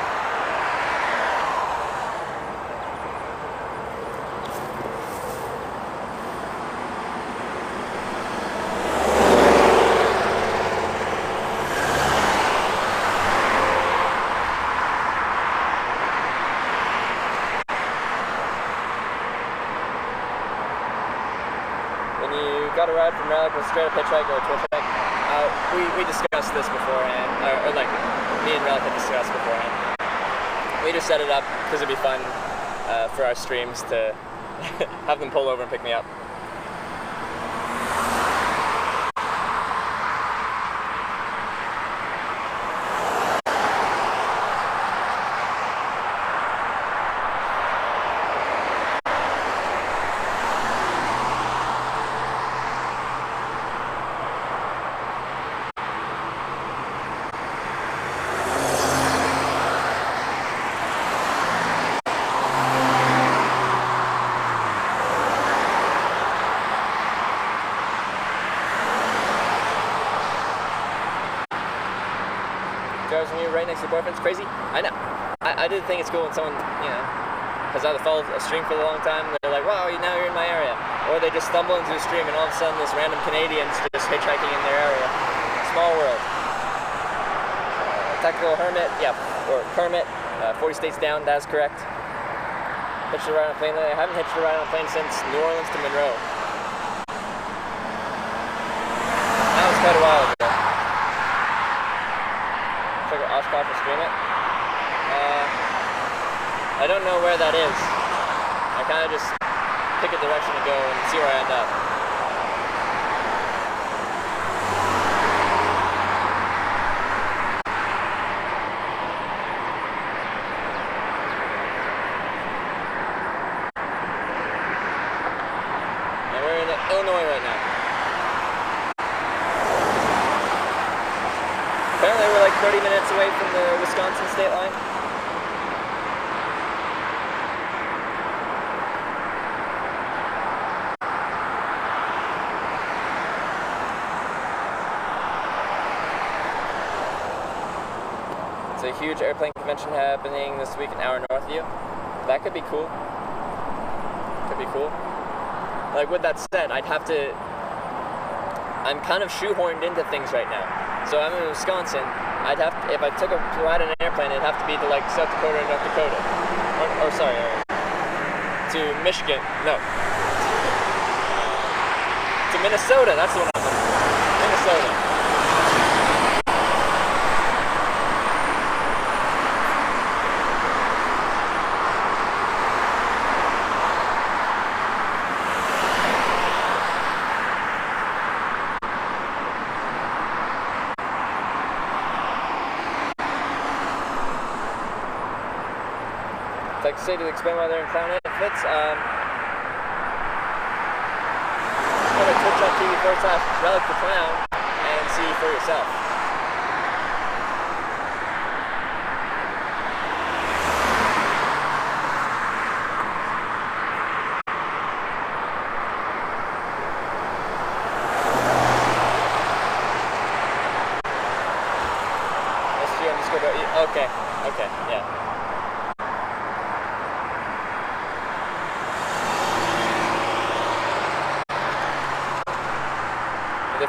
When you got a ride from Relic with straight up hitchhike or a twitch hike, we discussed this beforehand, or like me and Relic had discussed beforehand. We just set it up because it'd be fun for our streams to have them pull over and pick me up. Drivers when you're right next to your boyfriend's crazy. I know. I do think it's cool when someone, you know, has either followed a stream for a long time and they're like, wow, now you're in my area. Or they just stumble into a stream and all of a sudden this random Canadian's just hitchhiking in their area. Small world. Tactical Hermit, yeah, or Kermit, 40 states down, that's correct. Hitched a ride on a plane lately. I haven't hitched a ride on a plane since New Orleans to Monroe. That was quite a while ago. Check out Oshkosh or stream it. I don't know where that is. I kind of just pick a direction to go and see where I end up. And we're in Illinois right now. Apparently we're like 30 minutes away from the Wisconsin state line. It's a huge airplane convention happening this week an hour north of you. That could be cool. Could be cool. Like with that said, I'm kind of shoehorned into things right now. So I'm in Wisconsin. I'd have to, if I took a ride in an airplane, it'd have to be to like South Dakota or North Dakota, or sorry, to Michigan. No, to Minnesota. That's the one I'm looking for. Minnesota. Like to say to explain why they're in Clown outfits. Go to twitch.tv/Relic the Clown and see for yourself.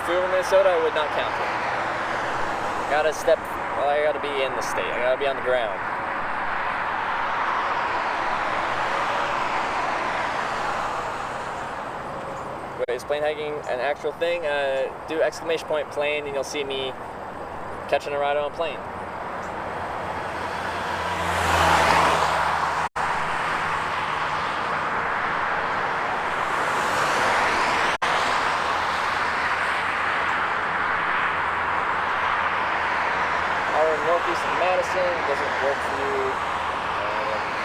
flew over Minnesota, I would not count it. I gotta be in the state. I gotta be on the ground. Wait, is plane hiking an actual thing? Do exclamation point plane and you'll see me catching a ride on a plane. Northeast of Madison doesn't work for you.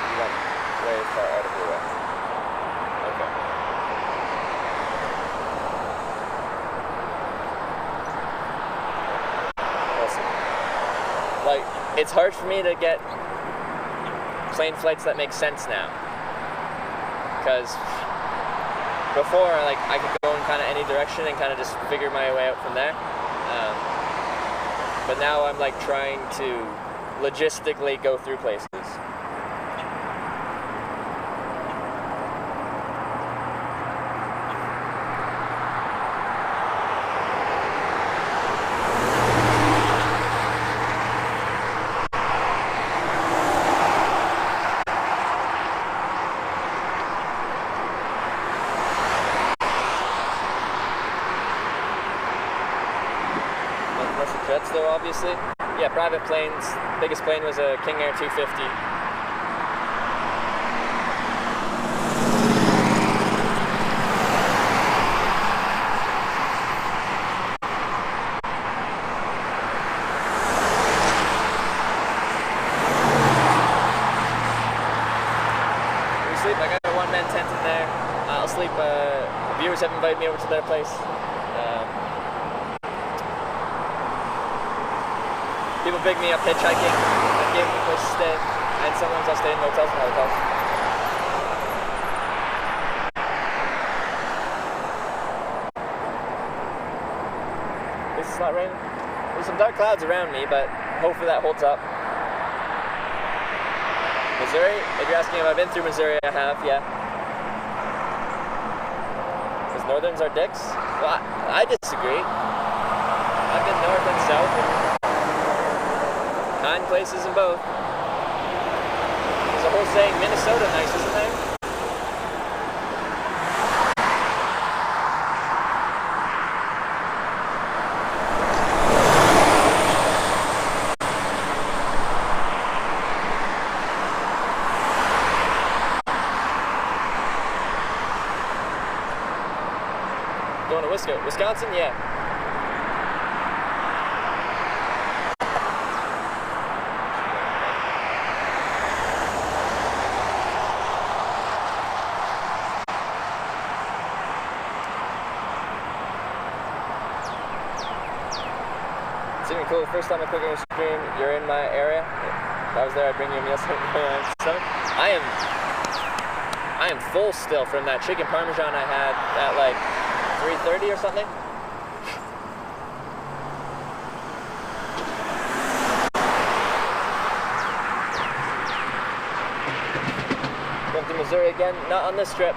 You went way far out of your way. Okay. Listen, like, it's hard for me to get plane flights that make sense now. Because before, like, I could go in kind of any direction and kind of just figure my way out from there. But now I'm like trying to logistically go through places. Jets though, obviously. Yeah, private planes. Biggest plane was a King Air 250. We sleep. I got a one-man tent in there. I'll sleep. Viewers have invited me over to their place. People big me up hitchhiking, and gave me a place to stay, and sometimes I'll stay in motels and hotels. At least it's not raining. There's some dark clouds around me, but hopefully that holds up. Missouri? If you're asking if I've been through Missouri, I have, yeah. Because northerns are dicks? Well, I disagree. I've been north and south. Kind places in both. There's a whole saying, Minnesota nice, isn't there? Going to Wisconsin? Yeah. It's cool. The first time I cook on your stream, you're in my area. If I was there, I'd bring you a meal. I am full still from that chicken parmesan I had at like 3:30 or something. Going to Missouri again? Not on this trip.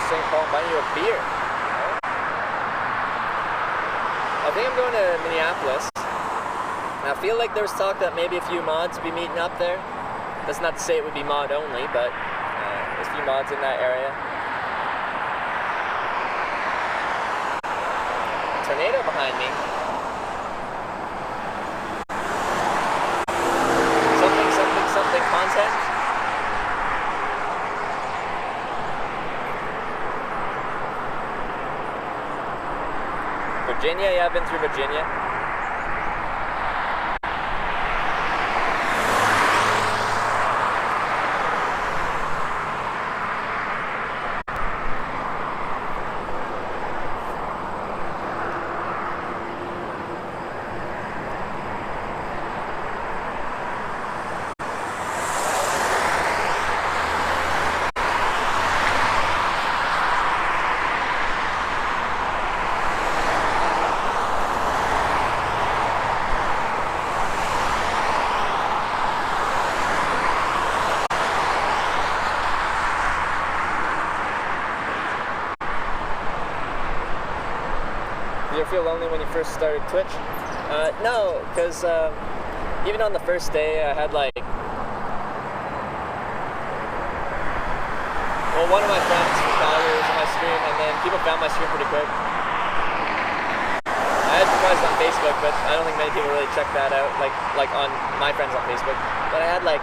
St. Paul and buying you a beer. I think I'm going to Minneapolis. And I feel like there's talk that maybe a few mods would be meeting up there. That's not to say it would be mod only, but there's a few mods in that area. Tornado behind me. Something content. Virginia? Yeah, I've been through Virginia. feel lonely when you first started Twitch? No, because even on the first day, I had like, well, one of my friends from Calgary was on my stream, and then people found my stream pretty quick. I had friends on Facebook, but I don't think many people really checked that out, like on my friends on Facebook. But I had like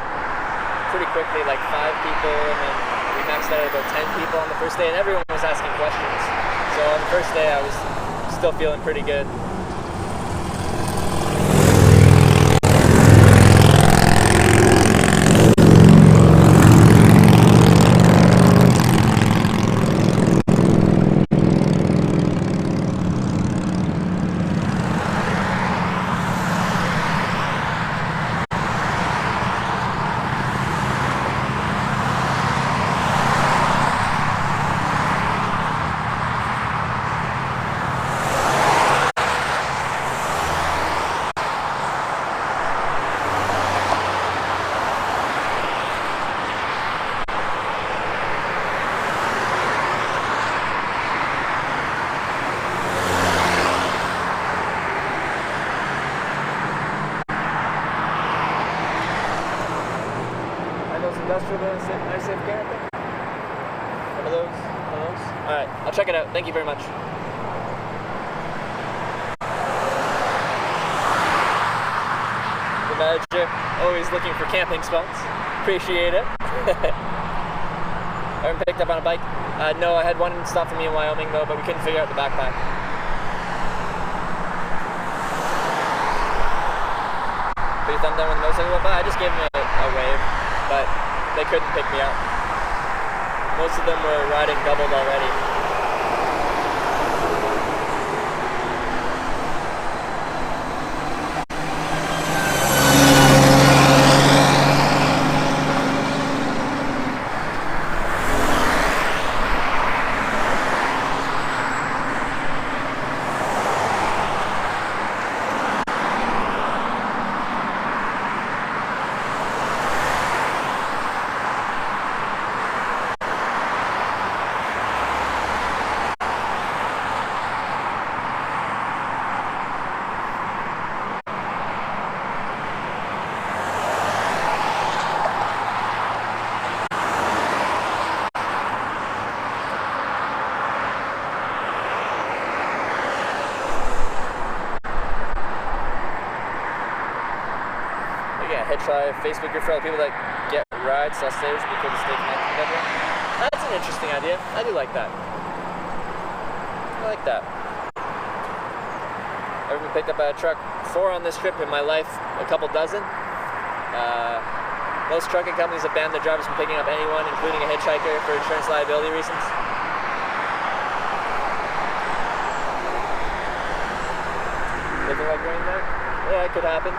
pretty quickly like 5 people, and then we maxed out at about 10 people on the first day, and everyone was asking questions. So on the first day, I was still feeling pretty good. Check it out. Thank you very much. The manager, always looking for camping spots. Appreciate it. I haven't picked up on a bike. No, I had one stop for me in Wyoming though, but we couldn't figure out the backpack. Put your thumb down when the motorcycle went by. I just gave him a wave, but they couldn't pick me up. Most of them were riding doubled already. Try Facebook group for all the people that get rides, so stay be cool to stay connected with everyone. That's an interesting idea. I do like that. I like that. I've been picked up by a truck 4 on this trip in my life, a couple dozen. Most trucking companies have banned their drivers from picking up anyone, including a hitchhiker, for insurance liability reasons. Looking like rain there? Yeah, it could happen.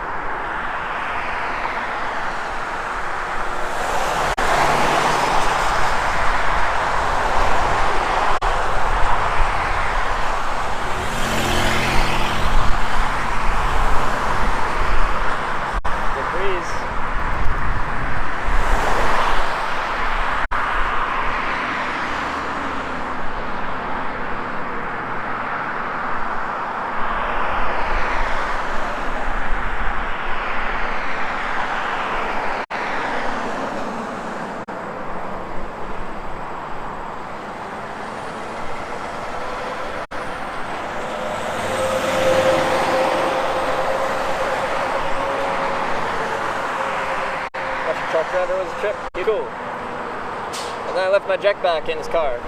Driver was a trip. Cool. And then I left my jack back in his car.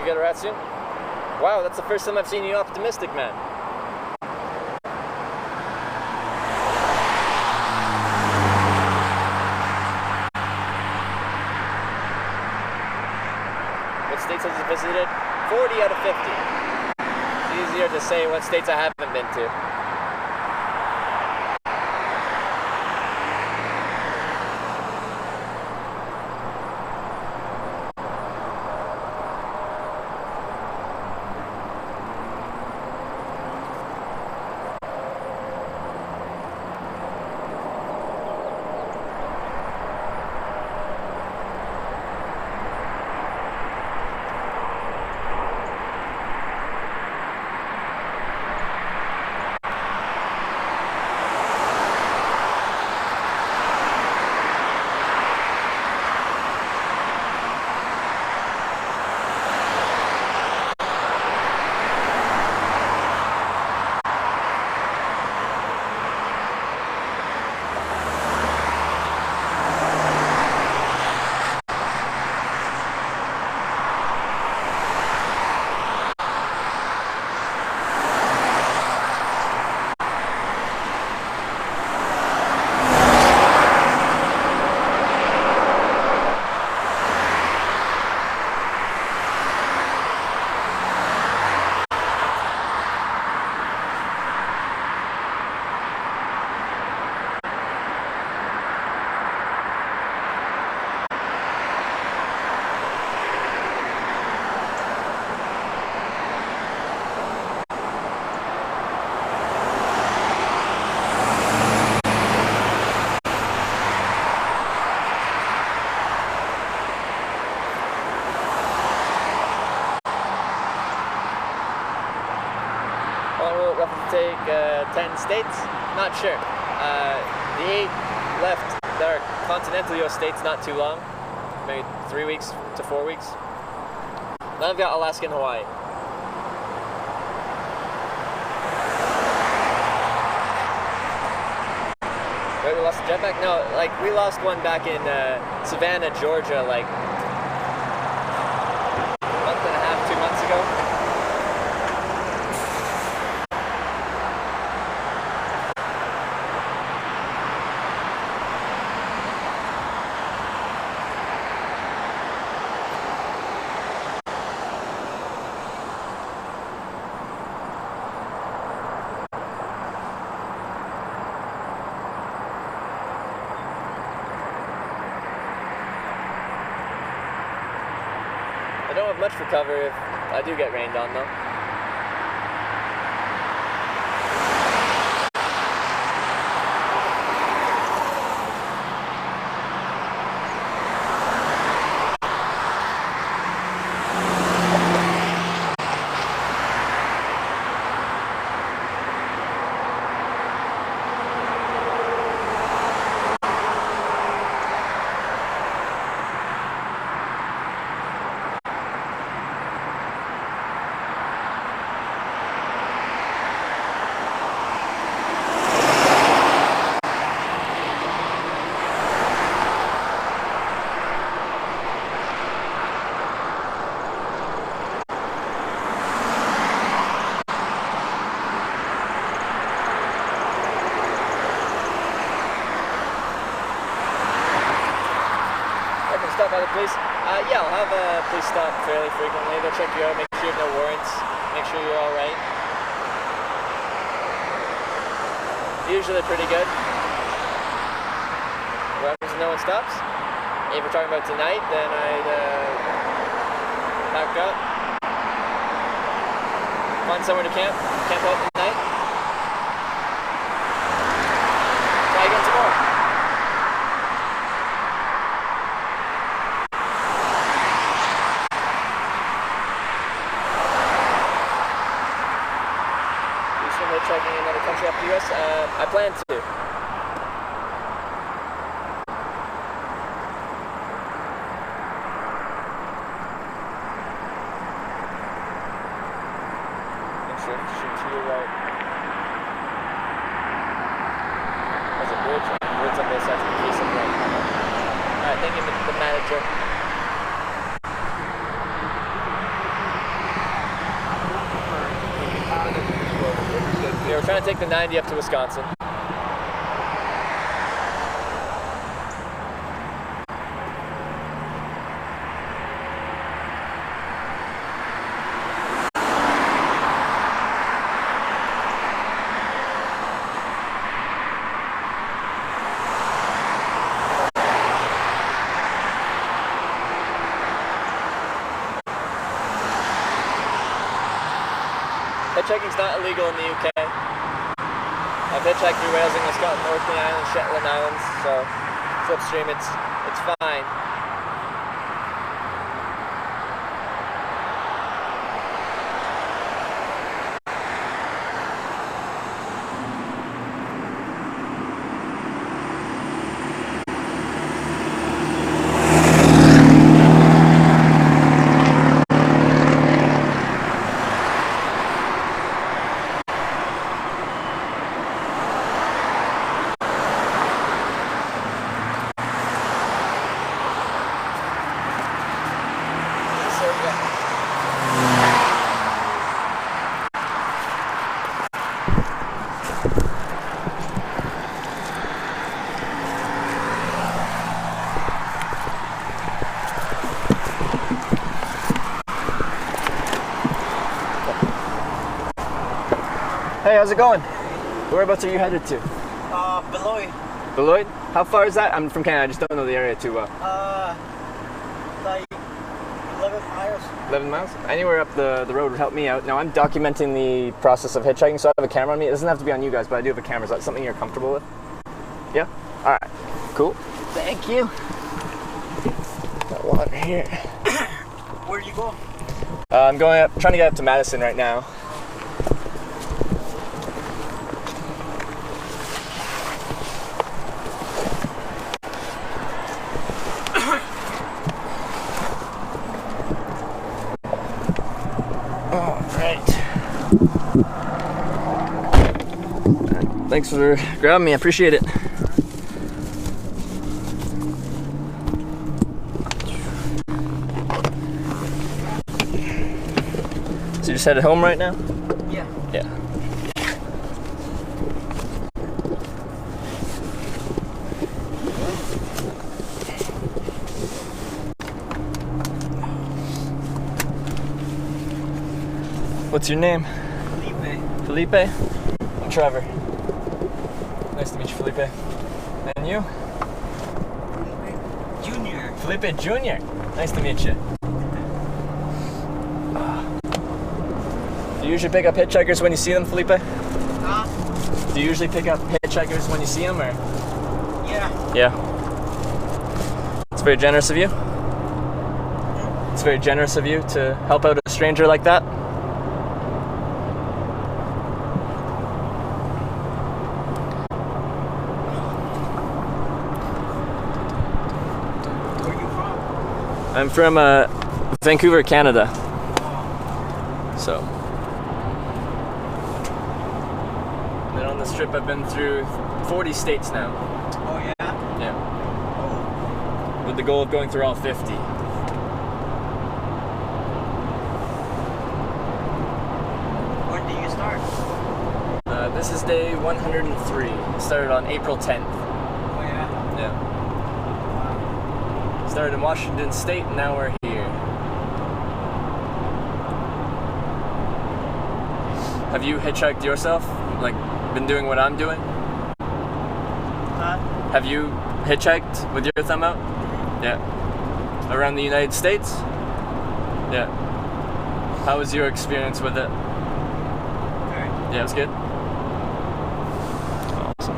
Get a rat soon? Wow, that's the first time I've seen you optimistic, man. states has he visited? 40 out of 50. It's easier to say what states I haven't been to. Take 10 states? Not sure. The 8 left that are continental US states, not too long. Maybe 3 weeks to 4 weeks. Then I've got Alaska and Hawaii. Wait, we lost the jetpack? No, like we lost one back in Savannah, Georgia, like a month and a half, 2 months ago. I don't have much for cover if I do get rained on though. Stop by the police? Yeah, I'll have a police stop fairly frequently. They'll check you out, make sure you have no warrants, make sure you're alright. Usually they're pretty good. What happens if no one stops? If we're talking about tonight, then I'd pack up, find somewhere to camp out tonight. Try again tomorrow. Hitchhiking another country after the US? I plan to. Insurance, to your right. There's a bridge on both sides of the case on the right. Alright, thank you, the manager. Yeah, we're trying to take the 90 up to Wisconsin. hitchhiking's not illegal in the UK. I've hitchhiked through Wales, England, Scotland, Orkney Islands, Shetland Islands, so it's upstream, it's fine. Hey, how's it going? Whereabouts are you headed to? Beloit. Beloit? How far is that? I'm from Canada, I just don't know the area too well. Like 11 miles. 11 miles? Anywhere up the road would help me out. Now, I'm documenting the process of hitchhiking, so I have a camera on me. It doesn't have to be on you guys, but I do have a camera. Is that something you're comfortable with? Yeah? Alright. Cool. Thank you. Got water here. Where do you go? I'm going up, trying to get up to Madison right now. Thanks for grabbing me, I appreciate it. So you just headed home right now? Yeah. Yeah. What's your name? Felipe. Felipe? I'm Trevor. Nice to meet you, Felipe. And you? Junior. Felipe Jr. Nice to meet you. Do you usually pick up hitchhikers when you see them, Felipe? Huh? Do you usually pick up hitchhikers when you see them, or? Yeah. Yeah. It's very generous of you. It's very generous of you to help out a stranger like that. Where you from? I'm from Vancouver, Canada. So. And then on this trip I've been through 40 states now. Oh yeah? Yeah. Oh. With the goal of going through all 50. When did you start? This is day 103. It started on April 10th. Oh yeah? Yeah. Started in Washington State and now we're here. Have you hitchhiked yourself? Like, been doing what I'm doing? Huh? Have you hitchhiked with your thumb out? Yeah. Around the United States? Yeah. How was your experience with it? Okay. Yeah, it was good. Awesome.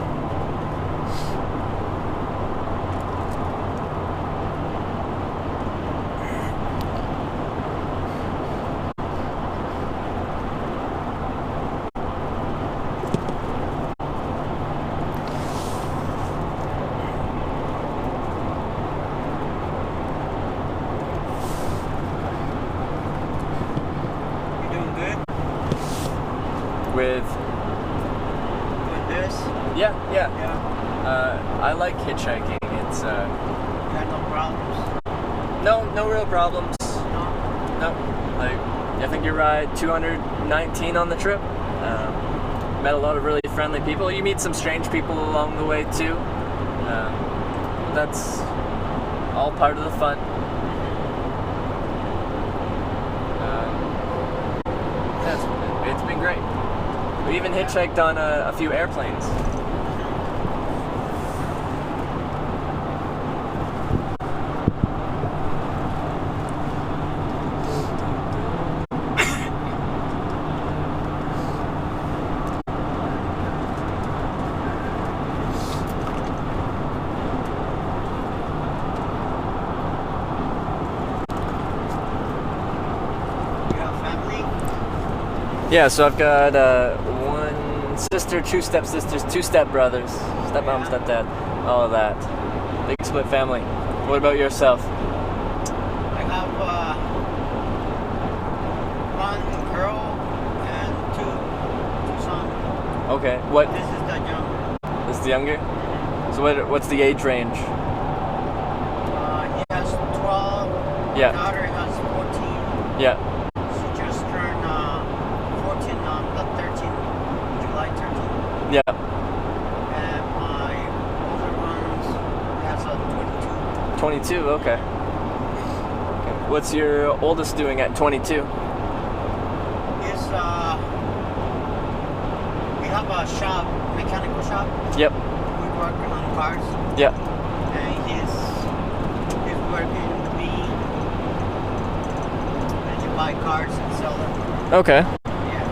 You doing good With with this? yeah. Yeah. I like hitchhiking. It's You got no problems? no real problems. No. No, like I think you ride 219 on the trip. Met a lot of really friendly people. You meet some strange people along the way too. That's all part of the fun. It's been great. We even hitchhiked on a few airplanes. Yeah, so I've got one sister, two stepsisters, two stepbrothers, stepmom, stepdad, all of that. Big split family. What about yourself? I have one girl and two sons. Okay, what? This is the young. This is the younger? So what's the age range? He has 12. Yeah. My daughter has 14. Yeah. She just turned 14 on the 13th, July 13th. Yeah. And my older ones has a 22. 22, okay. What's your oldest doing at 22? We have a shop, mechanical shop. Yep. We work on cars. Yep. And he's working with me. And you buy cars and sell them. Okay. Yeah.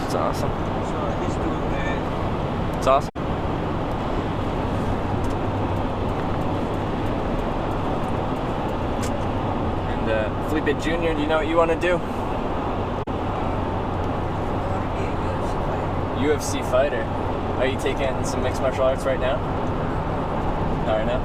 That's awesome. So he's doing good. That's awesome. And Felipe Jr., do you know what you want to do? UFC fighter. Are you taking some mixed martial arts right now? Not right now?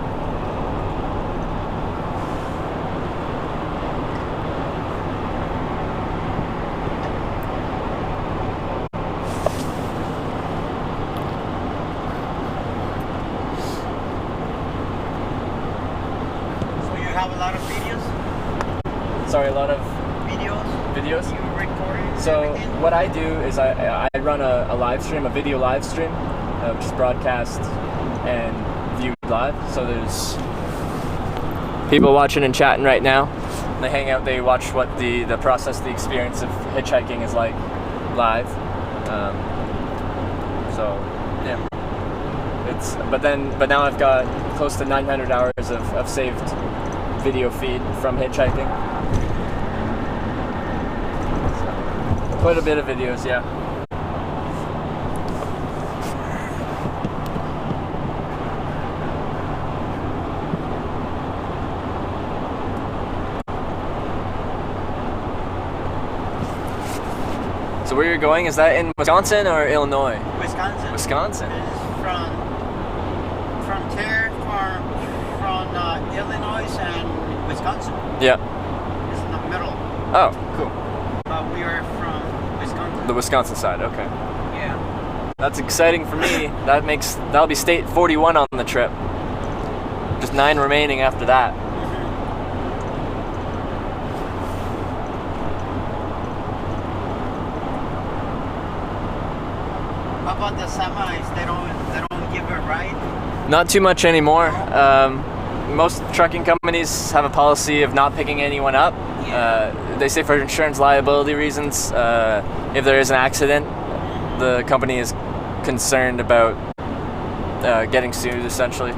So you have a lot of videos? Sorry, a lot of Videos? videos? You recording So everything? what I do is I run a live stream, a video live stream, which is broadcast and viewed live. So there's people watching and chatting right now. They hang out, they watch what the process, the experience of hitchhiking is like live. So yeah, but now I've got close to 900 hours of saved video feed from hitchhiking. Quite a bit of videos, yeah. So where you're going, is that in Wisconsin or Illinois? Wisconsin. Wisconsin. It's from Illinois and Wisconsin. Yeah. It's in the middle. Oh, cool. But we are from Wisconsin. The Wisconsin side, okay. Yeah. That's exciting for me. That'll be state 41 on the trip. Just 9 remaining after that. How about the semis? They don't give a ride? Not too much anymore. Most trucking companies have a policy of not picking anyone up. They say for insurance liability reasons, if there is an accident, the company is concerned about getting sued, essentially.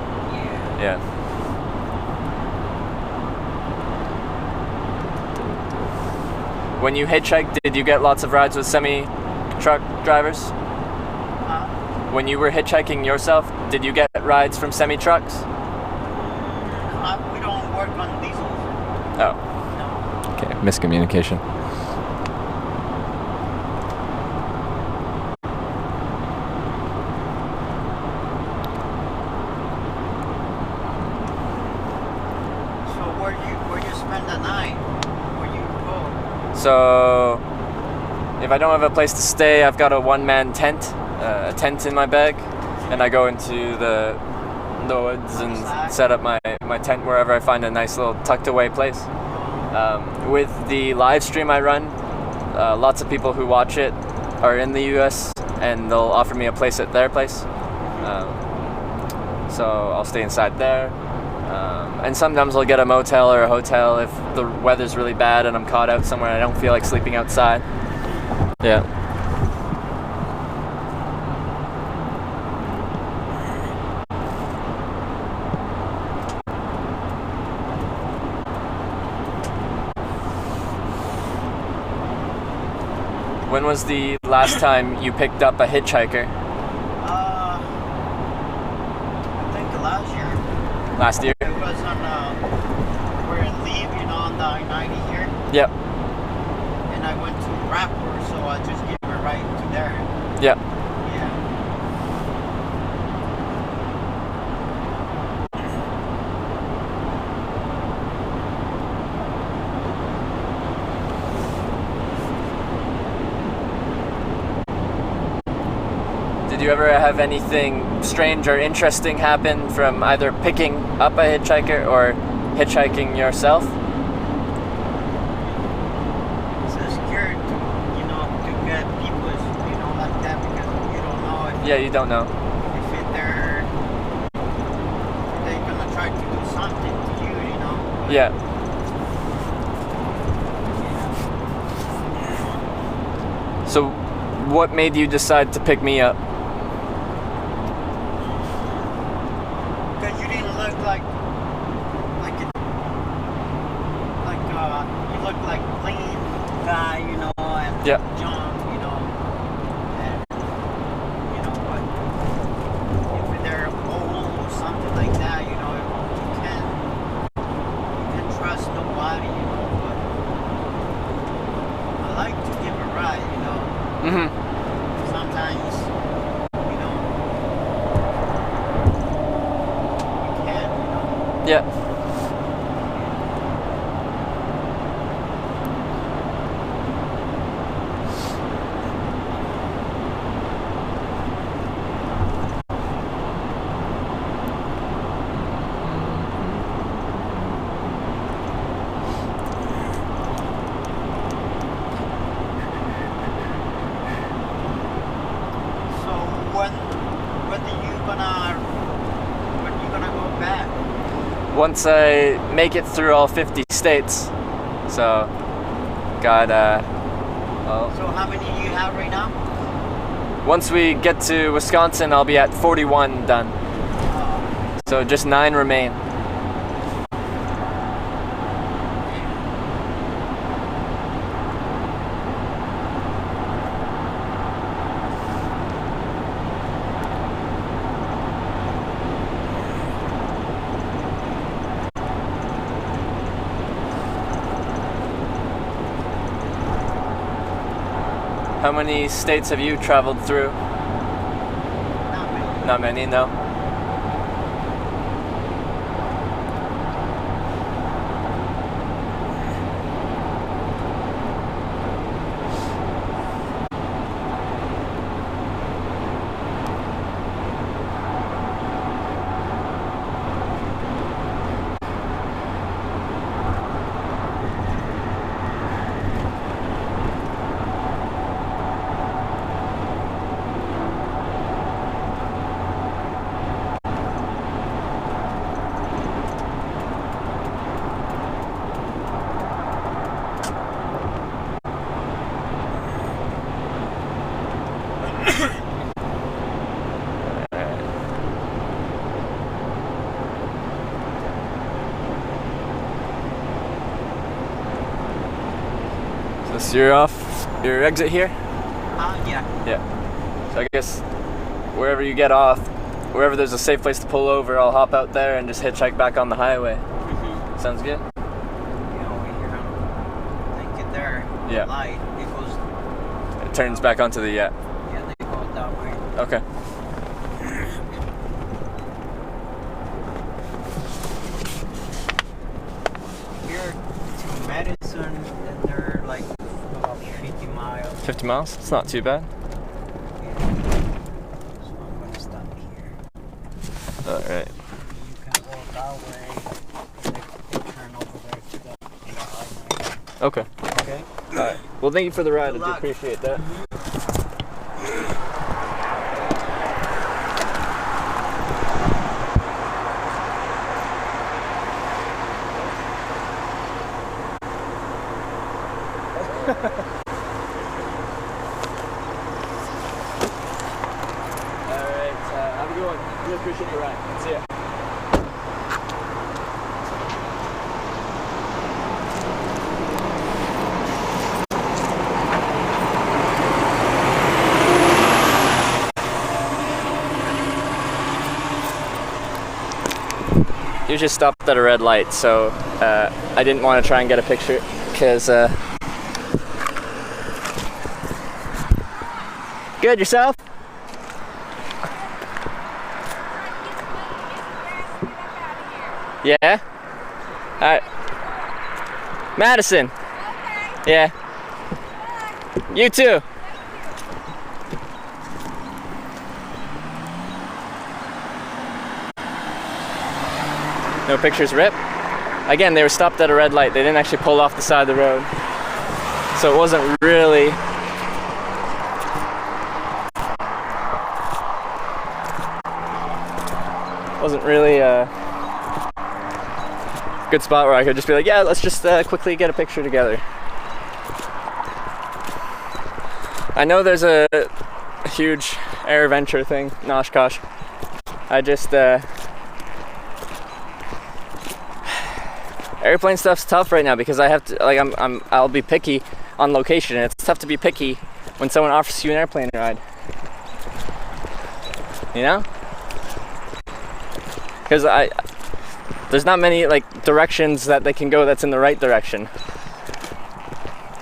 Yeah. When you hitchhiked, did you get lots of rides with semi-truck drivers? When you were hitchhiking yourself, did you get rides from semi-trucks? We don't work on diesels. Oh. Okay, miscommunication. So where you spend the night? Where you go? So, if I don't have a place to stay, I've got a one-man tent, a tent in my bag, and I go into the woods and set up my tent wherever I find a nice little tucked away place. With the live stream I run, lots of people who watch it are in the US and they'll offer me a place at their place. So I'll stay inside there. And sometimes I'll get a motel or a hotel if the weather's really bad and I'm caught out somewhere and I don't feel like sleeping outside. Yeah. When was the last time you picked up a hitchhiker? I think last year. Last year? It was on, we're in leave, on the I-90 here. Yep. Rapport, so I just give a ride to there. Yeah. Yeah. Did you ever have anything strange or interesting happen from either picking up a hitchhiker or hitchhiking yourself? So scared to, to get people, like that because you don't know if, Yeah, you don't know. they're gonna try to do something to you, Yeah. So, what made you decide to pick me up? Because you didn't look like you look like clean guy, and Yeah. John, and but if they're old or something like that, you can't trust nobody, but I like to give a ride, Mm-hmm. sometimes, you can, Yeah. So when you gonna go back? Once I make it through all 50 states. So, got, So how many do you have right now? once we get to Wisconsin, I'll be at 41 done. So just 9 remain. How many states have you traveled through? Not many. Not many, no. So you're off your exit here? Yeah. Yeah. So I guess wherever you get off, wherever there's a safe place to pull over, I'll hop out there and just hitchhike back on the highway. Mm-hmm. Sounds good? When you're gonna get there, Yeah. light, it goes, It turns back onto the, yeah, they go that way. okay. Here to Madison, and they're like about 50 miles. 50 miles? It's not too bad. Yeah. So I'm gonna stop here. Alright. You can go that way, and they turn over there to the I-9. Okay. Okay? Alright. Well, thank you for the ride. I Good do luck. appreciate that. Alright, have a good one. Really appreciate the ride. See ya. You just stopped at a red light, so I didn't want to try and get a picture because Good, yourself? Yeah? Alright. Madison. Yeah. You too. No pictures, Rip. Again, they were stopped at a red light. They didn't actually pull off the side of the road. So it wasn't really... a good spot where I could just be like, yeah, let's just quickly get a picture together. I know there's a huge AirVenture thing, Oshkosh. I just airplane stuff's tough right now because I have to, like, I'll be picky on location, and it's tough to be picky when someone offers you an airplane ride. You know? Because there's not many like directions that they can go that's in the right direction.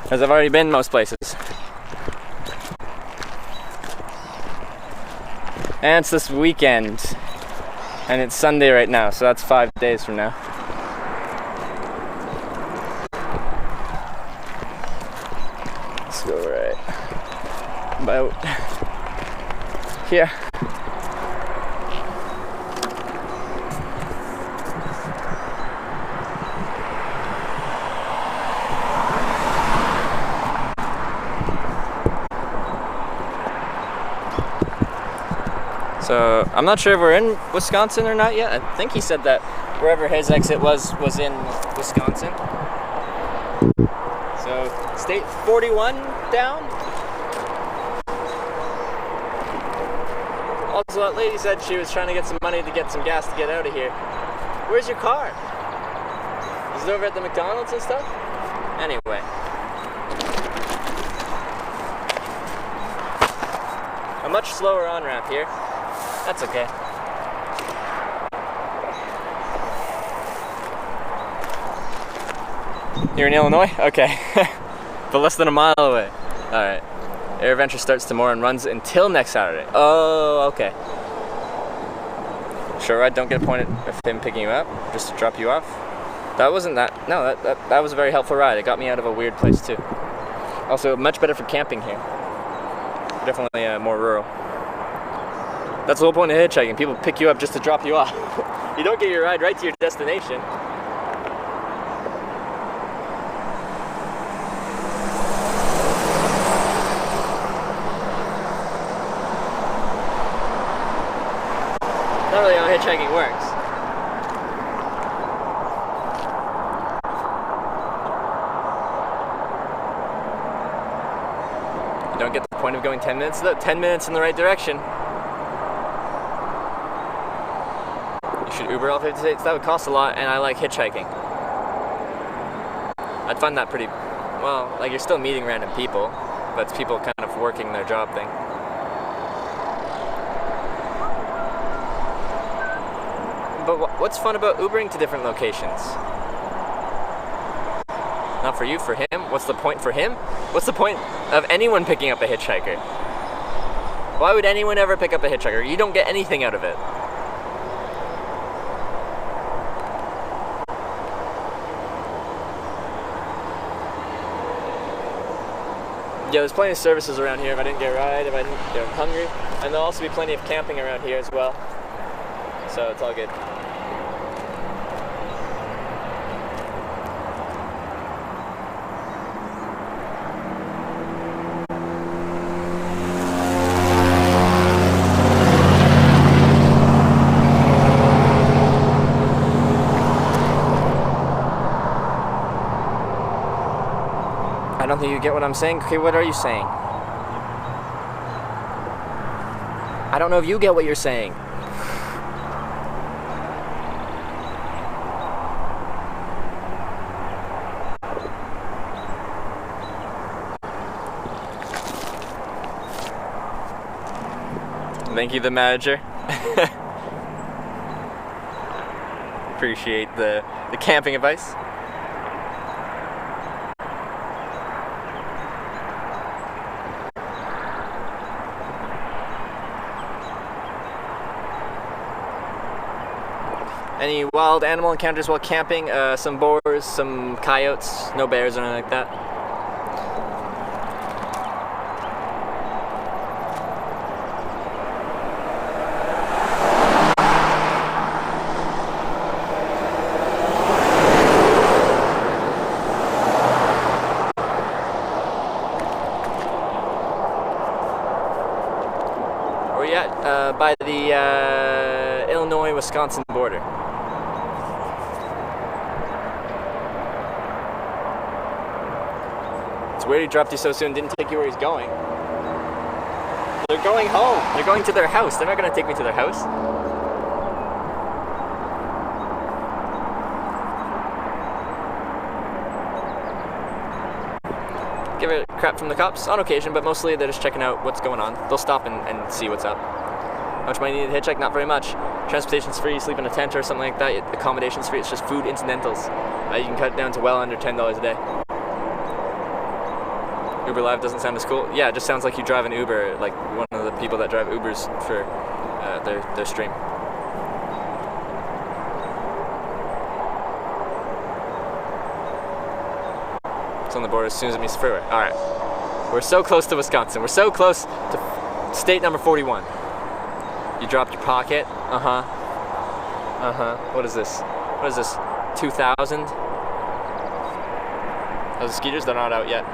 Because I've already been most places. And it's this weekend, and it's Sunday right now, so that's 5 days from now. Let's go right about here. So I'm not sure if we're in Wisconsin or not yet. I think he said that wherever his exit was in Wisconsin. So state 41 down. Also, that lady said she was trying to get some money to get some gas to get out of here. Where's your car? Is it over at the McDonald's and stuff? Anyway. A much slower on-ramp here. That's okay. You're in Illinois? Okay. But less than a mile away. Alright. AirVenture starts tomorrow and runs until next Saturday. Oh, okay. Sure, I don't get a point of him picking you up, just to drop you off. That wasn't that. No, that was a very helpful ride. It got me out of a weird place too. Also, much better for camping here. Definitely more rural. That's the whole point of hitchhiking. People pick you up just to drop you off. You don't get your ride right to your destination. Not really how hitchhiking works. You don't get the point of going 10 minutes, though. 10 minutes in the right direction. Uber all 50 states, that would cost a lot, and I like hitchhiking. I'd find that pretty, well, like you're still meeting random people, but it's people kind of working their job thing. But what's fun about Ubering to different locations? Not for you, for him. What's the point for him? What's the point of anyone picking up a hitchhiker? Why would anyone ever pick up a hitchhiker? You don't get anything out of it. Yeah, there's plenty of services around here if I didn't get a ride, if I didn't get hungry. And there'll also be plenty of camping around here as well. So it's all good. I don't think you get what I'm saying. Okay, what are you saying? I don't know if you get what you're saying. Thank you, the manager. Appreciate the camping advice. Any wild animal encounters while camping? Some boars, some coyotes, no bears or anything like that. We're at by the Illinois-Wisconsin border. It's weird he dropped you so soon, didn't take you where he's going. They're going home. They're going to their house. They're not going to take me to their house. Give it crap from the cops on occasion, but mostly they're just checking out what's going on. They'll stop and see what's up. How much money you need to hitchhike? Not very much. Transportation's free, sleep in a tent or something like that. Accommodation's free, it's just food incidentals. You can cut it down to well under $10 a day. Uber Live doesn't sound as cool. Yeah, it just sounds like you drive an Uber, like one of the people that drive Ubers for their stream. It's on the border as soon as it meets the freeway. Alright. We're so close to Wisconsin. We're so close to state number 41. You dropped your pocket. Uh-huh. Uh-huh. What is this? What is this? 2000? Those are skeeters? They're not out yet.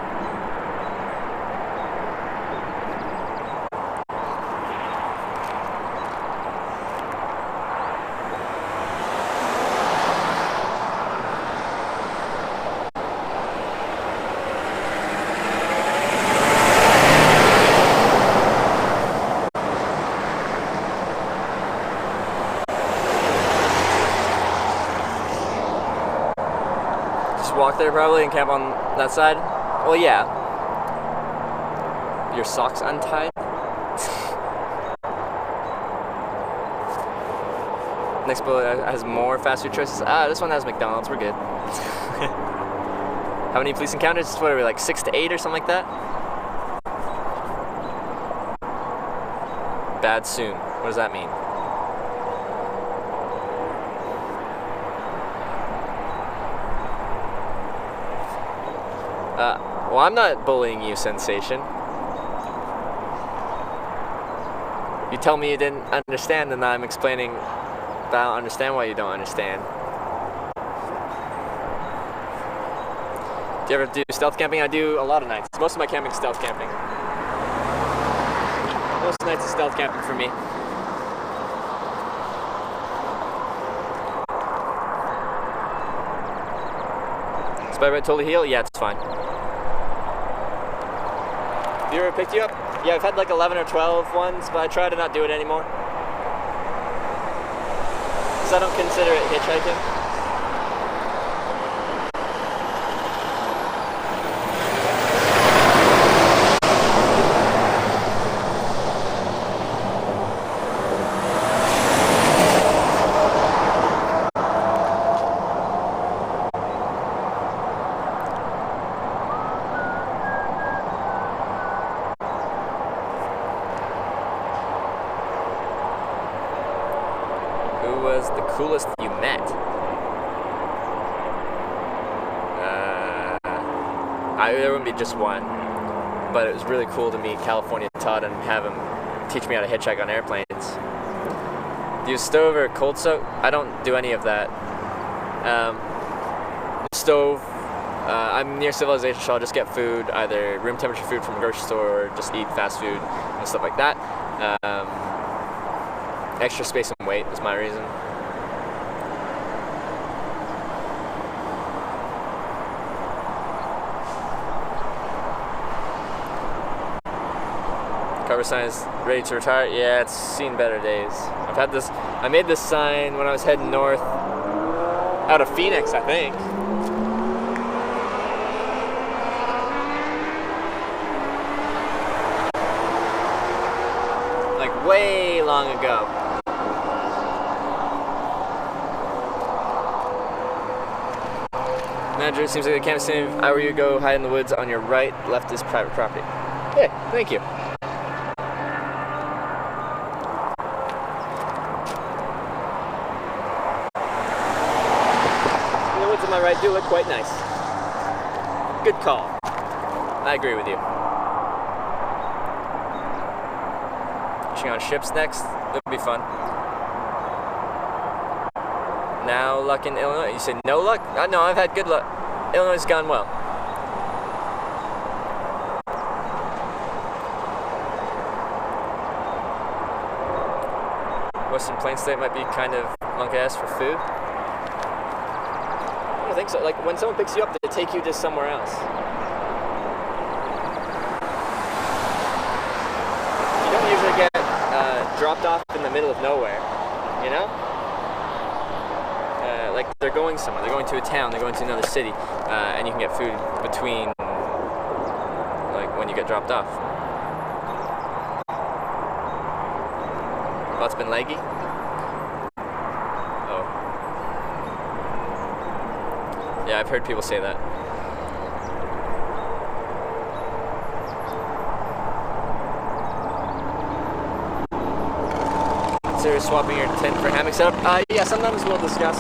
Walk there probably and camp on that side? Well, yeah. Your socks untied? Next bullet has more fast food choices. This one has McDonald's. We're good. How many police encounters? What are we, like 6 to 8 or something like that? Bad soon. What does that mean? Well, I'm not bullying you, Sensation. You tell me you didn't understand, and I'm explaining that I don't understand why you don't understand. Do you ever do stealth camping? I do a lot of nights. Most of my camping is stealth camping. Most nights is stealth camping for me. Is Bye Bye totally heal? Yeah, it's fine. Have you ever picked you up? Yeah, I've had like 11 or 12 ones, but I try to not do it anymore. Because I don't consider it hitchhiking. The coolest you met? There wouldn't be just one, but it was really cool to meet California Todd and have him teach me how to hitchhike on airplanes. Do you stove or cold soak? I don't do any of that. Stove, I'm near civilization, so I'll just get food, either room temperature food from a grocery store or just eat fast food and stuff like that. Extra space and weight is my reason. Cover sign is ready to retire. Yeah, it's seen better days. I've had this. I made this sign when I was heading north out of Phoenix, I think. Like way long ago. Manager, it seems like a campus scene. If I were you, go hide in the woods on your right. Left is private property. Hey, thank you. do look quite nice. Good call. I agree with you. Fishing on ships next. It'll be fun. Now luck in Illinois. You said no luck? No, I've had good luck. Illinois has gone well. Western Plains State might be kind of monkey-ass for food. I don't think so. Like, when someone picks you up, they take you to somewhere else. You don't usually get dropped off in the middle of nowhere, you know? Like, they're going somewhere. They're going to a town. They're going to another city. And you can get food between, like, when you get dropped off. Well, it's been leggy. Oh. Yeah, I've heard people say that. Consider swapping your tent for hammock setup? Yeah, sometimes we'll discuss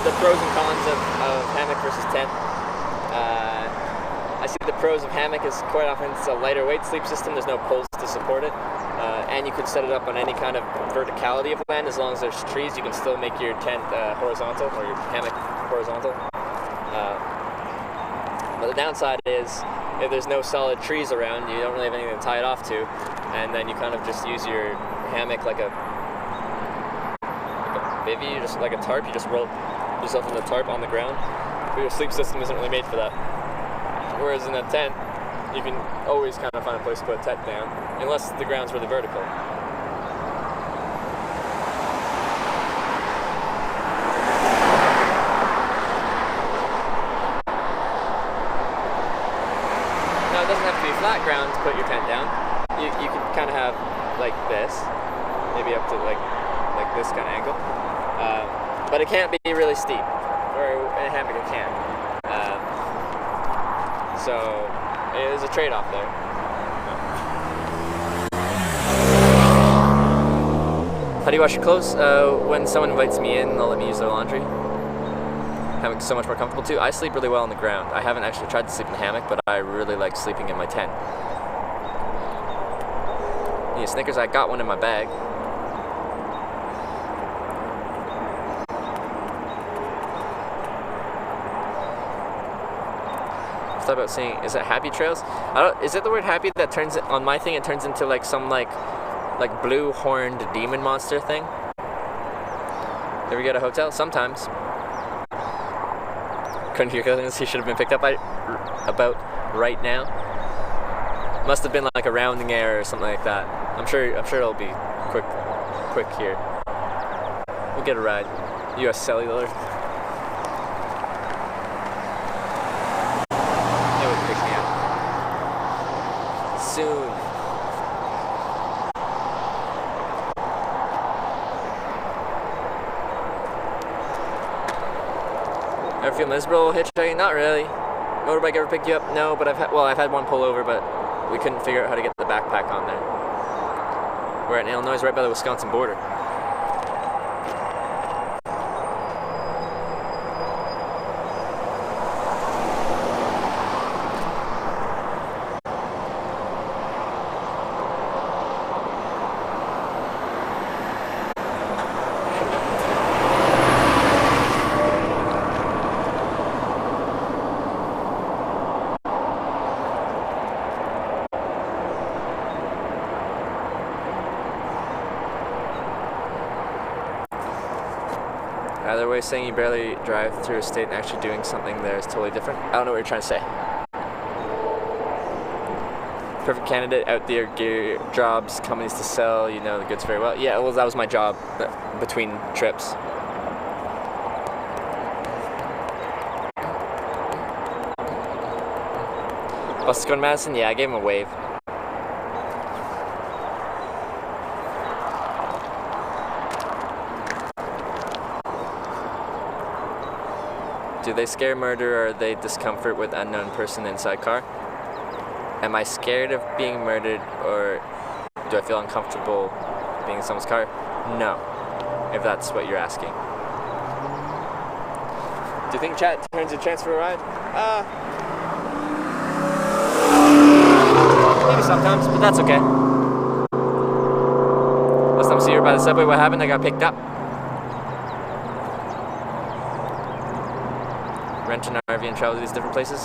the pros and cons of hammock versus tent. I see the pros of hammock is quite often it's a lighter weight sleep system. There's no poles to support it. And you could set it up on any kind of verticality of land. As long as there's trees, you can still make your tent horizontal, or your hammock horizontal. But the downside is, if there's no solid trees around, you don't really have anything to tie it off to, and then you kind of just use your hammock like a bivvy, just like a tarp. You just roll yourself in the tarp on the ground. But your sleep system isn't really made for that. Whereas in a tent, you can always kind of find a place to put a tent down, unless the ground's really vertical. Now, it doesn't have to be flat ground to put your tent down. You can kind of have like this, maybe up to like this kind of angle. But it can't be really steep, or in a hammock it can. So there's a trade-off there. How do you wash your clothes? When someone invites me in, they'll let me use their laundry. Hammock's so much more comfortable too. I sleep really well on the ground. I haven't actually tried to sleep in the hammock, but I really like sleeping in my tent. Need a Snickers? I got one in my bag. Thought about seeing, is it Happy Trails? Is it the word happy that turns it on my thing? It turns into like some like blue horned demon monster thing. Ever get a hotel? Sometimes. Couldn't hear this. He should have been picked up about right now. Must have been like a rounding error or something like that. I'm sure it'll be quick here. We'll get a ride. U.S. Cellular. Soon. Ever feel miserable hitchhiking? Not really. Motorbike ever picked you up? No, but I've had one pull over, but we couldn't figure out how to get the backpack on there. We're in Illinois, right by the Wisconsin border. Either way, saying you barely drive through a state and actually doing something there is totally different. I don't know what you're trying to say. Perfect candidate, out there, gear, jobs, companies to sell, you know the goods very well. Yeah, well, that was my job between trips. Bus going to Madison? Yeah, I gave him a wave. Do they scare murder, or are they discomfort with unknown person inside car? Am I scared of being murdered, or do I feel uncomfortable being in someone's car? No, if that's what you're asking. Do you think chat turns a chance for a ride? Maybe sometimes, but that's okay. Last time I see her by the subway, what happened? I got picked up. Rent an RV and travel to these different places.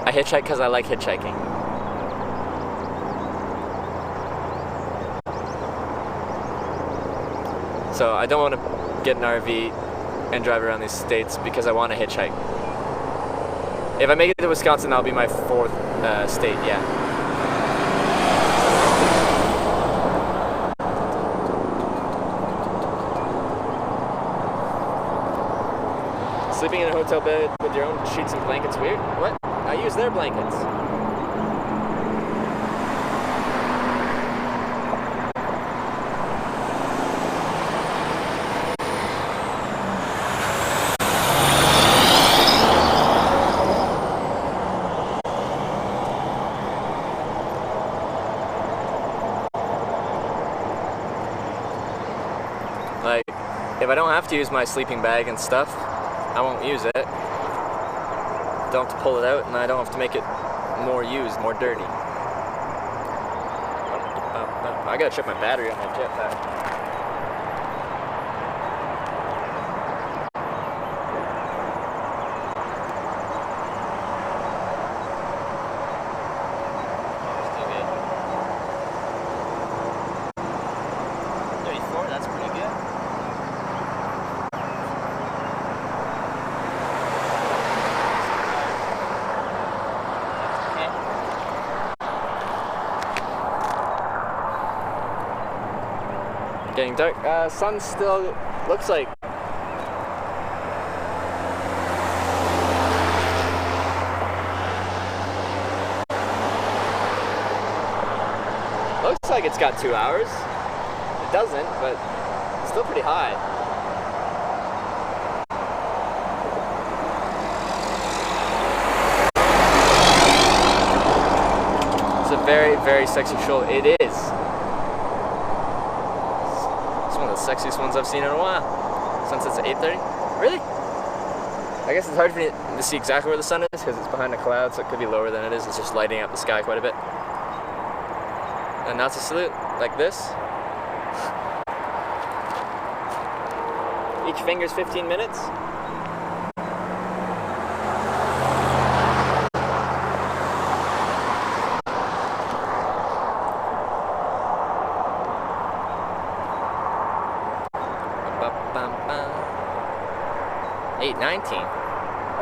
I hitchhike because I like hitchhiking. So I don't want to get an RV and drive around these states because I want to hitchhike. If I make it to Wisconsin, that'll be my 4th state, yeah. Sleeping in a hotel bed with your own sheets and blankets, weird? What? I use their blankets. Like, if I don't have to use my sleeping bag and stuff, I won't use it. Don't have to pull it out, and I don't have to make it more used, more dirty. I gotta check my battery on my jetpack. Getting dark. Sun still looks like it's got 2 hours. It doesn't, but it's still pretty high. It's a very, very sexy shoulder. It is. One of the sexiest ones I've seen in a while. Sunset's at 8:30. Really? I guess it's hard for me to see exactly where the sun is because it's behind a cloud, so it could be lower than it is. It's just lighting up the sky quite a bit. And Nazi salute, like this. Each finger's 15 minutes.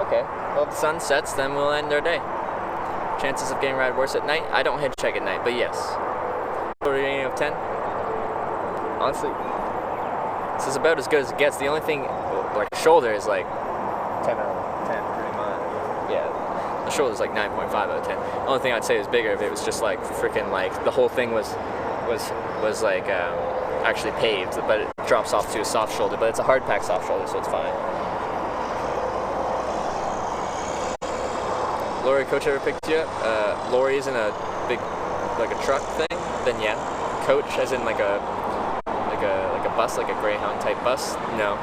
Okay, well if the sun sets, then we'll end our day. Chances of getting ride worse at night? I don't hitchhike at night, but yes. Rating of 10? Honestly, this is about as good as it gets. The only thing, like shoulder is like 10 out of 10 pretty much. Yeah, the shoulder's like 9.5 out of 10. The only thing I'd say is bigger if it was just like freaking like the whole thing was like actually paved, but it drops off to a soft shoulder. But it's a hard pack soft shoulder, so it's fine. Lorry coach ever picked you up? Lorry's in a big, like a truck thing, then yeah. Coach as in like a bus, like a Greyhound type bus? No.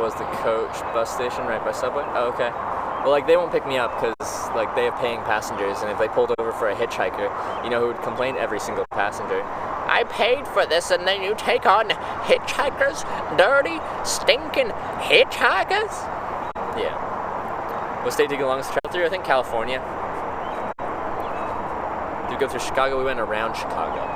Was the Coach bus station right by Subway? Oh, okay. Well, like, they won't pick me up because, like, they have paying passengers, and if they pulled over for a hitchhiker, you know who would complain? Every single passenger. I paid for this, and then you take on hitchhikers? Dirty, stinking hitchhikers? Yeah. What state did you get longest travel through? I think California. Did we go through Chicago? We went around Chicago.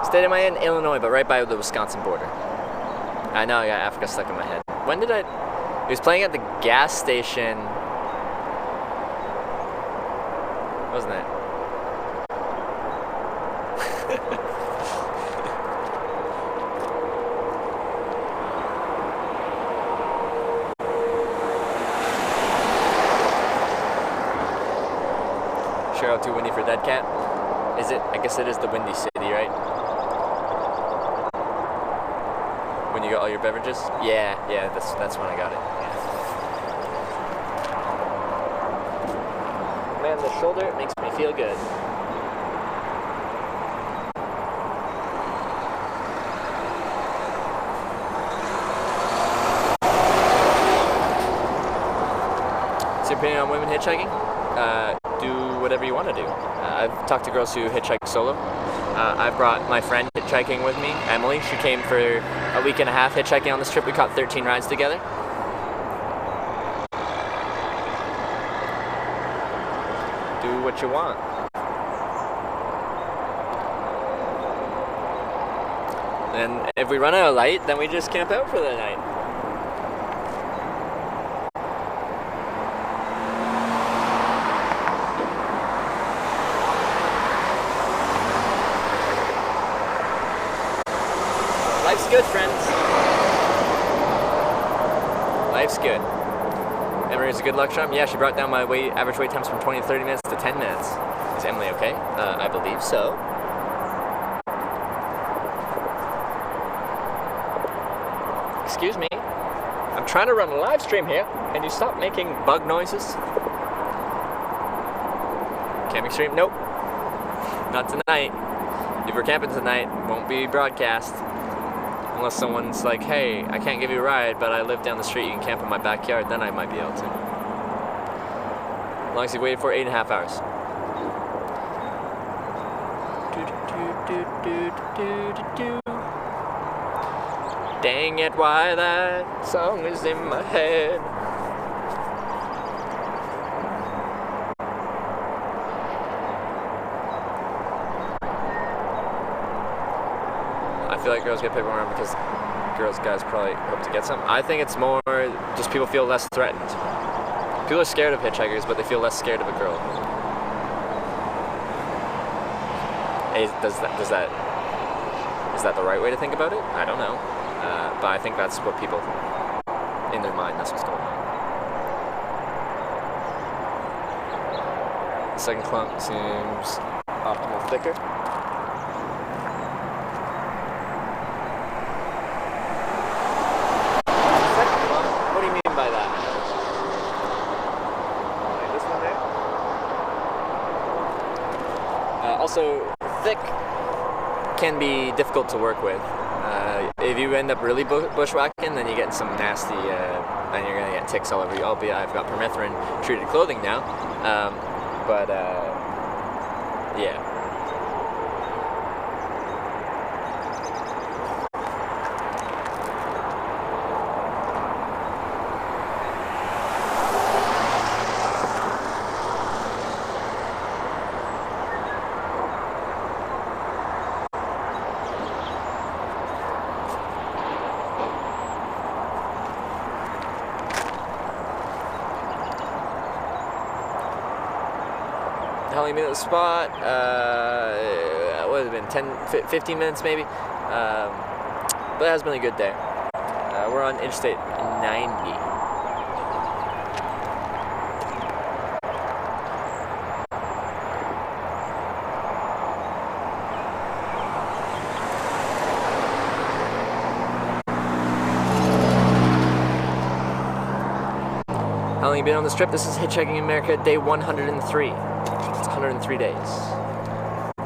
State am I in? Illinois, but right by the Wisconsin border. I know, I got Africa stuck in my head. When did I... He was playing at the gas station... Wasn't it? Cheryl, too windy for Dead Cat? Is it? I guess it is the Windy City, right? When you got all your beverages? Yeah, that's when I got it. Yeah. Man, the shoulder makes me feel good. So your opinion on women hitchhiking? Do whatever you want to do. I've talked to girls who hitchhike solo. I brought my friend hitchhiking with me, Emily. She came for a week and a half hitchhiking on this trip. We caught 13 rides together. Do what you want. And if we run out of light, then we just camp out for the night. Life's good, friends. Life's good. Emery's a good luck charm. Yeah, she brought down my average wait times from 20 to 30 minutes to 10 minutes. Is Emily okay? I believe so. Excuse me. I'm trying to run a live stream here. Can you stop making bug noises? Camping stream? Nope. Not tonight. If we're camping tonight, won't be broadcast. Unless someone's like, hey, I can't give you a ride, but I live down the street, you can camp in my backyard, then I might be able to. As long as you waited for 8.5 hours. Dang it, why that song is in my head. I feel like girls get picked around because guys probably hope to get some. I think it's more just people feel less threatened. People are scared of hitchhikers, but they feel less scared of a girl. Is that the right way to think about it? I don't know. But I think that's what people, in their mind, that's what's going on. The second clump seems optimal thicker. Also, thick can be difficult to work with. If you end up really bushwhacking, then you get some nasty, then you're gonna get ticks all over you. Albeit I've got permethrin treated clothing now, yeah. How long you been at the spot? What has it been? 15 minutes maybe? But it has been a good day. We're on Interstate 90. How long you been on this trip? This is Hitchhiking America, day 103. 103 days.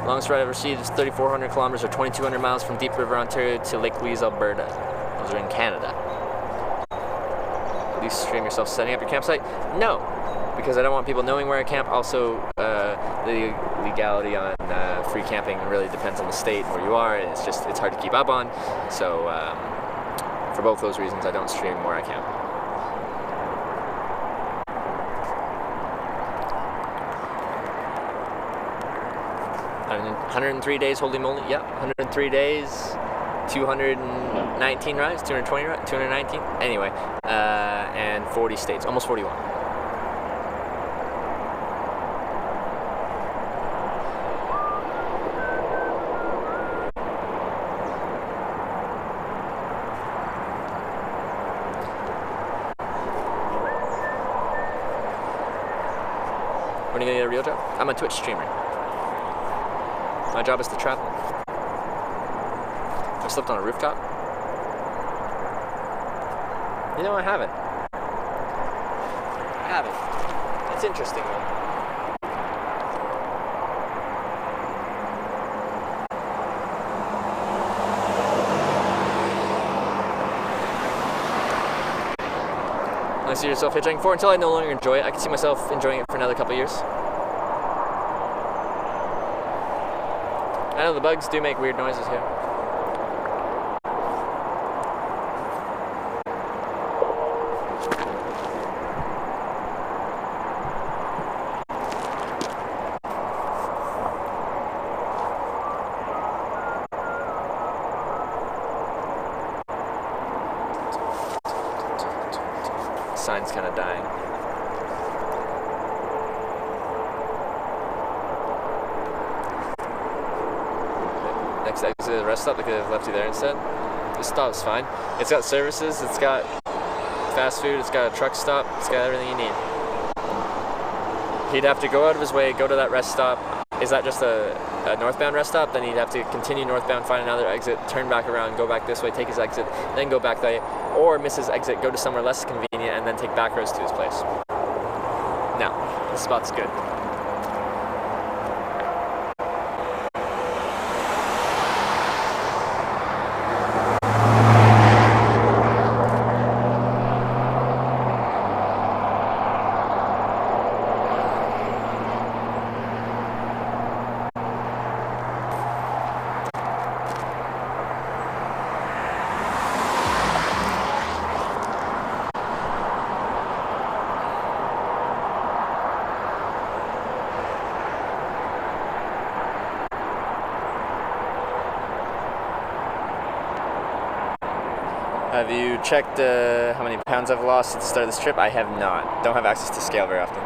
Longest ride I've ever received is 3,400 kilometers or 2,200 miles from Deep River, Ontario to Lake Louise, Alberta. Those are in Canada. At least stream yourself setting up your campsite? No, because I don't want people knowing where I camp. Also, the legality on free camping really depends on the state where you are, and it's hard to keep up on. So, for both those reasons, I don't stream where I camp. I 103 days, holy moly. Yep, 103 days, 219 rides, 220 rides, 219. Anyway, and 40 states, almost 41. When are you gonna get a real job? I'm a Twitch streamer. My job is to travel. I've slept on a rooftop. You know, I haven't. It's interesting though. I see yourself hitchhiking for until I no longer enjoy it. I can see myself enjoying it for another couple of years. I know the bugs do make weird noises here. Sign's kind of dying. Next exit, the rest stop, they could have left you there instead. This stop's fine. It's got services, it's got fast food, it's got a truck stop, it's got everything you need. He'd have to go out of his way, go to that rest stop. Is that just a northbound rest stop? Then he'd have to continue northbound, find another exit, turn back around, go back this way, take his exit, then go back that way, or miss his exit, go to somewhere less convenient, and then take back roads to his place. No, this spot's good. Have you checked how many pounds I've lost at the start of this trip? I have not. Don't have access to scale very often.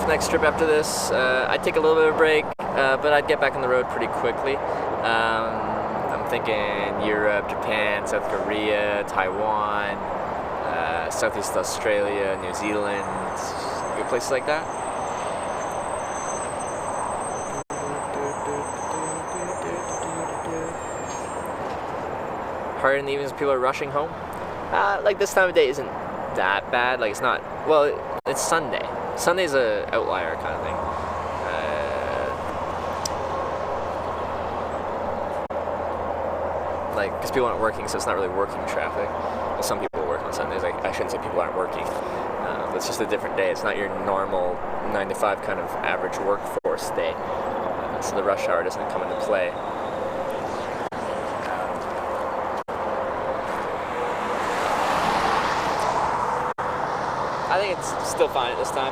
Next trip after this, I'd take a little bit of a break, but I'd get back on the road pretty quickly. I'm thinking Europe, Japan, South Korea, Taiwan, Southeast Australia, New Zealand, good places like that. Harder in the evenings, people are rushing home. Like this time of day isn't that bad. Like it's not. Well, it's Sunday. Sunday's a outlier kind of thing. Like, because people aren't working, so it's not really working traffic. Well, some people work on Sundays. I shouldn't say people aren't working. But it's just a different day. It's not your normal 9 to 5 kind of average workforce day. So the rush hour doesn't come into play. I think it's still fine at this time.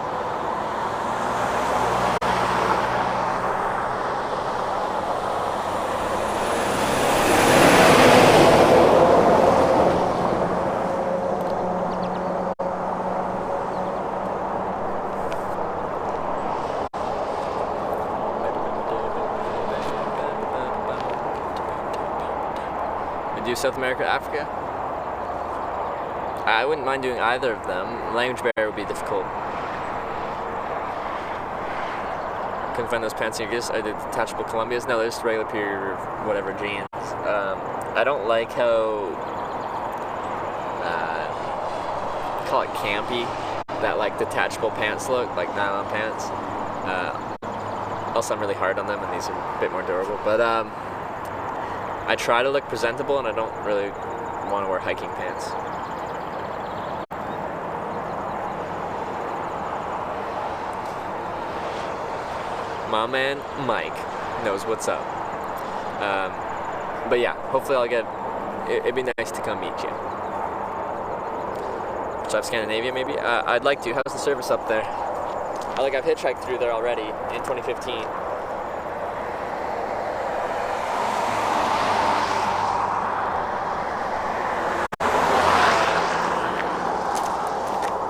We do South America, Africa? I wouldn't mind doing either of them. Language barrier would be difficult. Couldn't find those pants in your gears. I did detachable Columbias. No, they're just regular pure whatever jeans. I don't like how call it campy, that like detachable pants look, like nylon pants. Also, I'm really hard on them, and these are a bit more durable. But I try to look presentable, and I don't really want to wear hiking pants. My man Mike knows what's up. But yeah, hopefully I'll get. It'd be nice to come meet you. Drive Scandinavia, maybe. I'd like to. How's the service up there? I've hitchhiked through there already in 2015.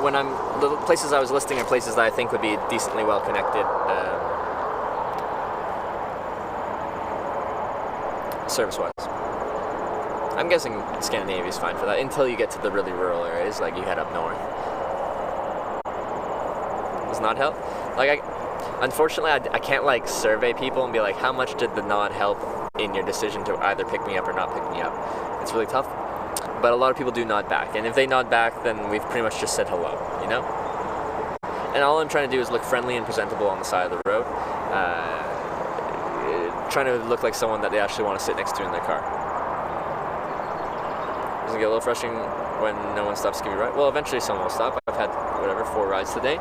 When the places I was listing are places that I think would be decently well connected, service-wise. I'm guessing Scandinavia is fine for that until you get to the really rural areas, like you head up north. Does nod help? Unfortunately, I can't survey people and be like, how much did the nod help in your decision to either pick me up or not pick me up? It's really tough. But a lot of people do nod back, and if they nod back, then we've pretty much just said hello, you know? And all I'm trying to do is look friendly and presentable on the side of the road, trying to look like someone that they actually want to sit next to in their car. Doesn't get a little frustrating when no one stops to give you a ride? Well, eventually someone will stop. I've had, 4 rides today.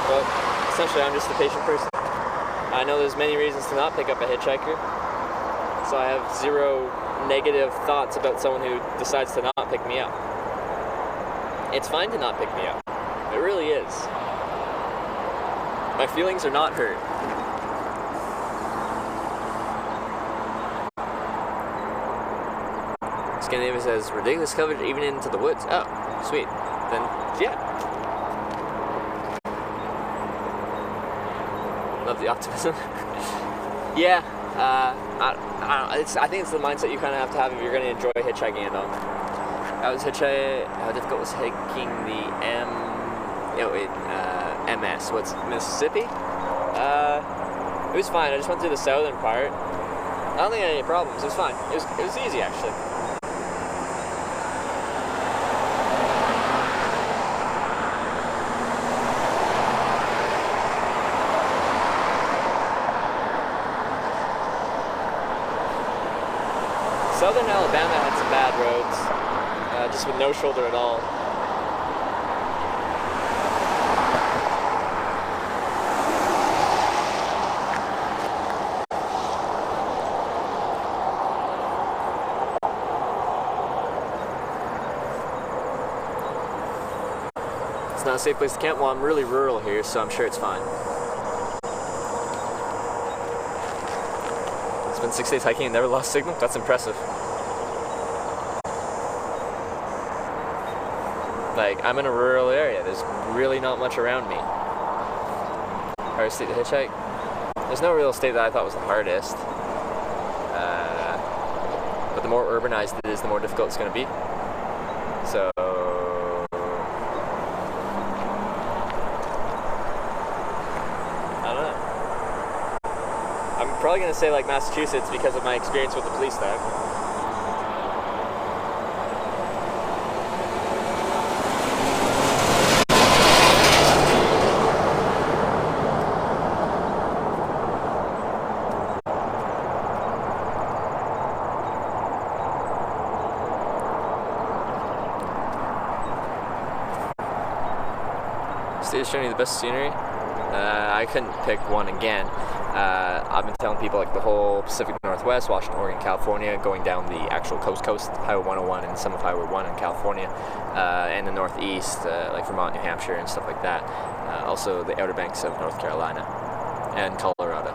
But essentially, I'm just a patient person. I know there's many reasons to not pick up a hitchhiker, so I have 0 negative thoughts about someone who decides to not pick me up. It's fine to not pick me up. It really is. My feelings are not hurt. Scandinavia says, ridiculous coverage even into the woods. Oh, sweet. Then, yeah. Love the optimism. Yeah, I think it's the mindset you kind of have to have if you're going to enjoy hitchhiking and all. How difficult was hiking the MS? What's Mississippi? It was fine. I just went through the southern part. I don't think I had any problems. It was fine. It was easy actually. Southern Alabama had some bad roads, just with no shoulder at all. It's not a safe place to camp. Well, I'm really rural here, so I'm sure it's fine. It's been 6 days hiking and never lost signal? That's impressive. I'm in a rural area. There's really not much around me. Hardest state to hitchhike? There's no real state that I thought was the hardest. But the more urbanized it is, the more difficult it's going to be. So... I don't know. I'm probably going to say Massachusetts because of my experience with the police there. State is showing you the best scenery. I couldn't pick one again. I've been telling people the whole Pacific Northwest, Washington, Oregon, California, going down the actual coast, Highway 101 and some of Highway 1 in California, and the Northeast, Vermont, New Hampshire, and stuff like that. Also the Outer Banks of North Carolina and Colorado.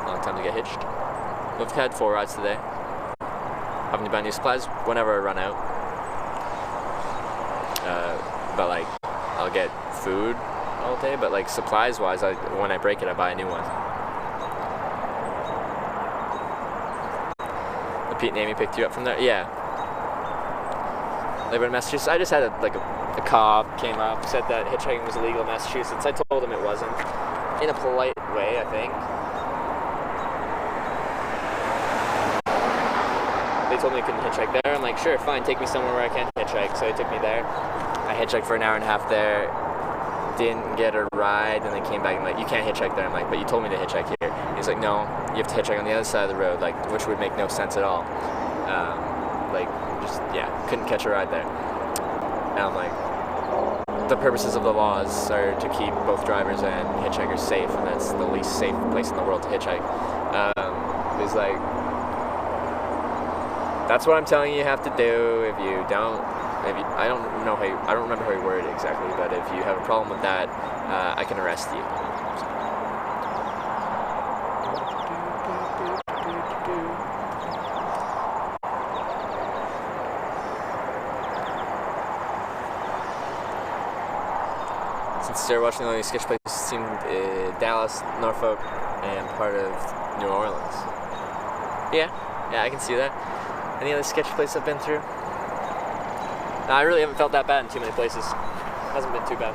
Long time to get hitched. We've had 4 rides today. Having to buy new supplies whenever I run out. But I'll get food all day, but supplies wise, when I break it, I buy a new one. Pete and Amy picked you up from there? Yeah. They were in Massachusetts. I just had a cop came up, said that hitchhiking was illegal in Massachusetts. I told him it wasn't. In a polite way, I think. they told me I couldn't hitchhike there. I'm like, sure, fine, take me somewhere where I can hitchhike. So they took me there. I hitchhiked for an hour and a half there. Didn't get a ride, and then came back and like, you can't hitchhike there. I'm like, but you told me to hitchhike here. He's like, no, you have to hitchhike on the other side of the road, like, which would make no sense at all. Couldn't catch a ride there. And I'm like, the purposes of the laws are to keep both drivers and hitchhikers safe, and that's the least safe place in the world to hitchhike. He's like, that's what I'm telling you have to do. If you don't, I don't remember how he worded it exactly, but if you have a problem with that, I can arrest you. Since they're watching all these sketch places, seemed Dallas, Norfolk, and part of New Orleans. Yeah, I can see that. Any other sketch place I've been through? No, I really haven't felt that bad in too many places. Hasn't been too bad.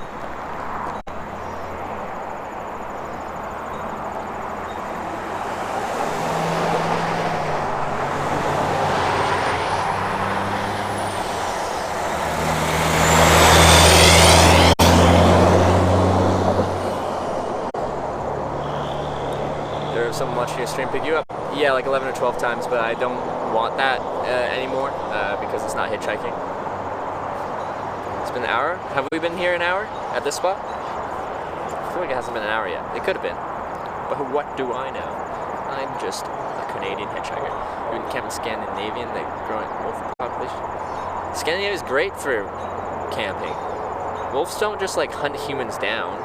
There was someone watching your stream pick you up. Yeah, like 11 or 12 times, but I don't want that anymore because it's not hitchhiking. It's been an hour? Have we been here an hour at this spot? I feel like it hasn't been an hour yet. It could have been. But what do I know? I'm just a Canadian hitchhiker. We went camping Scandinavian, the growing wolf population. Scandinavia is great for camping. Wolves don't just like hunt humans down.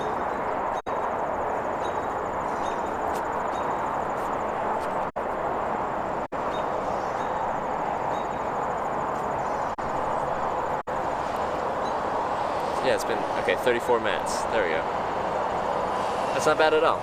Yeah, it's been, okay, 34 minutes. There we go. That's not bad at all.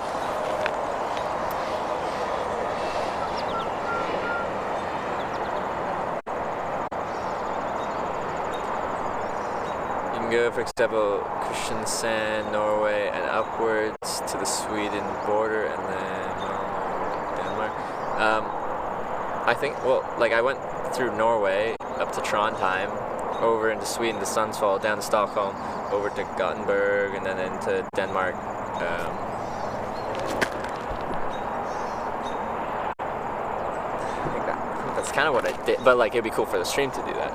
You can go, for example, Kristiansand, Norway, and upwards to the Sweden border, and then Denmark. I think, well, like I went through Norway up to Trondheim, over into Sweden to Sundsvall, down to Stockholm, over to Gothenburg, and then into Denmark. I think that's kind of what I did, but like it'd be cool for the stream to do that.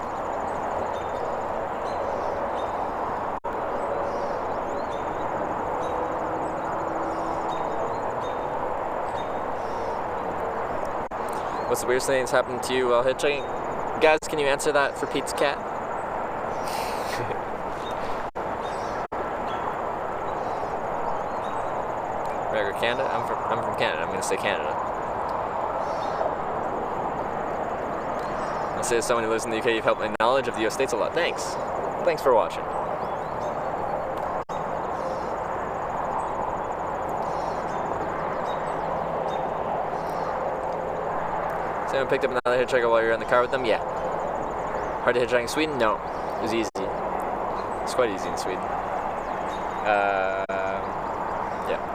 What's the weirdest thing that's happened to you while hitchhiking? Guys, can you answer that for Pete's cat? America, Canada? I'm from Canada. I'm gonna say Canada. I'll say as someone who lives in the UK, you've helped my knowledge of the US States a lot. Thanks. Thanks for watching. So anyone picked up another hitchhiker while you were in the car with them? Yeah. Hard to hitchhike in Sweden? No. It was easy. It's quite easy in Sweden. Yeah.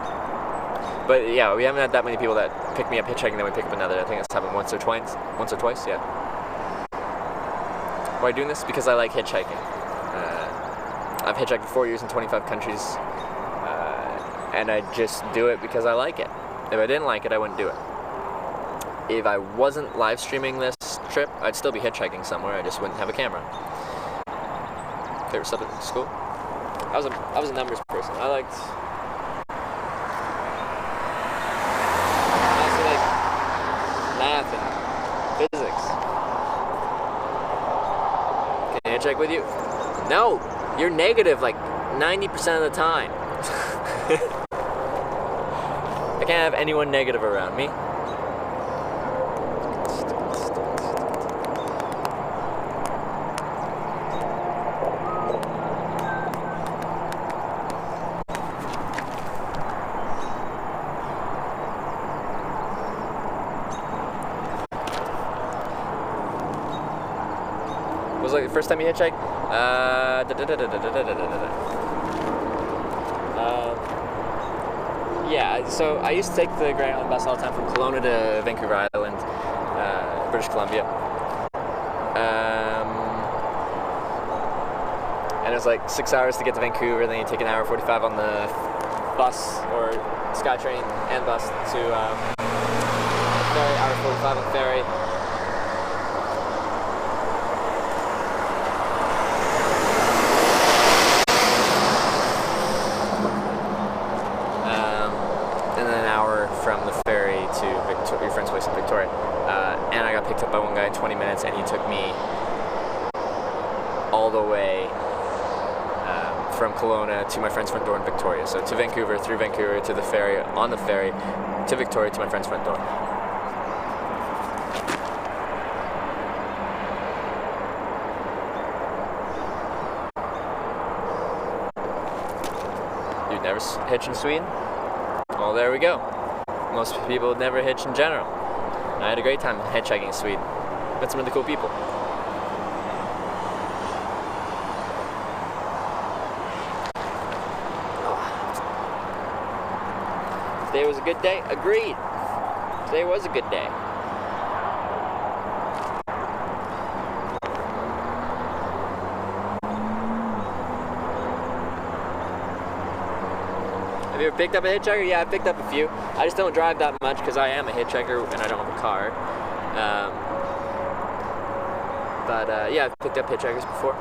But yeah, we haven't had that many people that pick me up hitchhiking, then we pick up another. I think it's happened once or twice, yeah. Why are you doing this? Because I like hitchhiking. I've hitchhiked for 4 years in 25 countries, and I just do it because I like it. If I didn't like it, I wouldn't do it. If I wasn't live streaming this trip, I'd still be hitchhiking somewhere. I just wouldn't have a camera. Favorite subject in school? I was a numbers person. I liked math and physics. Can I hitchhike with you? No, you're negative like 90% of the time. I can't have anyone negative around me. Was like the first time you hitchhiked? Yeah, so I used to take the Greyhound bus all the time from Kelowna to Vancouver Island, British Columbia. And it was like 6 hours to get to Vancouver. Then you take an hour 45 on the bus or SkyTrain and bus to ferry. Hour 45 on the ferry. And then an hour from the ferry to your friend's place in Victoria. And I got picked up by one guy in 20 minutes, and he took me all the way from Kelowna to my friend's front door in Victoria. So to Vancouver, through Vancouver, to the ferry, on the ferry, to Victoria, to my friend's front door. You'd never hitch in Sweden? Well, there we go. Most people would never hitch in general. And I had a great time hitchhiking in Sweden. Met some really cool people. Today was a good day? Agreed. Today was a good day. Have you ever picked up a hitchhiker? Yeah, I picked up a few. I just don't drive that much because I am a hitchhiker and I don't have a car. Yeah, I've picked up hitchhikers before.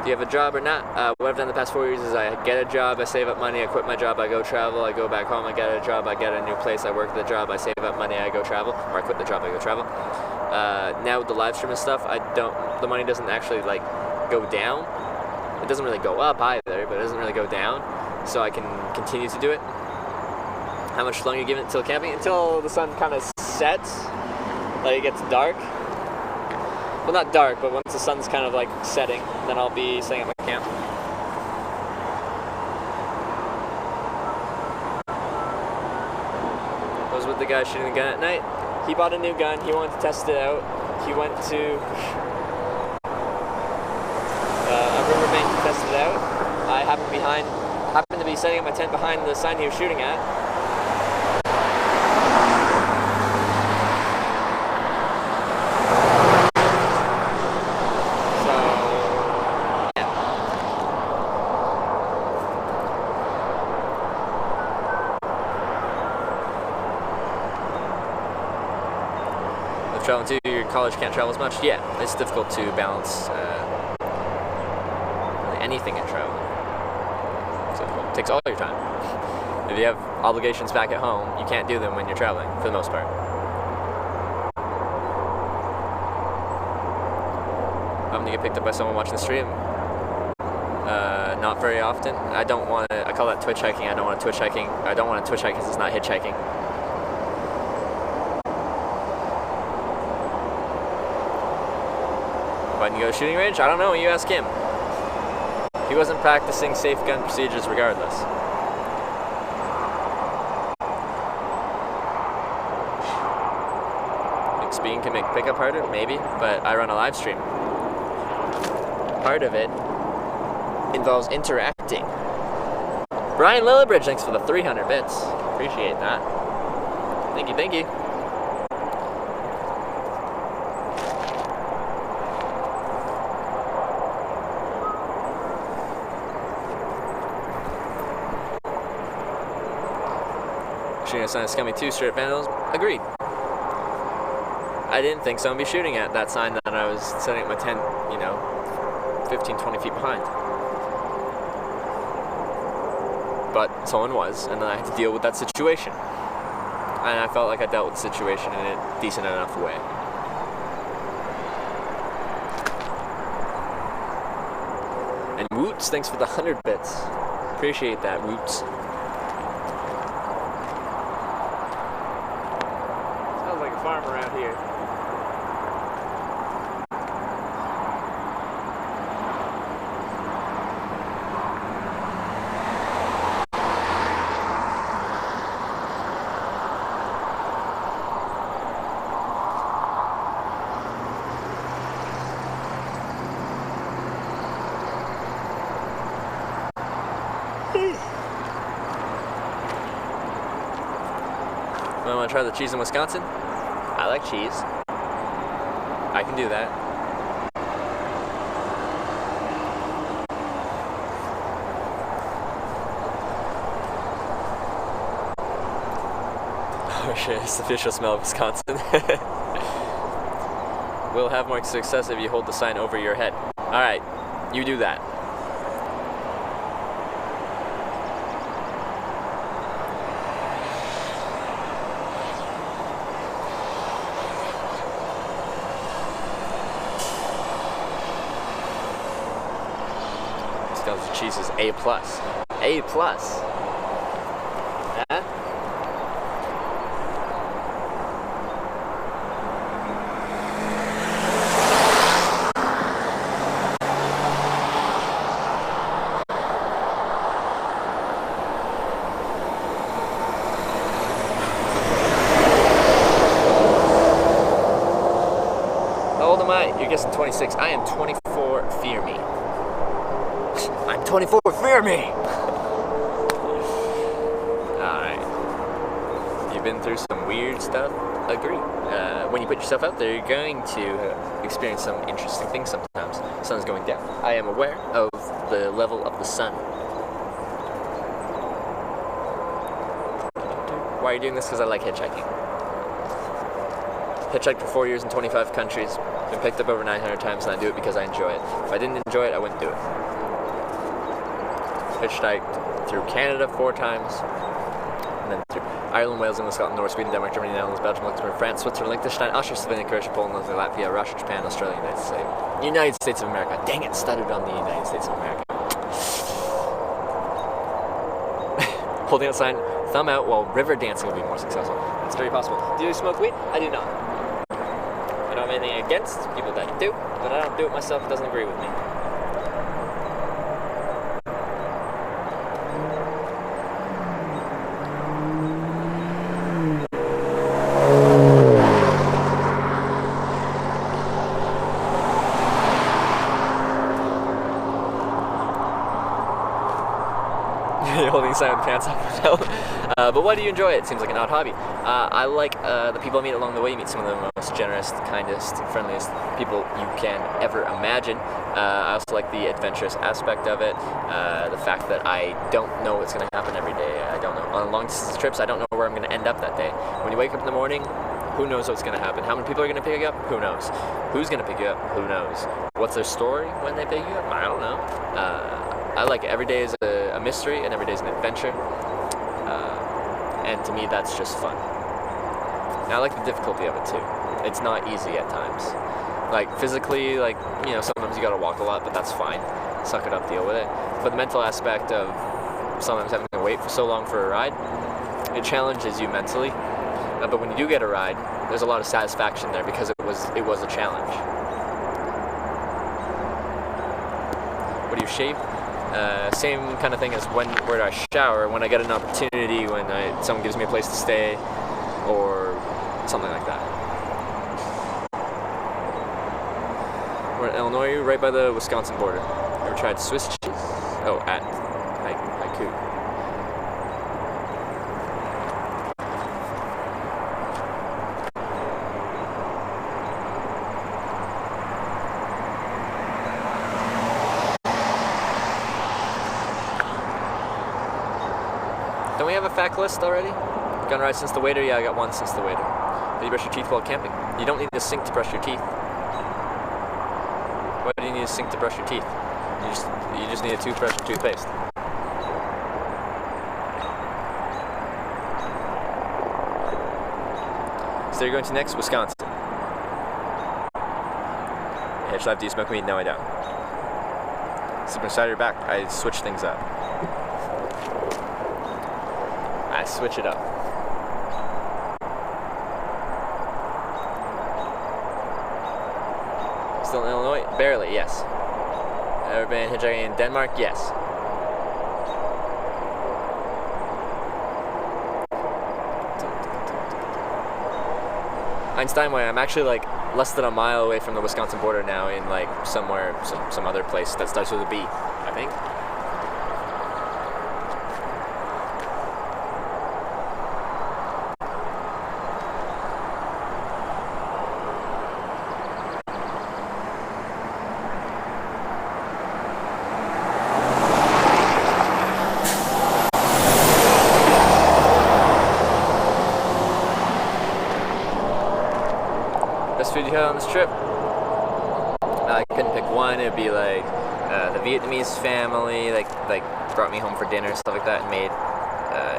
Do you have a job or not? What I've done the past 4 years is I get a job, I save up money, I quit my job, I go travel, I go back home, I get a job, I get a new place, I work the job, I save up money, I go travel, or I quit the job, I go travel. Now with the live stream and stuff, the money doesn't actually like go down. It doesn't really go up either, but it doesn't really go down. So I can continue to do it. How much longer you give it until camping? Until the sun kind of sets, like it gets dark. Well, not dark, but once the sun's kind of like setting, then I'll be staying at my camp. I was with the guy shooting the gun at night. He bought a new gun, he wanted to test it out. He went to a riverbank to test it out. I happened to be setting up my tent behind the sign he was shooting at. So, yeah. With traveling to your college can't travel as much? Yeah, it's difficult to balance anything in travel. It takes all your time. If you have obligations back at home, you can't do them when you're traveling, for the most part. I'm gonna get picked up by someone watching the stream. Not very often. I don't want to. I call that twitch hiking. I don't want to twitch hiking. I don't want to twitch hike because it's not hitchhiking. Why didn't you go to the shooting range? I don't know. You ask him. He wasn't practicing safe gun procedures regardless. Like speeding can make pickup harder, maybe, but I run a live stream. Part of it involves interacting. Brian Lillibridge, thanks for the 300 bits. Appreciate that. Thank you, thank you. Shooting at sign of Scummy 2 straight vandalism? Agreed. I didn't think someone would be shooting at that sign that I was setting up my tent, 15, 20 feet behind. But someone was, and then I had to deal with that situation. And I felt like I dealt with the situation in a decent enough way. And Woots, thanks for the 100 bits. Appreciate that, Woots. Farm around here. Want to try the cheese in Wisconsin? I like cheese. I can do that. Oh shit, it's the official smell of Wisconsin. We'll have more success if you hold the sign over your head. Alright, you do that. Skeleton cheese is A+. A+. Huh? How old am I? You're guessing 26. I am 24. Fear me. I'm 24. Fear me. Alright. You've been through some weird stuff. Agree. When you put yourself out there, you're going to experience some interesting things sometimes. The sun's going down. I am aware of the level of the sun. Why are you doing this? Because I like hitchhiking. Hitchhiked for 4 years in 25 countries. Been picked up over 900 times, and I do it because I enjoy it. If I didn't enjoy it, I wouldn't do it. Hitchhiked through Canada 4 times, and then through Ireland, Wales, England, Scotland, Norway, Sweden, Denmark, Germany, Netherlands, Belgium, Luxembourg, France, Switzerland, Liechtenstein, Austria, Slovenia, Croatia, Poland, Latvia, Russia, Japan, Australia, United States of America. Dang it, stuttered on the United States of America. Holding out sign, thumb out while river dancing will be more successful. It's very possible. Do you smoke weed? I do not. I don't have anything against people that do, but I don't do it myself. It doesn't agree with me. Holding sign with pants off. But why do you enjoy it? It seems like an odd hobby. I like the people I meet along the way. You meet some of the most generous, kindest, friendliest people you can ever imagine. I also like the adventurous aspect of it. The fact that I don't know what's going to happen every day. I don't know. On long distance trips, I don't know where I'm going to end up that day. When you wake up in the morning, who knows what's going to happen? How many people are going to pick you up? Who knows? Who's going to pick you up? Who knows? What's their story when they pick you up? I don't know. I like it. Every day is a mystery, and every day is an adventure. And to me, that's just fun. And I like the difficulty of it too. It's not easy at times. Like physically, like, you know, sometimes you gotta walk a lot, but that's fine. Suck it up, deal with it. But the mental aspect of sometimes having to wait for so long for a ride, it challenges you mentally. But when you do get a ride, there's a lot of satisfaction there because it was a challenge. What do you shave? Same kind of thing as where I shower, when I get an opportunity, when someone gives me a place to stay, or something like that. We're in Illinois, right by the Wisconsin border. Ever tried Swiss cheese? Oh, at Haiku. Don't we have a fact list already? Gun ride since the waiter? Yeah, I got one since the waiter. Do you brush your teeth while camping? You don't need a sink to brush your teeth. Why do you need a sink to brush your teeth? You just need a toothbrush and toothpaste. So you're going to next? Wisconsin. Hitch life, do you smoke weed? No, I don't. Sleep on the side of your back. I switch things up. I switch it up. Still in Illinois? Barely, yes. Ever been hitchhiking in Denmark? Yes. Einsteinway, I'm actually like less than a mile away from the Wisconsin border now, in like somewhere, some other place that starts with a B, I think. you had on this trip? I couldn't pick one. It'd be like the Vietnamese family, like brought me home for dinner, stuff like that, and made.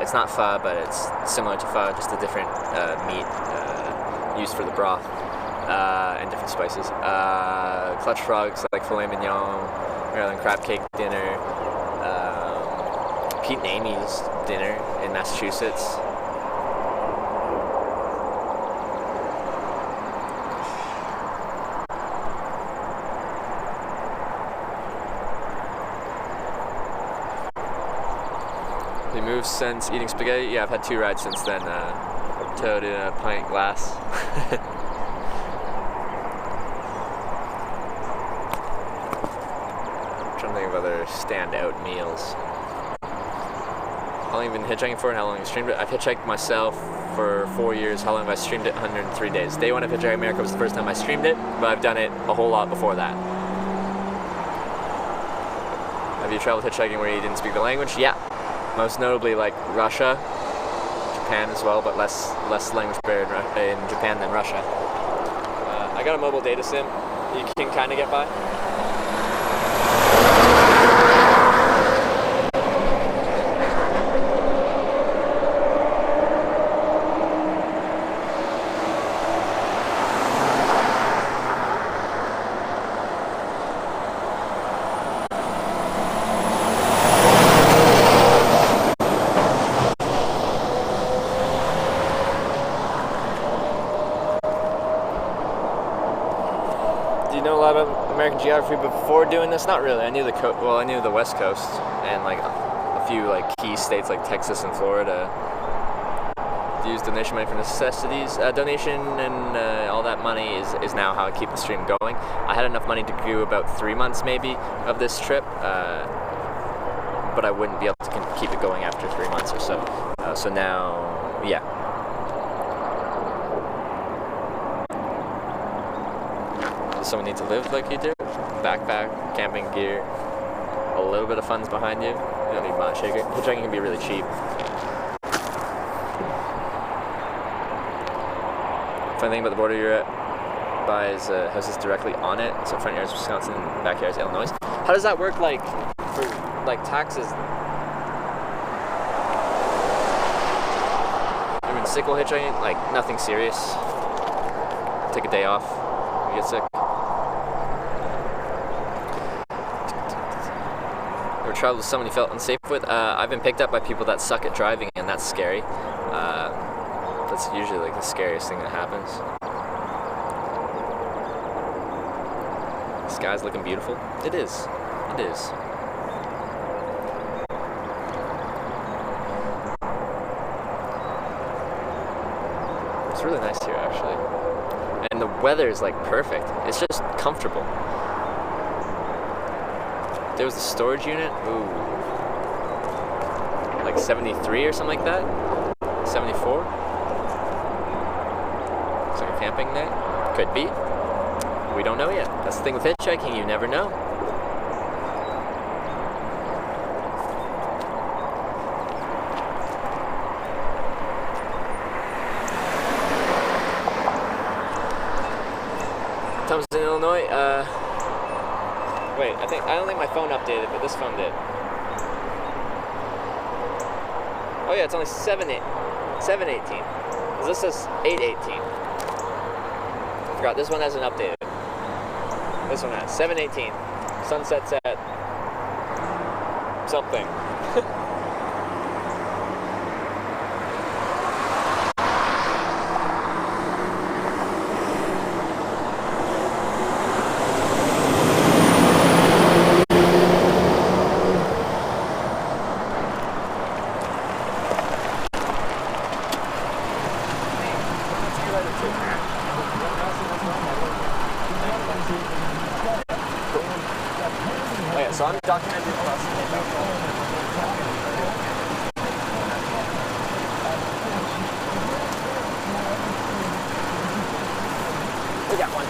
It's not pho, but it's similar to pho, just a different meat used for the broth and different spices. Clutch frogs, like filet mignon, Maryland crab cake dinner, Pete and Amy's dinner in Massachusetts. He moved since eating spaghetti. Yeah, I've had 2 rides since then. Toad in a pint glass. I'm trying to think of other standout meals. How long have you been hitchhiking for and how long have you streamed it? I've hitchhiked myself for 4 years. How long have I streamed it? 103 days. Day one of Hitchhiking America was the first time I streamed it, but I've done it a whole lot before that. Have you traveled hitchhiking where you didn't speak the language? Yeah. Most notably like Russia, Japan as well, but less language barrier in Japan than Russia. I got a mobile data sim. You can kind of get by. American geography before doing this? Not really. I knew I knew the West Coast and like a few like key states like Texas and Florida. Use donation money for necessities. Donation and all that money is now how I keep the stream going. I had enough money to do about 3 months maybe of this trip, but I wouldn't be able to keep it going after 3 months or so. So now, yeah. Does someone need to live like you do? Backpack, camping gear, a little bit of funds behind you. You don't need much. Hitchhiking can be really cheap. Funny thing about the border you're at by is houses directly on it. So front yard's Wisconsin, back yard's Illinois. How does that work like for like taxes? I mean, sickle hitchhiking, like nothing serious. Take a day off when you get sick. Ever traveled with someone you felt unsafe with? I've been picked up by people that suck at driving, and that's scary. That's usually like the scariest thing that happens. The sky's looking beautiful. It is. It is. It's really nice here, actually. And the weather is like perfect. It's just comfortable. There was the storage unit. Ooh. Like 73 or something like that? 74? Looks like a camping night. Could be. We don't know yet. That's the thing with hitchhiking, you never know. Tom's in Illinois. Wait, I don't think my phone updated, but this phone did. Oh yeah, it's only 7:18. This says 8:18. Forgot this one hasn't updated. This one has 7:18. Sunset's at something. So I'm documenting plus. We got one.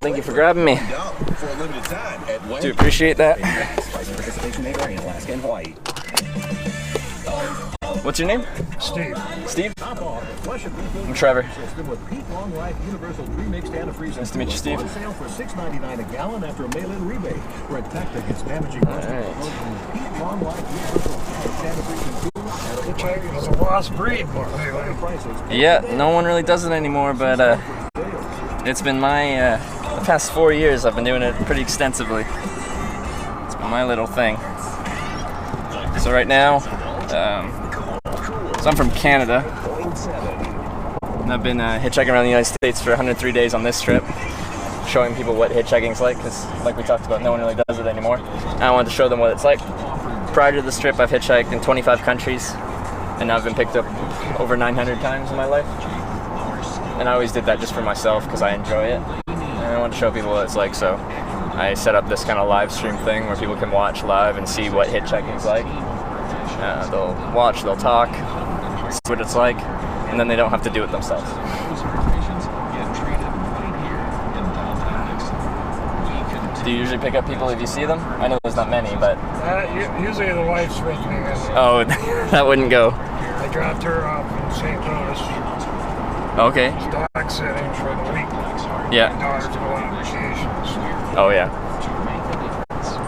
Thank you for grabbing me. For a limited time at Wayne. Do appreciate that. Participation may vary in Alaska and Hawaii. What's your name? Steve. Steve? I'm Trevor. Nice to meet you, Steve. Sale for $6.99 a gallon after a mail-in rebate. Protect against damaging It's a lost breed, Yeah, no one really does it anymore, but it's been my the past 4 years I've been doing it pretty extensively. It's been my little thing. So right now, so I'm from Canada, and I've been hitchhiking around the United States for 103 days on this trip, showing people what hitchhiking's like, because like we talked about, no one really does it anymore. And I wanted to show them what it's like. Prior to this trip, I've hitchhiked in 25 countries, and I've been picked up over 900 times in my life. And I always did that just for myself, because I enjoy it. And I want to show people what it's like, so I set up this kind of live stream thing where people can watch live and see what hitchhiking's like. They'll watch, they'll talk, see what it's like, and then they don't have to do it themselves. Do you usually pick up people if you see them? I know there's not many, but... Usually the wife's with me. Oh, that wouldn't go. I dropped her off in St. Louis. Okay. Dog sitting for the week. Yeah. My daughter's going on vacation. Oh, yeah.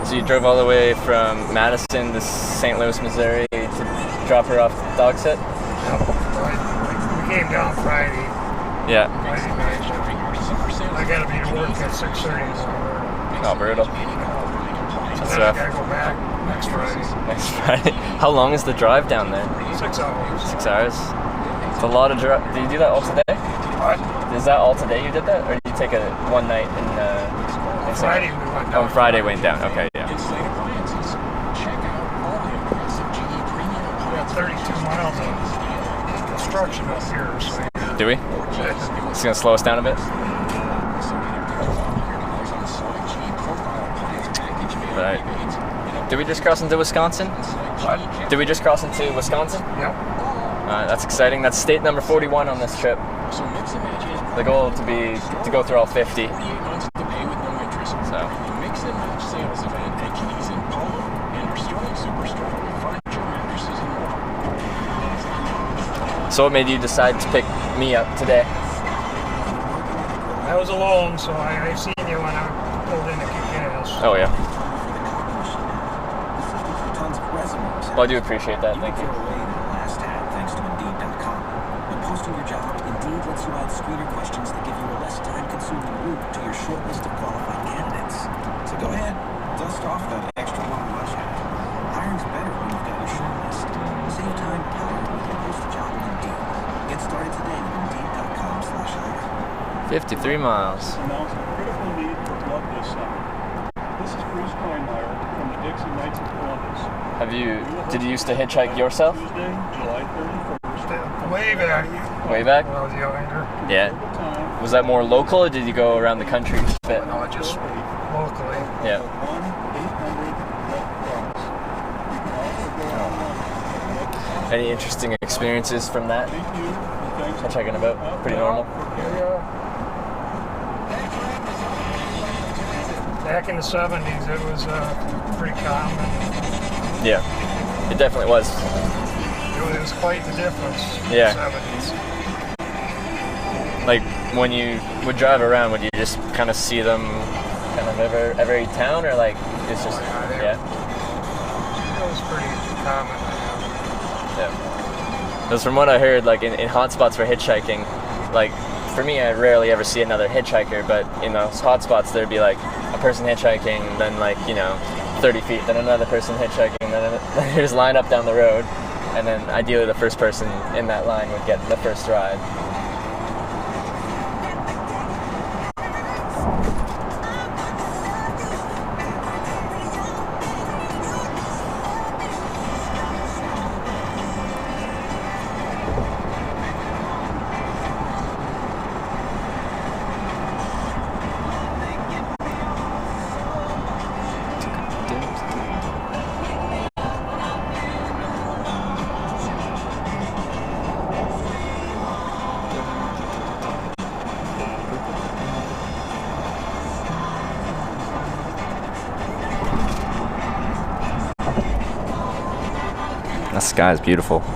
So you drove all the way from Madison to St. Louis, Missouri to drop her off dog sit? We came down Friday. Yeah. Friday night. I gotta be to work at 6:30 in the morning. Oh, brutal. That's rough. I gotta go back next Friday. Next Friday. How long is the drive down there? 6 hours. 6 hours? It's a lot of drive. Did you do that all today? What? Is that all today you did that? Or did you take one night in Friday we went down. Oh, Friday went down. Okay, yeah. We got 32 miles of construction up here, so... Do we? It's gonna slow us down a bit? Right. Did we just cross into Wisconsin? What? Did we just cross into Wisconsin? Yep. That's exciting. That's state number 41 on this trip. The goal to go through all 50. So what made you decide to pick me up today? I was alone, so I seen you when I pulled in to kick gas. Oh, yeah. Well, I do appreciate that. Thank you. Thanks to Indeed.com. When posting your job, Indeed lets you add screener questions that give you a less time-consuming route to your short list of qualified candidates. So go ahead, dust off that extra long rush hour. Hiring's better when you've got your short list. Save time hiring with your post job in Indeed. Get started today with Indeed.com/hire. 53 miles. Announced a critical need for blood this summer. This is Bruce Kleinmeyer from the Dixie Knights of Columbus. Did you used to hitchhike yourself? Tuesday, July 31st. Way back. Way back? When I was younger. Yeah. Was that more local, or did you go around the country a bit? No, just locally. Yeah. Any interesting experiences from that? Hitchhiking about? Pretty normal? Back in the 70s, it was pretty common. Yeah, it definitely was. It was quite the difference. Yeah. In the 70s. Like when you would drive around, would you just kind of see them kind of every town, or like it's just yeah? It was pretty common. Yeah. Because from what I heard, like in hotspots for hitchhiking, like for me, I rarely ever see another hitchhiker, but in those hotspots, there'd be like a person hitchhiking, then 30 feet, then another person hitchhiking, then they just line up down the road, and then ideally the first person in that line would get the first ride. sky is beautiful. Put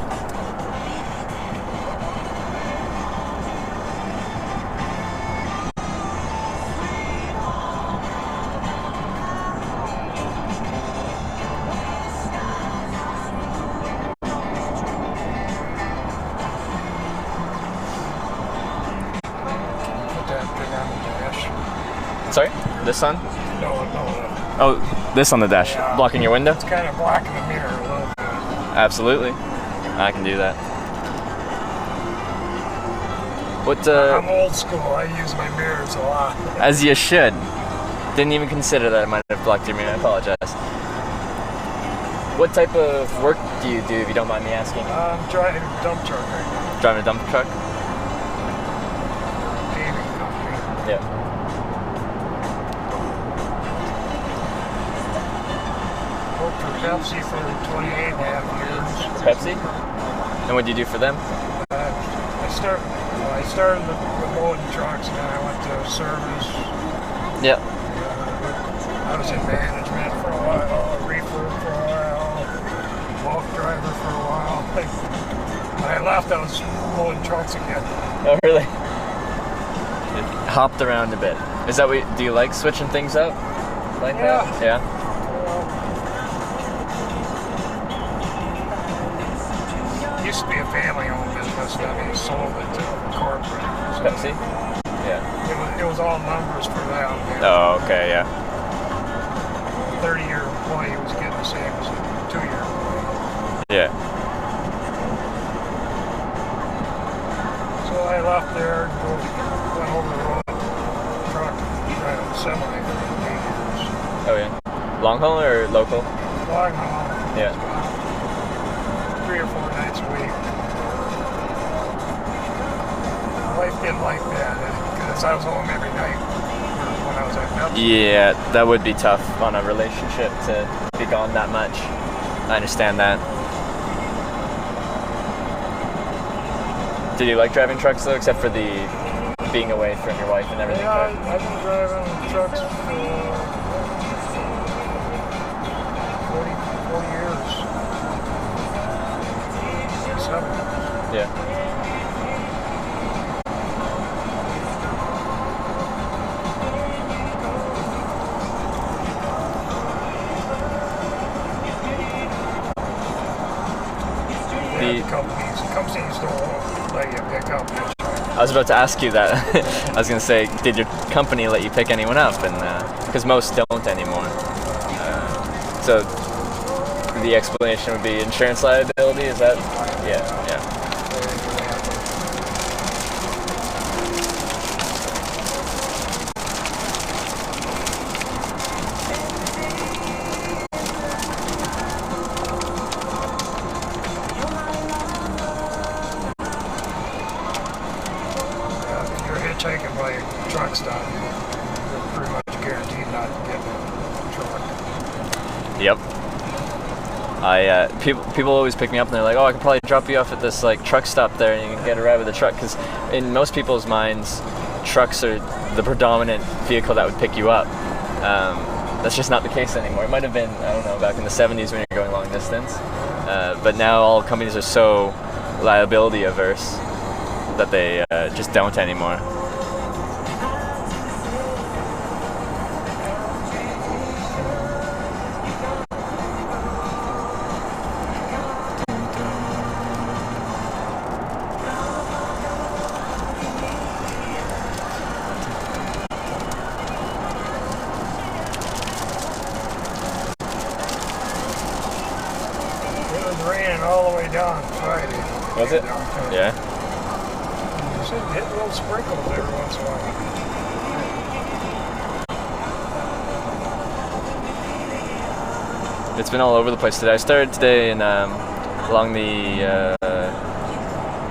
that thing on the dash. Sorry? This sun? No. Oh, this on the dash. Blocking your window? It's kind of blocking the mirror a little bit. Absolutely. I can do that. What, I'm old school. I use my mirrors a lot. As you should. Didn't even consider that I might have blocked your mirror. I apologize. What type of work do you do, if you don't mind me asking? I'm driving a dump truck right now. Driving a dump truck? Paving company. Yeah. Worked for Pepsi for 28 and a half years. Pepsi? And what do you do for them? I started with loading trucks, and then I went to service. Yeah. I was in management for a while, reefer for a while, bulk driver for a while. When I left, I was loading trucks again. Oh, really? It hopped around a bit. Is that what? Do you like switching things up? Like that? Yeah. It used to be a family-owned business, then he sold it to corporate. Pepsi? Yeah. It was all numbers for them. Oh, okay, yeah. 30-year employee was getting the same as a 2-year employee. Yeah. So I left there, went over the road, truck, driving a semi for 8 years. Oh, yeah. Long haul or local? Long haul. Yeah. 3 or 4 nights a week. My wife didn't like that because I was home every night when I was at Pepsi. Yeah, that would be tough on a relationship to be gone that much. I understand that. Did you like driving trucks though, except for the being away from your wife and everything? Yeah, I've been driving trucks for 40 years. 7. Yeah. Companies don't let you pick up. I was about to ask you that. I was going to say, did your company let you pick anyone up? And because most don't anymore. So the explanation would be insurance liability. Is that? Yeah. Yeah. Taken by a truck stop, you're pretty much guaranteed not to get a truck. Yep. People always pick me up and they're like, oh, I can probably drop you off at this like truck stop there and you can get a ride with a truck, because in most people's minds, trucks are the predominant vehicle that would pick you up. That's just not the case anymore. It might have been, I don't know, back in the 70s when you're going long distance, but now all companies are so liability averse that they just don't anymore. All the way down Friday. Was it? Downtown. Yeah. You should hit little sprinkles every once in a while. It's been all over the place today. I started today in along the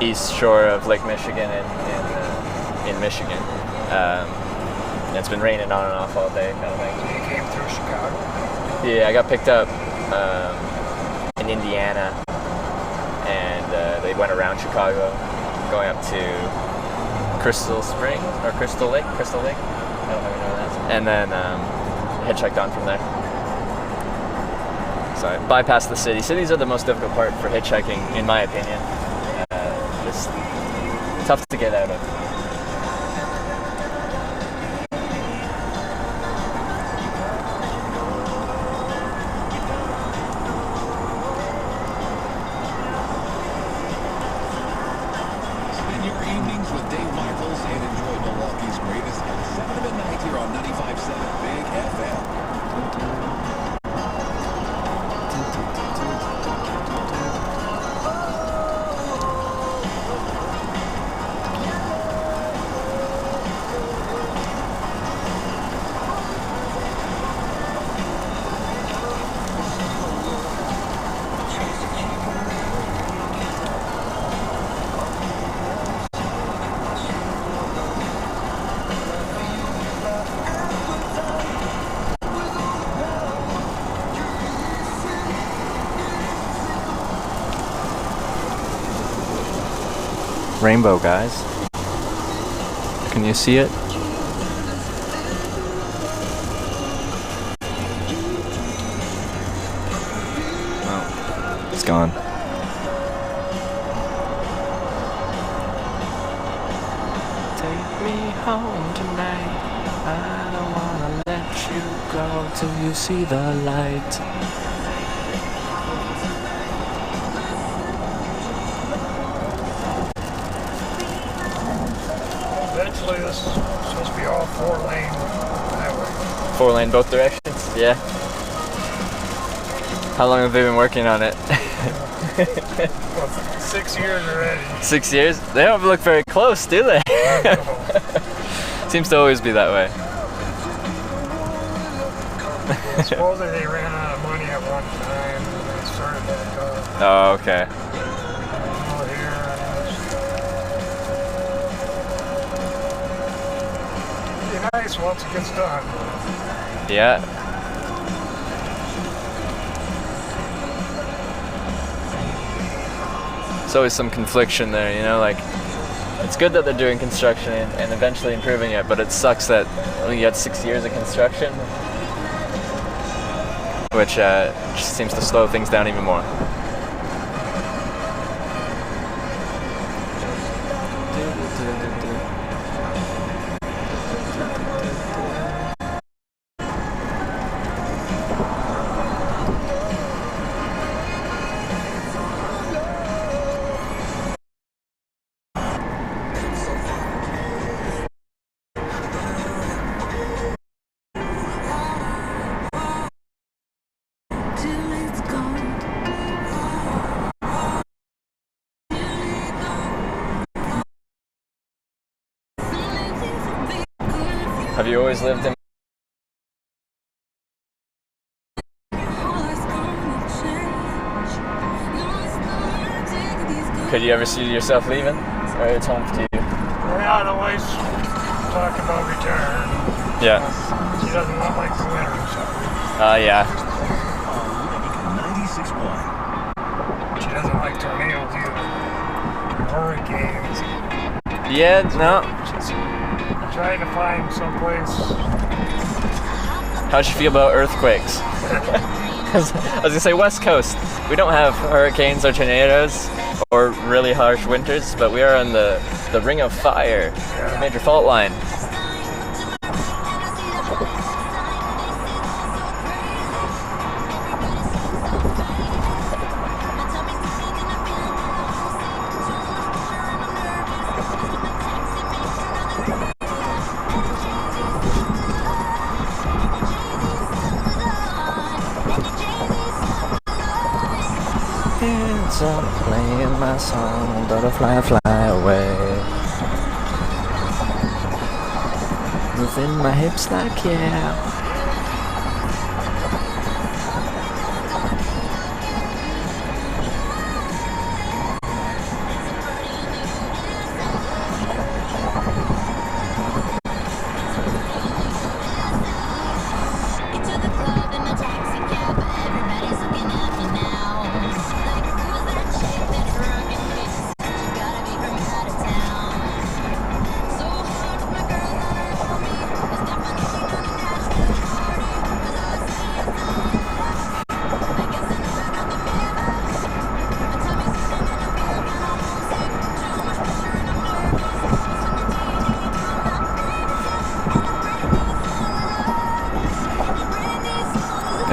east shore of Lake Michigan in Michigan. And it's been raining on and off all day, kind of thing. So you came through Chicago? Yeah, I got picked up in Indiana, and they went around Chicago, going up to Crystal Spring or Crystal Lake. I don't even know what that is. And then hitchhiked on from there. So I bypass the city. Cities are the most difficult part for hitchhiking, in my opinion. Just tough to get out of. Spend your evenings with Dave Michaels and enjoy Milwaukee's greatest at 7 to midnight here on 95.7 Big FM. Rainbow, guys. Can you see it? Oh, it's gone. Take me home tonight. I don't wanna let you go till you see the light. Eventually, this is supposed to be all 4-lane highway. 4-lane both directions? Yeah. How long have they been working on it? Well, 6 years already. 6 years? They don't look very close, do they? Seems to always be that way. Supposedly they ran out of money at one time and they started back up. Oh, okay. Over here. It'd be nice once it gets done. Yeah. There's always some confliction there, you know, like, it's good that they're doing construction and eventually improving it, but it sucks that only you had 6 years of construction, which just seems to slow things down even more. Have you always lived in? Could you ever see yourself leaving? Or it's home to you? Yeah, the wife's talking about retiring. Yeah. She doesn't like the winter, so. Yeah. 96.1. She doesn't like tornadoes either. Hurricanes. Yeah, no. She's trying to find someplace. How'd you feel about earthquakes? I was gonna say West Coast. We don't have hurricanes or tornadoes or really harsh winters, but we are on the ring of fire, major fault line. Hands up, playing my song, butterfly fly away. Moving my hips like yeah.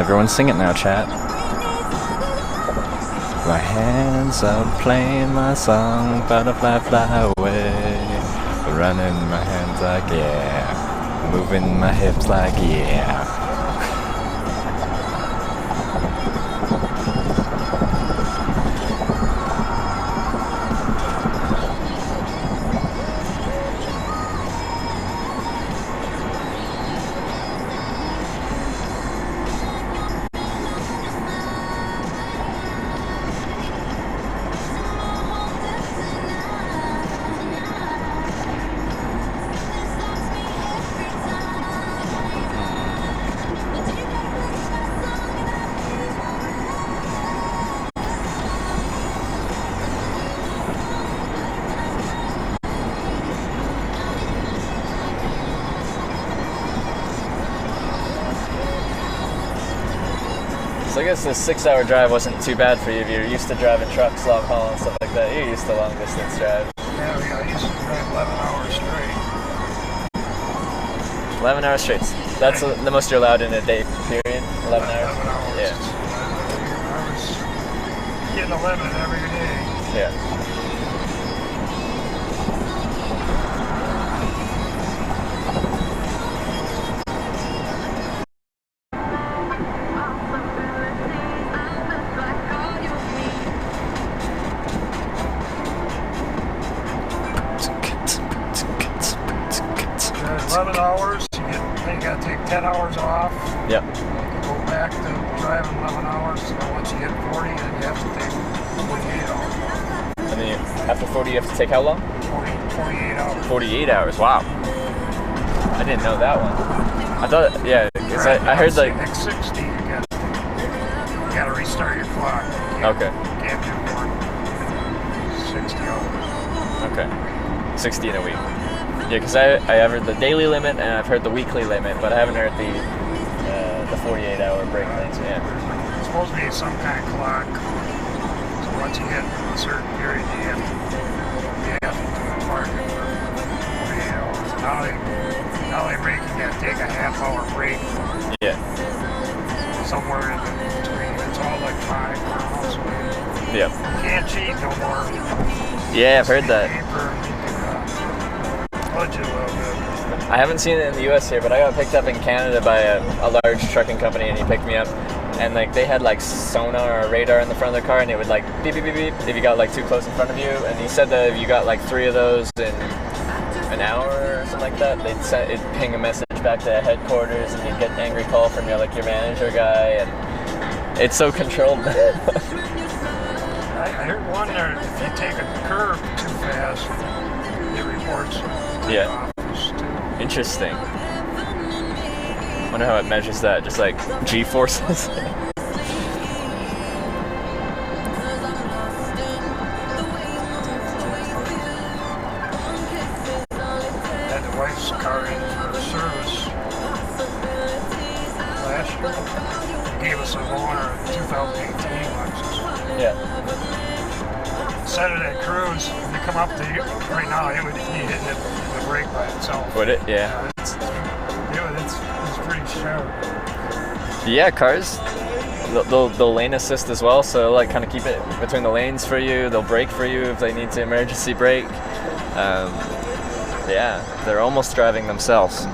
Everyone sing it now, chat. My hands up playing my song, butterfly fly away. Running my hands like yeah, moving my hips like yeah. So I guess this 6-hour drive wasn't too bad for you if you're used to driving trucks, long haul and stuff like that. You're used to long distance drive. Yeah, I used to drive 11 hours straight. 11 hours straight. That's the most you're allowed in a day period? 11 hours? 11 hours. Yeah. I was getting 11 every day. Yeah. Drive 11 hours, you got to take 10 hours off. Yep. Go back to driving 11 hours, and then once you hit 40, then you have to take 48 hours off. And then after 40 you have to take how long? 48 hours. 48 hours, wow. I didn't know that one. I thought, yeah, because I heard like... At 60, you got to restart your clock. Okay. You can't do more than 60 hours. Okay. 60 in a week. Yeah, because I've heard the daily limit and I've heard the weekly limit, but I haven't heard the 48-hour break thing. So yeah. It's supposed to be some kind of clock. So once you hit a certain period, you have to park it for 48 hours. Now they break, you got to take a half-hour break. Yeah. Somewhere in between. It's all like 5 miles. Yeah. You can't cheat no more. Yeah, I've heard that. Budget a little bit. I haven't seen it in the US here, but I got picked up in Canada by a large trucking company, and he picked me up, and like they had like sonar or radar in the front of the car, and it would like beep beep beep beep if you got like too close in front of you, and he said that if you got like 3 of those in an hour or something like that, it'd ping a message back to headquarters, and you'd get an angry call from your manager guy, and it's so controlled. I heard one there, if you take a curve too fast, it reports. Yeah. Interesting. Wonder how it measures that, just like G-forces. Had the wife's car in for service last year. Gave us a loaner in 2018 Lexus. Yeah. Set it at cruise. When you come up to you, right now, it would be hitting it with the brake by itself. Would it? Yeah. It's pretty sharp. Yeah, cars. They'll lane assist as well, so they'll like kind of keep it between the lanes for you. They'll brake for you if they need to emergency brake. Yeah, they're almost driving themselves.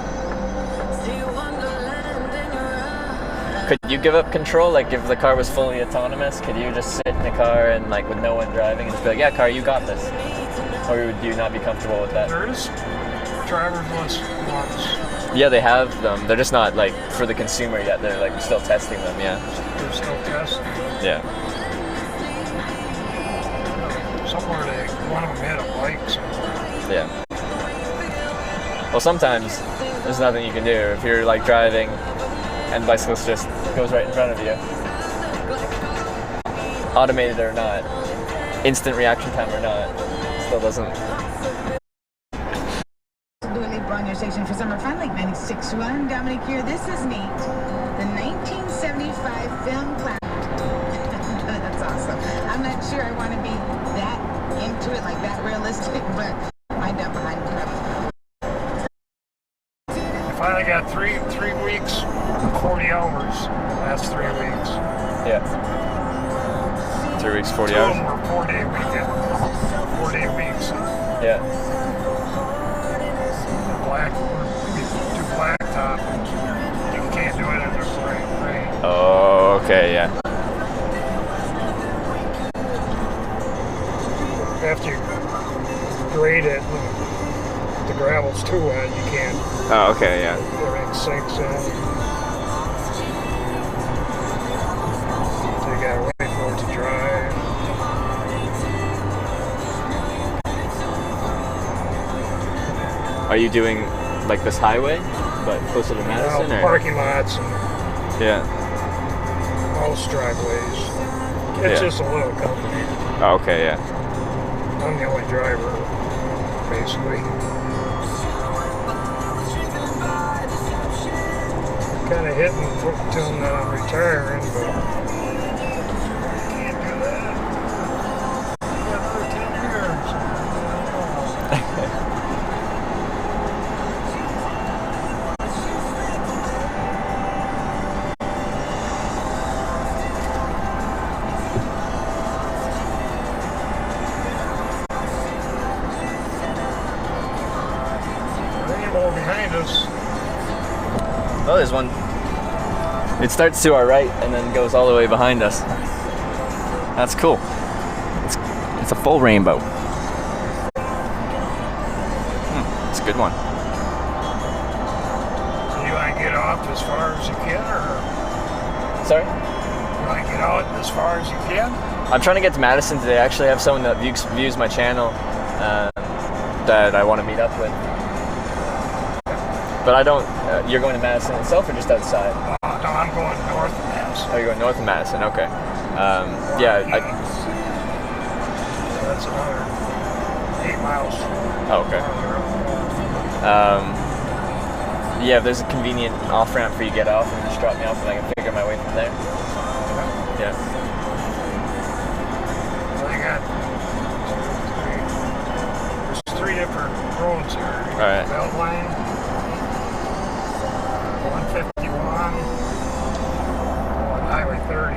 Could you give up control? Like if the car was fully autonomous, could you just sit in the car and like with no one driving and just be like, yeah, car, you got this? Or would you not be comfortable with that? There is driverless ones. Yeah, they have them. They're just not like for the consumer yet. They're like still testing them, yeah. They're still testing. Yeah. Somewhere one of them hit a bike somewhere. Yeah. Well, sometimes there's nothing you can do. If you're like driving and the bicyclist just goes right in front of you, automated or not, instant reaction time or not, still doesn't. Dua Lipa on your station for Summer Fun, like 96.1. Dominic here. This is neat. The 1975 film classic. That's awesome. I'm not sure I want to be that into it, like that realistic, but I got behind the cover. I finally got three weeks, 40 hours. Last 3 weeks. Yeah. 3 weeks, 40 Two of hours. them were 4-day weekend, 4-day weeks. Yeah. Do blacktop. You can't do it in the rain. Oh, okay, yeah. After you grade it, the gravel's too wet, you can't. Oh, okay, yeah. Everything sinks in. So you gotta wait for it to dry. Are you doing like this highway, but closer to Madison? Or? Parking lots and Yeah. most driveways. It's just a little company. Oh, okay, yeah. I'm the only driver, basically. Kind of hitting till I'm retiring, but can't do that. Another 10 years. Rainbow behind us. Oh, there's one. It starts to our right and then goes all the way behind us. That's cool. It's a full rainbow. It's a good one. So you want to get off as far as you can, or Sorry? you want to get out as far as you can? I'm trying to get to Madison today. I actually have someone that views my channel that I want to meet up with. But I don't. You're going to Madison itself, or just outside? No, I'm going north of Madison. Oh, you're going north of Madison. Okay. Yeah. So that's another 8 miles. Oh, okay. Yeah, if there's a convenient off ramp for you to get off and just drop me off, and I can figure my way from there. Yeah. Well, you got there's 3 different roads here. All right. Beltline, 151, and Highway 30.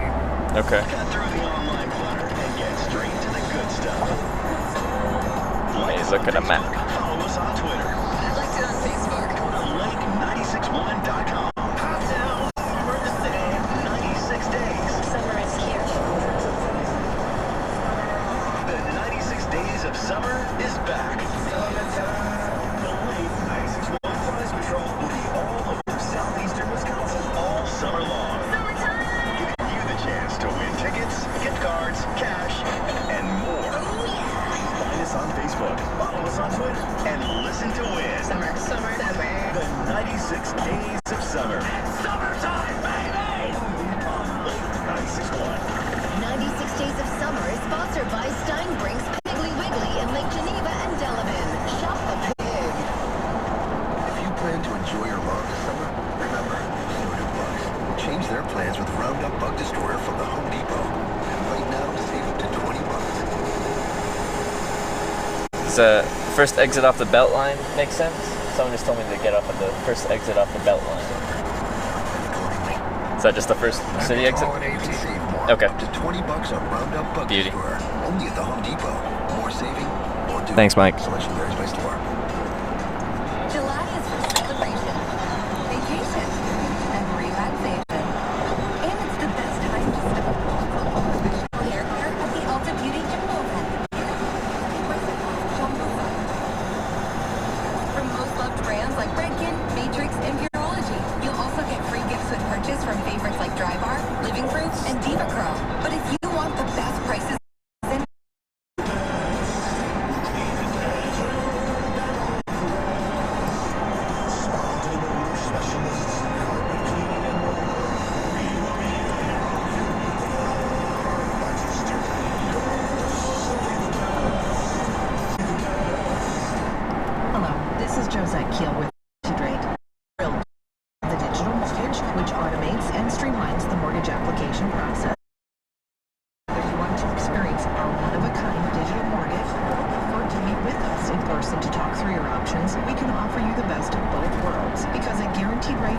Okay. Cut through the online clutter and get straight to the good stuff. Let me look at a map. Follow us on Twitter. Like it on Facebook. Go to lake961.com. Hot town, summer in the city, 96 days. Summer is here. The 96 days of summer is back. The Lake 961 Prize Patrol will be all over southeastern Wisconsin all summer long. Giving you the chance to win tickets, gift cards, cash, and more. Find us on Facebook, follow us on Twitter, and listen to win. Summer. The 96 days of summer. Summertime, baby! On Lake 961. 96 Days of Summer is sponsored by Steinbrink's Piggly Wiggly in Lake Geneva and Delavan. Shop the pig. If you plan to enjoy your long summer, remember, no new bugs. Change their plans with Roundup Bug Destroyer from the Home Depot. And right now, save up to $20. Does the first exit off the belt line make sense? Someone just told me to get off at the first exit off the belt line. Is that just the first city exit? Okay. Up to $20 on Roundup Bug Beauty. Destroyer. Only at the Home Depot. More saving, more doing. Thanks, Mike. Selection varies by store. July is for celebration, vacation, and relaxation. And it's the best time to step up hair care at the Ulta Beauty Jamovan. From most loved brands like Redken, Matrix, and Pureology, you'll also get free gifts with purchase from favorites like Drybar, Living Proof, and DevaCurl. But if you want the best prices, then Hello, this is Josette Keel with Todrate. The digital mortgage, which automates and streamlines the mortgage application process. Whether you want to experience our one-of-a-kind digital mortgage or to meet with us in person to talk through your options, we can offer you the best of both worlds because a guaranteed rate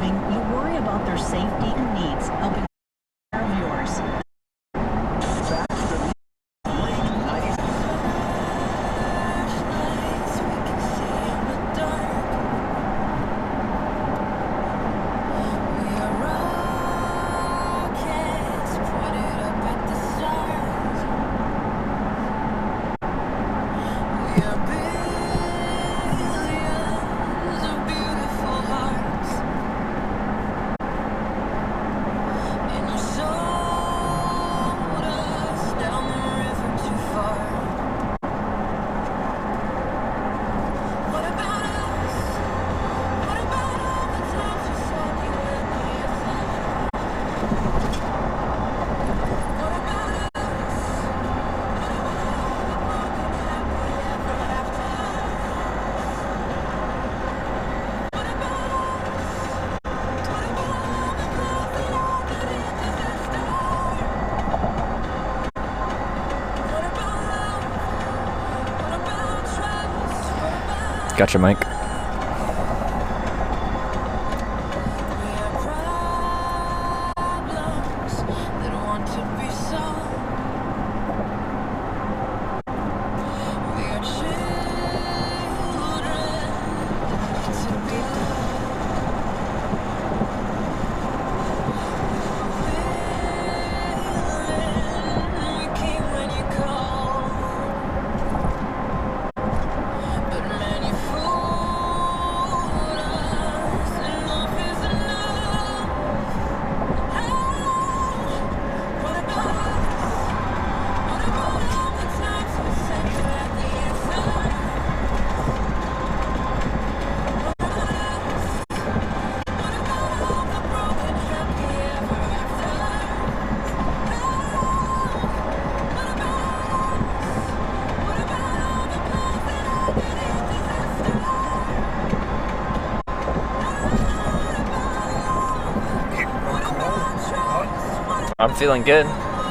driving, you worry about their safety and needs, helping take care of yours. Gotcha, Mike. I'm feeling good,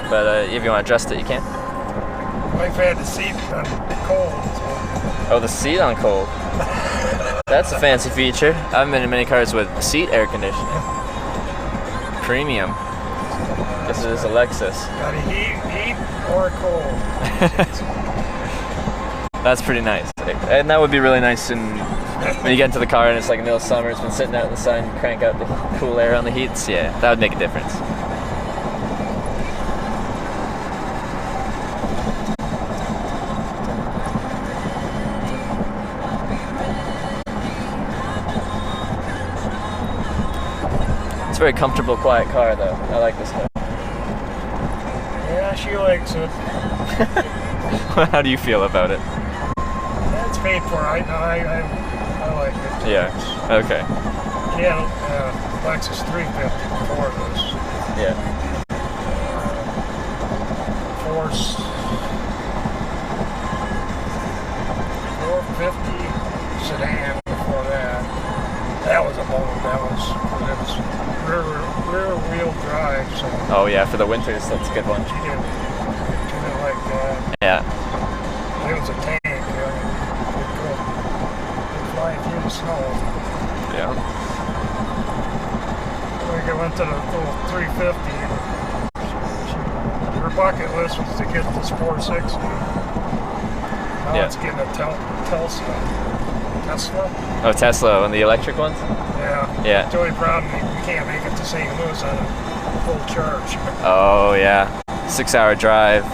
but if you want to adjust it, you can. I've had the seat on cold. Oh, the seat on cold. That's a fancy feature. I've been in many cars with seat air conditioning. Premium. This is a Lexus. Got a heat or cold. That's pretty nice. And that would be really nice when you get into the car and it's like middle of summer, it's been sitting out in the sun, you crank out the cool air on the heats. Yeah, that would make a difference. It's a very comfortable, quiet car, though. I like this car. Yeah, she likes it. How do you feel about it? That's paid for. I like it. Yeah. Okay. Yeah, Lexus 350 before this. Yeah. Force 450 sedan before that. That was a moment. That was rear wheel drive. So. Oh yeah, for the winters, that's a good one. She didn't like that. Yeah. It was a tank. It could fly through the snow. Yeah. I went to the little 350. Her bucket list was to get this 460. Now it's getting a Tesla. Oh, Tesla on the electric ones? Yeah. Yeah. The only problem, we can't make it to St. Louis on a full charge. Oh yeah. 6-hour drive. So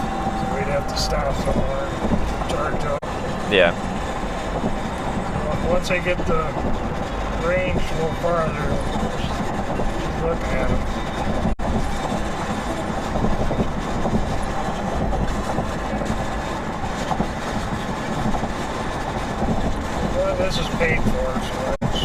we'd have to stop somewhere and charge up. Yeah. So once they get the range a little farther, she's looking at it. Well, this is paid for, so that's...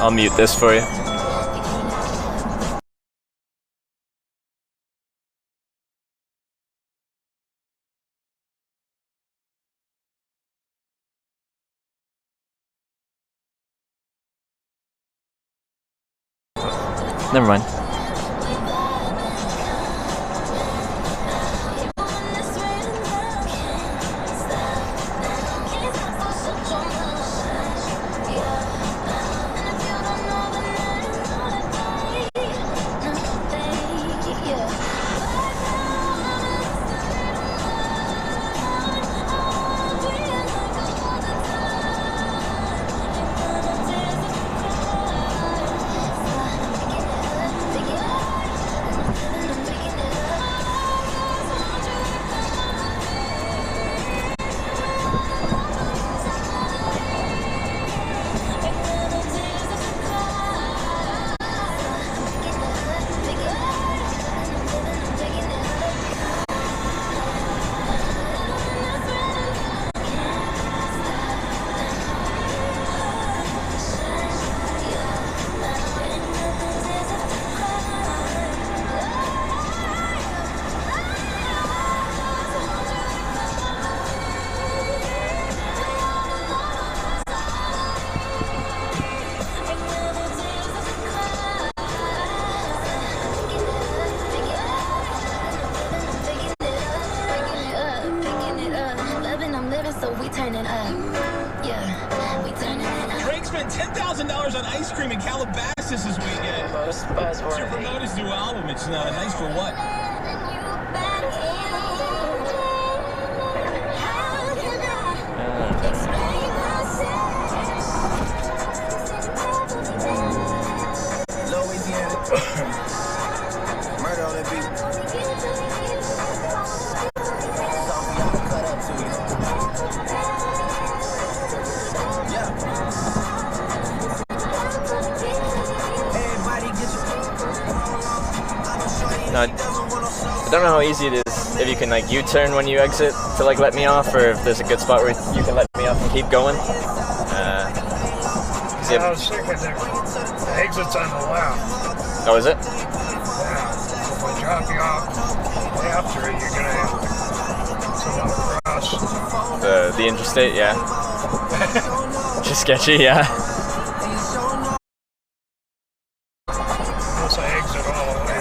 I'll mute this for you. Never mind. Drake spent $10,000 on ice cream in Calabasas this weekend. Most buzzworthy. To promote his new album, it's nice for what? Murder on the beat. No, I don't know how easy it is if you can like U-turn when you exit to like let me off, or if there's a good spot where you can let me off and keep going. I was thinking the exit's on the left. Oh, is it? Yeah. If I drop you off after it, you're gonna have to cross. The interstate, yeah. Just sketchy, yeah. Unless I exit all the way.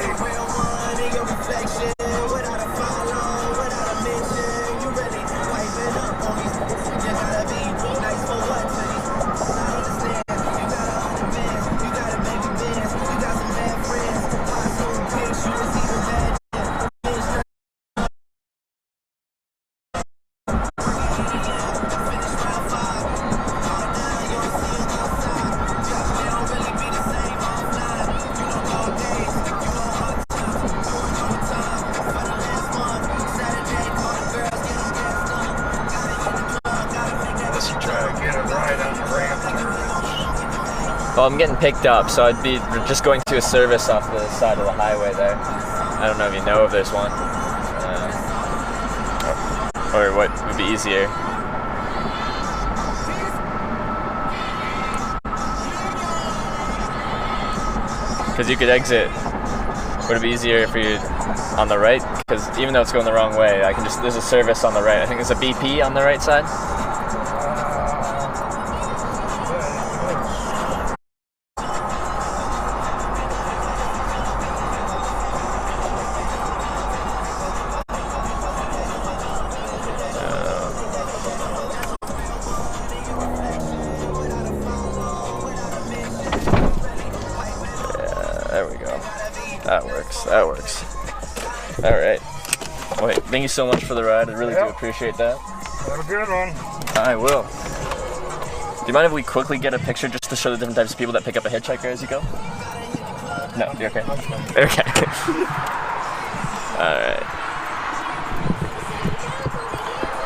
Well, I'm getting picked up, so I'd be just going to a service off the side of the highway there. I don't know if you know if there's one. Or what would be easier. Because you could exit. Would it be easier if you're on the right? Because even though it's going the wrong way, I can just, there's a service on the right. I think there's a BP on the right side. That works. All right. Wait, thank you so much for the ride. I really do appreciate that. Have a good one. I will. Do you mind if we quickly get a picture just to show the different types of people that pick up a hitchhiker as you go? No, you're okay. Okay. All right.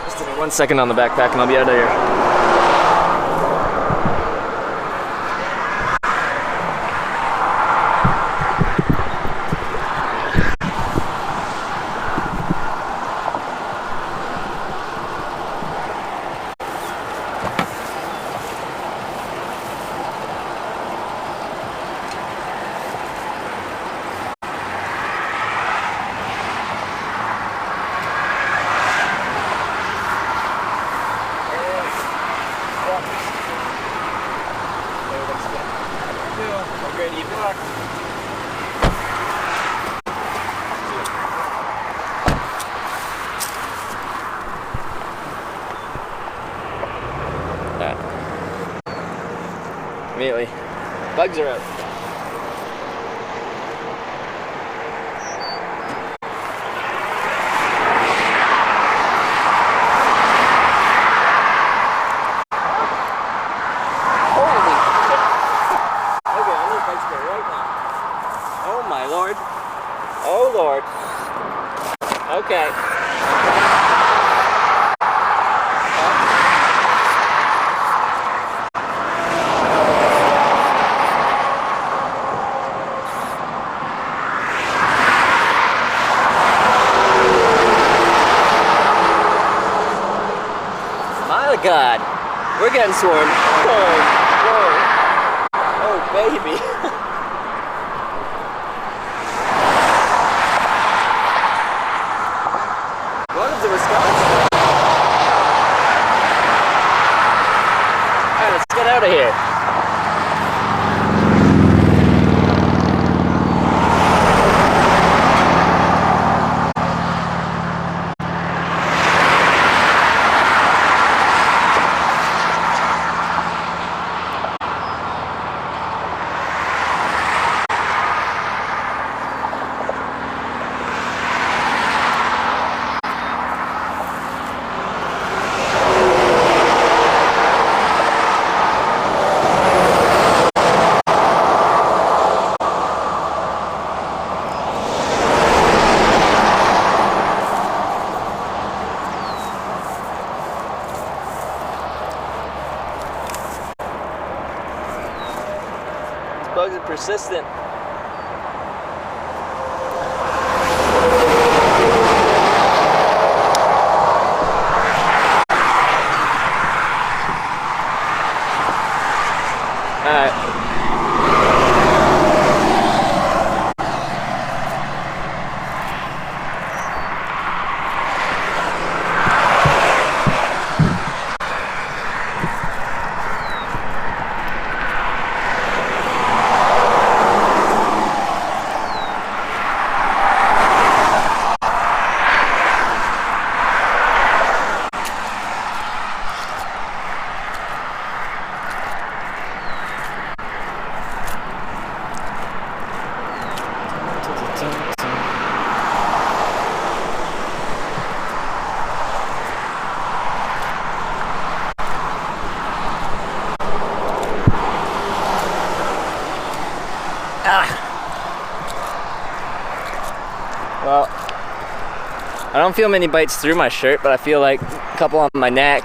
Just give me 1 second on the backpack and I'll be out of here. pretty book. Immediately, bugs are out. Okay. My God, we're getting swarmed. Oh, whoa. Oh, baby. Welcome to Wisconsin. Alright, let's get out of here. Bugs are persistent. Alright. Well, I don't feel many bites through my shirt, but I feel like a couple on my neck.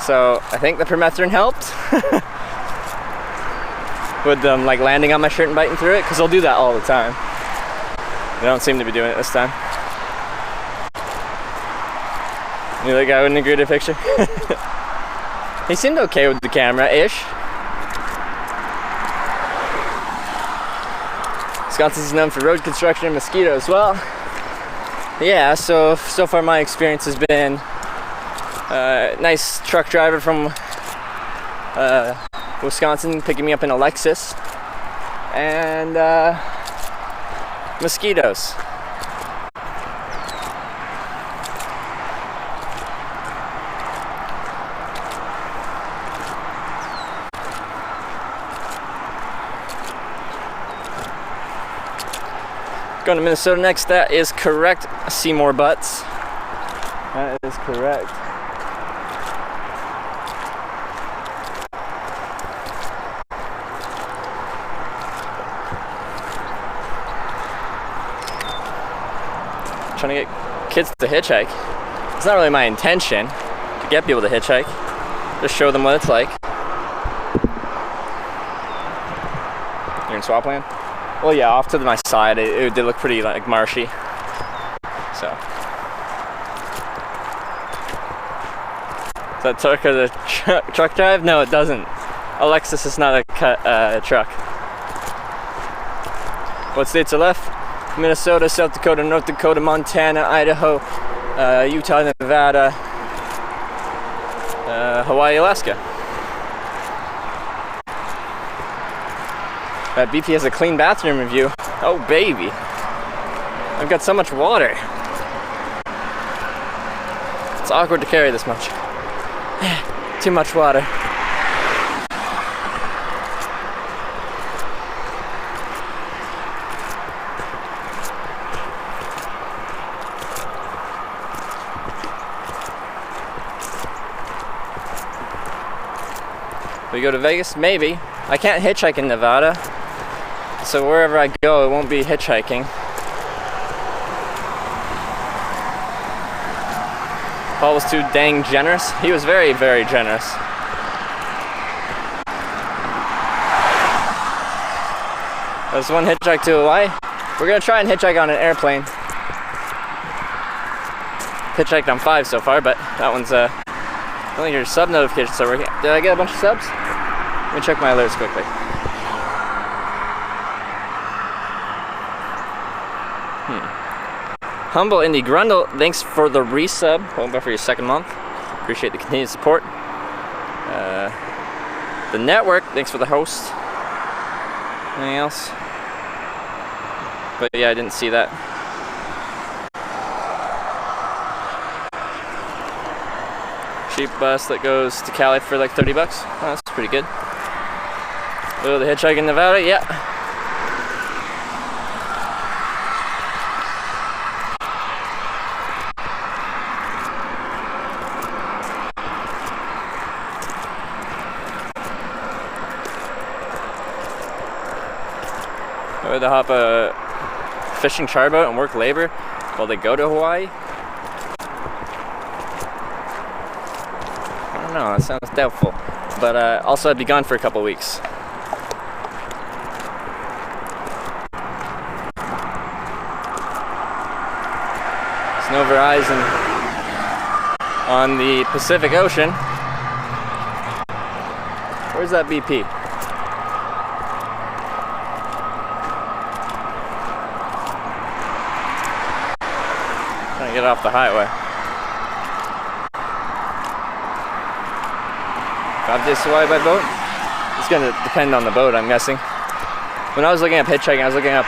So I think the permethrin helped with them like landing on my shirt and biting through it, because they'll do that all the time. They don't seem to be doing it this time. You think I wouldn't agree to a picture? He seemed okay with the camera-ish. Wisconsin's known for road construction and mosquitoes. Well, yeah, so far my experience has been a nice truck driver from Wisconsin picking me up in a Lexus, and mosquitoes. Going to Minnesota next. That is correct. Seymour Butts. That is correct. Trying to get kids to hitchhike. It's not really my intention to get people to hitchhike. Just show them what it's like. You're in Swampland? Well, yeah, off to my side, it did look pretty like marshy. So, does that truck or the truck drive? No, it doesn't. A Lexus is not a truck. What states are left? Minnesota, South Dakota, North Dakota, Montana, Idaho, Utah, Nevada, Hawaii, Alaska. That BP has a clean bathroom review. Oh baby. I've got so much water. It's awkward to carry this much. Too much water. We go to Vegas? Maybe. I can't hitchhike in Nevada, so wherever I go, it won't be hitchhiking. Paul was too dang generous. He was very, very generous. There's one hitchhike to Hawaii. We're gonna try and hitchhike on an airplane. Hitchhiked on 5 so far, but that one's I don't think your sub notifications are working. Did I get a bunch of subs? Let me check my alerts quickly. Humble Indie Grundle, thanks for the resub. Welcome back for your 2nd month. Appreciate the continued support. The network, thanks for the host. Anything else? But yeah, I didn't see that. Cheap bus that goes to Cali for like 30 bucks. Oh, that's pretty good. Oh, the hitchhike in Nevada, yeah. I would hop a fishing char boat and work labor while they go to Hawaii. I don't know, that sounds doubtful. But also I'd be gone for a couple weeks. Snow Horizon on the Pacific Ocean. Where's that BP? Trying to get off the highway. 5 days to Hawaii by boat? It's gonna depend on the boat, I'm guessing. When I was looking up hitchhiking, I was looking up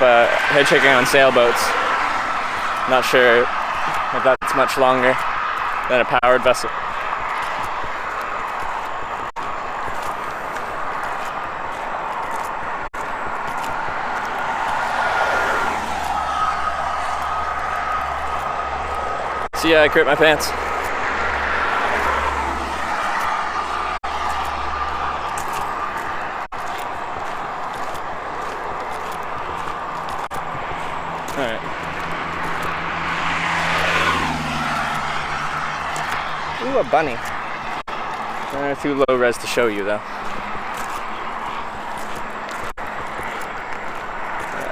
hitchhiking on sailboats. Not sure if that's much longer than a powered vessel. See, I crit my pants. Alright. Ooh, a bunny. Too low res to show you, though.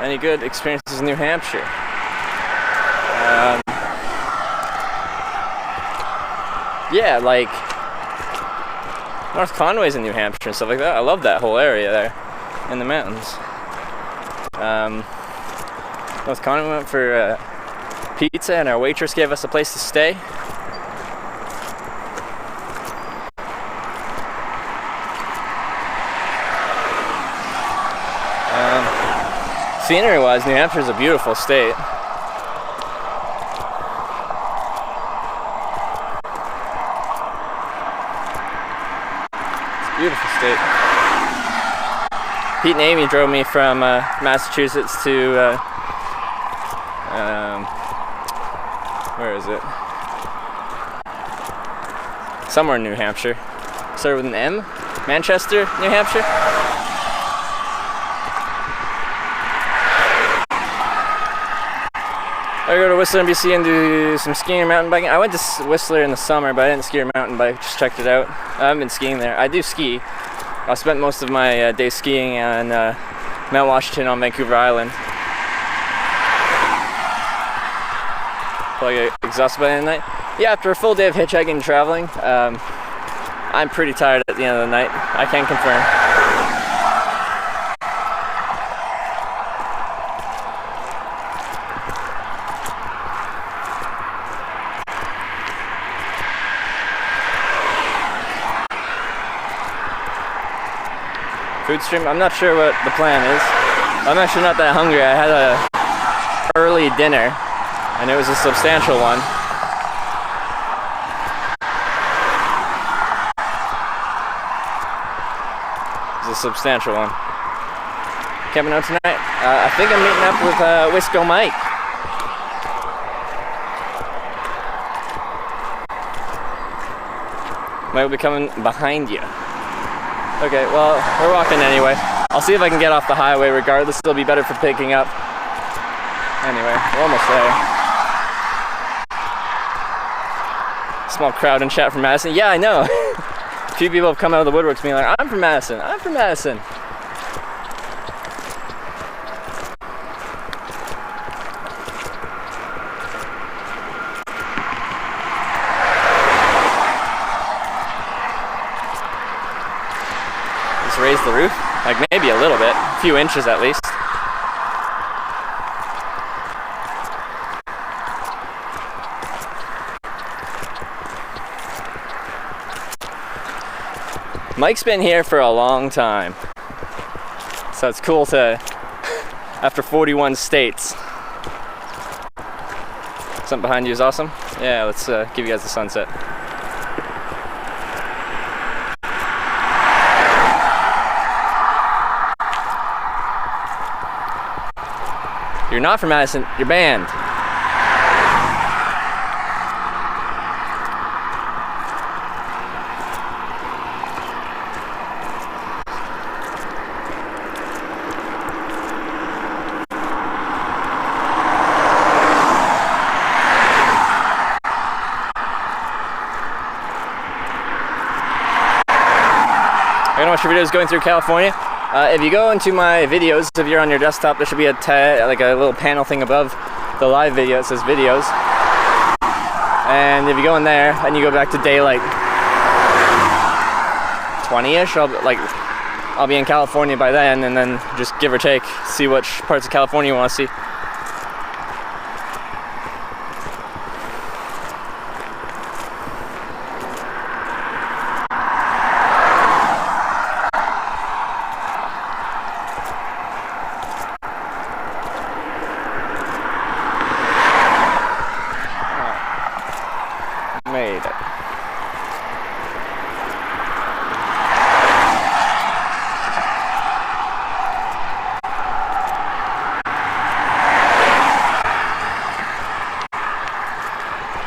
Any good experiences in New Hampshire? Yeah, like North Conway's in New Hampshire and stuff like that. I love that whole area there in the mountains. North Conway went for pizza and our waitress gave us a place to stay. Scenery-wise, New Hampshire is a beautiful state. Beautiful state. Pete and Amy drove me from Massachusetts to where is it? Somewhere in New Hampshire. Started with an M. Manchester, New Hampshire. I go to Whistler, BC and do some skiing or mountain biking. I went to Whistler in the summer, but I didn't ski or mountain bike, just checked it out. I haven't been skiing there. I do ski. I spent most of my day skiing on Mount Washington on Vancouver Island. I get exhausted by the end of the night. Yeah, after a full day of hitchhiking and traveling, I'm pretty tired at the end of the night. I can confirm. Food stream? I'm not sure what the plan is. I'm actually not that hungry. I had a early dinner, and it was a substantial one. It was a substantial one. Camping out tonight? I think I'm meeting up with Wisco Mike. Mike will be coming behind you. Okay, well, we're walking anyway. I'll see if I can get off the highway regardless. It'll be better for picking up. Anyway, we're almost there. Small crowd and chat from Madison. Yeah, I know. A few people have come out of the woodworks being like, I'm from Madison. I'm from Madison. Just raise the roof. Like maybe a little bit. A few inches at least. Mike's been here for a long time, so it's cool to, after 41 states. Something behind you is awesome. Yeah, let's give you guys the sunset. You're not from Madison, you're banned. You're gonna watch your videos going through California. If you go into my videos, if you're on your desktop, there should be a like a little panel thing above the live video that says videos. And if you go in there and you go back to daylight 20-ish, I'll be in California by then, and then just give or take, see which parts of California you want to see. Made it.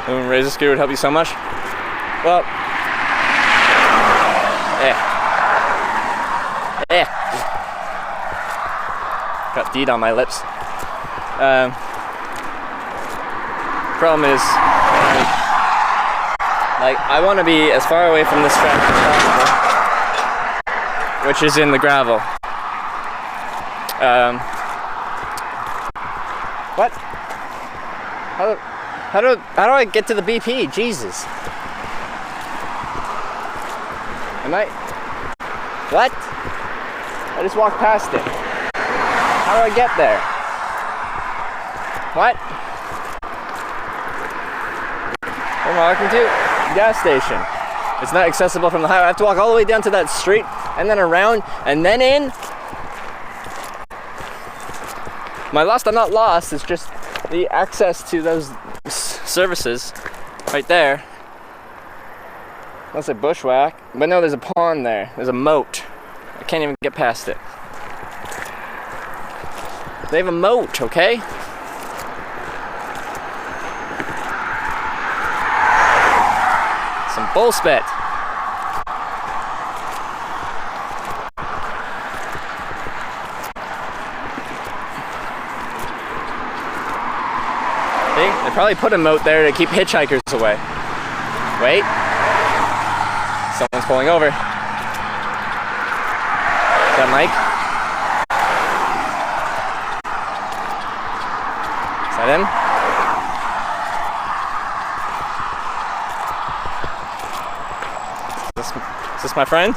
Razor screw would help you so much. Well, got deed on my lips. Problem is, like, I want to be as far away from this track as possible, which is in the gravel. What? How do I get to the BP? Jesus. What? I just walked past it. How do I get there? What? Where am I walking to? Gas station. It's not accessible from the highway. I have to walk all the way down to that street and then around and then in. Am I lost? I'm not lost. It's just the access to those services right there. That's a bushwhack. But no, there's a pond there. There's a moat. I can't even get past it. They have a moat, okay? Some bull spit. See? They probably put a moat there to keep hitchhikers away. Wait. Someone's pulling over. Is that Mike? Is that him? Is this my friend?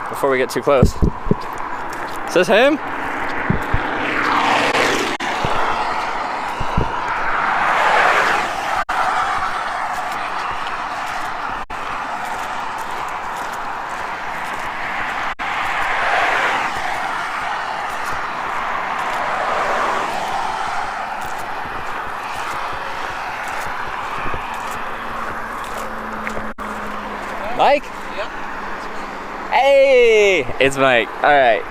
Before we get too close. Is this him? Mike? Yep. Hey! It's Mike. Alright,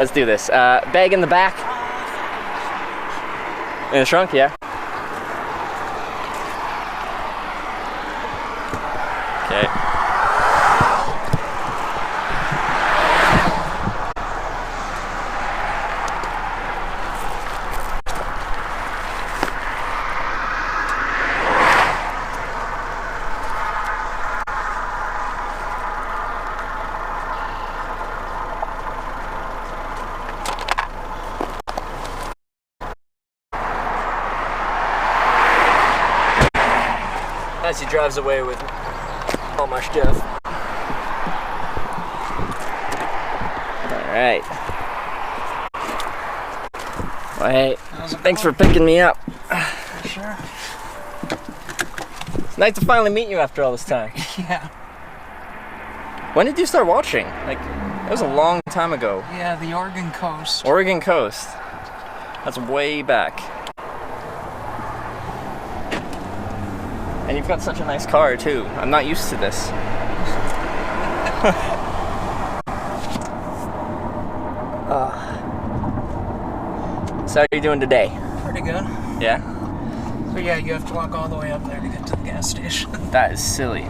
let's do this. Bag in the back. In the trunk, yeah. Okay. As he drives away with all my stuff. Alright. Well, hey, thanks for picking me up. Sure. It's nice to finally meet you after all this time. Yeah. When did you start watching? Like, it was a long time ago. Yeah, the Oregon coast. Oregon coast. That's way back. And you've got such a nice car too. I'm not used to this. So how are you doing today? Pretty good. Yeah? So yeah, you have to walk all the way up there to get to the gas station. That is silly.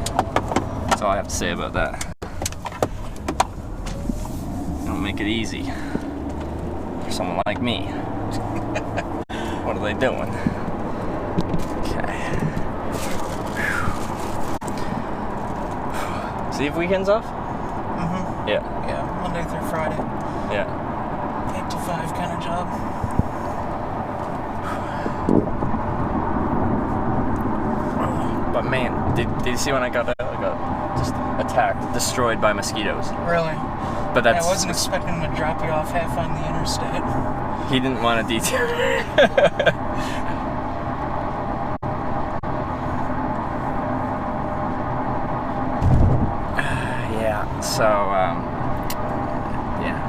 That's all I have to say about that. Don't make it easy for someone like me. What are they doing? Okay. So you have weekends off? Mm-hmm. Yeah. Yeah, Monday through Friday. Yeah. 8 to 5 kind of job. But man, did you see when I got just attacked, destroyed by mosquitoes? Really? But that's. I wasn't expecting to drop you off half on the interstate. He didn't want to detail. Yeah. So yeah.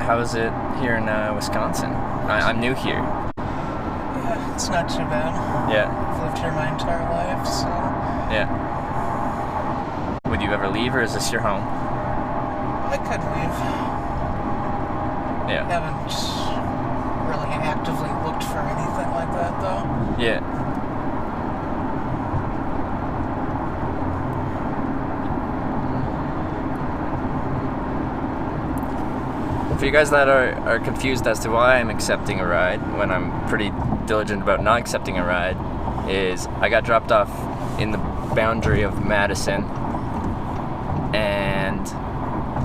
How is it here in Wisconsin? I'm new here. Yeah, it's not too bad. Yeah. I've lived here my entire life, so. Yeah. Would you ever leave, or is this your home? I could leave. Yeah. Haven't really actively looked for anything like that, though. Yeah. For you guys that are confused as to why I'm accepting a ride when I'm pretty diligent about not accepting a ride, is I got dropped off in the boundary of Madison, and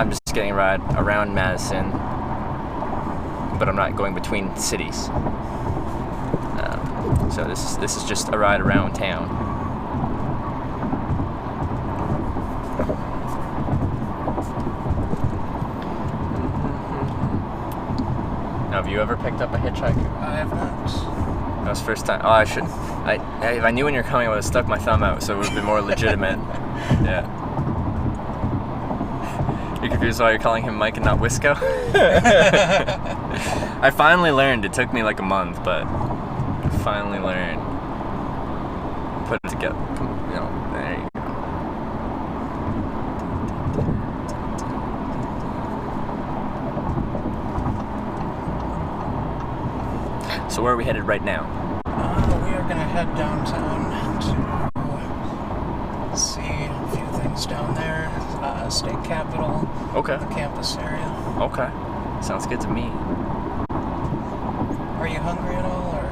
I'm just getting a ride around Madison, but I'm not going between cities. So this is just a ride around town. Now, have you ever picked up a hitchhiker? I have not. That was the first time. Oh, I should. If I knew when you were coming, I would have stuck my thumb out, so it would have been more legitimate. Yeah. You're confused why you're calling him Mike and not Wisco? I finally learned. It took me like a month, but I finally learned. Put it together. You know, there you go. So where are we headed right now? We are gonna head downtown to see a few things down there. State Capitol. Okay. The campus area. Okay. Sounds good to me. Are you hungry at all, or?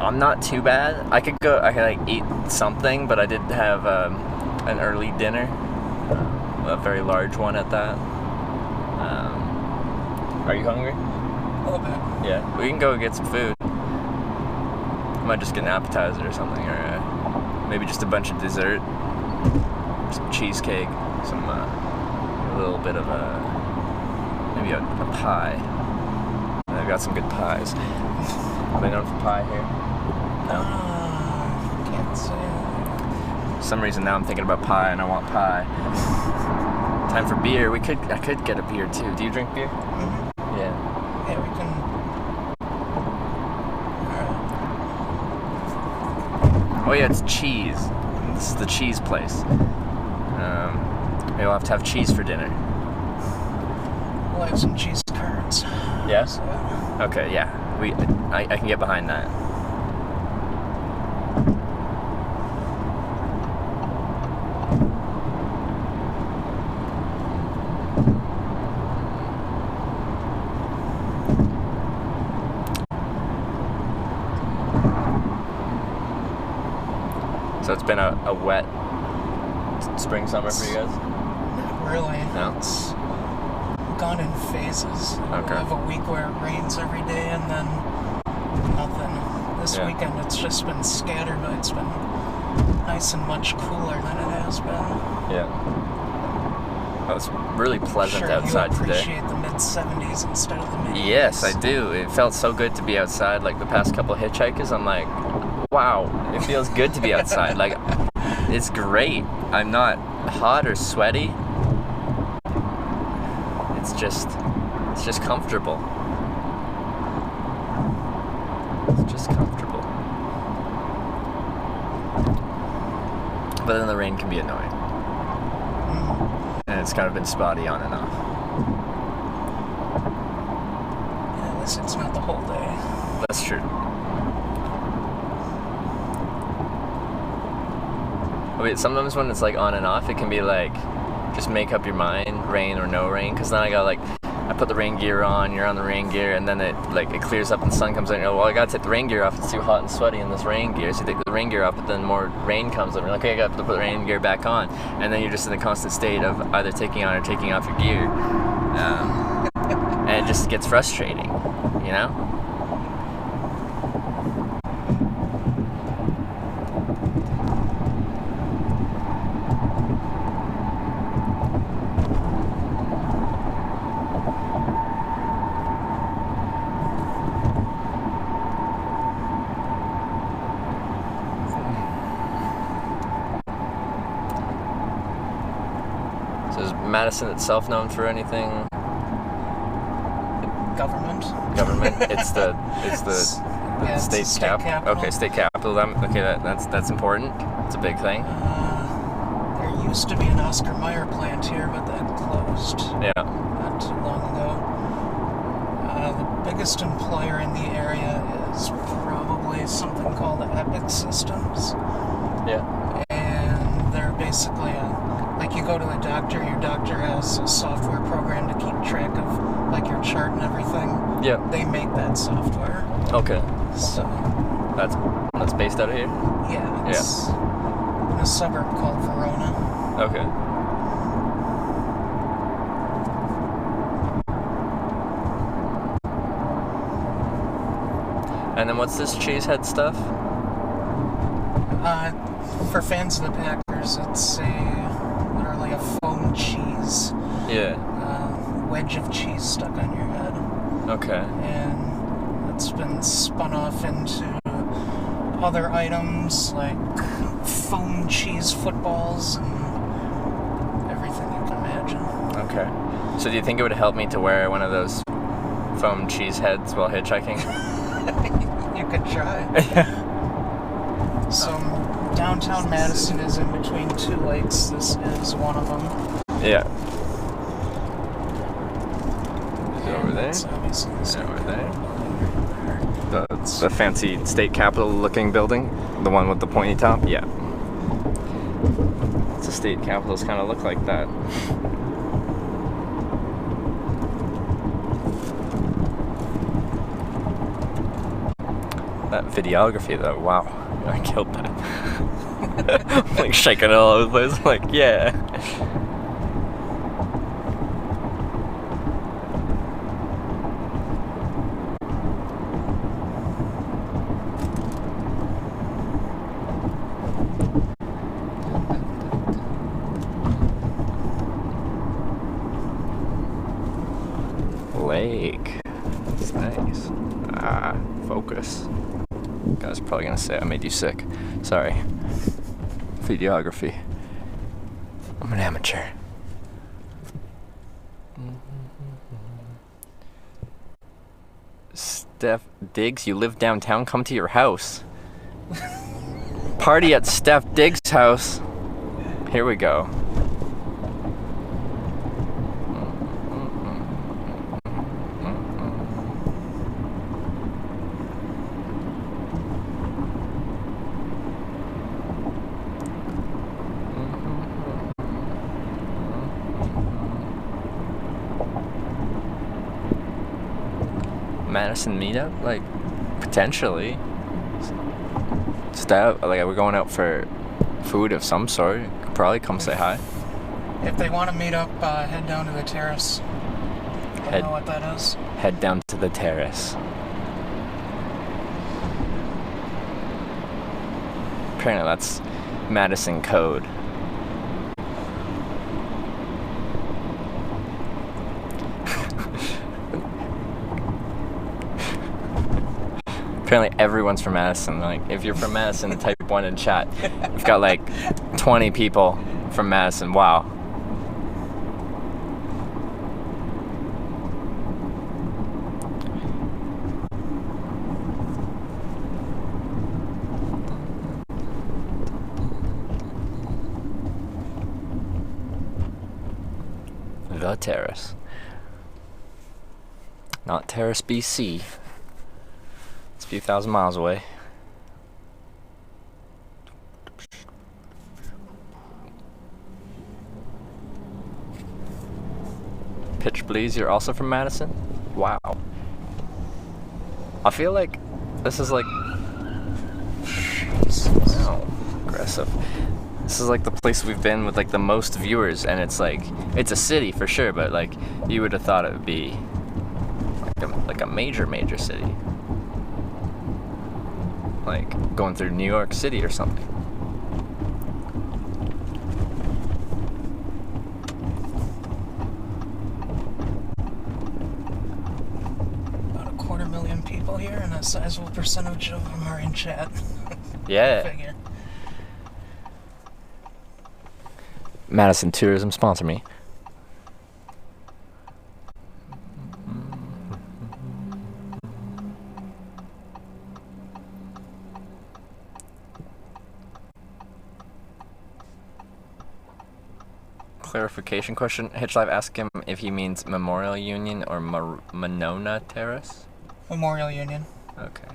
I'm not too bad. I could like eat something, but I did have an early dinner, a very large one at that. Are you hungry? A little bit. Yeah, we can go get some food. I might just get an appetizer or something, or maybe just a bunch of dessert, some cheesecake, some a little bit of maybe a pie. I've got some good pies. Are they known for pie here? No. Can't say. For some reason now I'm thinking about pie and I want pie. Time for beer. I could get a beer too. Do you drink beer? Mm-hmm. Yeah. Yeah, we can. Oh yeah, it's cheese. This is the cheese place. Maybe we'll have to have cheese for dinner. We'll have some cheese curds. Yes? Okay, yeah. I can get behind that. So it's been a wet spring, summer for you guys? Not really. No? It's gone in phases. Okay. We'll have a week where it rains every day and then nothing. This weekend it's just been scattered, but it's been nice and much cooler than it has been. Yeah. Well, it's really pleasant outside you today. appreciate the mid-70s instead of the mid-80s. Yes, I do. It felt so good to be outside. Like the past couple hitchhikers, I'm like, wow, it feels good to be outside. Like, it's great. I'm not hot or sweaty. It's just comfortable. It's just comfortable. But then the rain can be annoying. And it's kind of been spotty on and off. Yeah, at least it's not the whole day. That's true. Wait, sometimes when it's like on and off, it can be like, just make up your mind, rain or no rain, because then I got like, I put the rain gear on, you're on the rain gear, and then it clears up and the sun comes out, and you go, well, I gotta take the rain gear off, it's too hot and sweaty in this rain gear, so you take the rain gear off, but then more rain comes up, and you're like, okay, I gotta put the rain gear back on, and then you're just in a constant state of either taking on or taking off your gear, and it just gets frustrating, you know? Madison itself known for anything? Government. It's the Yeah, it's state state capital. Okay, state capital. Okay, that's important. It's a big thing. There used to be an Oscar Mayer plant here, but that closed. Yeah. Not too long ago. The biggest employer in the area is probably something called Epic Systems. Yeah. And they're basically like you go to a doctor, your doctor has a software program to keep track of like your chart and everything. Yeah. They make that software. Okay. So that's based out of here? yeah, it's in a suburb called Verona. Okay. And then what's this Cheesehead stuff? For fans of the Packers, it's literally a foam cheese. Yeah. Wedge of cheese stuck on your head. Okay. And it's been spun off into other items like foam cheese footballs and everything you can imagine. Okay. So do you think it would help me to wear one of those foam cheese heads while hitchhiking? You could try. So downtown Madison is in between two lakes. This is one of them. Yeah. Is it over there? It's obviously this over there. The fancy state capitol looking building, the one with the pointy top. Yeah. It's a state capitals kind of look like that. That videography though, wow, I killed that. I'm like shaking it all over the place, I'm like, yeah. Lake. It's nice. Focus. Guys are probably gonna say I made you sick. Sorry. Videography. I'm an amateur. Steph Diggs, you live downtown? Come to your house. Party at Steph Diggs' house. Here we go. Madison meetup? Like, potentially. Just out, like, we're going out for food of some sort. You could probably come say hi. If they want to meet up, head down to the terrace. I don't know what that is. Head down to the terrace. Apparently that's Madison code. Apparently everyone's from Madison. Like, if you're from Madison, type 1 in chat. We've got like 20 people from Madison. Wow. The Terrace. Not Terrace, BC. It's a few thousand miles away. Pitch Bleeze, you're also from Madison? Wow. I feel like this is like... Wow. Aggressive. This is like the place we've been with like the most viewers, and it's like, it's a city for sure, but like you would have thought it would be like a major city. Like going through New York City or something. About 250,000 people here, and a sizable percentage of them are in chat. Yeah. Figure. Madison Tourism, sponsor me. Clarification question. Hitchlife, ask him if he means Memorial Union or Monona Terrace? Memorial Union. Okay.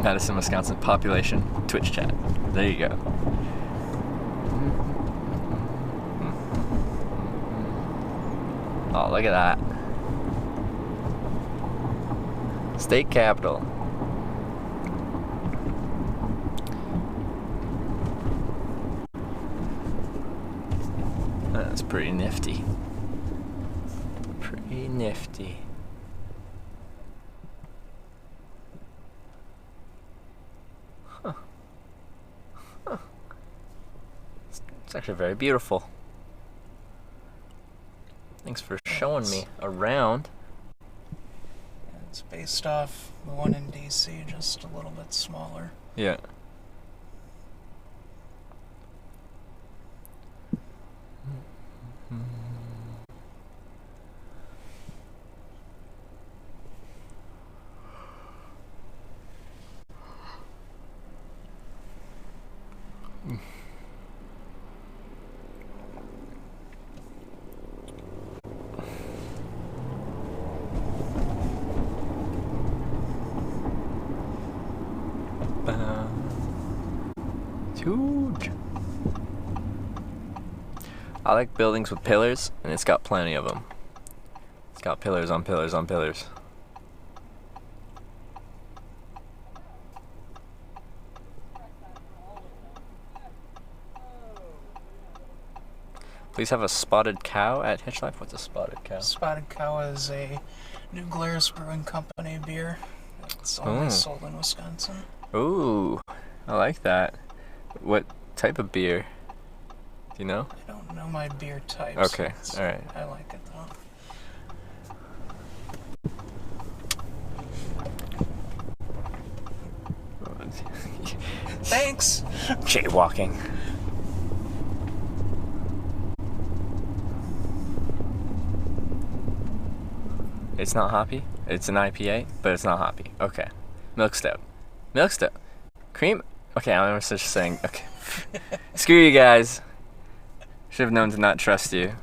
Madison, Wisconsin population Twitch chat. There you go. Oh, look at that. State capital. That's pretty nifty. Pretty nifty. It's actually very beautiful. Thanks for showing me around. It's based off the one in DC, just a little bit smaller. Yeah. It's huge. I like buildings with pillars, and it's got plenty of them. It's got pillars on pillars on pillars. Please have a spotted cow at Hitchlife. What's a spotted cow? Spotted Cow is a New Glarus Brewing Company beer. It's only sold in Wisconsin. Ooh, I like that. What type of beer? Do you know? I don't know my beer types. Okay, alright. I like it though. Thanks! Jaywalking. It's not hoppy? It's an IPA, but it's not hoppy. Okay. Milk stout. Milk stout. Cream? Okay, I was just saying. Okay. Screw you guys. Should have known to not trust you.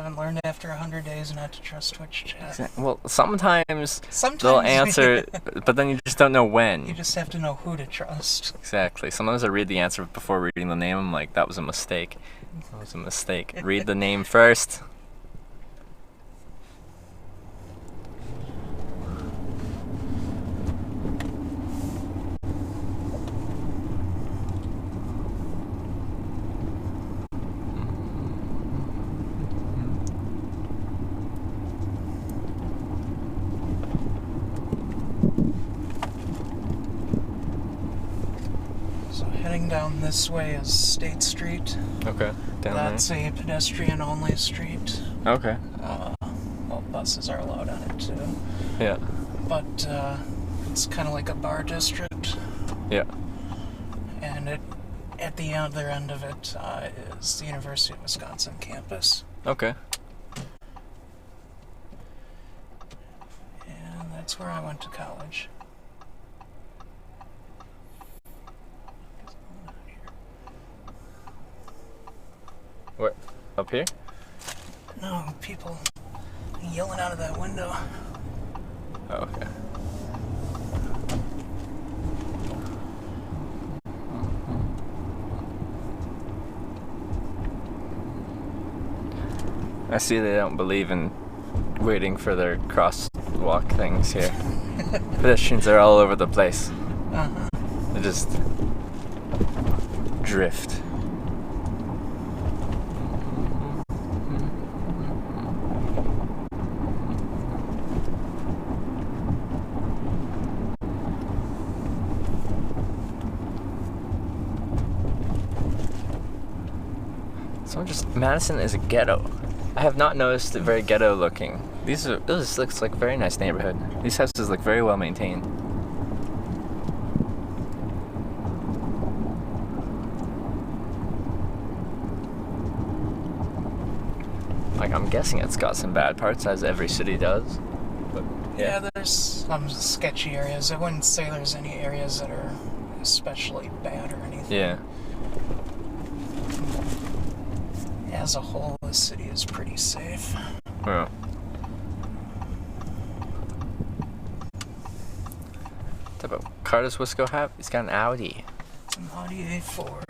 haven't learned after 100 days not to trust Twitch chat. Well, sometimes they'll Sometimes- answer, but then you just don't know when. You just have to know who to trust. Exactly. Sometimes I read the answer before reading the name. I'm like, that was a mistake. That was a mistake. Read the name first. So heading down this way is State Street. Okay. Down That's a pedestrian-only street. there. Okay. Well, buses are allowed on it too. Yeah. But it's kind of like a bar district, Yeah. and at the other end of it is the University of Wisconsin campus. Okay. And that's where I went to college. Where? Up here? No, people yelling out of that window. Oh, okay. I see they don't believe in waiting for their crosswalk things here. Pedestrians are all over the place. Uh-huh. They just drift. So Madison is a ghetto. I have not noticed it very ghetto looking. This looks like a very nice neighborhood. These houses look very well maintained. Like, I'm guessing it's got some bad parts, as every city does. But Yeah, there's some sketchy areas. I wouldn't say there's any areas that are especially bad or anything. yeah. As a whole, the city is pretty safe. Yeah. What type of car does Wisco have? He's got an Audi. It's an Audi A4.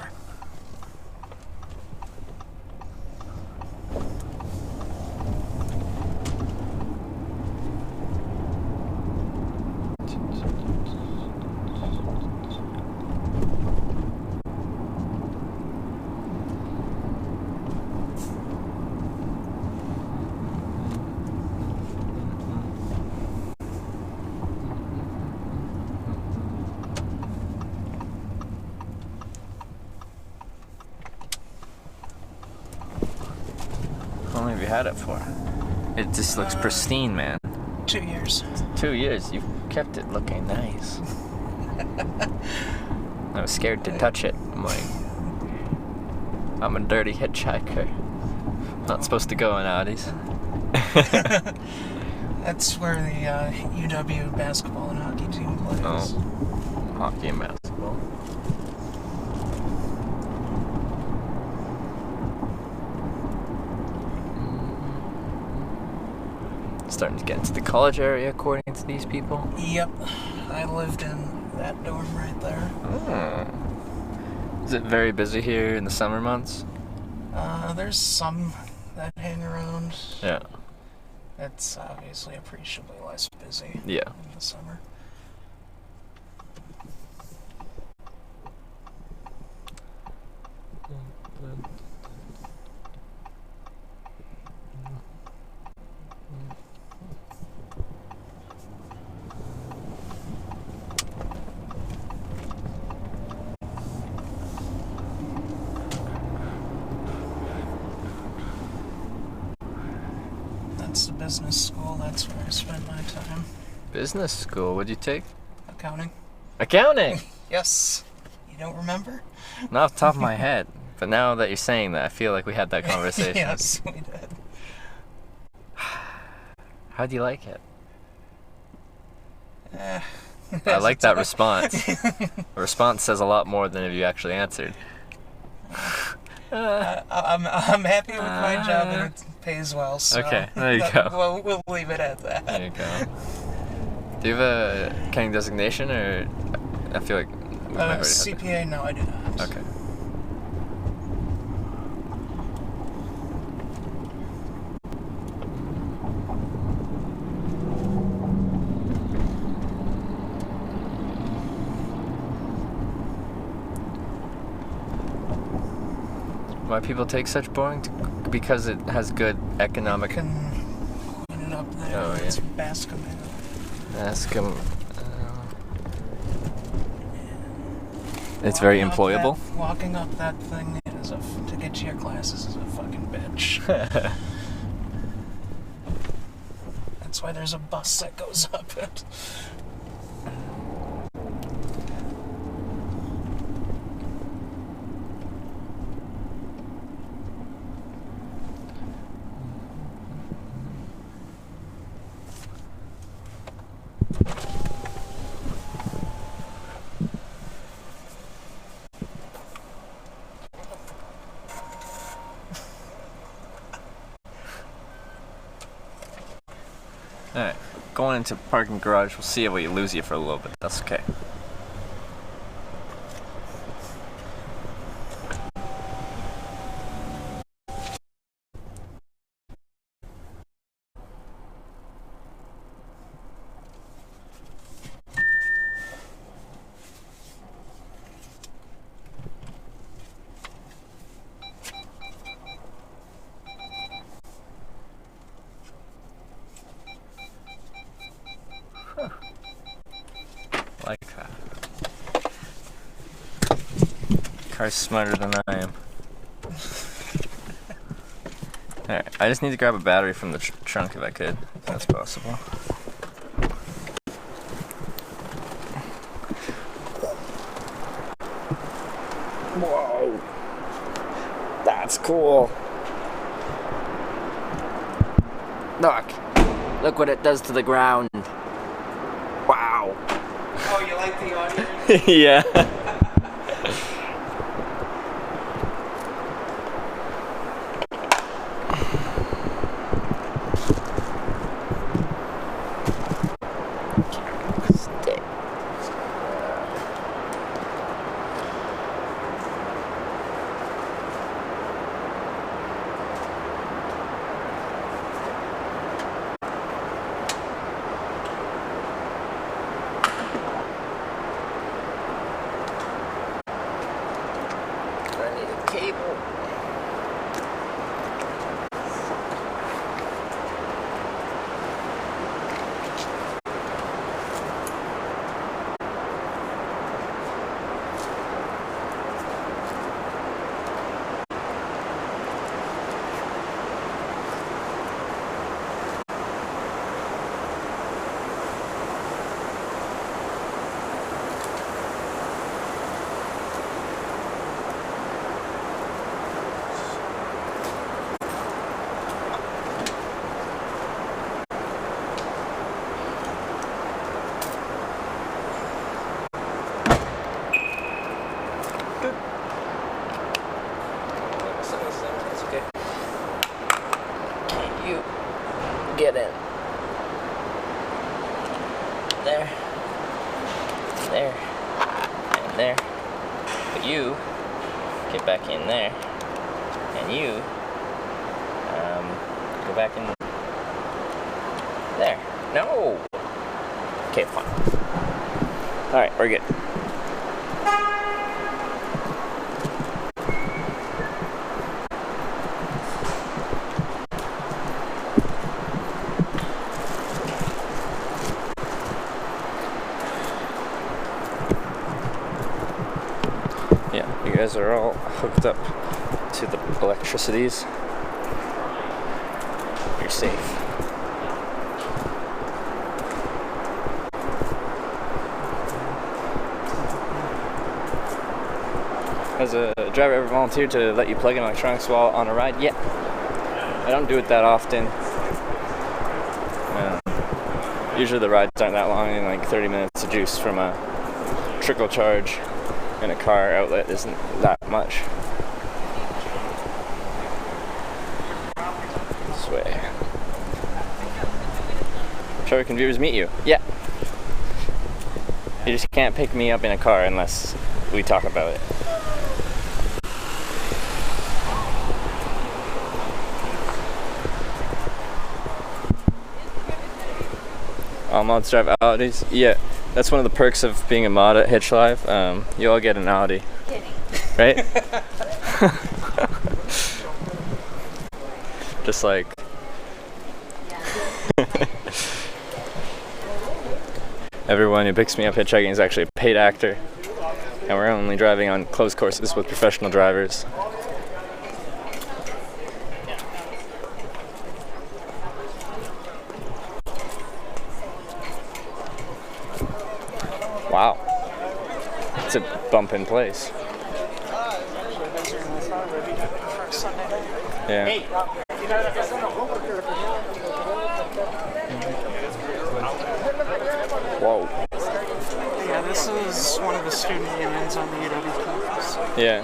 How long have you had it for? It just looks pristine, man. 2 years. 2 years. You've kept it looking nice. I was scared to touch it. I'm like, I'm a dirty hitchhiker. Not supposed to go in Audis. That's where the UW basketball and hockey team plays. Oh, hockey and basketball. Starting to get into the college area, according to these people. Yep, I lived in that dorm right there. Oh. Is it very busy here in the summer months? There's some that hang around. Yeah. It's obviously appreciably less busy Yeah. in the summer. That's the business school. That's where I spent my time. Business school? What'd you take? Accounting. Accounting! Yes. You don't remember? Not off the top of my head. But now that you're saying that, I feel like we had that conversation. Yes, we did. How do you like it? I As like it's that a- response. A response says a lot more than if you actually answered. I'm happy with my job and it pays well. So Okay, there you go. We'll leave it at that. There you go. Do you have a accounting designation, or I feel like we might already have CPA? No, I do not. that. Okay. Why people take such boring? Because it has good economic. Clean it up there. Oh, yeah. It's Bascom. Bascom. It's very employable. Walking up that thing to get to your classes is a fucking bitch. That's why there's a bus that goes up it. Alright, going into parking garage, we'll see if we lose you for a little bit. That's okay. Like that. Car's smarter than I am. Alright, I just need to grab a battery from the trunk if I could, if that's possible. Whoa! That's cool! Look what it does to the ground. Wow! Oh, you like the audio? Yeah. Cable. Get in. There. There. And there. But you get back in there. And you go back in there. No! Okay, fine. Alright, we're good. Yeah, you guys are all hooked up to the electricities. You're safe. Has a driver ever volunteered to let you plug in electronics while on a ride? Yeah. I don't do it that often. Usually the rides aren't that long, and like 30 minutes of juice from a trickle charge in a car outlet isn't that much. Trevor, can viewers meet you? Yeah. You just can't pick me up in a car unless we talk about it. All mods drive Audis? Yeah, that's one of the perks of being a mod at Hitch Live. You all get an Audi. Right? Just like... Everyone who picks me up hitchhiking is actually a paid actor. And we're only driving on closed courses with professional drivers. Wow. It's a bump in place. Yeah. Whoa. Yeah, this is one of the student unions on the UW campus. Yeah.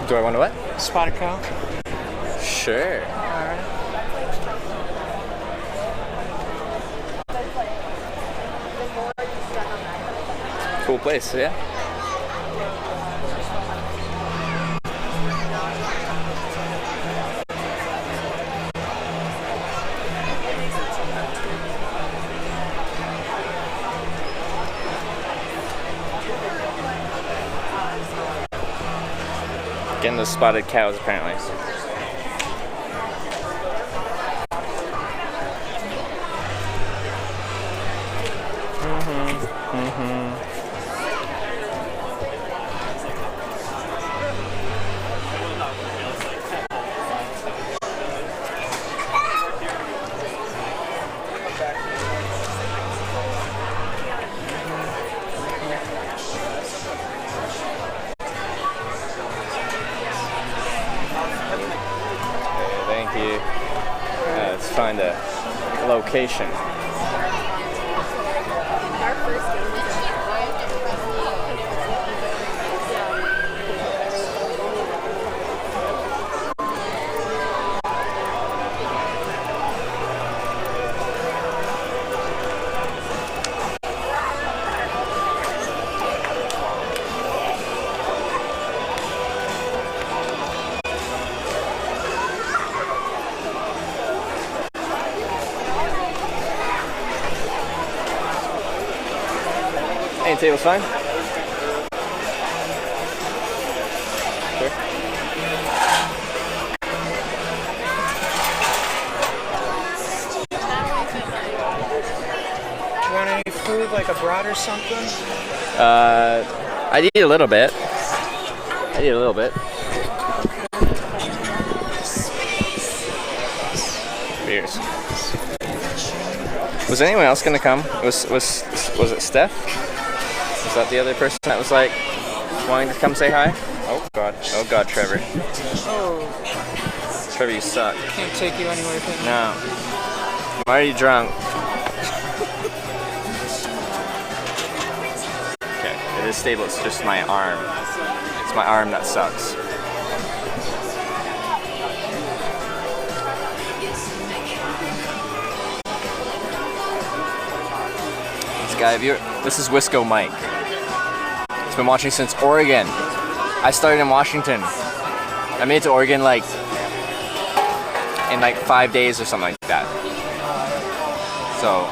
Do I want to what? Spotted cow. Sure. Alright. Cool place, yeah. Getting those spotted cows, apparently. Thank you. Let's find a location. Any table's fine? Sure. You want any food, like a brat or something? I'd eat a little bit. Beers. Was anyone else gonna come? Was it Steph? Was that the other person that was like wanting to come say hi? Oh god, Trevor. Oh. Trevor, you suck. Can't take you anywhere. No. Why are you drunk? Okay, it is stable, it's just my arm. It's my arm that sucks. This guy, this is Wisco Mike. He's been watching since Oregon. I started in Washington. I made it to Oregon in 5 days or something like that. So,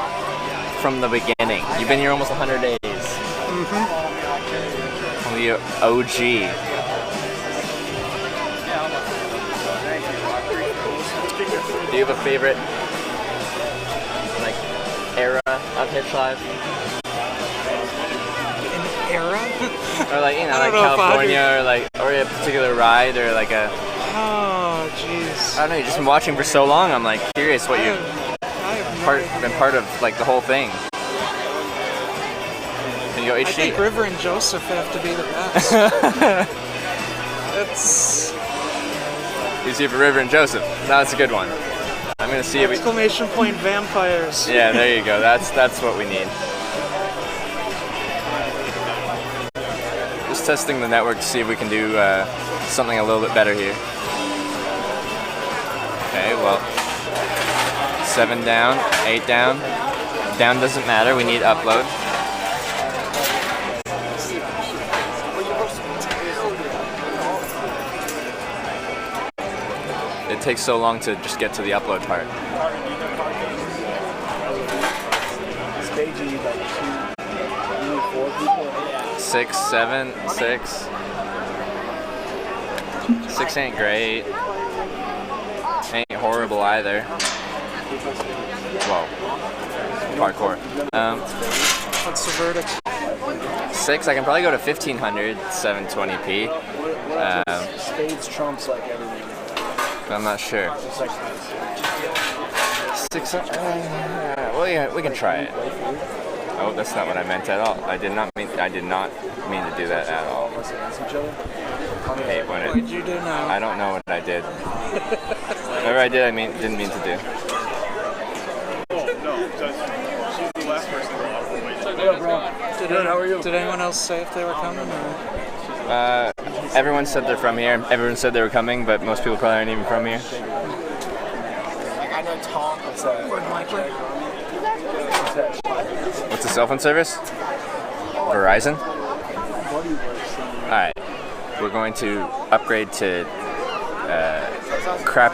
from the beginning. You've been here almost 100 days. The OG. Do you have a favorite era of Hitch Live? An era? Or like California, or a particular ride, or like a... Oh, jeez. I don't know, you've just been watching for so long, I'm like curious what you've been part of like the whole thing. Can you go I HD? think River and Joseph have to be the best. It's Easy for River and Joseph. That's a good one. I'm gonna see if we. exclamation point vampires. Yeah, there you go. That's what we need. Just testing the network to see if we can do something a little bit better here. Okay, well, 7 down, 8 down. Down doesn't matter. We need upload. It takes so long to just get to the upload part. Stage, you need like 4 people. 6, 7, 6. 6 ain't great. Ain't horrible either. Whoa. Parkour. What's the verdict? 6, I can probably go to 1500, 720p. Spades trumps like everything. But I'm not sure. 6, well, yeah, we can try it. Oh, that's not what I meant at all. I did not mean to do that at all. I hate when What did you do now? I don't know what I did. Whatever I did, didn't mean to do. Did anyone else say if they were coming? Or? Everyone said they're from here. Everyone said they were coming, but most people probably aren't even from here. Like I know Tom. What's that? What's the cell phone service? Verizon? Alright. We're going to upgrade to crap